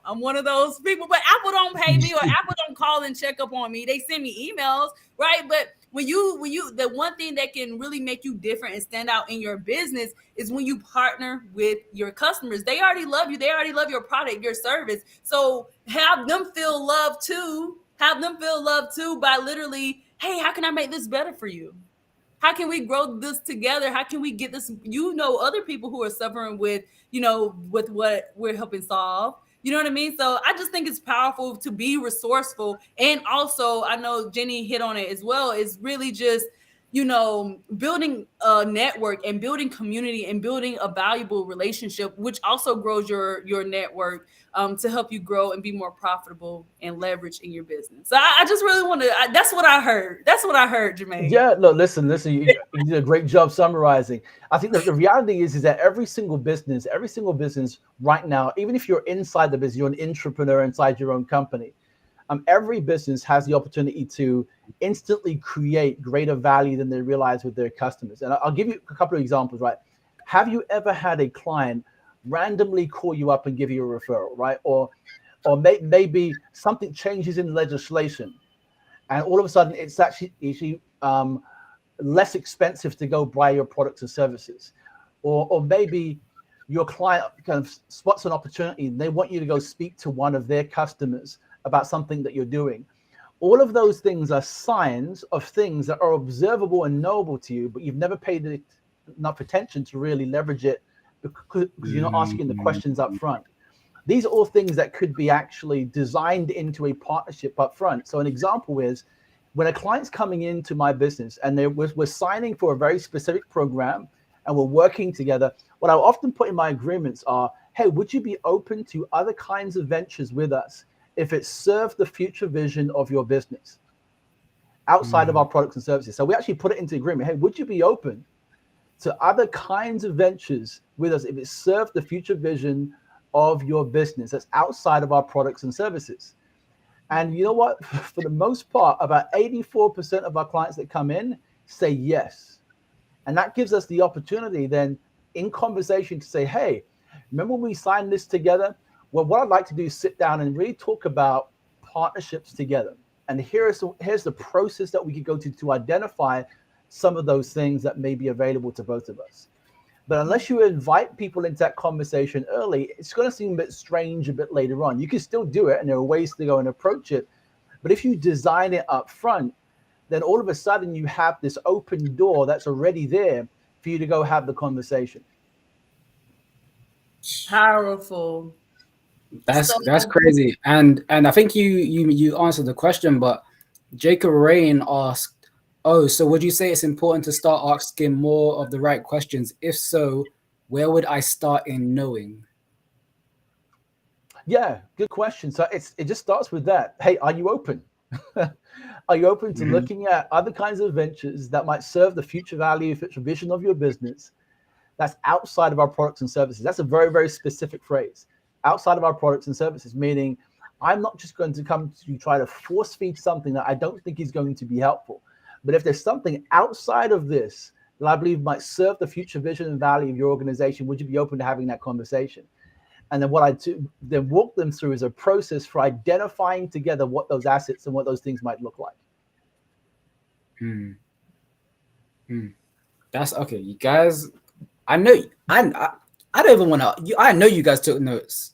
I'm one of those people, but Apple don't pay me, or Apple don't call and check up on me. They send me emails, right? But when you, the one thing that can really make you different and stand out in your business is when you partner with your customers. They already love you. They already love your product, your service. So have them feel love too. Have them feel love too by literally, hey, how can I make this better for you? How can we grow this together? How can we get this? You know, other people who are suffering with, you know, with what we're helping solve. You know what I mean? So I just think it's powerful to be resourceful. And also, I know Jenny hit on it as well, is really just building a network and building community and building a valuable relationship, which also grows your network to help you grow and be more profitable and leverage in your business. So I just really want to, that's what I heard. That's what I heard, Jermaine. Yeah, no, listen, you did a great job summarizing. I think that the reality is that every single business right now, even if you're inside the business, you're an entrepreneur inside your own company. Every business has the opportunity to instantly create greater value than they realize with their customers. And I'll give you a couple of examples, right? Have you ever had a client randomly call you up and give you a referral, right? Or maybe something changes in legislation, and all of a sudden it's actually less expensive to go buy your products and services, or maybe your client kind of spots an opportunity and they want you to go speak to one of their customers about something that you're doing. All of those things are signs of things that are observable and knowable to you, but you've never paid enough attention to really leverage it because you're not asking the questions up front. These are all things that could be actually designed into a partnership up front. So an example is when a client's coming into my business and we're signing for a very specific program and we're working together, what I often put in my agreements are, hey, would you be open to other kinds of ventures with us if it served the future vision of your business outside of our products and services? So we actually put it into agreement. Hey, would you be open to other kinds of ventures with us if it served the future vision of your business that's outside of our products and services? And you know what? For the most part, about 84% of our clients that come in say yes. And that gives us the opportunity then in conversation to say, hey, remember when we signed this together? Well, what I'd like to do is sit down and really talk about partnerships together. And here's the process that we could go to identify some of those things that may be available to both of us. But unless you invite people into that conversation early, it's going to seem a bit strange a bit later on. You can still do it, and there are ways to go and approach it. But if you design it up front, then all of a sudden you have this open door that's already there for you to go have the conversation. Powerful. That's crazy. And I think you answered the question, but Jacob Rain asked, oh, so would you say it's important to start asking more of the right questions? If so, where would I start in knowing? Yeah, good question. So it just starts with that. Hey, are you open? Are you open to looking at other kinds of ventures that might serve the future value, future vision of your business that's outside of our products and services? That's a very, very specific phrase. Outside of our products and services, meaning I'm not just going to come to try to force feed something that I don't think is going to be helpful. But if there's something outside of this that I believe might serve the future vision and value of your organization, would you be open to having that conversation? And then what I do, then walk them through is a process for identifying together what those assets and what those things might look like. That's okay, you guys. I know I don't even want to. I know you guys took notes.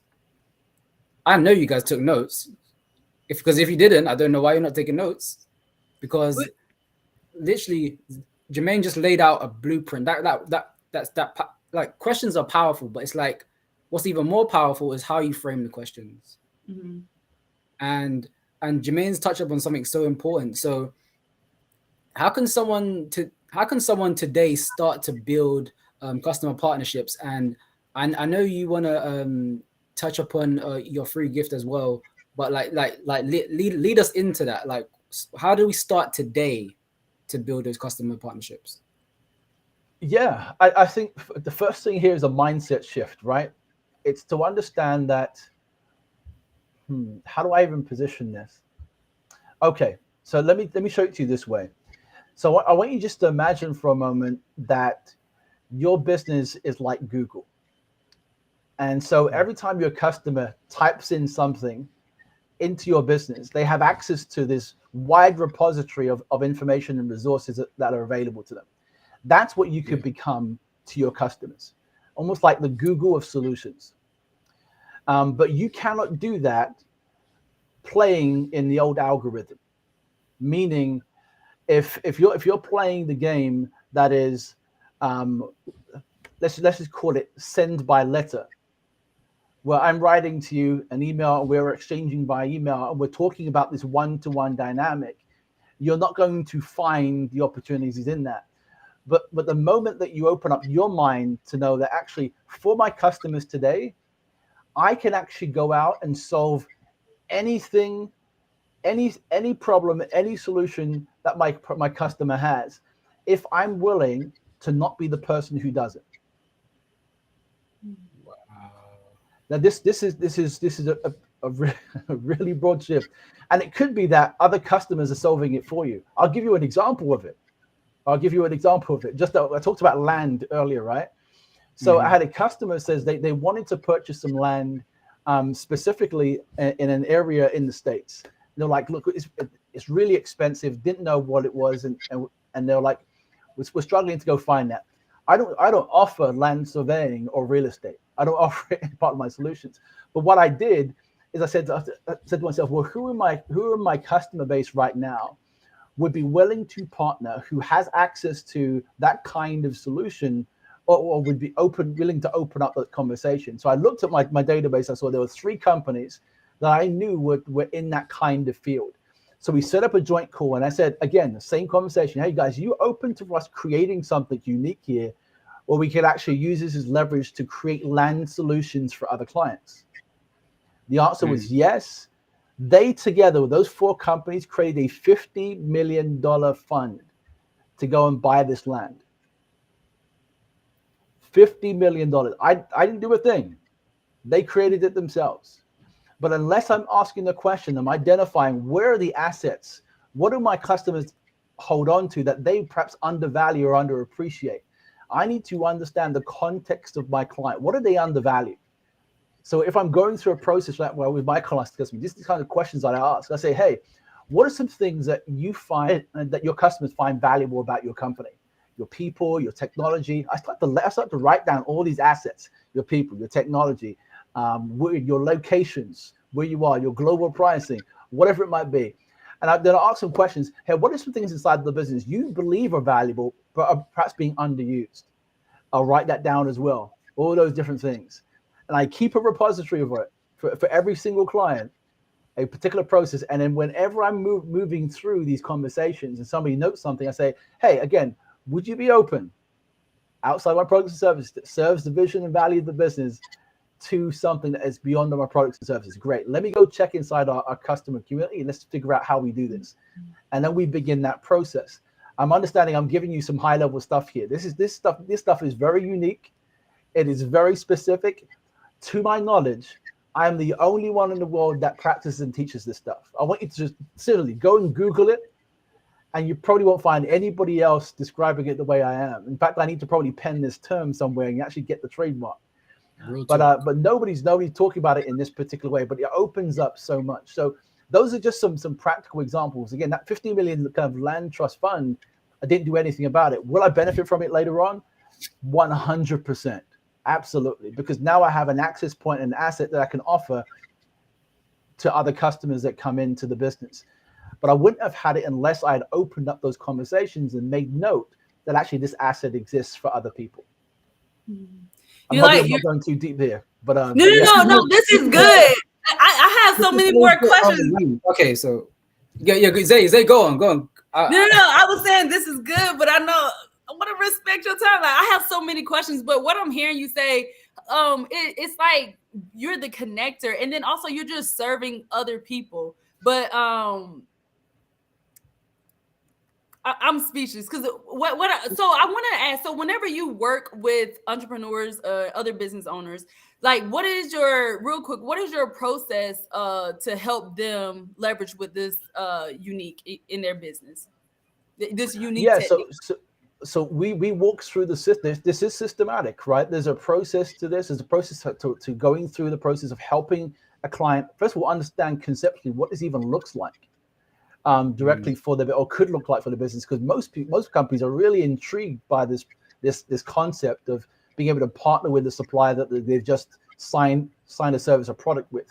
Because if you didn't, I don't know why you're not taking notes. Because literally, Jermaine just laid out a blueprint. Like questions are powerful, but it's like what's even more powerful is how you frame the questions. And Jermaine's touched up on something so important. So how can someone today start to build customer partnerships? And I know you want to touch upon your free gift as well, but lead us into that. Like, how do we start today to build those customer partnerships? Yeah, I think the first thing here is a mindset shift, right? It's to understand that, how do I even position this? Okay, so let me show it to you this way. So I want you just to imagine for a moment that your business is like Google. And so every time your customer types in something into your business, they have access to this wide repository of information and resources that are available to them. That's what you could become to your customers, almost like the Google of solutions. But you cannot do that playing in the old algorithm. Meaning, if you're playing the game that is, let's just call it send by letter, where I'm writing to you an email, we're exchanging by email, and we're talking about this one-to-one dynamic, you're not going to find the opportunities in that. But the moment that you open up your mind to know that actually for my customers today, I can actually go out and solve anything, any problem, any solution that my customer has, if I'm willing to not be the person who does it. Wow. Now this is a really broad shift, and it could be that other customers are solving it for you. I'll give you an example of it. Just I talked about land earlier, right? So I had a customer says they wanted to purchase some land, specifically in an area in the States. They're like, look, it's really expensive. Didn't know what it was, and they're like, we're struggling to go find that. I don't offer land surveying or real estate. I don't offer it as part of my solutions. But what I did is I said to myself, well, who in my customer base right now would be willing to partner, who has access to that kind of solution, or would be willing to open up that conversation. So I looked at my database. I saw there were 3 companies that I knew were in that kind of field. So we set up a joint call, and I said, again, the same conversation. Hey guys, you open to us creating something unique here, or we could actually use this as leverage to create land solutions for other clients? The answer was yes. They together with those 4 companies created a $50 million fund to go and buy this land. $50 million. I didn't do a thing. They created it themselves. But unless I'm asking the question, I'm identifying where are the assets, what do my customers hold on to that they perhaps undervalue or underappreciate? I need to understand the context of my client. What do they undervalue? So if I'm going through a process like with my customers, these are the kind of questions that I ask. I say, hey, what are some things that you find that your customers find valuable about your company? Your people, your technology. I start to write down all these assets: your people, your technology, your locations, where you are, your global pricing, whatever it might be. And then I ask some questions. Hey, what are some things inside the business you believe are valuable, but are perhaps being underused? I'll write that down as well. All those different things. And I keep a repository of it for every single client, a particular process. And then whenever I'm moving through these conversations and somebody notes something, I say, hey, again, would you be open outside my products and services that serves the vision and value of the business to something that is beyond my products and services? Great. Let me go check inside our customer community and let's figure out how we do this. And then we begin that process. I'm understanding I'm giving you some high level stuff here. This stuff is very unique. It is very specific. To my knowledge, I'm the only one in the world that practices and teaches this stuff. I want you to just literally go and Google it, and you probably won't find anybody else describing it the way I am. In fact, I need to probably pen this term somewhere and actually get the trademark. But nobody's talking about it in this particular way. But it opens up so much. So those are just some practical examples. Again, that 50 million kind of land trust fund, I didn't do anything about it. Will I benefit from it later on? 100%. Absolutely. Because now I have an access point, an asset that I can offer to other customers that come into the business. But I wouldn't have had it unless I had opened up those conversations and made note that actually this asset exists for other people. I'm not going too deep here, but no, this is good. I have so many more questions. Okay, so yeah, Zay, go on. No, I was saying this is good, but I know I want to respect your time. Like, I have so many questions, but what I'm hearing you say, it's like you're the connector, and then also you're just serving other people. But I'm speechless because so I want to ask. So whenever you work with entrepreneurs, other business owners, like what is your process to help them leverage with this unique in their business? This unique technique. So we walk through the system. This is systematic, right? There's a process to this. There's a process to going through the process of helping a client, first of all, understand conceptually what this even looks like directly for the, or could look like for the business. Because most companies are really intrigued by this concept of being able to partner with the supplier that they've just signed a service or product with.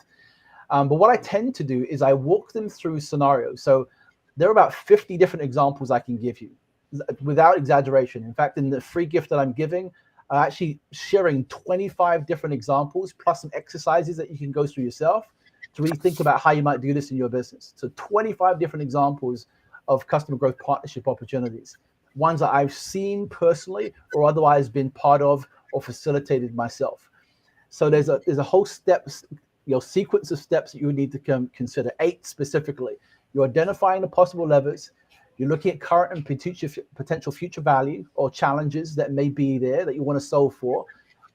But what I tend to do is I walk them through scenarios. So there are about 50 different examples I can give you, without exaggeration. In fact, in the free gift that I'm giving, I'm actually sharing 25 different examples plus some exercises that you can go through yourself to really think about how you might do this in your business. So 25 different examples of customer growth partnership opportunities, ones that I've seen personally or otherwise been part of or facilitated myself. So there's a whole steps, sequence of steps that you need to consider, 8 specifically. You're identifying the possible levers. You're looking at current and potential future value or challenges that may be there that you want to solve for.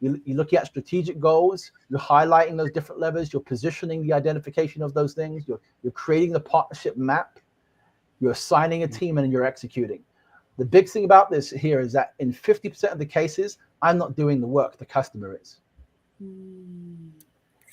You're looking at strategic goals. You're highlighting those different levers. You're positioning the identification of those things. You're creating the partnership map. You're assigning a team, and you're executing. The big thing about this here is that in 50% of the cases, I'm not doing the work, the customer is. And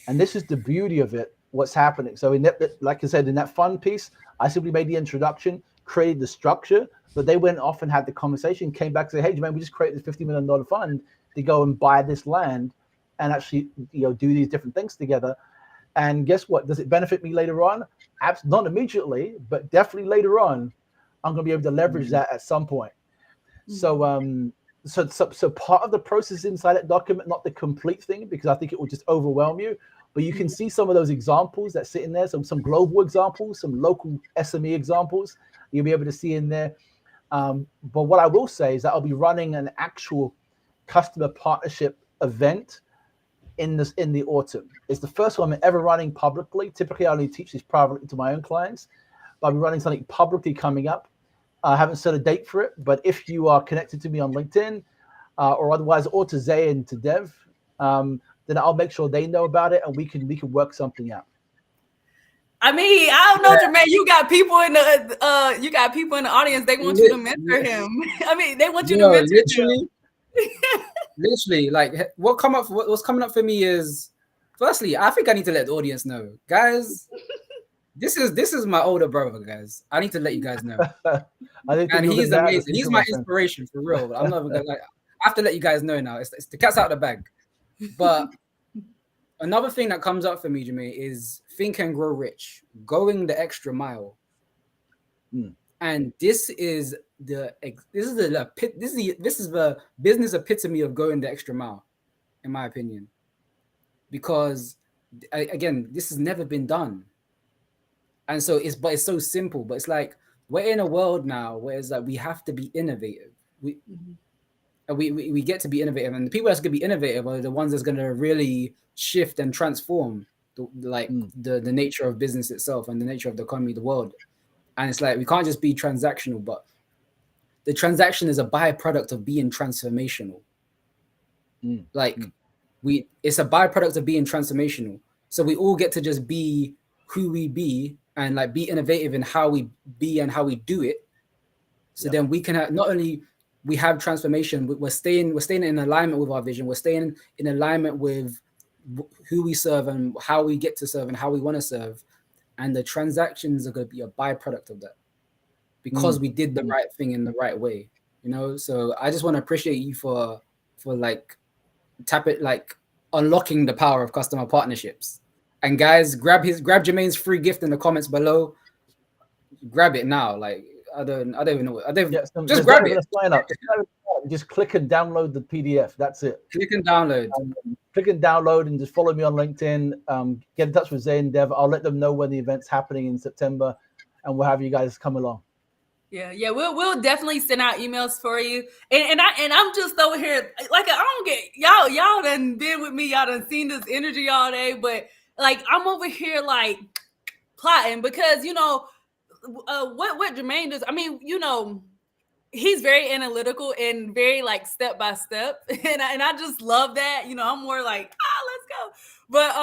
this is the beauty of it, what's happening. So in that, like I said, in that fun piece, I simply made the introduction, created the structure, but they went off and had the conversation, came back and said, hey, man, we just created this $50 million fund to go and buy this land and actually, do these different things together. And guess what? Does it benefit me later on? Not immediately, but definitely later on, I'm going to be able to leverage that at some point. So part of the process inside that document, not the complete thing, because I think it will just overwhelm you, but you can see some of those examples that sit in there, some global examples, some local SME examples you'll be able to see in there. But what I will say is that I'll be running an actual customer partnership event in the autumn. It's the first one I'm ever running publicly. Typically, I only teach this privately to my own clients, but I'll be running something publicly coming up. I haven't set a date for it, but if you are connected to me on LinkedIn or otherwise, or to Zay and to Dev, then I'll make sure they know about it and we can work something out. I mean, I don't know, Jermaine. You got people in the audience. They want you to mentor him. I mean, they want you to mentor him. Literally, like what's coming up for me is, firstly, I think I need to let the audience know, guys. This is my older brother, guys. I need to let you guys know. And he's amazing. He's my inspiration for real. I'm not even gonna I have to let you guys know now. It's the cat's out of the bag. But another thing that comes up for me, Jermaine, is think and grow rich, going the extra mile. And this is the business epitome of going the extra mile, in my opinion. Because again, this has never been done. And so it's so simple, but it's like we're in a world now where it's like we have to be innovative. We get to be innovative, and the people that's going to be innovative are the ones that's going to really shift and transform the nature of business itself and the nature of the economy, the world. And it's like we can't just be transactional, but the transaction is a byproduct of being transformational. It's a byproduct of being transformational. So we all get to just be who we be and like be innovative in how we be and how we do it. So then we can have, not only we have transformation, we're staying in alignment with our vision. We're staying in alignment with who we serve and how we get to serve and how we want to serve. And the transactions are going to be a byproduct of that because we did the right thing in the right way, So I just want to appreciate you for like unlocking the power of customer partnerships. And guys, grab Jermaine's free gift in the comments below. Grab it now. Like I don't even know. Just grab it. Sign up. Just click and download the PDF. That's it. Click and download. Click and download and just follow me on LinkedIn. Get in touch with Zay and Dev. I'll let them know when the event's happening in September, and we'll have you guys come along. Yeah, we'll definitely send out emails for you. And I'm just over here like I don't get y'all done been with me. Y'all done seen this energy all day, but like I'm over here like plotting because what Jermaine does. I mean, he's very analytical and very like step by step, and I just love that. I'm more like let's go. But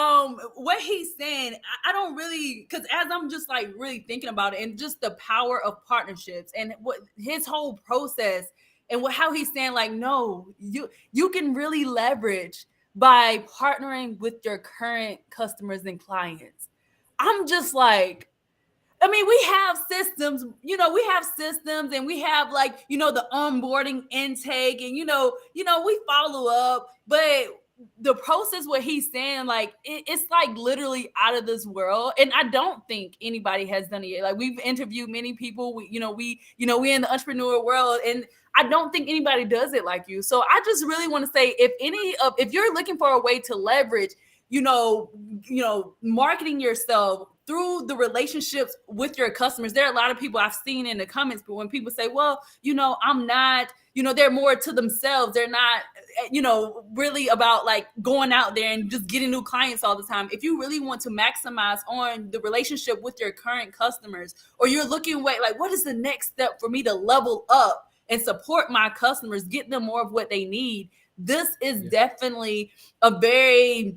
what he's saying, I don't really, because as I'm just like really thinking about it, and just the power of partnerships and what his whole process and how he's saying like, no, you can really leverage by partnering with your current customers and clients. I'm just like, I mean, we have systems, and we have like, the onboarding intake and, we follow up, but the process, what he's saying, like, it's like literally out of this world. And I don't think anybody has done it yet. Like we've interviewed many people, we in the entrepreneur world, and I don't think anybody does it like you. So I just really want to say, if you're looking for a way to leverage marketing yourself through the relationships with your customers. There are a lot of people I've seen in the comments, but when people say, well, I'm not, they're more to themselves. They're not, really about like going out there and just getting new clients all the time. If you really want to maximize on the relationship with your current customers, or you're looking like, what is the next step for me to level up and support my customers, get them more of what they need, this is definitely a very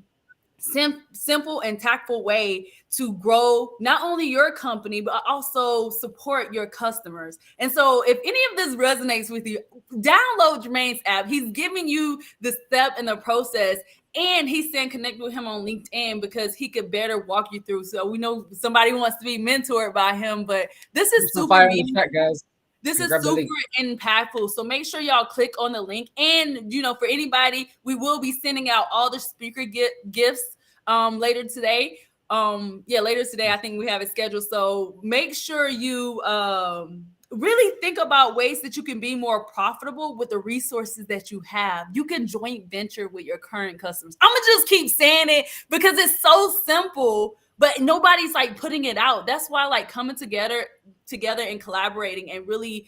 simple and tactful way to grow not only your company, but also support your customers. And so if any of this resonates with you, download Jermaine's app. He's giving you the step in the process, and he's saying connect with him on LinkedIn because he could better walk you through. So we know somebody wants to be mentored by him, but this is super meaningful, guys. This is super impactful. So make sure y'all click on the link. And, for anybody, we will be sending out all the speaker gifts later today. Later today, I think we have it scheduled. So make sure you really think about ways that you can be more profitable with the resources that you have. You can joint venture with your current customers. I'm going to just keep saying it because it's so simple, but nobody's like putting it out. That's why like coming together and collaborating and really,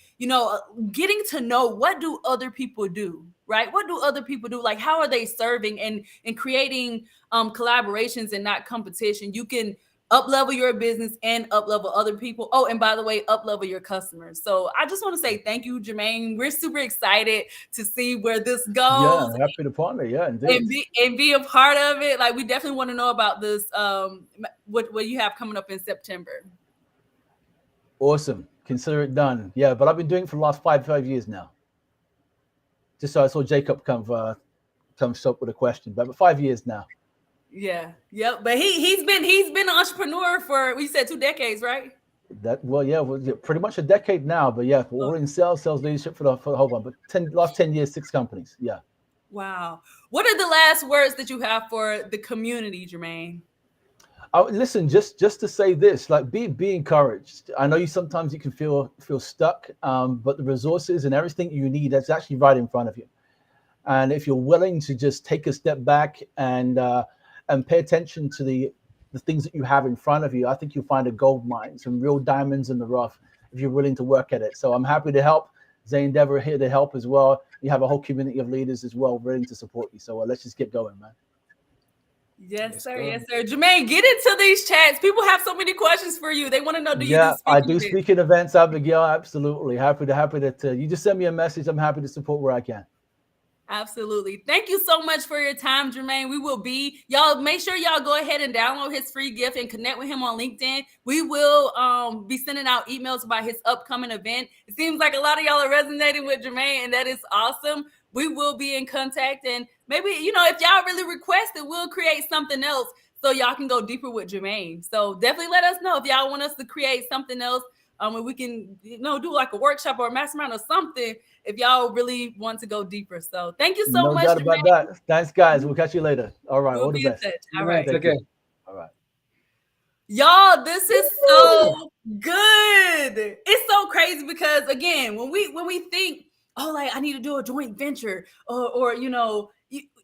getting to know what do other people do, right? What do other people do? Like, how are they serving and creating collaborations and not competition? You can up-level your business and up-level other people. Oh, and by the way, up-level your customers. So I just want to say thank you, Jermaine. We're super excited to see where this goes. Yeah, happy to partner. Yeah, indeed. And be a part of it. Like, we definitely want to know about this, what you have coming up in September. Awesome. Consider it done. Yeah, but I've been doing it for the last five years now. Just so I saw Jacob come up with a question, but 5 years now. Yeah. Yep. But he's been an entrepreneur for, we said 2 decades, right? Pretty much a decade now. But yeah, all in sales leadership for the whole one. But last 10 years, 6 companies. Yeah. Wow. What are the last words that you have for the community, Jermaine? Listen, just to say this, like be encouraged. I know sometimes you can feel stuck, but the resources and everything you need, that's actually right in front of you. And if you're willing to just take a step back and pay attention to the things that you have in front of you, I think you'll find a gold mine, some real diamonds in the rough if you're willing to work at it. So I'm happy to help. Zay Endeavor here to help as well. You have a whole community of leaders as well willing to support you. So let's just get going, man. Yes, sir. Yes, sir. Jermaine, get into these chats. People have so many questions for you. They want to know, do you do I do speak at events, Abigail. Absolutely. Happy to you just send me a message. I'm happy to support where I can. Absolutely. Thank you so much for your time, Jermaine. We will be, y'all make sure y'all go ahead and download his free gift and connect with him on LinkedIn. We will be sending out emails about his upcoming event. It seems like a lot of y'all are resonating with Jermaine, and that is awesome. We will be in contact, and maybe, if y'all really request it, we'll create something else so y'all can go deeper with Jermaine. So definitely let us know if y'all want us to create something else. And we can, do like a workshop or a mastermind or something if y'all really want to go deeper. So thank you so much. No doubt about that. Thanks, guys. We'll catch you later. All right. We'll all the best. All right. Okay. All right. Y'all, this is so good. It's so crazy because, again, when we think, I need to do a joint venture or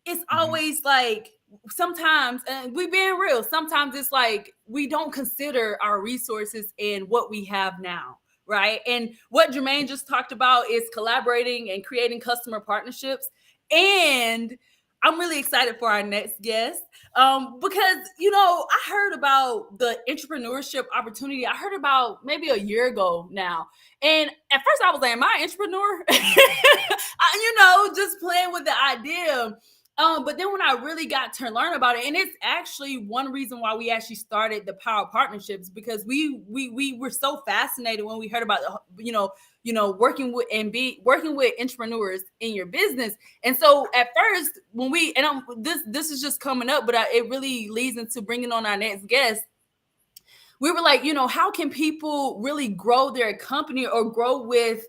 it's always like, sometimes, and we being real, sometimes it's like we don't consider our resources and what we have now, right? And what Jermaine just talked about is collaborating and creating customer partnerships. And I'm really excited for our next guest because, I heard about the entrepreneurship opportunity. I heard about maybe a year ago now. And at first I was like, am I an entrepreneur? Just playing with the idea. But then when I really got to learn about it, and it's actually one reason why we actually started the Power Partnerships, because we were so fascinated when we heard about, working with entrepreneurs in your business. And so at first when this is just coming up, but it really leads into bringing on our next guest. We were like, how can people really grow their company or grow with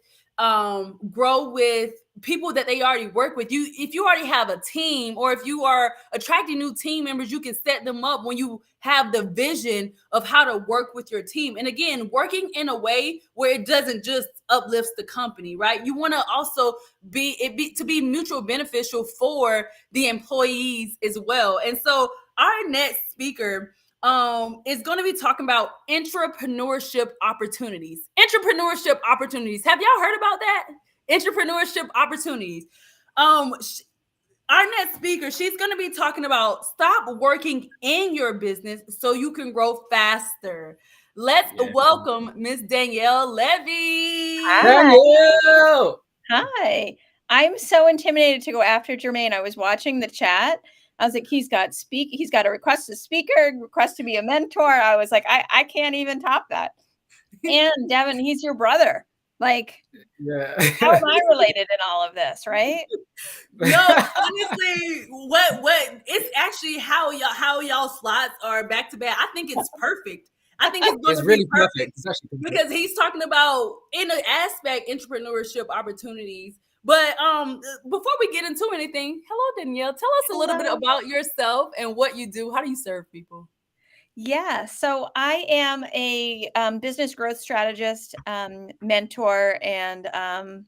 people that they already work with? If you already have a team, or if you are attracting new team members, you can set them up when you have the vision of how to work with your team. And again, working in a way where it doesn't just uplifts the company, right? You want to also be mutual beneficial for the employees as well. And so our next speaker is going to be talking about entrepreneurship opportunities. Entrepreneurship opportunities. Have y'all heard about that? Entrepreneurship opportunities. Our next speaker, she's going to be talking about stop working in your business so you can grow faster. Let's welcome Miss Danielle Levy. Danielle! Hi. I'm so intimidated to go after Jermaine. I was watching the chat. I was like, he's got a request to speaker, request to be a mentor. I was like, I can't even top that. And Devin, he's your brother. Like, how am I related in all of this, right? No, honestly, what it's actually how y'all slots are back to back. I think it's perfect. I think it's going to be perfect because he's talking about in an aspect entrepreneurship opportunities. But before we get into anything, hello Danielle. Tell us a little bit about yourself and what you do. How do you serve people? Yeah, so I am a business growth strategist, mentor, and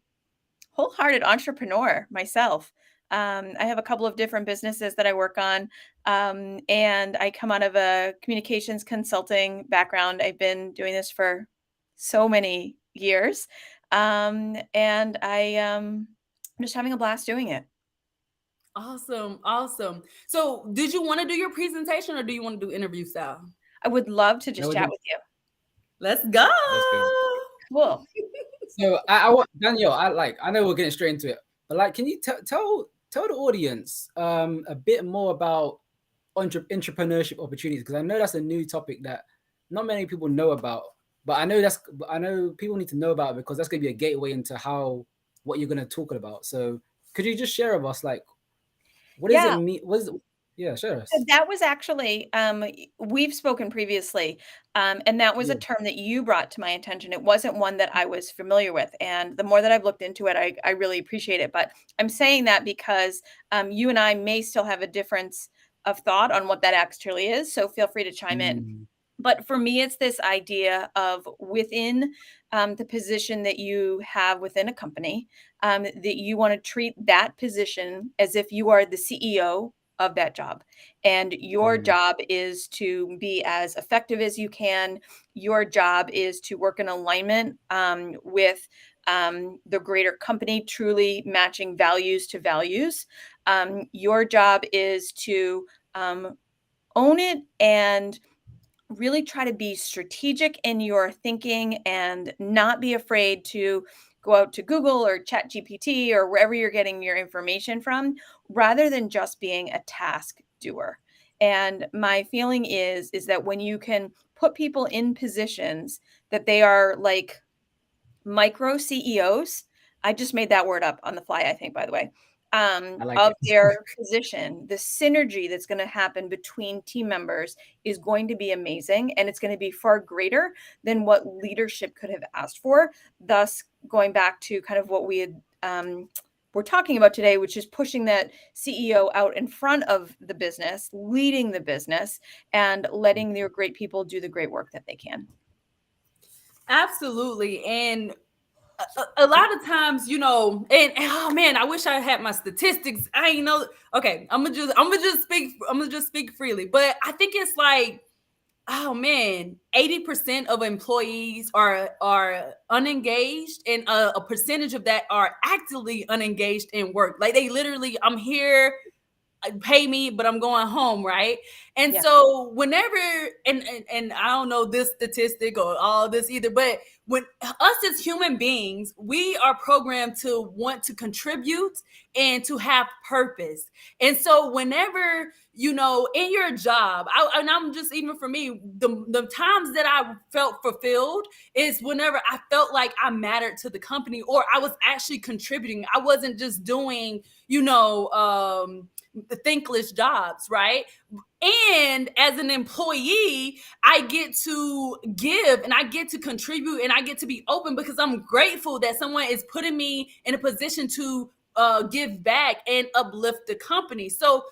wholehearted entrepreneur myself. I have a couple of different businesses that I work on, and I come out of a communications consulting background. I've been doing this for so many years, and I'm just having a blast doing it. Awesome. So, did you want to do your presentation or do you want to do interview style? I would love to just chat with you. Let's go. Cool. So I want Danielle. I know we're getting straight into it, but can you tell the audience a bit more about entrepreneurship opportunities? Because I know that's a new topic that not many people know about, but I know people need to know about it because that's going to be a gateway into what you're going to talk about. So could you just share with us what does it mean? Yeah, sure. So that was actually, we've spoken previously, and that was a term that you brought to my attention. It wasn't one that I was familiar with. And the more that I've looked into it, I really appreciate it. But I'm saying that because you and I may still have a difference of thought on what that actually is. So feel free to chime in. But for me, it's this idea of within the position that you have within a company, that you want to treat that position as if you are the CEO of that job. And your job is to be as effective as you can. Your job is to work in alignment with the greater company, truly matching values to values. Your job is to own it and really try to be strategic in your thinking and not be afraid to go out to Google or ChatGPT or wherever you're getting your information from, rather than just being a task doer. And my feeling is that when you can put people in positions that they are like micro CEOs, I just made that word up on the fly, I think, by the way, of their position, the synergy that's going to happen between team members is going to be amazing. And it's going to be far greater than what leadership could have asked for. Thus, going back to kind of what we had, we're talking about today, which is pushing that CEO out in front of the business, leading the business, and letting their great people do the great work that they can. Absolutely. And a lot of times, and oh man, I wish I had my statistics. I ain't know. Okay, I'm gonna just speak freely. But I think it's like, oh man, 80% of employees are unengaged, and a percentage of that are actively unengaged in work. Like they literally, I'm here, pay me, but I'm going home, right? And so whenever, and I don't know this statistic or all this either, but when us as human beings, we are programmed to want to contribute and to have purpose. And so whenever, in your job, and I'm just, even for me, the times that I felt fulfilled is whenever I felt like I mattered to the company, or I was actually contributing. I wasn't just doing, the thankless jobs, right? And as an employee, I get to give and I get to contribute and I get to be open because I'm grateful that someone is putting me in a position to give back and uplift the company. So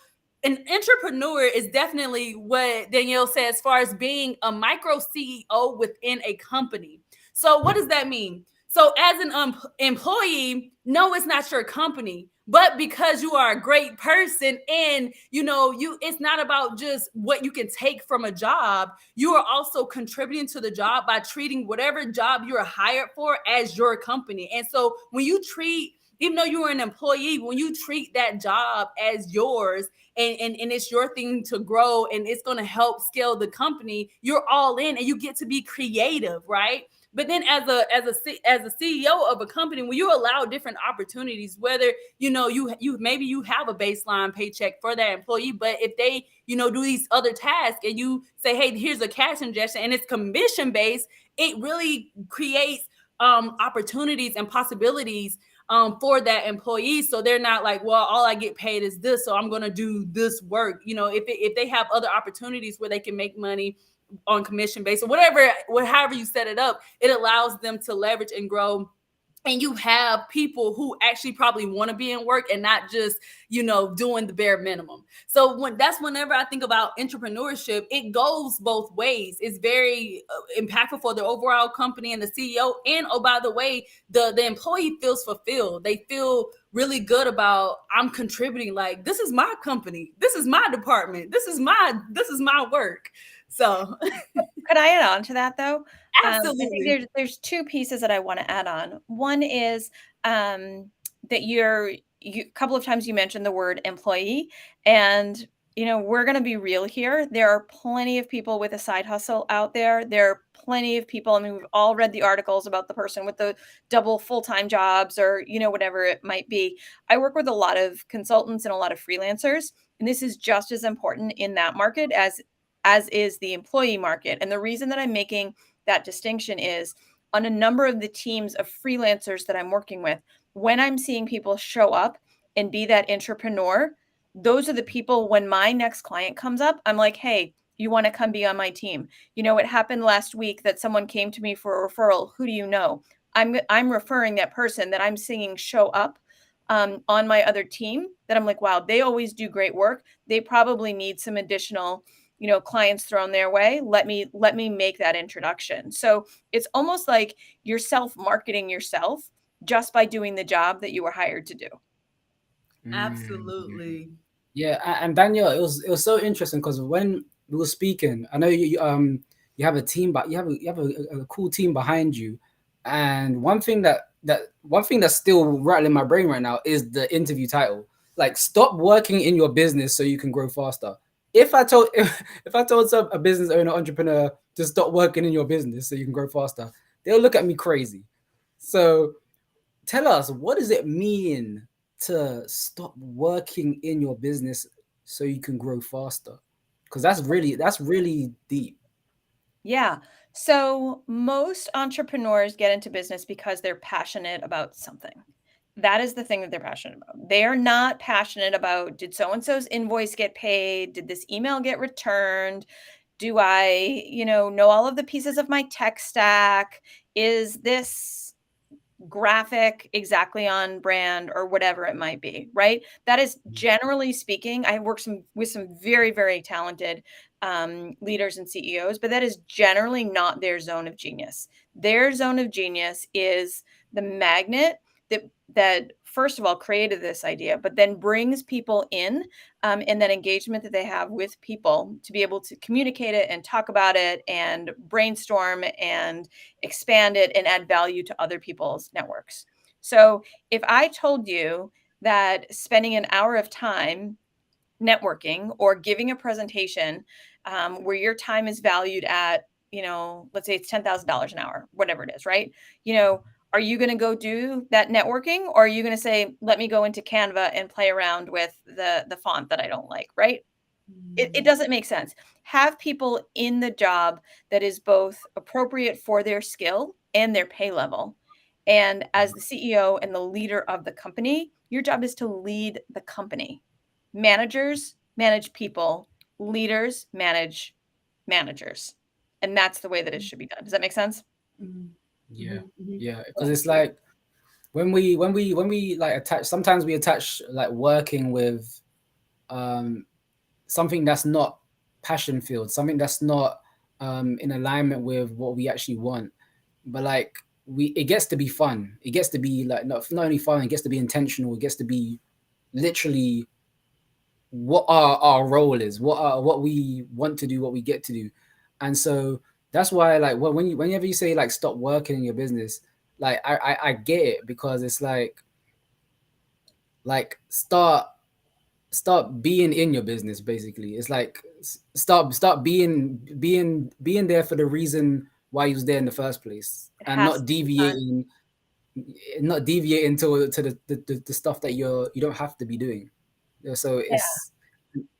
an entrepreneur is definitely what Danielle said as far as being a micro CEO within a company. So what does that mean? So as an employee, no, it's not your company, but because you are a great person, and it's not about just what you can take from a job. You are also contributing to the job by treating whatever job you're hired for as your company. And so when you treat, even though you're an employee, when you treat that job as yours, and it's your thing to grow, and it's going to help scale the company, you're all in, and you get to be creative, right? But then as a CEO of a company, when you allow different opportunities, whether you maybe you have a baseline paycheck for that employee, but if they do these other tasks, and you say, hey, here's a cash injection, and it's commission based, it really creates opportunities and possibilities for that employee. So they're not like, well, all I get paid is this, so I'm going to do this work. If they have other opportunities where they can make money on commission based, or however you set it up, it allows them to leverage and grow. And you have people who actually probably want to be in work and not just, doing the bare minimum. So whenever I think about entrepreneurship, it goes both ways. It's very impactful for the overall company and the CEO. And oh, by the way, the employee feels fulfilled. They feel really good about, I'm contributing. Like, this is my company. This is my department. This is my work. So could I add on to that though? Absolutely. I think there's two pieces that I want to add on. One is that a couple of times you mentioned the word employee, and we're going to be real here. There are plenty of people with a side hustle out there. There are plenty of people. I mean, we've all read the articles about the person with the double full-time jobs, or whatever it might be. I work with a lot of consultants and a lot of freelancers, and this is just as important in that market as is the employee market. And the reason that I'm making that distinction is, on a number of the teams of freelancers that I'm working with, when I'm seeing people show up and be that entrepreneur, those are the people, when my next client comes up, I'm like, hey, you want to come be on my team? It happened last week that someone came to me for a referral. Who do you know? I'm referring that person that I'm seeing show up on my other team, that I'm like, wow, they always do great work. They probably need some additional clients thrown their way. Let me make that introduction. So it's almost like you're self-marketing yourself just by doing the job that you were hired to do. Absolutely. Yeah, and Danielle, it was so interesting, because when we were speaking, I know you have a team, but you have a cool team behind you, and one thing that's still rattling my brain right now is the interview title. Like, stop working in your business so you can grow faster. If I told a business owner, entrepreneur, to stop working in your business so you can grow faster, they'll look at me crazy. So tell us, what does it mean to stop working in your business so you can grow faster? Because that's really deep. Yeah. So most entrepreneurs get into business because they're passionate about something. That is the thing that they're passionate about. They are not passionate about, did so-and-so's invoice get paid? Did this email get returned? Do I, know all of the pieces of my tech stack? Is this graphic exactly on brand, or whatever it might be, right? That is, generally speaking, I work with some very, very talented leaders and CEOs, but that is generally not their zone of genius. Their zone of genius is the magnet that first of all created this idea, but then brings people in, and that engagement that they have with people to be able to communicate it and talk about it and brainstorm and expand it and add value to other people's networks. So if I told you that spending an hour of time networking or giving a presentation where your time is valued at, let's say it's $10,000 an hour, whatever it is, right? Are you going to go do that networking, or are you going to say, let me go into Canva and play around with the font that I don't like, right? It doesn't make sense. Have people in the job that is both appropriate for their skill and their pay level. And as the CEO and the leader of the company, your job is to lead the company. Managers manage people, leaders manage managers. And that's the way that it should be done. Does that make sense? Yeah, because it's like when we like attach, sometimes we attach like working with something that's not passion filled, something that's not in alignment with what we actually want. But like it gets to be fun. It gets to be like not only fun, it gets to be intentional, it gets to be literally what our role is, what we want to do, what we get to do. And so that's why, like, whenever you say like stop working in your business, like I get it, because it's like start being in your business. Basically, it's like start being there for the reason why you was there in the first place, It and has not to be fun. deviating to the stuff that you don't have to be doing. So Yeah.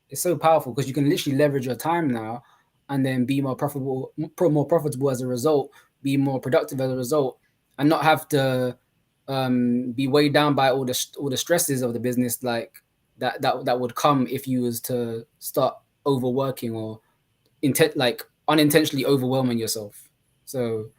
it's so powerful, because you can literally leverage your time now, and then be more profitable as a result, be more productive as a result, and not have to be weighed down by all the stresses of the business, like that would come if you was to start overworking or like unintentionally overwhelming yourself. So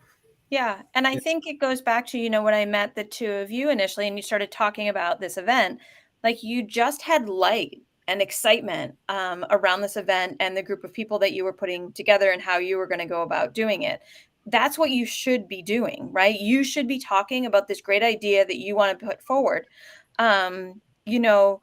Yeah. And I think it goes back to, when I met the two of you initially and you started talking about this event, like you just had light and excitement around this event and the group of people that you were putting together and how you were going to go about doing it. That's what you should be doing, right? You should be talking about this great idea that you want to put forward. You know,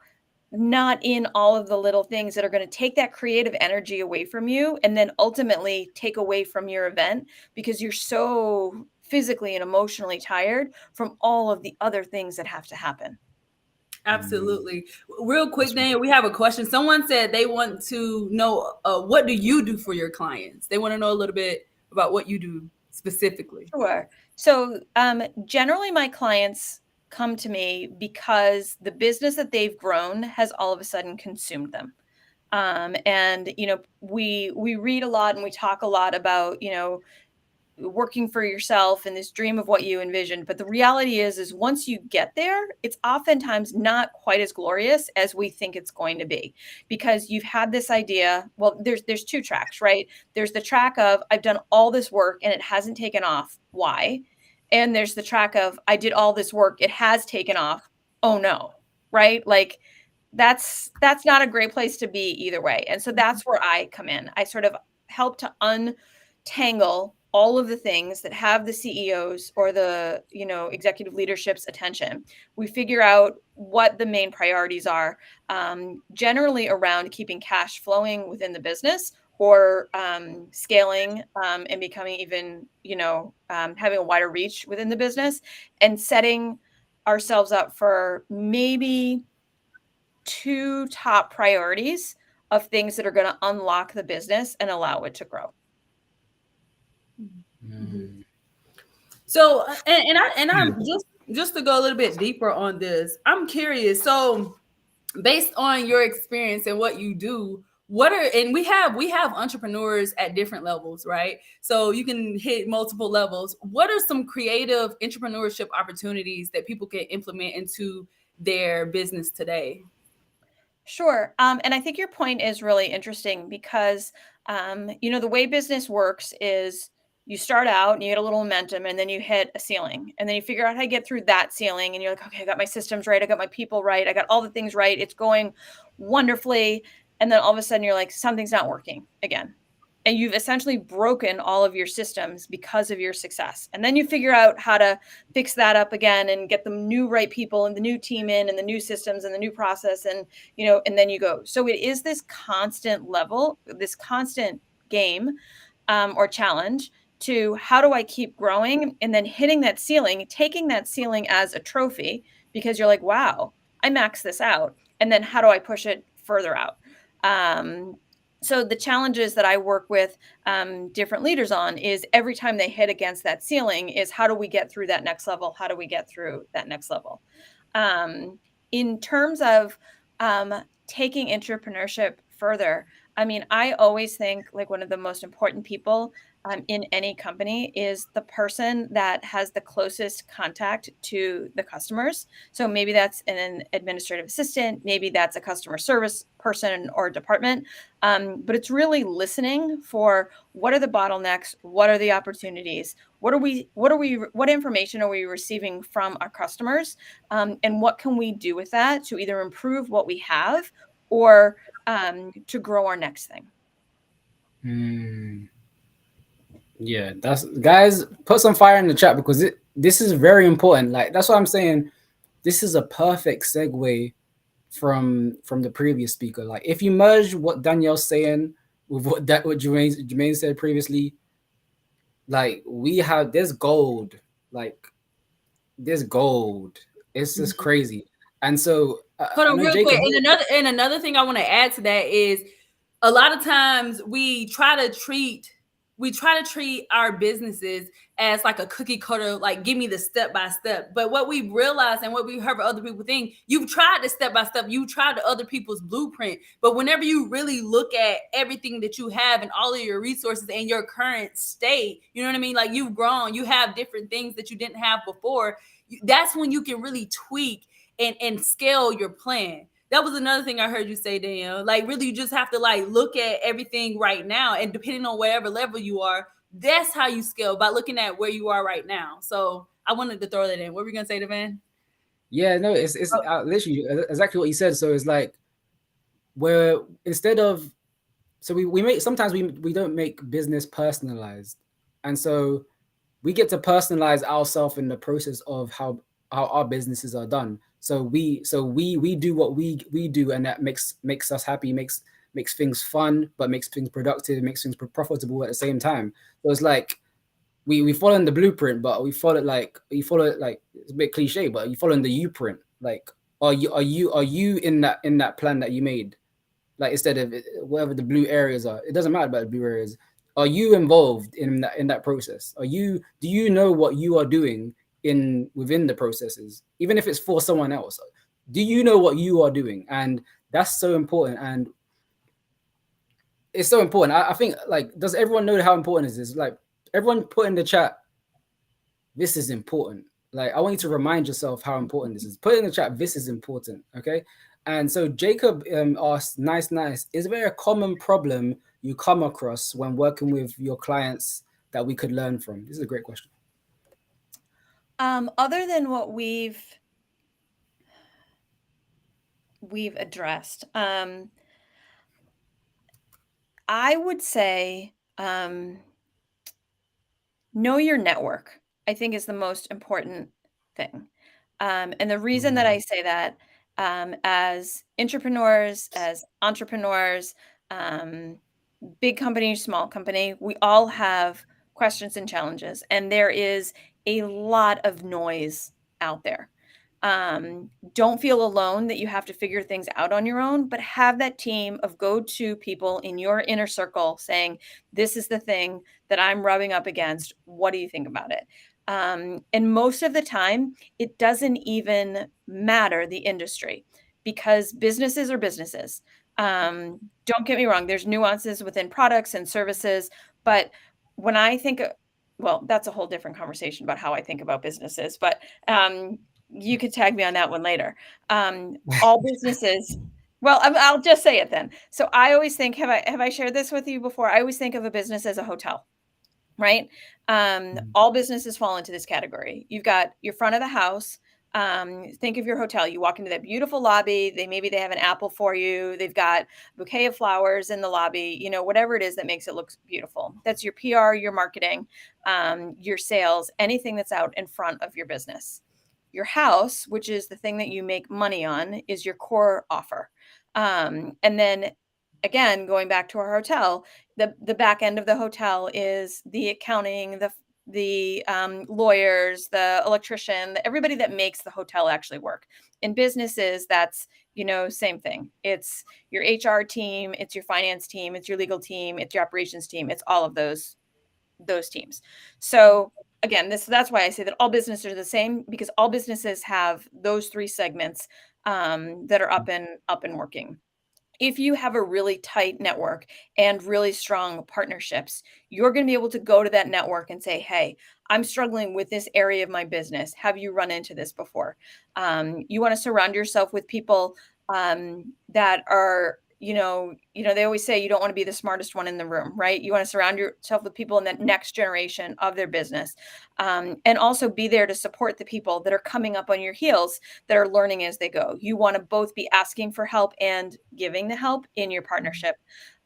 not in all of the little things that are going to take that creative energy away from you and then ultimately take away from your event because you're so physically and emotionally tired from all of the other things that have to happen. Absolutely. Real quick, Daniel, we have a question. Someone said they want to know what do you do for your clients? They want to know a little bit about what you do specifically. Sure. So generally my clients come to me because the business that they've grown has all of a sudden consumed them. And we read a lot and we talk a lot about working for yourself and this dream of what you envisioned, but the reality is once you get there, it's oftentimes not quite as glorious as we think it's going to be, because you've had this idea. Well, there's two tracks, right? There's the track of I've done all this work and it hasn't taken off, why? And there's the track of I did all this work, it has taken off, oh no, right? Like that's not a great place to be either way. And so that's where I come in. I sort of help to untangle all of the things that have the CEOs or the executive leadership's attention. We figure out what the main priorities are, generally around keeping cash flowing within the business, or scaling and becoming even having a wider reach within the business, and setting ourselves up for maybe 2 top priorities of things that are going to unlock the business and allow it to grow. So, and I'm just to go a little bit deeper on this, I'm curious. So, based on your experience and what you do, and we have entrepreneurs at different levels, right? So you can hit multiple levels. What are some creative entrepreneurship opportunities that people can implement into their business today? Sure. And I think your point is really interesting because, the way business works is you start out and you get a little momentum and then you hit a ceiling and then you figure out how to get through that ceiling. And you're like, okay, I got my systems right. I got my people right. I got all the things right. It's going wonderfully. And then all of a sudden you're like, something's not working again. And you've essentially broken all of your systems because of your success. And then you figure out how to fix that up again and get the new right people and the new team in and the new systems and the new process. And and then you go. So it is this constant level, this constant game or challenge to how do I keep growing and then hitting that ceiling, taking that ceiling as a trophy because you're like, wow, I maxed this out. And then how do I push it further out? So the challenges that I work with different leaders on is every time they hit against that ceiling is how do we get through that next level? How do we get through that next level? In terms of taking entrepreneurship further, I mean, I always think like one of the most important people in any company is the person that has the closest contact to the customers. So maybe that's an administrative assistant, maybe that's a customer service person or department, but it's really listening for what are the bottlenecks, what are the opportunities, what information are we receiving from our customers, and what can we do with that to either improve what we have or to grow our next thing. Yeah, that's, guys, put some fire in the chat, because this is very important. Like, that's what I'm saying. This is a perfect segue from the previous speaker. Like if you merge what Danielle's saying with what Jermaine said previously, like we have this gold, like this gold. It's just crazy. And so Hold I on, know real Jacob. quick. And another thing I want to add to that is a lot of times we try to treat our businesses as like a cookie cutter, like give me the step by step. But what we realize and what we heard other people think, you've tried the step by step, you tried the other people's blueprint. But whenever you really look at everything that you have and all of your resources and your current state, you know what I mean? Like you've grown, you have different things that you didn't have before. That's when you can really tweak and scale your plan. That was another thing I heard you say, Danielle. Like, really, you just have to like look at everything right now, and depending on whatever level you are, that's how you scale, by looking at where you are right now. So I wanted to throw that in. What were we gonna say, Devan? Yeah, no, it's literally exactly what you said. So it's like where instead of we make sometimes we don't make business personalized, and so we get to personalize ourselves in the process of how our businesses are done. So we do what we do, and that makes us happy, makes things fun, but makes things productive, makes things profitable at the same time. So it's like we follow in the blueprint, but we follow it like it's a bit cliche, but you follow in the U-print. Like are you in that plan that you made? Like instead of whatever the blue areas are, it doesn't matter about the blue areas. Are you involved in that process? Do you know what you are doing within the processes, even if it's for someone else? Do you know what you are doing? And that's so important. And it's so important. I think, like, does everyone know how important this is? Like, everyone put in the chat, this is important. Like, I want you to remind yourself how important this is. Put in the chat, this is important. Okay. And so Jacob asked, nice. Is there a common problem you come across when working with your clients that we could learn from? This is a great question. Other than what we've addressed, I would say know your network, I think, is the most important thing. And the reason that I say that, as entrepreneurs, big company, small company, we all have questions and challenges, and there is a lot of noise out there. Don't feel alone that you have to figure things out on your own, but have that team of go-to people in your inner circle saying, this is the thing that I'm rubbing up against. What do you think about it? And most of the time, it doesn't even matter the industry, because businesses are businesses. Don't get me wrong, there's nuances within products and services, but when I think, well, that's a whole different conversation about how I think about businesses, but you could tag me on that one later. All businesses, well, I'll just say it then. So I always think, have I shared this with you before? I always think of a business as a hotel, right? All businesses fall into this category. You've got your front of the house. Think of your hotel. You walk into that beautiful lobby. Maybe they have an apple for you. They've got a bouquet of flowers in the lobby, whatever it is that makes it look beautiful. That's your PR, your marketing, your sales, anything that's out in front of your business. Your house, which is the thing that you make money on, is your core offer. And then again, going back to our hotel, the back end of the hotel is the accounting, the lawyers, the electrician, everybody that makes the hotel actually work. In businesses, that's, same thing. It's your HR team, it's your finance team, it's your legal team, it's your operations team, it's all of those teams. So again, that's why I say that all businesses are the same, because all businesses have those three segments that are up and working. If you have a really tight network and really strong partnerships, you're going to be able to go to that network and say, hey, I'm struggling with this area of my business. Have you run into this before? You want to surround yourself with people that are, they always say you don't want to be the smartest one in the room, right? You want to surround yourself with people in that next generation of their business, and also be there to support the people that are coming up on your heels that are learning as they go. You want to both be asking for help and giving the help in your partnership,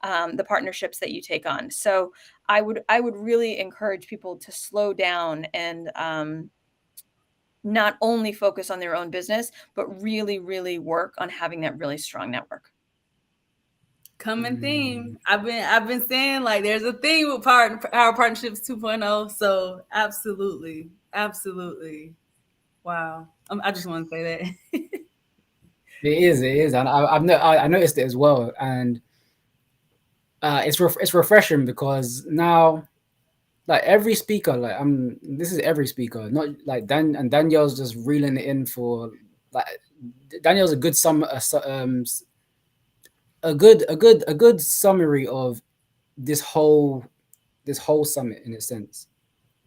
the partnerships that you take on. So I would really encourage people to slow down and not only focus on their own business, but really, really work on having that really strong network. Common theme. I've been saying, like, there's a theme with Power Partnerships 2.0. So absolutely. Wow. I just want to say that. It is, and I noticed it as well, and it's refreshing because now, like, every speaker, like, this is every speaker, not like Danielle's just reeling it in for, like, Danielle's a good a good summary of this whole summit in a sense,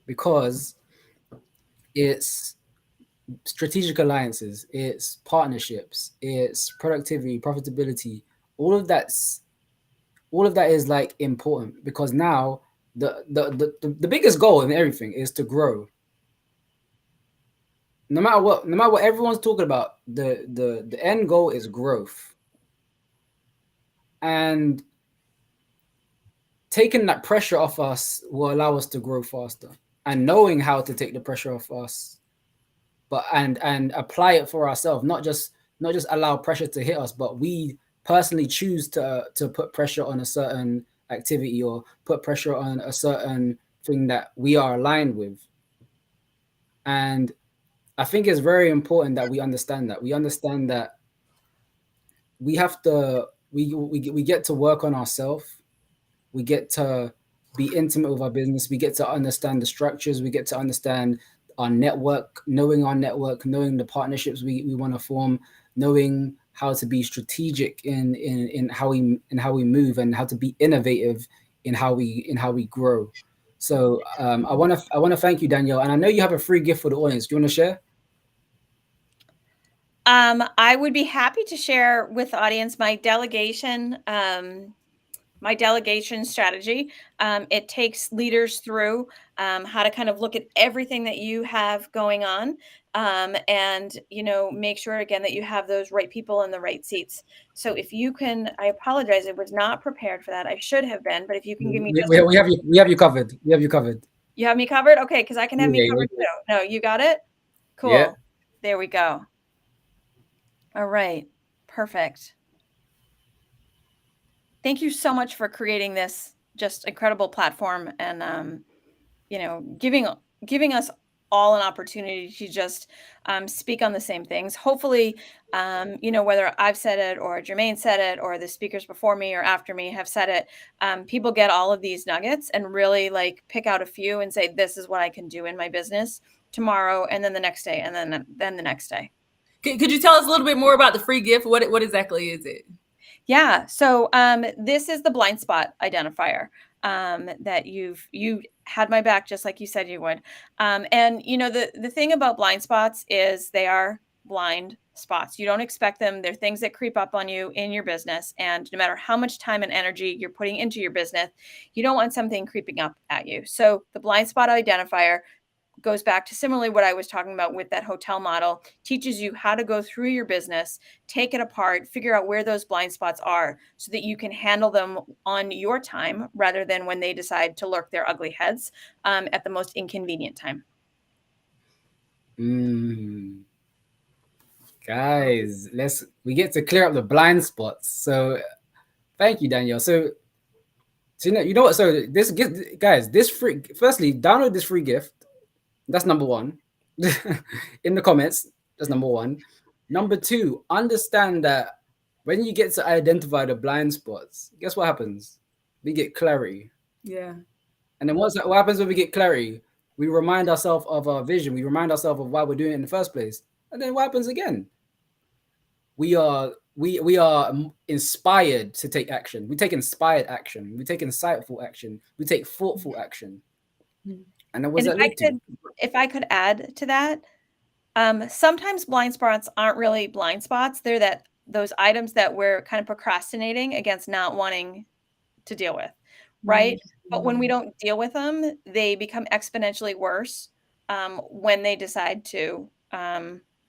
because it's strategic alliances, it's partnerships, it's productivity, profitability. All of that is like important, because now the biggest goal in everything is to grow. No matter what everyone's talking about, the end goal is growth. And taking that pressure off us will allow us to grow faster. And knowing how to take the pressure off us, but and apply it for ourselves, not just allow pressure to hit us, but we personally choose to put pressure on a certain activity or put pressure on a certain thing that we are aligned with. And I think it's very important that we understand that. We understand that we have to we get to work on ourselves. We get to be intimate with our business. We get to understand the structures. We get to understand our network, knowing the partnerships we want to form, knowing how to be strategic in how we move, and how to be innovative in how we grow. So I want to thank you, Danielle, and I know you have a free gift for the audience. Do you want to share? I would be happy to share with the audience my delegation strategy. It takes leaders through how to kind of look at everything that you have going on, and make sure again that you have those right people in the right seats. So if you can, I apologize, I was not prepared for that. I should have been, but if you can give me just we have you covered. We have you covered. You have me covered? Okay, because I can have me covered too. No, you got it? Cool. Yeah. There we go. All right. Perfect. Thank you so much for creating this just incredible platform, and giving us all an opportunity to just speak on the same things. Hopefully, whether I've said it or Jermaine said it or the speakers before me or after me have said it, people get all of these nuggets and really like pick out a few and say, this is what I can do in my business tomorrow, and then the next day, and then the next day. Could you tell us a little bit more about the free gift? What exactly is it? Yeah. So this is the blind spot identifier that you had my back, just like you said you would. And the thing about blind spots is they are blind spots. You don't expect them. They're things that creep up on you in your business. And no matter how much time and energy you're putting into your business, you don't want something creeping up at you. So the blind spot identifier goes back to similarly what I was talking about with that hotel model, teaches you how to go through your business, take it apart, figure out where those blind spots are so that you can handle them on your time rather than when they decide to lurk their ugly heads at the most inconvenient time. Guys, we get to clear up the blind spots. So thank you, Danielle. So you know what? So this gift, guys, firstly, download this free gift. That's number one. In the comments, that's number one. Number two, understand that when you get to identify the blind spots, guess what happens? We get clarity. Yeah. And then what happens when we get clarity? We remind ourselves of our vision. We remind ourselves of why we're doing it in the first place. And then what happens again? We are inspired to take action. We take inspired action. We take insightful action. We take thoughtful action. And then what's that lead to? If I could add to that, sometimes blind spots aren't really blind spots. They're those items that we're kind of procrastinating against not wanting to deal with, right? But when we don't deal with them, they become exponentially worse when they decide to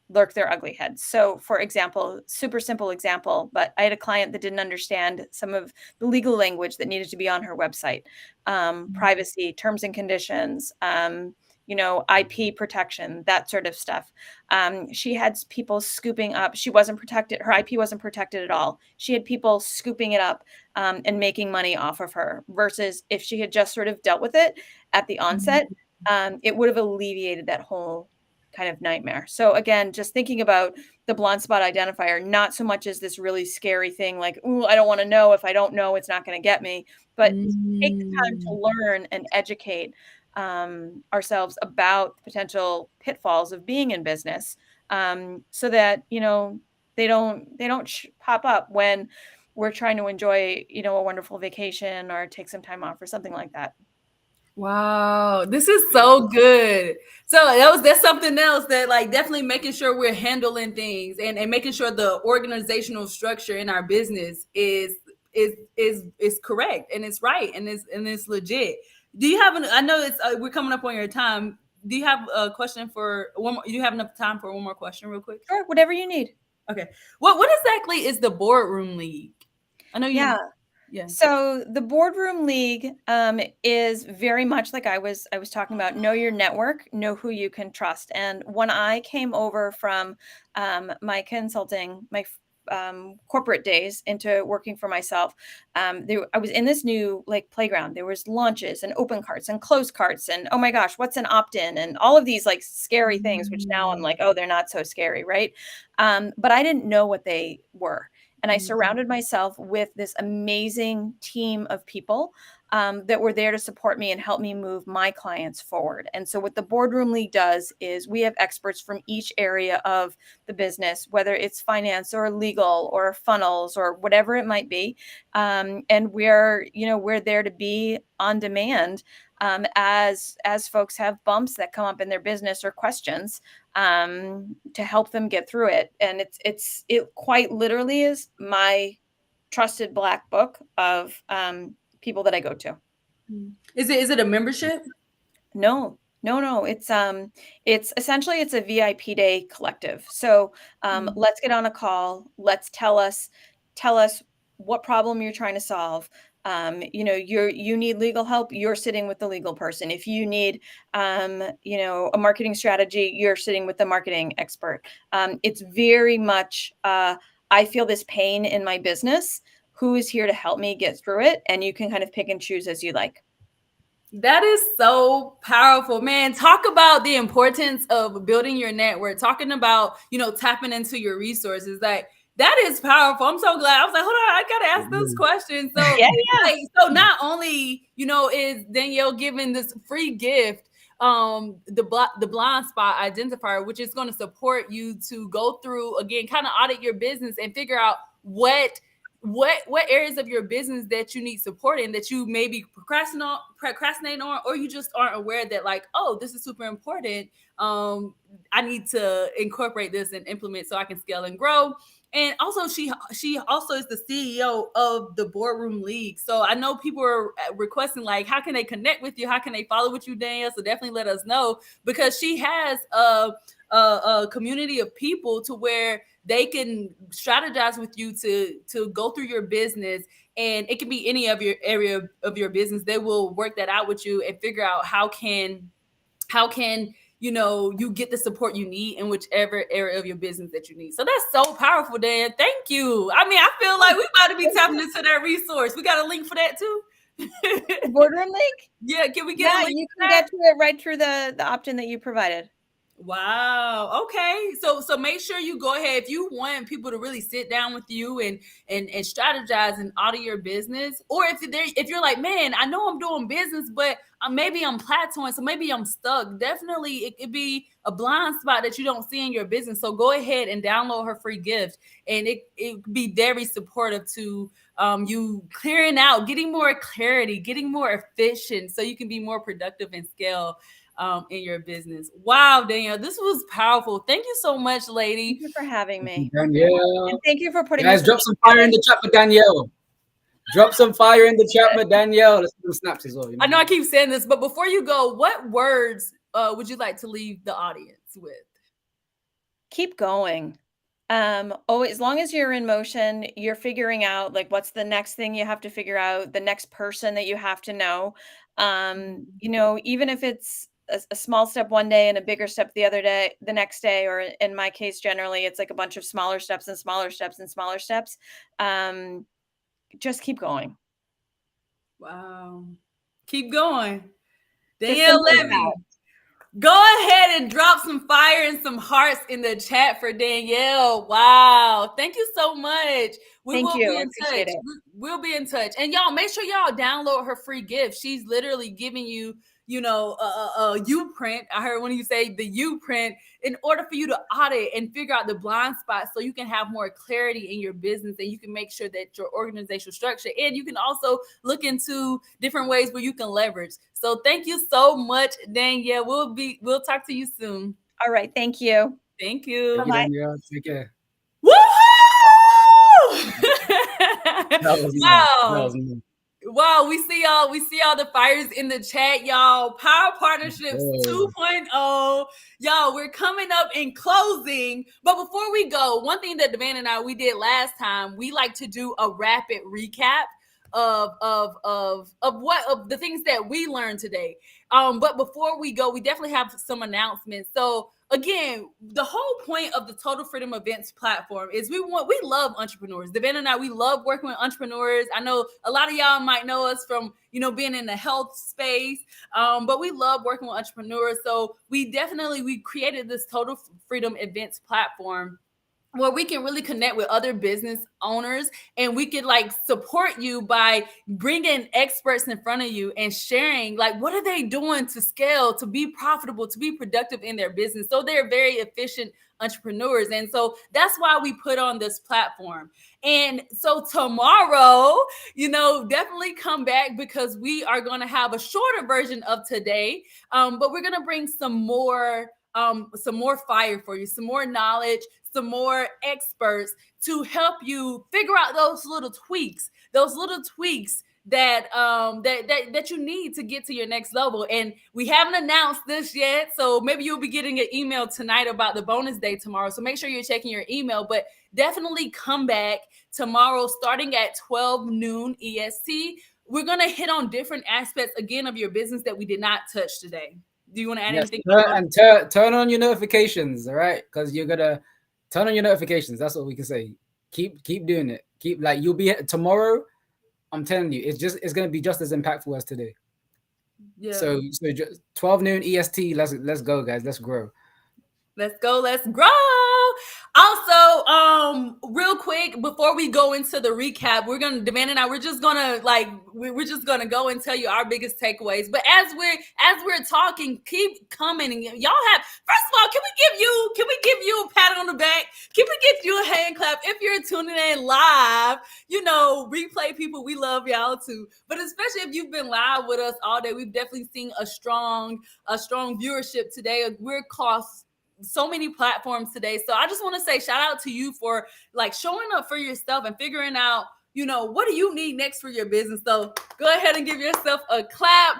lurk their ugly heads. So for example, super simple example, but I had a client that didn't understand some of the legal language that needed to be on her website, privacy, terms and conditions, IP protection, that sort of stuff. She had people scooping up. She wasn't protected. Her IP wasn't protected at all. She had people scooping it up and making money off of her, versus if she had just sort of dealt with it at the onset, it would have alleviated that whole kind of nightmare. So again, just thinking about the blind spot identifier, not so much as this really scary thing like, ooh, I don't want to know. If I don't know, it's not going to get me. But take the time to learn and educate ourselves about the potential pitfalls of being in business, so that they don't pop up when we're trying to enjoy a wonderful vacation or take some time off or something like that. Wow, this is so good. So that's something else that, like, definitely making sure we're handling things and making sure the organizational structure in our business is correct and it's right and it's legit. Do you have I know it's we're coming up on your time. Do you have a question for one more? Do you have enough time for one more question real quick? Sure, whatever you need. Okay. What exactly is the Boardroom League? I know you. Yeah. So the Boardroom League is very much like I was talking about. Know your network, know who you can trust. And when I came over from my consulting, my corporate days into working for myself, I was in this new playground. There was launches and open carts and closed carts and, oh my gosh, what's an opt-in and all of these scary things, which now I'm like, oh, they're not so scary, right? But I didn't know what they were. And I surrounded myself with this amazing team of people that were there to support me and help me move my clients forward. And so what the Boardroom League does is we have experts from each area of the business, whether it's finance or legal or funnels or whatever it might be. And we're there to be on demand as folks have bumps that come up in their business or questions, to help them get through it. And it quite literally is my trusted black book of people that I go to. Is it a membership? No. It's essentially it's a VIP day collective. So let's get on a call. Let's tell us what problem you're trying to solve. You need legal help, you're sitting with the legal person. If you need a marketing strategy, you're sitting with the marketing expert. It's very much I feel this pain in my business. Who is here to help me get through it? And you can kind of pick and choose as you like. That is so powerful, man. Talk about the importance of building your network, talking about, tapping into your resources. Like, that is powerful. I'm so glad. I was like, hold on, I gotta ask those questions. So, so not only, is Danielle giving this free gift, the blind spot identifier, which is going to support you to go through, again, kind of audit your business and figure out what areas of your business that you need support in, that you maybe procrastinating on, or you just aren't aware that, like, oh, this is super important. I need to incorporate this and implement so I can scale and grow. And also, she also is the CEO of the Boardroom League. So I know people are requesting, like, how can they connect with you? How can they follow with you, Danielle? So definitely let us know, because she has a community of people to where they can strategize with you to go through your business. And it can be any of your area of your business. They will work that out with you and figure out how can you get the support you need in whichever area of your business that you need. So that's so powerful, Dan. Thank you. I mean, I feel like we about to be tapping into that resource. We got a link for that too. Boardroom link? Yeah, can we get a link? You can get to it right through the opt-in that you provided. Wow. Okay. So make sure you go ahead, if you want people to really sit down with you and strategize and audit your business, or if you're like, man, I know I'm doing business, but maybe I'm plateauing, so maybe I'm stuck. Definitely, it could be a blind spot that you don't see in your business. So go ahead and download her free gift, and it could be very supportive to you clearing out, getting more clarity, getting more efficient, so you can be more productive and scale in your business. Wow, Danielle, this was powerful. Thank you so much, lady. Thank you for having me. Danielle. And thank you for putting Guys, drop some fire in the chat for Danielle. Drop some fire in the chat for Danielle. Let's do snaps as well. I know I keep saying this, but before you go, what words would you like to leave the audience with? Keep going. As long as you're in motion, you're figuring out, like, what's the next thing you have to figure out, the next person that you have to know. Even if it's a small step one day and a bigger step the next day, or in my case, generally it's like a bunch of smaller steps and smaller steps and smaller steps. Just keep going. Wow. Keep going. Just Danielle simple as Levy, go ahead and drop some fire and some hearts in the chat for Danielle. Wow. Thank you so much. Thank you. Be I in appreciate touch. it. We'll be in touch. And y'all, make sure y'all download her free gift. She's literally giving you, a U print. I heard when you say the U print, in order for you to audit and figure out the blind spots so you can have more clarity in your business and you can make sure that your organizational structure, and you can also look into different ways where you can leverage. So thank you so much, Danielle. We'll talk to you soon. All right. Thank you. Thank you. Thank you, Danielle. Take care. Woo! That was Wow. me. Wow, we see all the fires in the chat, y'all. Power Partnerships 2.0. Y'all, we're coming up in closing. But before we go, one thing that Devan and we did last time, we like to do a rapid recap of the things that we learned today. But before we go, we definitely have some announcements. So again, the whole point of the Total Freedom Events platform is we love entrepreneurs. Devan and we love working with entrepreneurs. I know a lot of y'all might know us from, being in the health space, but we love working with entrepreneurs. So we created this Total Freedom Events platform where we can really connect with other business owners, and we could support you by bringing experts in front of you and sharing what are they doing to scale, to be profitable, to be productive in their business. So they're very efficient entrepreneurs. And so that's why we put on this platform. And so tomorrow, definitely come back, because we are going to have a shorter version of today. But we're going to bring some more fire for you, some more knowledge, some more experts to help you figure out those little tweaks that that you need to get to your next level. And we haven't announced this yet, so maybe you'll be getting an email tonight about the bonus day tomorrow. So make sure you're checking your email, but definitely come back tomorrow starting at 12 noon EST. We're going to hit on different aspects again of your business that we did not touch today. Do you want to add anything? And turn on your notifications, all right? Because you're gonna turn on your notifications. That's what we can say. Keep doing it. You'll be tomorrow. I'm telling you, it's gonna be just as impactful as today. Yeah. So just 12 noon EST. Let's go, guys. Let's grow. Let's go. Let's grow. Also, real quick before we go into the recap, Devan and we're just gonna go and tell you our biggest takeaways. But as we're talking, keep commenting. Y'all have, first of all, can we give you a pat on the back? Can we give you a hand clap if you're tuning in live? Replay people, we love y'all too. But especially if you've been live with us all day, we've definitely seen a strong viewership today. We're across so many platforms today. So I just want to say shout out to you for showing up for yourself and figuring out, what do you need next for your business. So go ahead and give yourself a clap.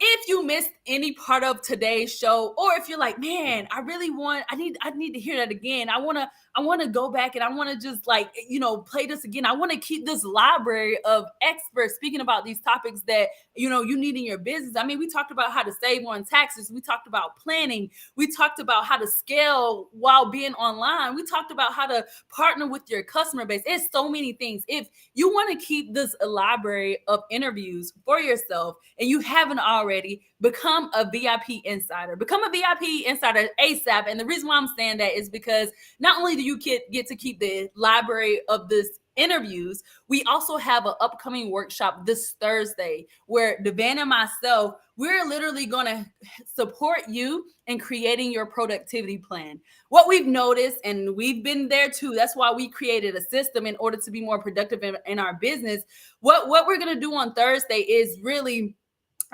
If you missed any part of today's show, or if you're like, man, I need to hear that again. I want to go back and I want to just play this again. I want to keep this library of experts speaking about these topics that, you need in your business. I mean, we talked about how to save on taxes. We talked about planning. We talked about how to scale while being online. We talked about how to partner with your customer base. It's so many things. If you want to keep this library of interviews for yourself and you haven't already, become a VIP insider. Become a VIP insider ASAP. And the reason why I'm saying that is because not only do you get to keep the library of this interviews, we also have an upcoming workshop this Thursday where Devan and myself, we're literally going to support you in creating your productivity plan. What we've noticed, and we've been there too, that's why we created a system in order to be more productive in our business. What we're going to do on Thursday is really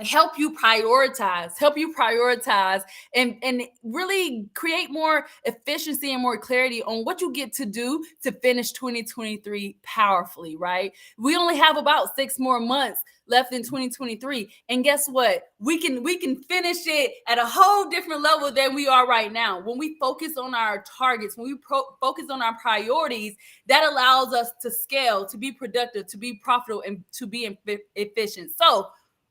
help you prioritize and really create more efficiency and more clarity on what you get to do to finish 2023 powerfully, right? We only have about 6 more months left in 2023. And guess what? We can finish it at a whole different level than we are right now. When we focus on our targets, when we focus on our priorities, that allows us to scale, to be productive, to be profitable, and to be efficient. So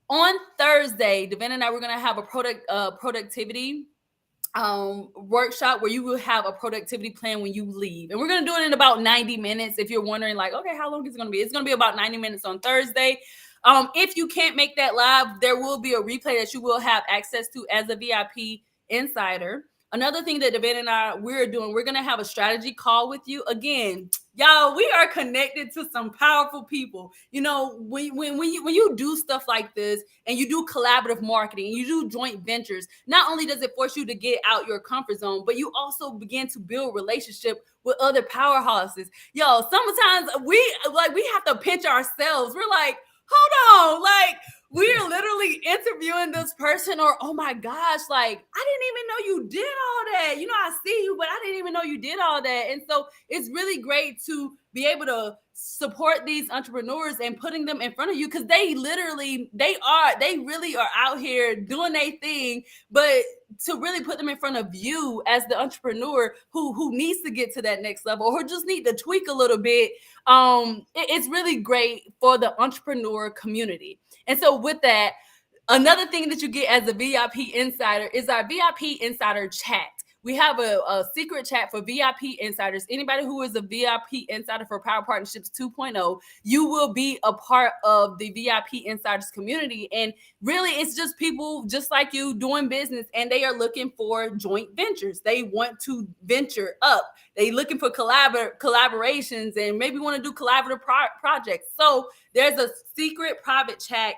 On Thursday, Devin and I were going to have a productivity workshop where you will have a productivity plan when you leave, and we're going to do it in about 90 minutes. If you're wondering, like, okay, how long is it going to be? It's going to be about 90 minutes on Thursday. If you can't make that live, there will be a replay that you will have access to as a VIP insider. Another thing that Devin and we're doing, we're going to have a strategy call with you. Again, y'all, we are connected to some powerful people. You know, when you do stuff like this and you do collaborative marketing, you do joint ventures, not only does it force you to get out your comfort zone, but you also begin to build relationship with other powerhouses. Yo, sometimes we have to pinch ourselves. We're like, hold on, like, we're literally interviewing this person, or oh my gosh, like, I didn't even know you did all that. You know, I see you, but I didn't even know you did all that. And so it's really great to be able to support these entrepreneurs and putting them in front of you, because they really are out here doing their thing, but to really put them in front of you as the entrepreneur who needs to get to that next level, or just need to tweak a little bit, it's really great for the entrepreneur community. And so with that, another thing that you get as a VIP insider is our VIP insider chat. We have a secret chat for VIP insiders. Anybody who is a VIP insider for Power Partnerships 2.0, you will be a part of the VIP insiders community. And really, it's just people just like you doing business, and they are looking for joint ventures. They want to venture up. They looking for collaborations, and maybe want to do collaborative projects. So there's a secret private chat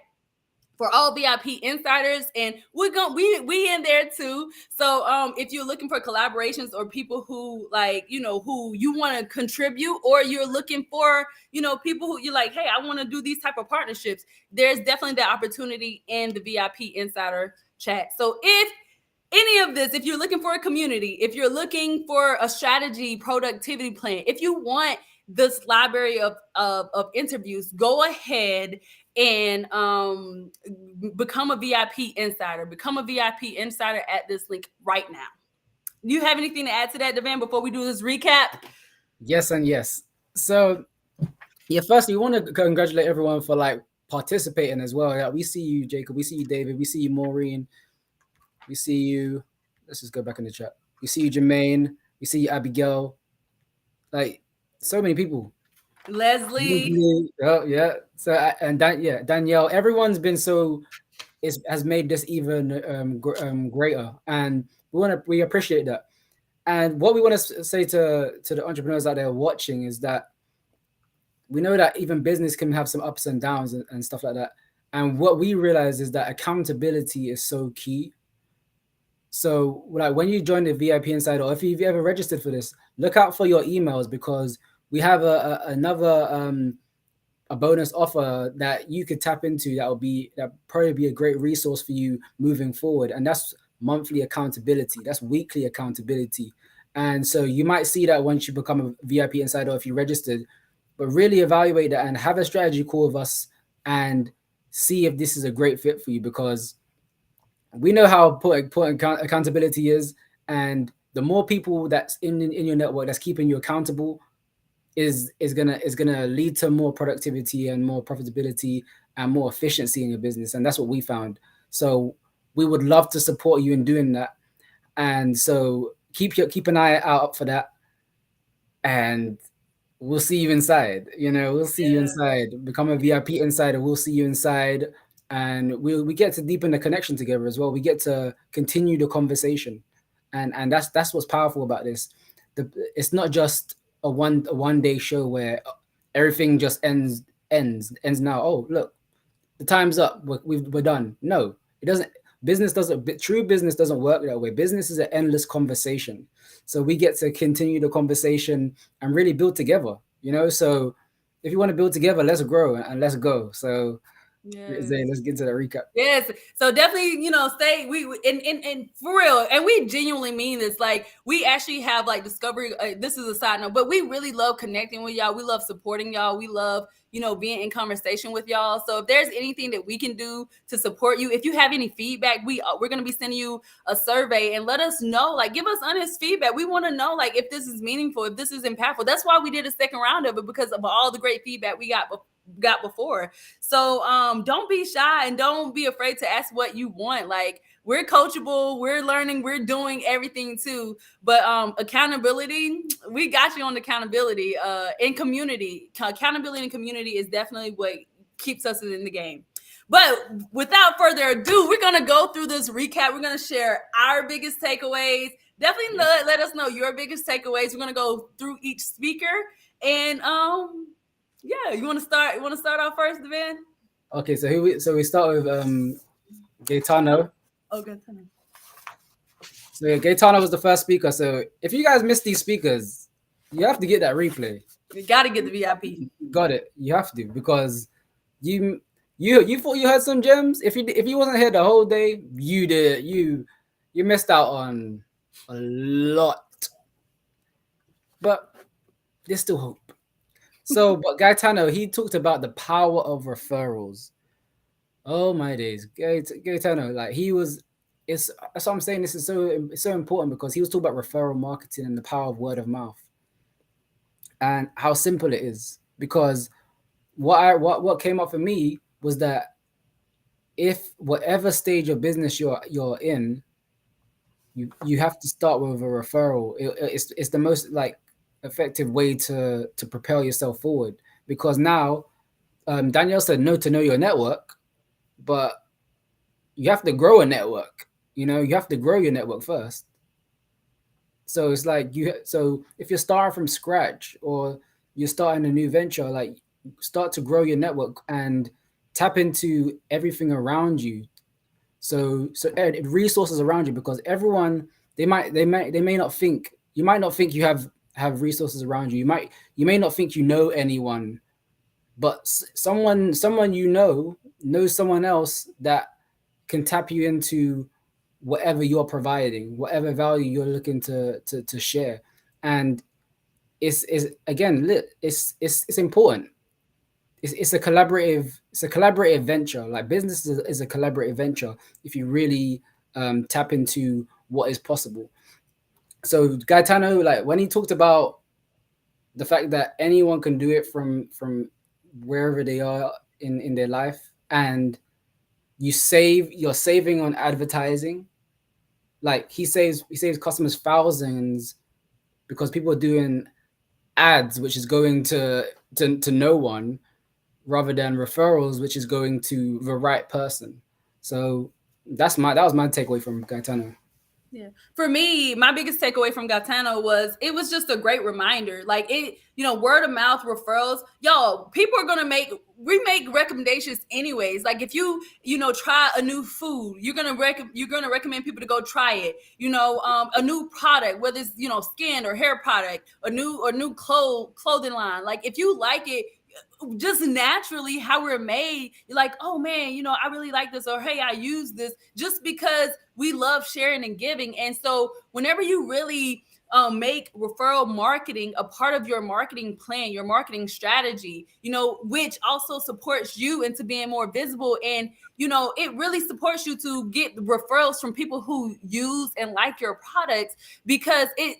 for all VIP insiders, and we in there too. So if you're looking for collaborations, or people who, like, you know, who you want to contribute, or you're looking for, you know, people who you're like, hey, I want to do these type of partnerships, there's definitely the opportunity in the VIP insider chat. So if any of this, if you're looking for a community, if you're looking for a strategy, productivity plan, if you want this library of interviews, go ahead and become a VIP insider. Become a VIP insider at this link right now. Do you have anything to add to that, Devin, before we do this recap? Yes and yes. So yeah, firstly, we want to congratulate everyone for like participating as well. Yeah, we see you, Jacob. We see you, David. We see you, Maureen. We see you. Let's just go back in the chat. We see you, Jermaine. We see you, Abigail. Like, so many people. Leslie. Oh yeah. So and Danielle. Everyone's been has made this even greater, and we appreciate that. And what we want to say to the entrepreneurs out there watching is that we know that even business can have some ups and downs and stuff like that. And what we realize is that accountability is so key. So like when you join the VIP Insider, or if you've ever registered for this, look out for your emails, because we have another a bonus offer that you could tap into that probably be a great resource for you moving forward. And that's monthly accountability. That's weekly accountability. And so you might see that once you become a VIP Insider, if you registered, but really evaluate that and have a strategy call with us and see if this is a great fit for you, because we know how important accountability is. And the more people that's in your network that's keeping you accountable is gonna lead to more productivity and more profitability and more efficiency in your business. And that's what we found. So we would love to support you in doing that. And so keep an eye out for that. And we'll see you inside. We'll see you inside. Become a VIP insider. We'll see you inside. And we get to deepen the connection together as well. We get to continue the conversation. And that's what's powerful about this. It's not just a one day show where everything just ends now. Oh, look, the time's up. We're done. No, it doesn't. True business doesn't work that way. Business is an endless conversation. So we get to continue the conversation and really build together, So if you want to build together, let's grow and let's go. So let's get into the recap. Yes. So definitely, stay. We and for real, and we genuinely mean this. Like, we actually have like discovery. This is a side note, but we really love connecting with y'all. We love supporting y'all. We love, being in conversation with y'all. So if there's anything that we can do to support you, if you have any feedback, we're going to be sending you a survey and let us know, like, give us honest feedback. We want to know, like, if this is meaningful, if this is impactful. That's why we did a second round of it, because of all the great feedback we got got before. So don't be shy and don't be afraid to ask what you want. Like, we're coachable, we're learning, we're doing everything too. But accountability, we got you on accountability. In community, accountability and community is definitely what keeps us in the game. But without further ado, we're gonna go through this recap. We're gonna share our biggest takeaways. Definitely let us know your biggest takeaways. We're gonna go through each speaker, and yeah, you want to start? You want to start off first, Devin? Okay, so we start with Gaetano. Oh, Gaetano. So yeah, Gaetano was the first speaker. So if you guys missed these speakers, you have to get that replay. You got to get the VIP. Got it. You have to, because you thought you had some gems. If you wasn't here the whole day, you missed out on a lot. But there's still hope. So, but Gaetano, he talked about the power of referrals. Oh my days, Gaetano, like that's what I'm saying. This is so important, because he was talking about referral marketing and the power of word of mouth, and how simple it is. Because what came up for me was that if whatever stage of business you're in, you have to start with a referral. It's the most like effective way to propel yourself forward, because now Danielle said no to know your network, but you have to grow a network. You have to grow your network first. So it's like so if you're starting from scratch, or you're starting a new venture, like, start to grow your network and tap into everything around you. So resources around you, because everyone, they may not think, you might not think you have resources around you. You may not think you know anyone, but someone knows someone else that can tap you into whatever you're providing, whatever value you're looking to share. And it's important. It's a collaborative venture. Like, business is a collaborative venture if you really tap into what is possible. So Gaetano, like, when he talked about the fact that anyone can do it from wherever they are in their life, and you're saving on advertising. Like, he saves customers thousands, because people are doing ads, which is going to no one, rather than referrals, which is going to the right person. So that was my takeaway from Gaetano. Yeah. For me, my biggest takeaway from Gaetano was, it was just a great reminder. Like, it, word of mouth referrals, y'all, people are gonna make recommendations anyways. Like, if you try a new food, you're gonna recommend people to go try it. A new product, whether it's skin or hair product, a new clothing line. Like, if you like it, just naturally how we're made, you're like, oh man, I really like this, or hey, I use this, just because we love sharing and giving. And so whenever you really make referral marketing a part of your marketing plan, your marketing strategy, which also supports you into being more visible, and it really supports you to get referrals from people who use and like your products, because it,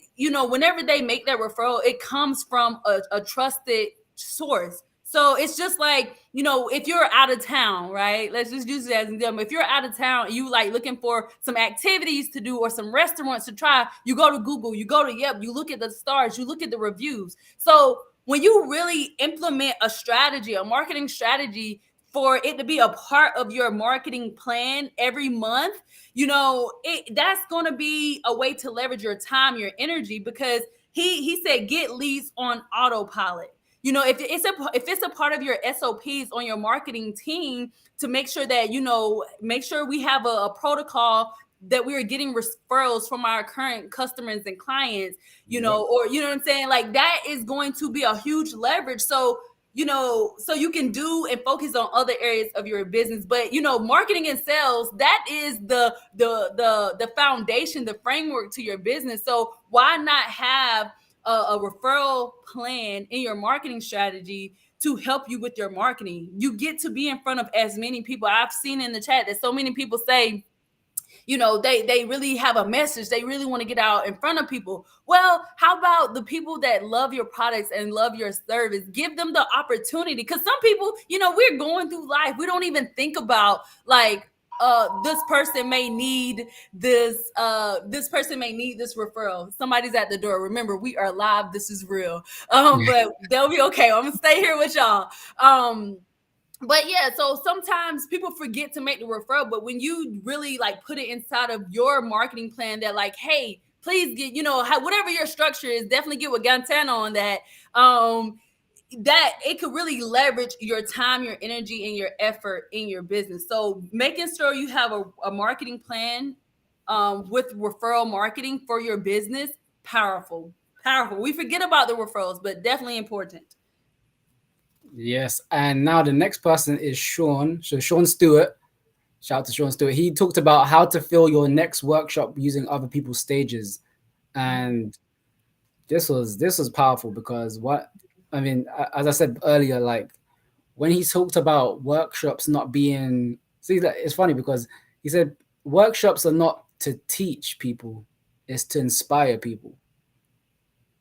whenever they make that referral, it comes from a trusted source. So it's just like, if you're out of town, right? Let's just use it as an example. If you're out of town and you like looking for some activities to do or some restaurants to try, you go to Google, you go to Yelp, you look at the stars, you look at the reviews. So when you really implement a strategy, a marketing strategy, for it to be a part of your marketing plan every month, that's going to be a way to leverage your time, your energy, because he said, get leads on autopilot. If it's a part of your SOPs on your marketing team, to make sure that, make sure we have a protocol that we are getting referrals from our current customers and clients, or what I'm saying? Like, that is going to be a huge leverage. So, so you can do and focus on other areas of your business. But, marketing and sales, that is the foundation, the framework to your business. So why not have a referral plan in your marketing strategy to help you with your marketing? You get to be in front of as many people. I've seen in the chat that so many people say, they really have a message. They really want to get out in front of people. Well, how about the people that love your products and love your service? Give them the opportunity, because some people, we're going through life. We don't even think about like, this person may need this person may need this referral. Somebody's at the door. Remember, we are live. This is real. But they'll be okay. I'm gonna stay here with y'all. But yeah, so sometimes people forget to make the referral, but when you really like put it inside of your marketing plan, that like, hey, please get, whatever your structure is, definitely get with Gantana on that. That it could really leverage your time, your energy, and your effort in your business. So making sure you have a marketing plan with referral marketing for your business, powerful. We forget about the referrals, but definitely important. Yes, and now the next person is Sean. So Sean Stewart, shout out to Sean Stewart. He talked about how to fill your next workshop using other people's stages, and this was powerful because as I said earlier, like when he talked about workshops not being, it's funny because he said workshops are not to teach people, it's to inspire people,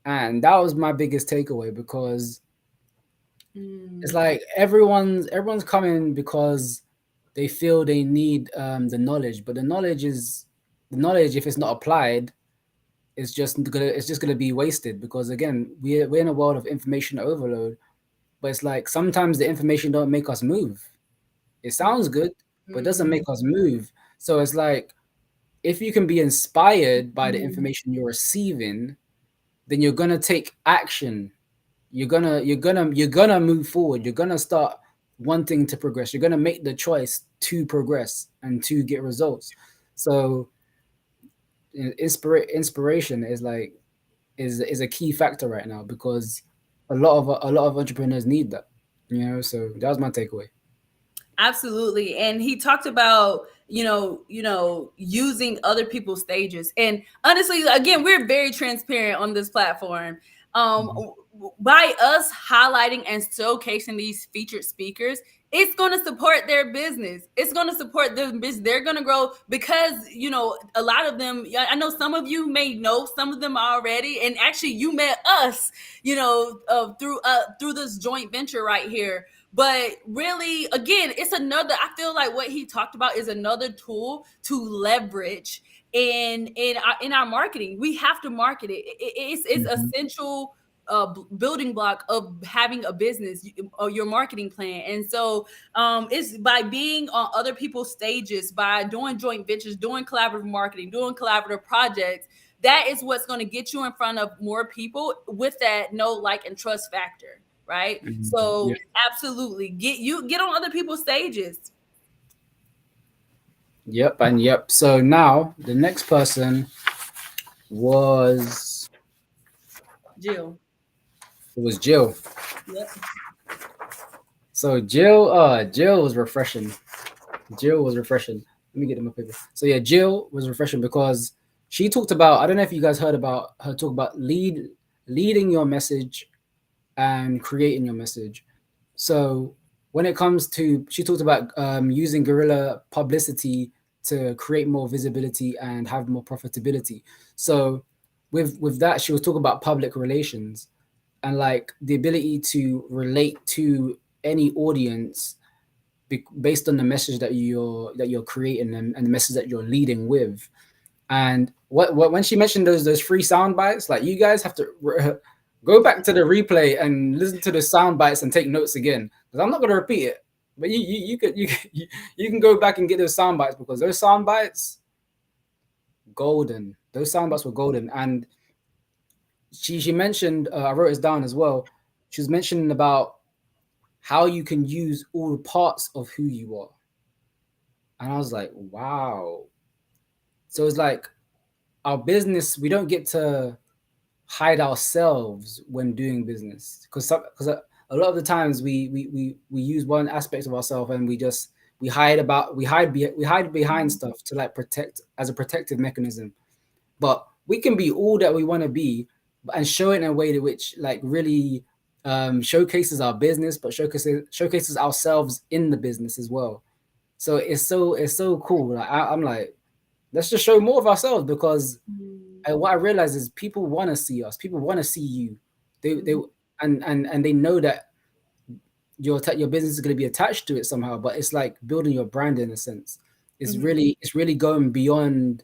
and that was my biggest takeaway because. It's like everyone's coming because they feel they need the knowledge, but the knowledge, if it's not applied, it's just gonna be wasted. Because again, we're in a world of information overload, but it's like sometimes the information don't make us move. It sounds good, but it doesn't make us move. So it's like if you can be inspired by the information you're receiving, then you're gonna take action. You're gonna move forward. You're gonna start wanting to progress. You're gonna make the choice to progress and to get results. So inspiration is a key factor right now because a lot of entrepreneurs need that. So that was my takeaway. Absolutely. And he talked about, using other people's stages. And honestly, again, we're very transparent on this platform. By us highlighting and showcasing these featured speakers, it's going to support their business. It's going to support their business. They're going to grow because, a lot of them, I know some of you may know some of them already. And actually you met us, through this joint venture right here. But really, again, I feel like what he talked about is another tool to leverage in our marketing. We have to market it. It's essential building block of having a business, your marketing plan. And so it's by being on other people's stages, by doing joint ventures, doing collaborative marketing, doing collaborative projects. That is what's going to get you in front of more people with that know, like, and trust factor. Right. So absolutely get on other people's stages. Yep. So now the next person was Jill. It was Jill. Yep. So Jill was refreshing. Let me get in my paper. So yeah, Jill was refreshing because she talked about, I don't know if you guys heard about her talk about leading your message and creating your message. So when it comes to, she talked about using guerrilla publicity to create more visibility and have more profitability. So with that, she was talking about public relations and like the ability to relate to any audience based on the message that you're creating and the message that you're leading with. And what when she mentioned those free sound bites, like you guys have to go back to the replay and listen to the sound bites and take notes again, because I'm not going to repeat it. But you can go back and get those sound bites, because those sound bites, golden. Those sound bites were golden. And she mentioned, I wrote this down as well. She was mentioning about how you can use all parts of who you are. And I was like, wow. So it's like our business, we don't get to hide ourselves when doing business, because a lot of the times we use one aspect of ourselves and we hide behind stuff to like protect, as a protective mechanism. But we can be all that we want to be and show it in a way that which like really showcases our business, but showcases ourselves in the business as well. So it's so cool. Like I'm like, let's just show more of ourselves, because what I realize is people want to see us. People want to see you. They and they know that your business is going to be attached to it somehow. But it's like building your brand in a sense. It's really going beyond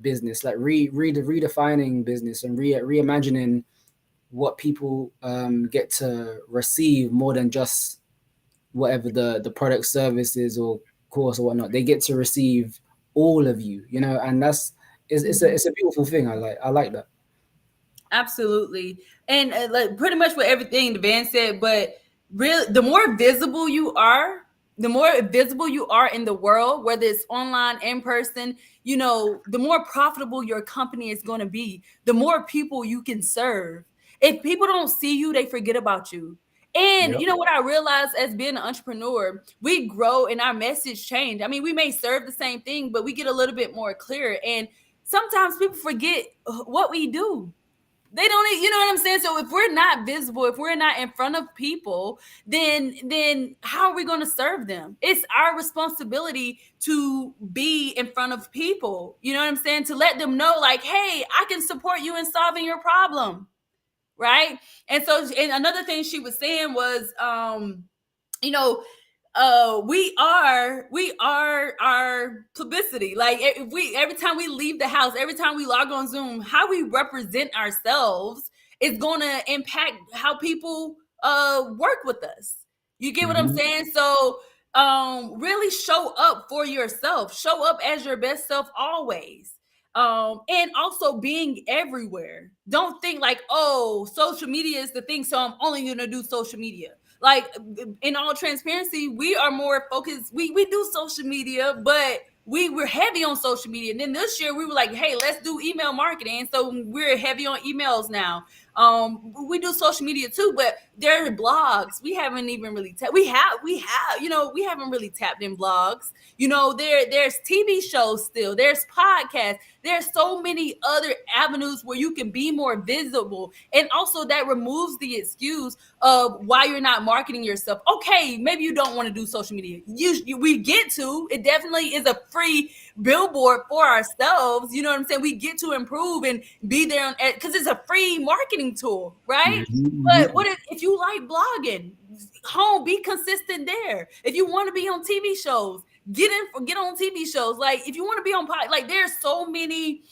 business, like redefining business and reimagining what people get to receive, more than just whatever the product, services, or course or whatnot. They get to receive all of you, and it's a beautiful thing. I like that. Absolutely. And like pretty much with everything the Van said, but really the more visible you are, the more visible you are in the world, whether it's online, in person, the more profitable your company is going to be, the more people you can serve. If people don't see you, they forget about you. And Yep. you know what I realized as being an entrepreneur, we grow and our message change. I mean, we may serve the same thing, but we get a little bit more clear. And sometimes people forget what we do. They don't, you know what I'm saying? So if we're not visible, if we're not in front of people, then how are we going to serve them? It's our responsibility to be in front of people. You know what I'm saying? To let them know, like, hey, I can support you in solving your problem. Right. And so, and another thing she was saying was, you know, we are our publicity. Like if we, every time we leave the house, every time we log on Zoom, how we represent ourselves is going to impact how people work with us. You get what I'm saying? So really show up for yourself, show up as your best self always. And also being everywhere. Don't think like, oh, social media is the thing, so I'm only gonna do social media. Like in all transparency, we are more focused. We do social media, but we were heavy on social media. And then this year we were like, hey, let's do email marketing. So we're heavy on emails now. We do social media too, but there are blogs. We haven't even really we haven't really tapped in blogs. There's TV shows still. There's podcasts. There's so many other avenues where you can be more visible. And also that removes the excuse of why you're not marketing yourself. Okay, maybe you don't want to do social media. We get to. It definitely is a free billboard for ourselves. You know what I'm saying? We get to improve and be there because it's a free marketing tool, right? But what if you like blogging? Be consistent there. If you want to be on TV shows, get on TV shows. Like if you want to be on there's so many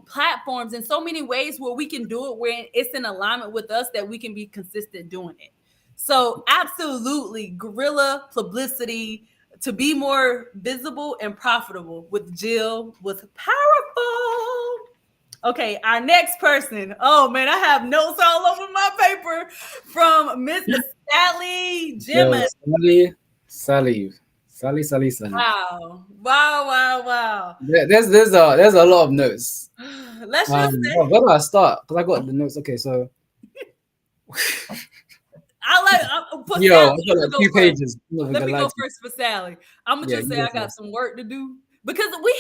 platforms and so many ways where we can do it where it's in alignment with us that we can be consistent doing it. So absolutely, guerrilla publicity to be more visible and profitable with Jill was powerful. Okay, our next person. Oh man, I have notes all over my paper from Miss Sally Jimmons. Sally. Wow. There's a lot of notes. Let's just say, where do I start? Because I got the notes. Okay, so I'll put I Sally. got like 2 pages. Let me go first for Sally. I'm gonna just say I got some work to do. Because we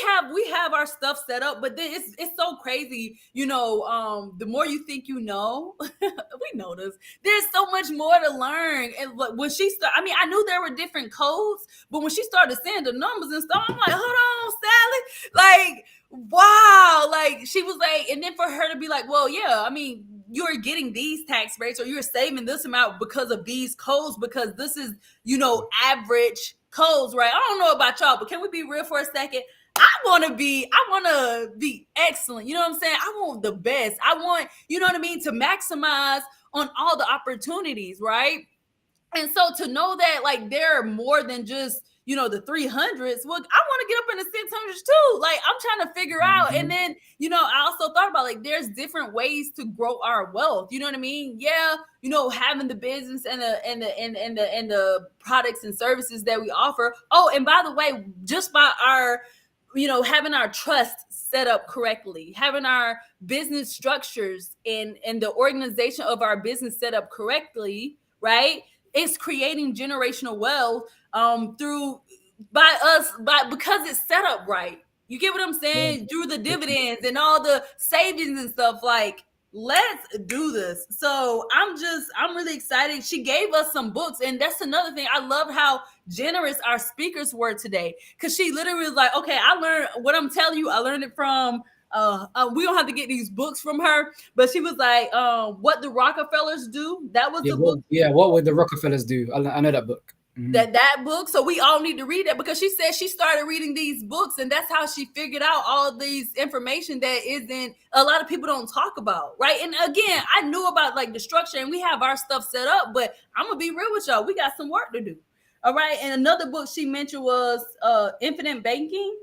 have our stuff set up, but then it's so crazy, the more you think we know this. There's so much more to learn. And when she started, I mean, I knew there were different codes, but when she started saying the numbers and stuff, I'm like, hold on, Sally. Like, wow. Like she was like, and then for her to be like, well, yeah, I mean, you're getting these tax rates or you're saving this amount because of these codes, because this is, average codes, right? I don't know about y'all, but can we be real for a second? I want to be excellent. You know what I'm saying? I want the best. I want, to maximize on all the opportunities, right? And so to know that like there are more than just, the 300s, well, I want to get up in the 600s too. Like I'm trying to figure out. And then, I also thought about like, there's different ways to grow our wealth. You know what I mean? Yeah. Having the business and the products and services that we offer. Oh, and by the way, just by our, having our trust set up correctly, having our business structures and the organization of our business set up correctly, right? It's creating generational wealth because it's set up right. You get what I'm saying? Through the dividends and all the savings and stuff. Like let's do this. So I'm really excited. She gave us some books, and that's another thing. I love how generous our speakers were today, because she literally was like, okay, I learned what I'm telling you, I learned it from we don't have to get these books from her, but she was like, what the Rockefellers do. That was the book. What would the Rockefellers do? I know that book. Mm-hmm. That book. So we all need to read that, because she said she started reading these books, and that's how she figured out all these information that isn't a lot of people don't talk about, right? And again, I knew about like the structure, and we have our stuff set up, but I'm gonna be real with y'all, we got some work to do. All right. And another book she mentioned was Infinite Banking.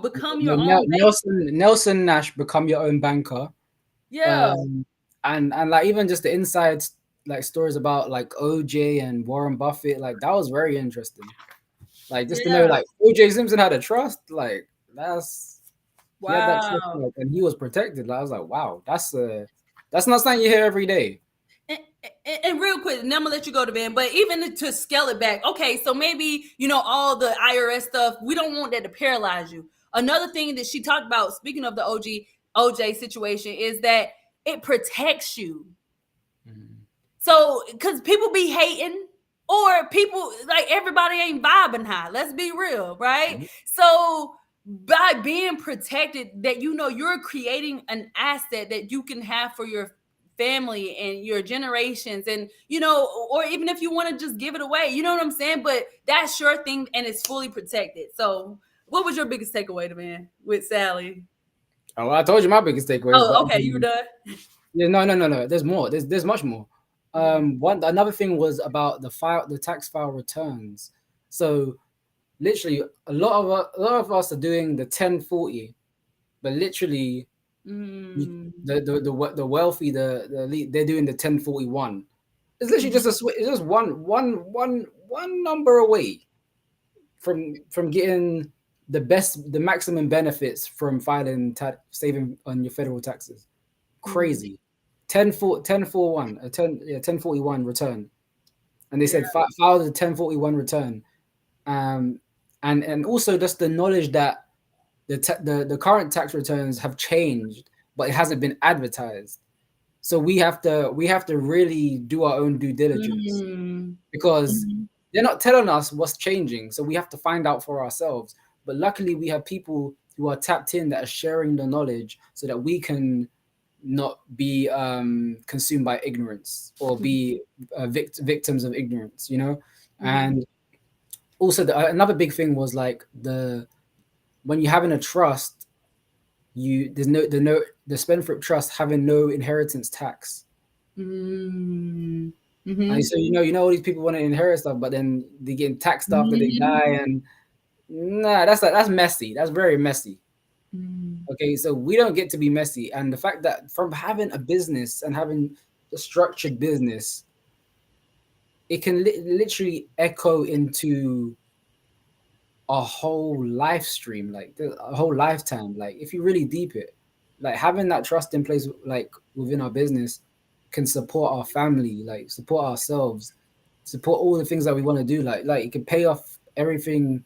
Become your own Nelson Nash, Become Your Own Banker. Yeah. And like even just the inside like stories about like OJ and Warren Buffett, like that was very interesting. Like just to know like OJ Simpson had a trust, like that's he had that trust, like, and he was protected. Like, I was like, wow, that's not something you hear every day. And real quick, and I'm gonna let you go to Ben, but even to scale it back, okay, so maybe, all the IRS stuff, we don't want that to paralyze you. Another thing that she talked about, speaking of the OJ situation, is that it protects you. Mm-hmm. So, because people be hating, or people, like, everybody ain't vibing high. Let's be real, right? Mm-hmm. So, by being protected, that you're creating an asset that you can have for your family and your generations, and or even if you want to just give it away, you know what I'm saying? But that's your thing, and it's fully protected. So what was your biggest takeaway, man, with Sally? Oh, I told you my biggest takeaway. Oh, okay, you were done. Yeah, no. There's more. There's much more. Another thing was about the tax file returns. So literally a lot of us are doing the 1040, but literally the wealthy, the elite, they're doing the 1041. It's literally just it's just one number away from getting the maximum benefits from saving on your federal taxes. Crazy. 1041 1041 return, and they said file the 1041 return, and also just the knowledge that the current tax returns have changed, but it hasn't been advertised. So we have to really do our own due diligence, because they're not telling us what's changing. So we have to find out for ourselves. But luckily, we have people who are tapped in that are sharing the knowledge, so that we can not be consumed by ignorance or be victims of ignorance. And also another big thing was like when you're having a trust, the spendthrift trust having no inheritance tax. Mm-hmm. And so all these people want to inherit stuff, but then they get taxed after they die, and that's messy. That's very messy. Okay, so we don't get to be messy, and the fact that from having a business and having a structured business, it can literally echo into a whole life stream, like a whole lifetime. Like if you really deep it, like having that trust in place, like within our business, can support our family, like support ourselves, support all the things that we want to do. Like it can pay off everything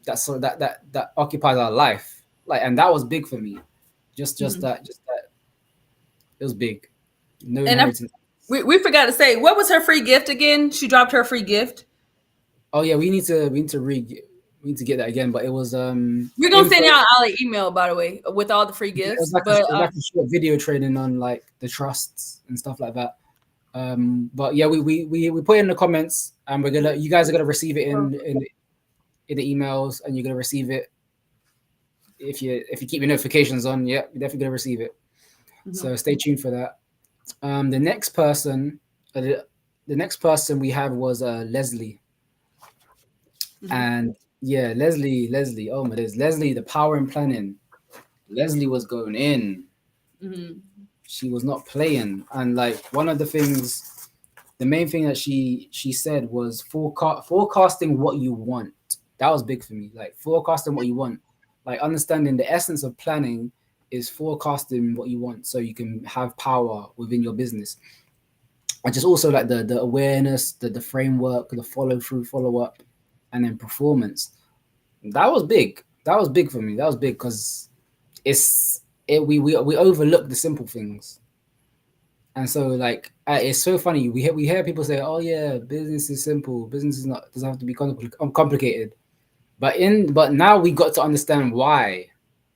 that occupies our life. Like, and that was big for me. Just that it was big. No inheritance. We forgot to say, what was her free gift again? She dropped her free gift. Oh yeah, we need to get that again, but it was we're gonna send out an email, by the way, with all the free gifts. It was like a short video training on like the trusts and stuff like that. But yeah, we put it in the comments, and you guys are gonna receive it in the emails, and you're gonna receive it if you keep your notifications on. Yeah, you're definitely gonna receive it. So stay tuned for that. The next person we had was Leslie. And yeah, Leslie. Oh my days, Leslie, the power in planning. Leslie was going in. She was not playing, and like one of the things, the main thing that she said was forecasting what you want. That was big for me. Like forecasting what you want, like understanding the essence of planning is forecasting what you want, so you can have power within your business. And just also like the awareness, the framework, the follow through, follow up, and then performance. That was big. That was big for me. That was big because we overlook the simple things. And so like it's so funny. We hear people say, "Oh yeah, business is simple. Business is not doesn't have to be complicated." But now we got to understand why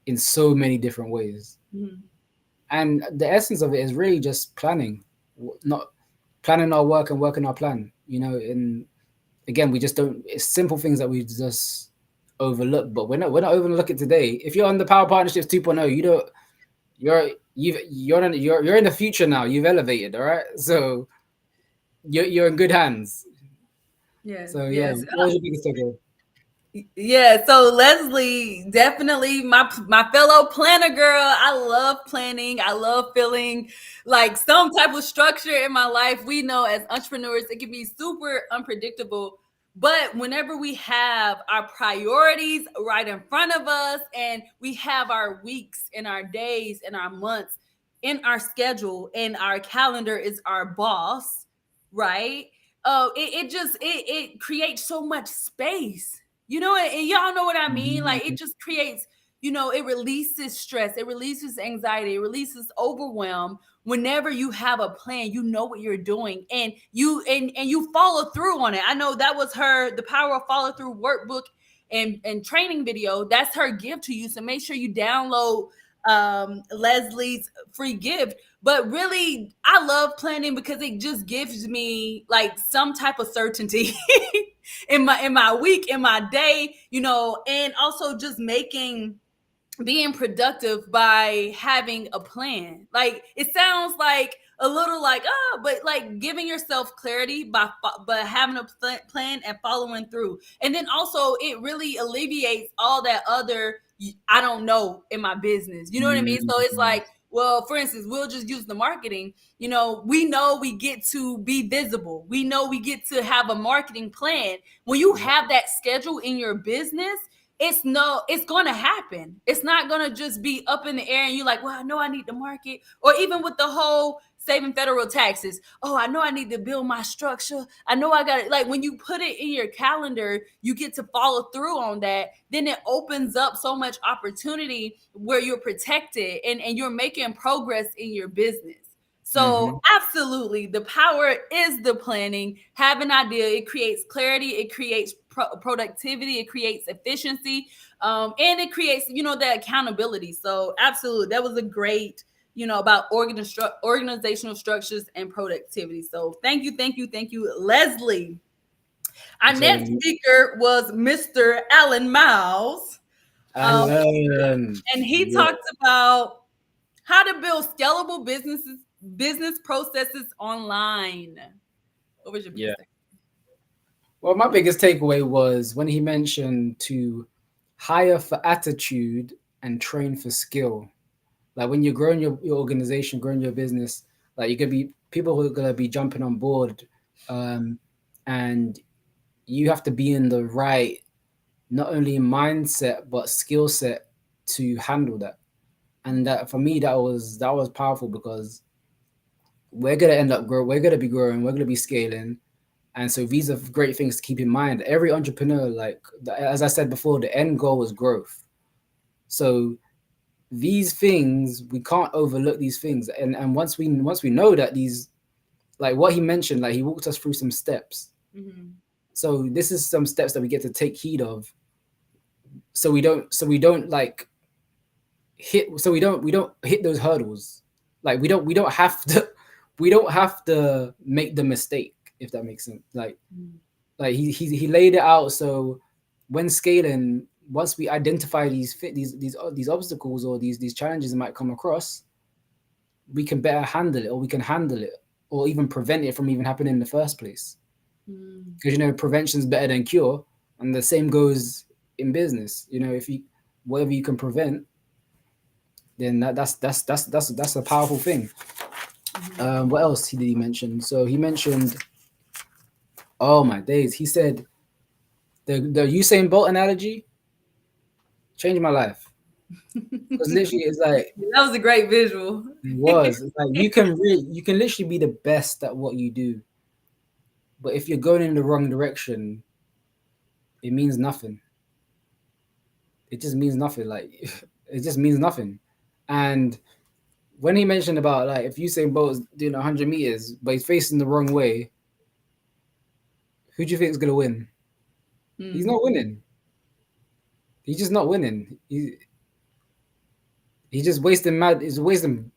in so many different ways. Mhm. And the essence of it is really just planning, not planning our work and working our plan. And again, we just don't. It's simple things that we just overlook. But we're not overlooking today. If you're on the Power Partnerships 2.0, you don't. You're in the future now. You've elevated, all right. So you're in good hands. Yes, So yeah, yes. what was your biggest takeaway? Yeah, so Leslie, definitely my fellow planner girl. I love planning. I love feeling like some type of structure in my life. We know as entrepreneurs it can be super unpredictable, but whenever we have our priorities right in front of us and we have our weeks and our days and our months in our schedule and our calendar is our boss, right? It creates so much space, and y'all know what I mean. Like it just creates, it releases stress, it releases anxiety, it releases overwhelm. Whenever you have a plan, you know what you're doing, and you follow through on it. I know that was the power of follow through workbook and training video. That's her gift to you. So make sure you download Leslie's free gift. But really, I love planning because it just gives me like some type of certainty in my week, in my day, and also just being productive by having a plan. Like it sounds like a little like but like giving yourself clarity by having a plan and following through. And then also it really alleviates all that other I don't know in my business. You know what I mean? So it's like, well, for instance, we'll just use the marketing. We know we get to be visible. We know we get to have a marketing plan. When you have that schedule in your business, it's going to happen. It's not going to just be up in the air and you're like, well, I know I need to market. Or even with the whole saving federal taxes. Oh, I know I need to build my structure. I know I got it. Like when you put it in your calendar, you get to follow through on that. Then it opens up so much opportunity where you're protected and you're making progress in your business. So absolutely, the power is the planning. Have an idea. It creates clarity. It creates productivity. It creates efficiency, and it creates that accountability. So absolutely, that was a great about organizational structures and productivity. So thank you, Leslie. Our next speaker was Mr. Alan Miles, Alan, and he talked about how to build scalable business processes online. What was your biggest takeaway? Well, my biggest takeaway was when he mentioned to hire for attitude and train for skill. Like when you're growing your organization, growing your business, like you could be people who are gonna be jumping on board, and you have to be in the right, not only mindset but skill set to handle that. And that for me, that was powerful because we're gonna be growing, we're gonna be scaling. And so these are great things to keep in mind. Every entrepreneur, like as I said before, the end goal is growth. So these things, we can't overlook these things. And once we know that these, like what he mentioned, like he walked us through some steps. So this is some steps that we get to take heed of. So we don't like we don't hit those hurdles. Like we don't have to make the mistake, if that makes sense. Like he laid it out so when scaling, once we identify these obstacles or these challenges that might come across, we can better handle it, or we can handle it, or even prevent it from even happening in the first place. Because prevention is better than cure, and the same goes in business. If you whatever you can prevent, then that's a powerful thing. What else did he mention? So he mentioned, oh my days, he said the Usain Bolt analogy changed my life. Because literally, it's like that was a great visual. It was. It's like you can literally be the best at what you do, but if you're going in the wrong direction, it means nothing. It just means nothing. Like it just means nothing. And when he mentioned about like if Usain Bolt is doing 100 meters, but he's facing the wrong way, who do you think is gonna win? He's not winning. He's just not winning. He's just wasting mad. He's wasting,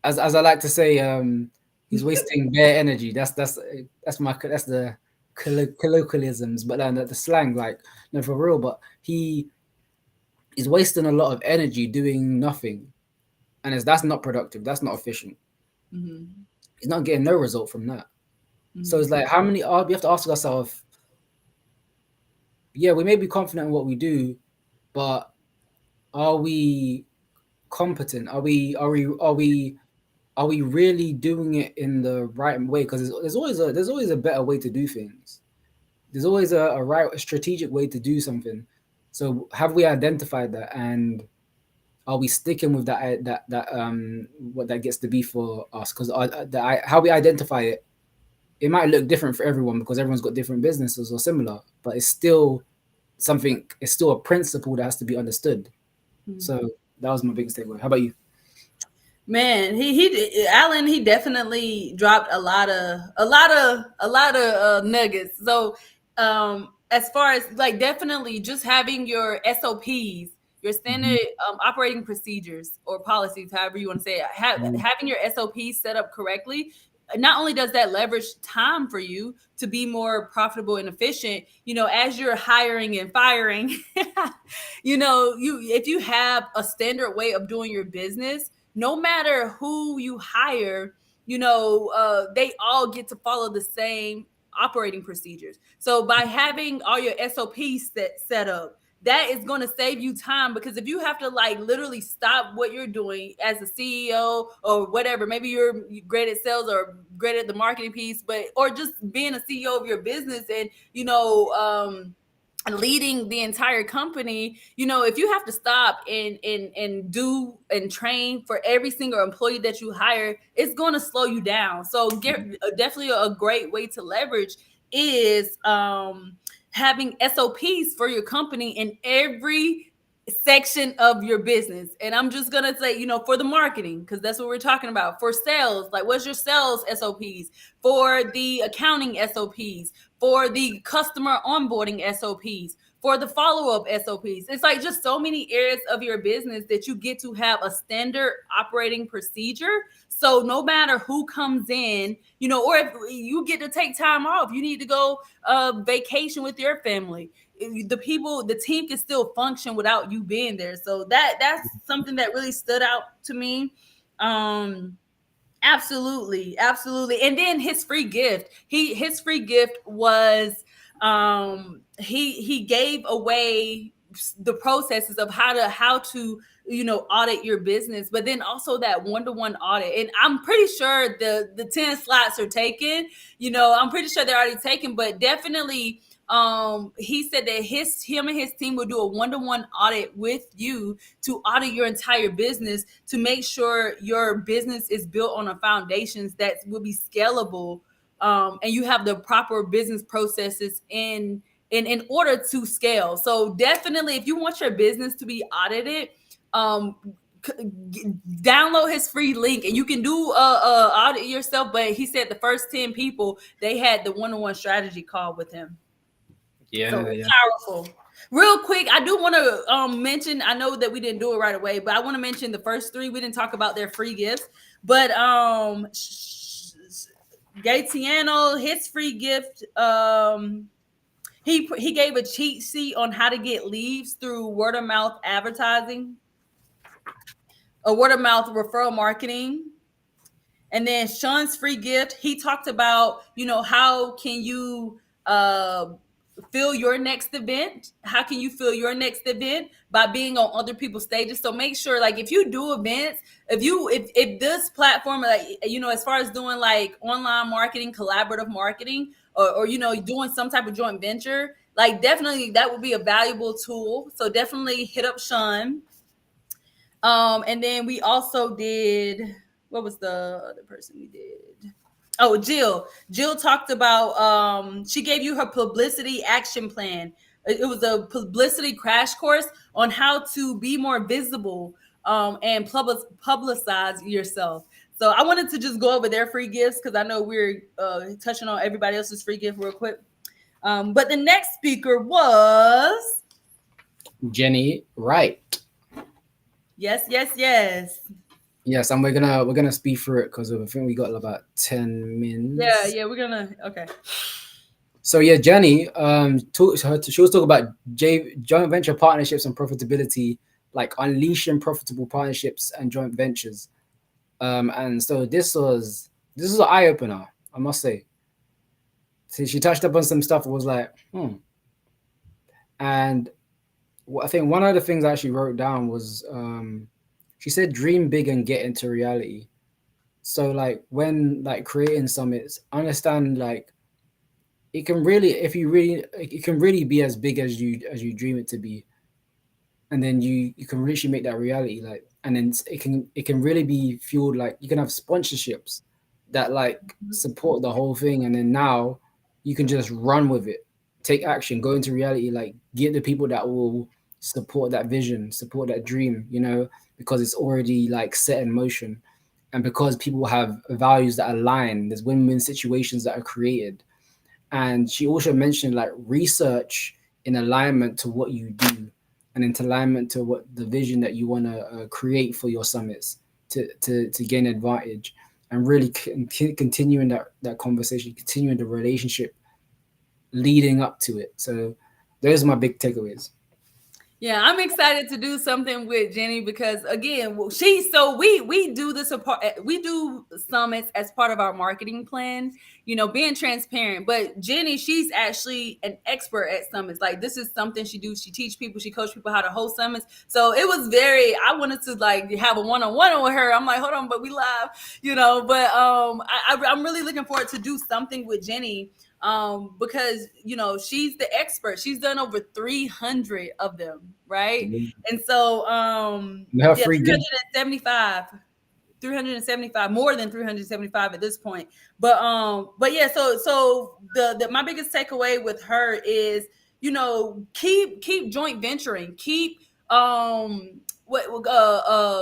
as I like to say, he's wasting bare energy. That's the colloquialisms, but then the slang, like no, for real. But he is wasting a lot of energy doing nothing, and that's not productive. That's not efficient. He's not getting no result from that. So it's like, how many? We have to ask ourselves. Yeah, we may be confident in what we do, but are we competent? Are we really doing it in the right way? Because there's always a better way to do things. There's always a strategic way to do something. So have we identified that, and are we sticking with that what that gets to be for us? Because how we identify it, it might look different for everyone because everyone's got different businesses or similar, but it's still something. It's still a principle that has to be understood. So that was my biggest takeaway. How about you? Man, Alan, he definitely dropped a lot of nuggets. So, as far as like definitely just having your SOPs, your standard operating procedures or policies, however you want to say it, having your SOPs set up correctly. Not only does that leverage time for you to be more profitable and efficient, as you're hiring and firing, if you have a standard way of doing your business, no matter who you hire, they all get to follow the same operating procedures. So by having all your SOPs set up, that is going to save you time, because if you have to like literally stop what you're doing as a CEO or whatever, maybe you're great at sales or great at the marketing piece, or just being a CEO of your business and, leading the entire company, if you have to stop and do and train for every single employee that you hire, it's going to slow you down. So definitely a great way to leverage is having SOPs for your company in every section of your business. And I'm just going to say, for the marketing, because that's what we're talking about. For sales, like what's your sales SOPs? For the accounting SOPs? For the customer onboarding SOPs? For the follow-up SOPs? It's like just so many areas of your business that you get to have a standard operating procedure. So no matter who comes in, or if you get to take time off, you need to go vacation with your family, the team can still function without you being there. So that's something that really stood out to me. Absolutely. And then his free gift, his free gift was he gave away the processes of how to audit your business, but then also that one-to-one audit. And I'm pretty sure the 10 slots are taken. I'm pretty sure they're already taken, but definitely he said that him and his team will do a one-to-one audit with you to audit your entire business to make sure your business is built on a foundations that will be scalable, and you have the proper business processes in order to scale. So definitely, if you want your business to be audited, download his free link and you can do audit yourself. But he said the first 10 people, they had the one-on-one strategy call with him. Yeah, so powerful. Real quick, I do want to mention, I know that we didn't do it right away, but I want to mention the first three. We didn't talk about their free gifts, but Gaetiano, his free gift, he gave a cheat sheet on how to get leads through word of mouth advertising, a word of mouth referral marketing. And then Sean's free gift, he talked about, how can you fill your next event? How can you fill your next event? By being on other people's stages. So make sure, like, if you do events, if this platform, like, as far as doing like online marketing, collaborative marketing, or doing some type of joint venture, like definitely that would be a valuable tool. So definitely hit up Sean. And then we also did, what was the other person we did? Oh, Jill. Jill talked about, she gave you her publicity action plan. It was a publicity crash course on how to be more visible and publicize yourself. So I wanted to just go over their free gifts because I know we're touching on everybody else's free gift real quick. But the next speaker was Jenny Wright. Yes. Yes, and we're gonna speed through it because I think we got about 10 minutes. Yeah, we're gonna okay. So yeah, Jenny, she was talking about joint venture partnerships and profitability, like unleashing profitable partnerships and joint ventures. And so this was an eye opener, I must say. So she touched up on some stuff. It was like, and I think one of the things I actually wrote down was, she said, dream big and get into reality. So like when like creating summits, understand like it can really, it can really be as big as you dream it to be, and then you can really make that reality. Like, and then it can really be fueled. Like you can have sponsorships that like support the whole thing, and then now you can just run with it, take action, go into reality. Like get the people that will support that vision, support that dream. Because it's already like set in motion, and because people have values that align. There's win-win situations that are created. And she also mentioned like research in alignment to what you do and in alignment to what the vision that you want to create for your summits to gain advantage, and really continuing that conversation, continuing the relationship leading up to it. So those are my big takeaways. Yeah, I'm excited to do something with Jenny because again, we do this we do summits as part of our marketing plan, being transparent. But Jenny, she's actually an expert at summits. Like this is something she do. She teach people, she coach people how to host summits. So it was I wanted to like have a one-on-one with her. I'm like, hold on, but we live, but I'm really looking forward to do something with Jenny. Because she's the expert. She's done over 300 of them, right? And so her free 375, more than 375 at this point. But yeah, so the my biggest takeaway with her is, keep joint venturing, keep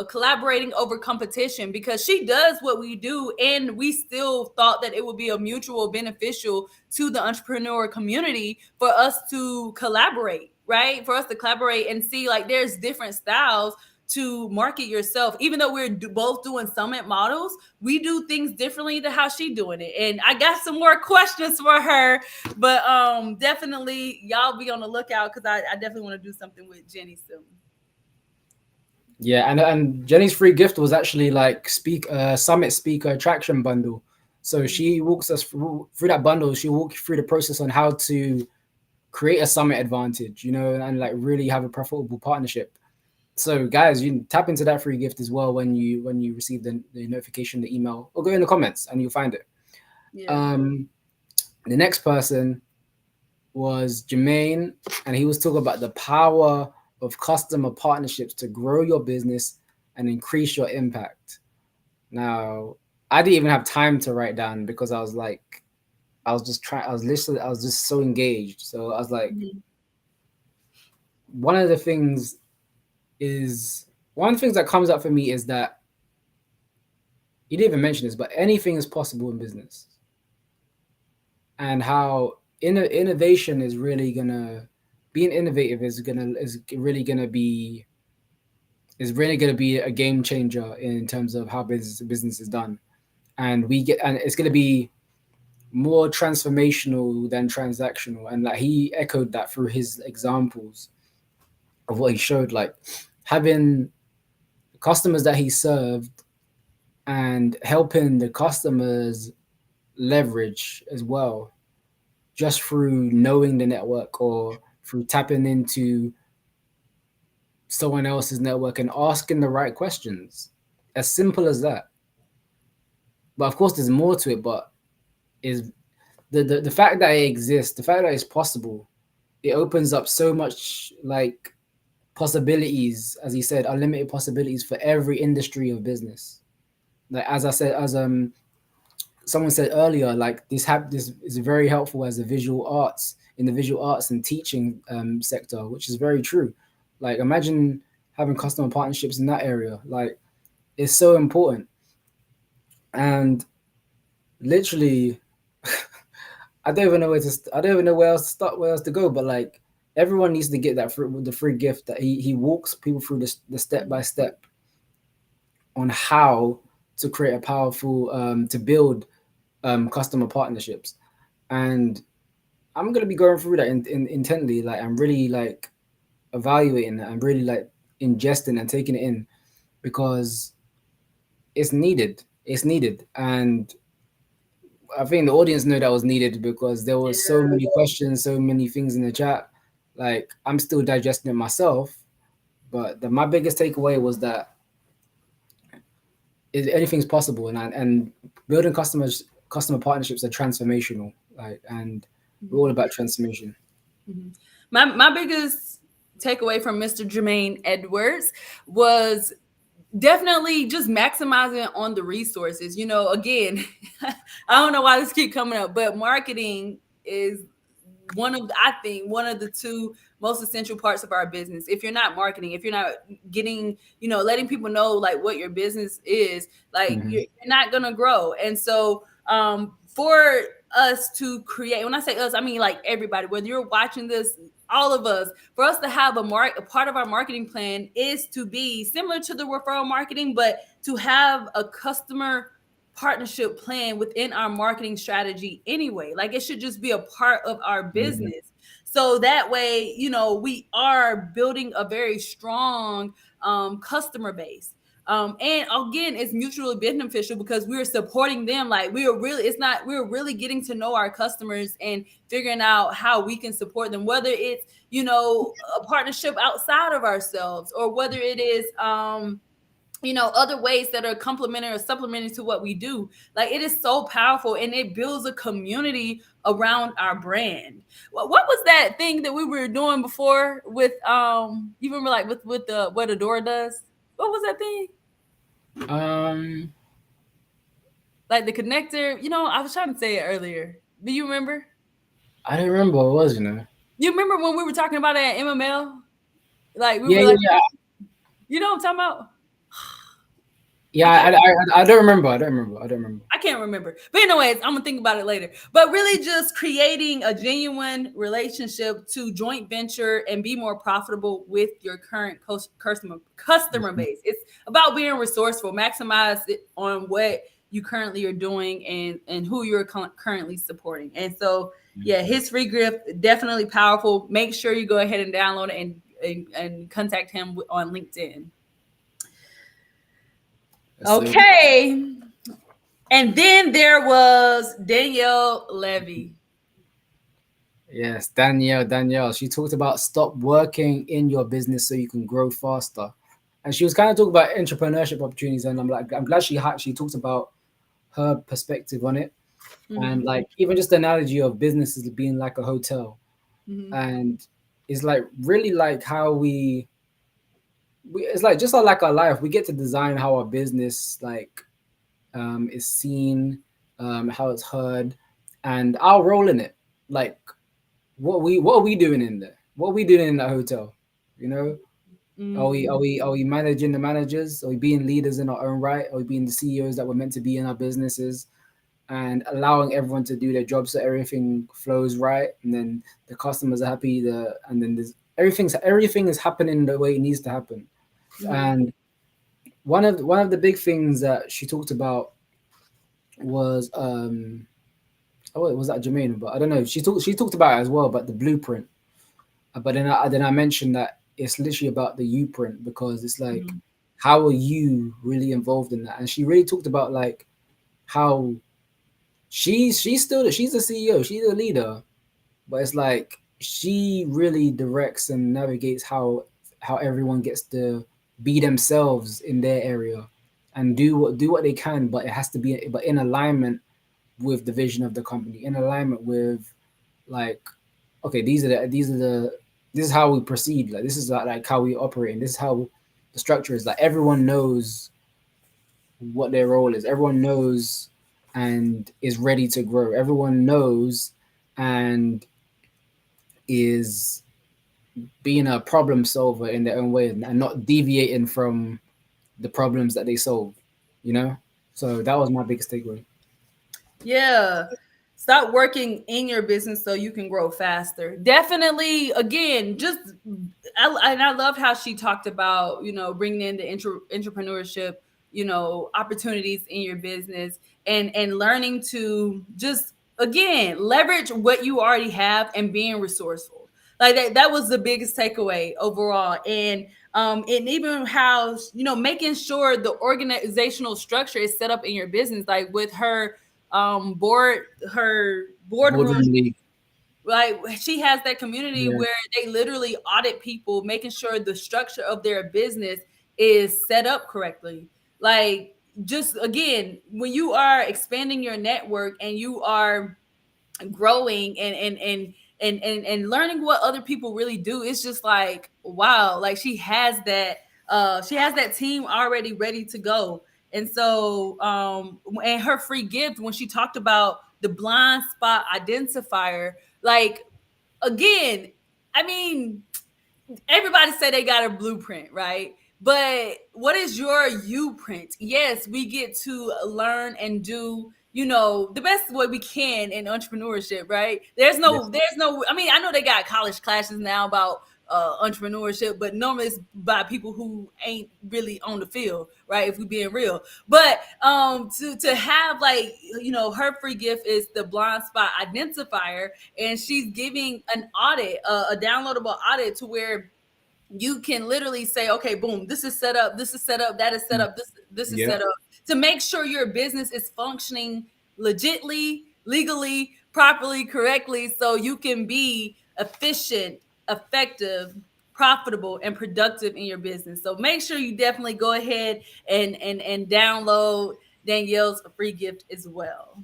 collaborating over competition, because she does what we do, and we still thought that it would be a mutual beneficial to the entrepreneur community for us to collaborate, right? For us to collaborate and see like there's different styles to market yourself. Even though we're both doing summit models, we do things differently to how she doing it. And I got some more questions for her, but definitely y'all be on the lookout because I definitely want to do something with Jenny soon. Yeah, and Jenny's free gift was actually like summit speaker attraction bundle. So she walks us through that bundle. She walks through the process on how to create a summit advantage, and like really have a profitable partnership. So guys, you can tap into that free gift as well when you receive the notification, the email, or go in the comments and you'll find it. Yeah. The next person was Jermaine, and he was talking about the power of customer partnerships to grow your business and increase your impact. Now, I didn't even have time to write down because I was just so engaged. So I was like, one of the things that comes up for me is that you didn't even mention this, but anything is possible in business, and how innovation is really gonna being innovative is really gonna be a game changer in terms of how business is done, and it's gonna be more transformational than transactional. And like he echoed that through his examples of what he showed, like having customers that he served and helping the customers leverage as well, just through knowing the network or through tapping into someone else's network and asking the right questions. As simple as that. But of course there's more to it, but is the fact that it exists, the fact that it's possible, it opens up so much like possibilities, as he said, unlimited possibilities for every industry of business. Like as I said, as someone said earlier, like this is very helpful as in the visual arts and teaching sector, which is very true. Like imagine having customer partnerships in that area. Like, it's so important. And literally, I don't even know I don't even know where else to start, where else to go. But like, everyone needs to get the free gift that he walks people through the step by step on how to create a powerful to build customer partnerships. And I'm gonna be going through that intently. Like, I'm really like evaluating that. I'm really like ingesting and taking it in, because it's needed. It's needed. And I think the audience knew that was needed, because there was so many questions, so many things in the chat. Like, I'm still digesting it myself, but my biggest takeaway was that anything's possible, and building customer partnerships are transformational. Like, and we're all about transformation. My biggest takeaway from Mr. Jermaine Edwards was definitely just maximizing on the resources. You know, again, I don't know why this keep coming up, but marketing is I think one of the two most essential parts of our business. If you're not marketing, if you're not getting, letting people know like what your business is, like you're not gonna grow. And so for us to create, when I say us, I mean like everybody, whether you're watching this, all of us, for us to have a part of our marketing plan is to be similar to the referral marketing, but to have a customer partnership plan within our marketing strategy anyway. Like, it should just be a part of our business. So that way, we are building a very strong customer base. And again, it's mutually beneficial because we're supporting them. Like, we're really getting to know our customers and figuring out how we can support them, whether it's, a partnership outside of ourselves, or whether it is, other ways that are complementary or supplementary to what we do. Like, it is so powerful, and it builds a community around our brand. What was that thing that we were doing before with you remember, like with the what Adora does? What was that thing? Like the connector, I was trying to say it earlier. Do you remember? I don't remember what it was, You remember when we were talking about it at MML? Like, we Yeah, were like, yeah. you know what I'm talking about? Yeah, I don't remember. I can't remember. But anyways, I'm gonna think about it later. But really just creating a genuine relationship to joint venture and be more profitable with your current customer base. It's about being resourceful, maximize it on what you currently are doing and who you're currently supporting. And so, yeah, his free gift, definitely powerful. Make sure you go ahead and download it and contact him on LinkedIn. Okay. And then there was Danielle Levy. Yes, Danielle. She talked about stop working in your business so you can grow faster. And she was kind of talking about entrepreneurship opportunities. And I'm glad she talked about her perspective on it. And like, even just the analogy of businesses being like a hotel. And it's like really like how we it's like just like our life. We get to design how our business like is seen, how it's heard, and our role in it. Like, what are we doing in there? What are we doing in that hotel? Are we managing the managers? Are we being leaders in our own right? Are we being the CEOs that we're meant to be in our businesses, and allowing everyone to do their job so everything flows right, and then the customers are happy, and then everything is happening the way it needs to happen. And one of the big things that she talked about was was that Jermaine? But I don't know. She talked about it as well, about the blueprint. But then I mentioned that it's literally about the U print, because it's like, how are you really involved in that? And she really talked about like how she's the CEO, she's a leader, but it's like she really directs and navigates how everyone gets to be themselves in their area and do what they can, but it has to be in alignment with the vision of the company, in alignment with like, okay, this is how we proceed, like this is like how we operate, and this is how the structure is. Like, everyone knows what their role is, everyone knows and is ready to grow, everyone knows and is being a problem solver in their own way and not deviating from the problems that they solve, you know? So that was my biggest takeaway. Yeah. Stop working in your business so you can grow faster. Definitely, again, just and I loved how she talked about, bringing in the entrepreneurship, opportunities in your business, and learning to just, again, leverage what you already have and being resourceful. Like that was the biggest takeaway overall. And even how, making sure the organizational structure is set up in your business, like with her her boardroom, Boardroom league. like she has that community Yeah. where they literally audit people, making sure the structure of their business is set up correctly. Like, just again, when you are expanding your network and you are growing and learning what other people really do, it's just like, wow, like she has that team already ready to go. And so and her free gift, when she talked about the blind spot identifier, like, again, I mean, everybody say they got a blueprint, right? But what is your you print? Yes, we get to learn and do, the best way we can in entrepreneurship, right? Yes. I mean, I know they got college classes now about entrepreneurship, but normally it's by people who ain't really on the field, right? If we being real. But to have, like, her free gift is the blind spot identifier, and she's giving an audit, a downloadable audit, to where you can literally say, okay, boom, this is set up, this is set up, that is set up, this is Yeah. set up, to make sure your business is functioning legitly, legally, properly, correctly, so you can be efficient, effective, profitable, and productive in your business. So make sure you definitely go ahead and download Danielle's free gift as well.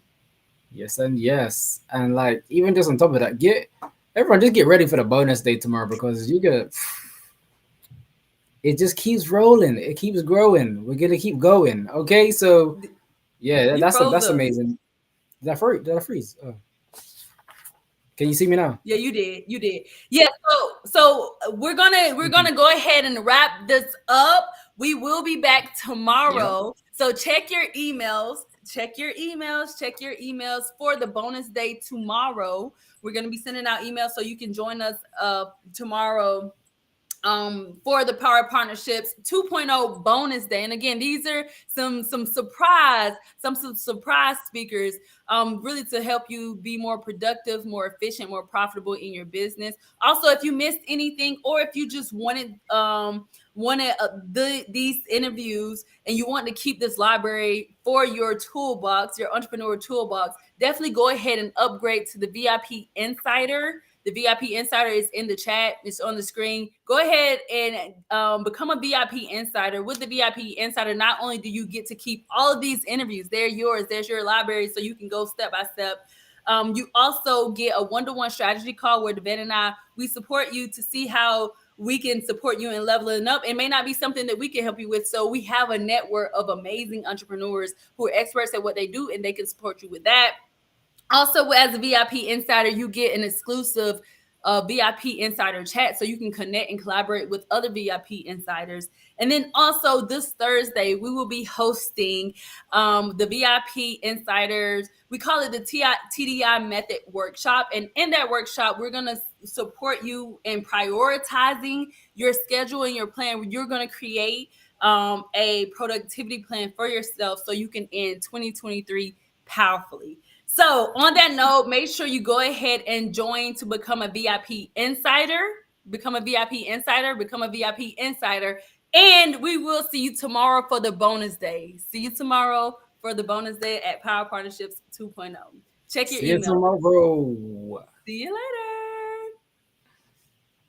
Yes and yes. And like even just on top of that, everyone just get ready for the bonus day tomorrow because it just keeps rolling. It keeps growing. We're gonna keep going. Okay, so yeah, You that's froze that's us. amazing. Did I freeze? Oh. Can you see me now? Yeah, you did. You did. Yeah. So we're gonna go ahead and wrap this up. We will be back tomorrow. So check your emails. Check your emails. Check your emails for the bonus day tomorrow. We're gonna be sending out emails so you can join us tomorrow for the Power Partnerships 2.0 bonus day. And again, these are some surprise speakers, really to help you be more productive, more efficient, more profitable in your business. Also, if you missed anything, or if you just wanted these interviews and you want to keep this library for your toolbox, your entrepreneur toolbox, definitely go ahead and upgrade to the VIP Insider. The VIP Insider is in the chat. It's on the screen. Go ahead and become a VIP Insider. With the VIP Insider, not only do you get to keep all of these interviews, they're yours. There's your library, so you can go step by step. You also get a one-to-one strategy call where Devin and we support you to see how we can support you in leveling up. It may not be something that we can help you with. So we have a network of amazing entrepreneurs who are experts at what they do, and they can support you with that. Also, as a VIP Insider, you get an exclusive VIP Insider chat, so you can connect and collaborate with other VIP Insiders. And then also this Thursday, we will be hosting the VIP Insiders. We call it the TDI Method Workshop. And in that workshop, we're going to support you in prioritizing your schedule and your plan. You're going to create a productivity plan for yourself so you can end 2023 powerfully. So on that note, make sure you go ahead and join to become a VIP Insider. Become a VIP Insider. Become a VIP Insider. And we will see you tomorrow for the bonus day. See you tomorrow for the bonus day at Power Partnerships 2.0. Check your See you email. tomorrow. See you later.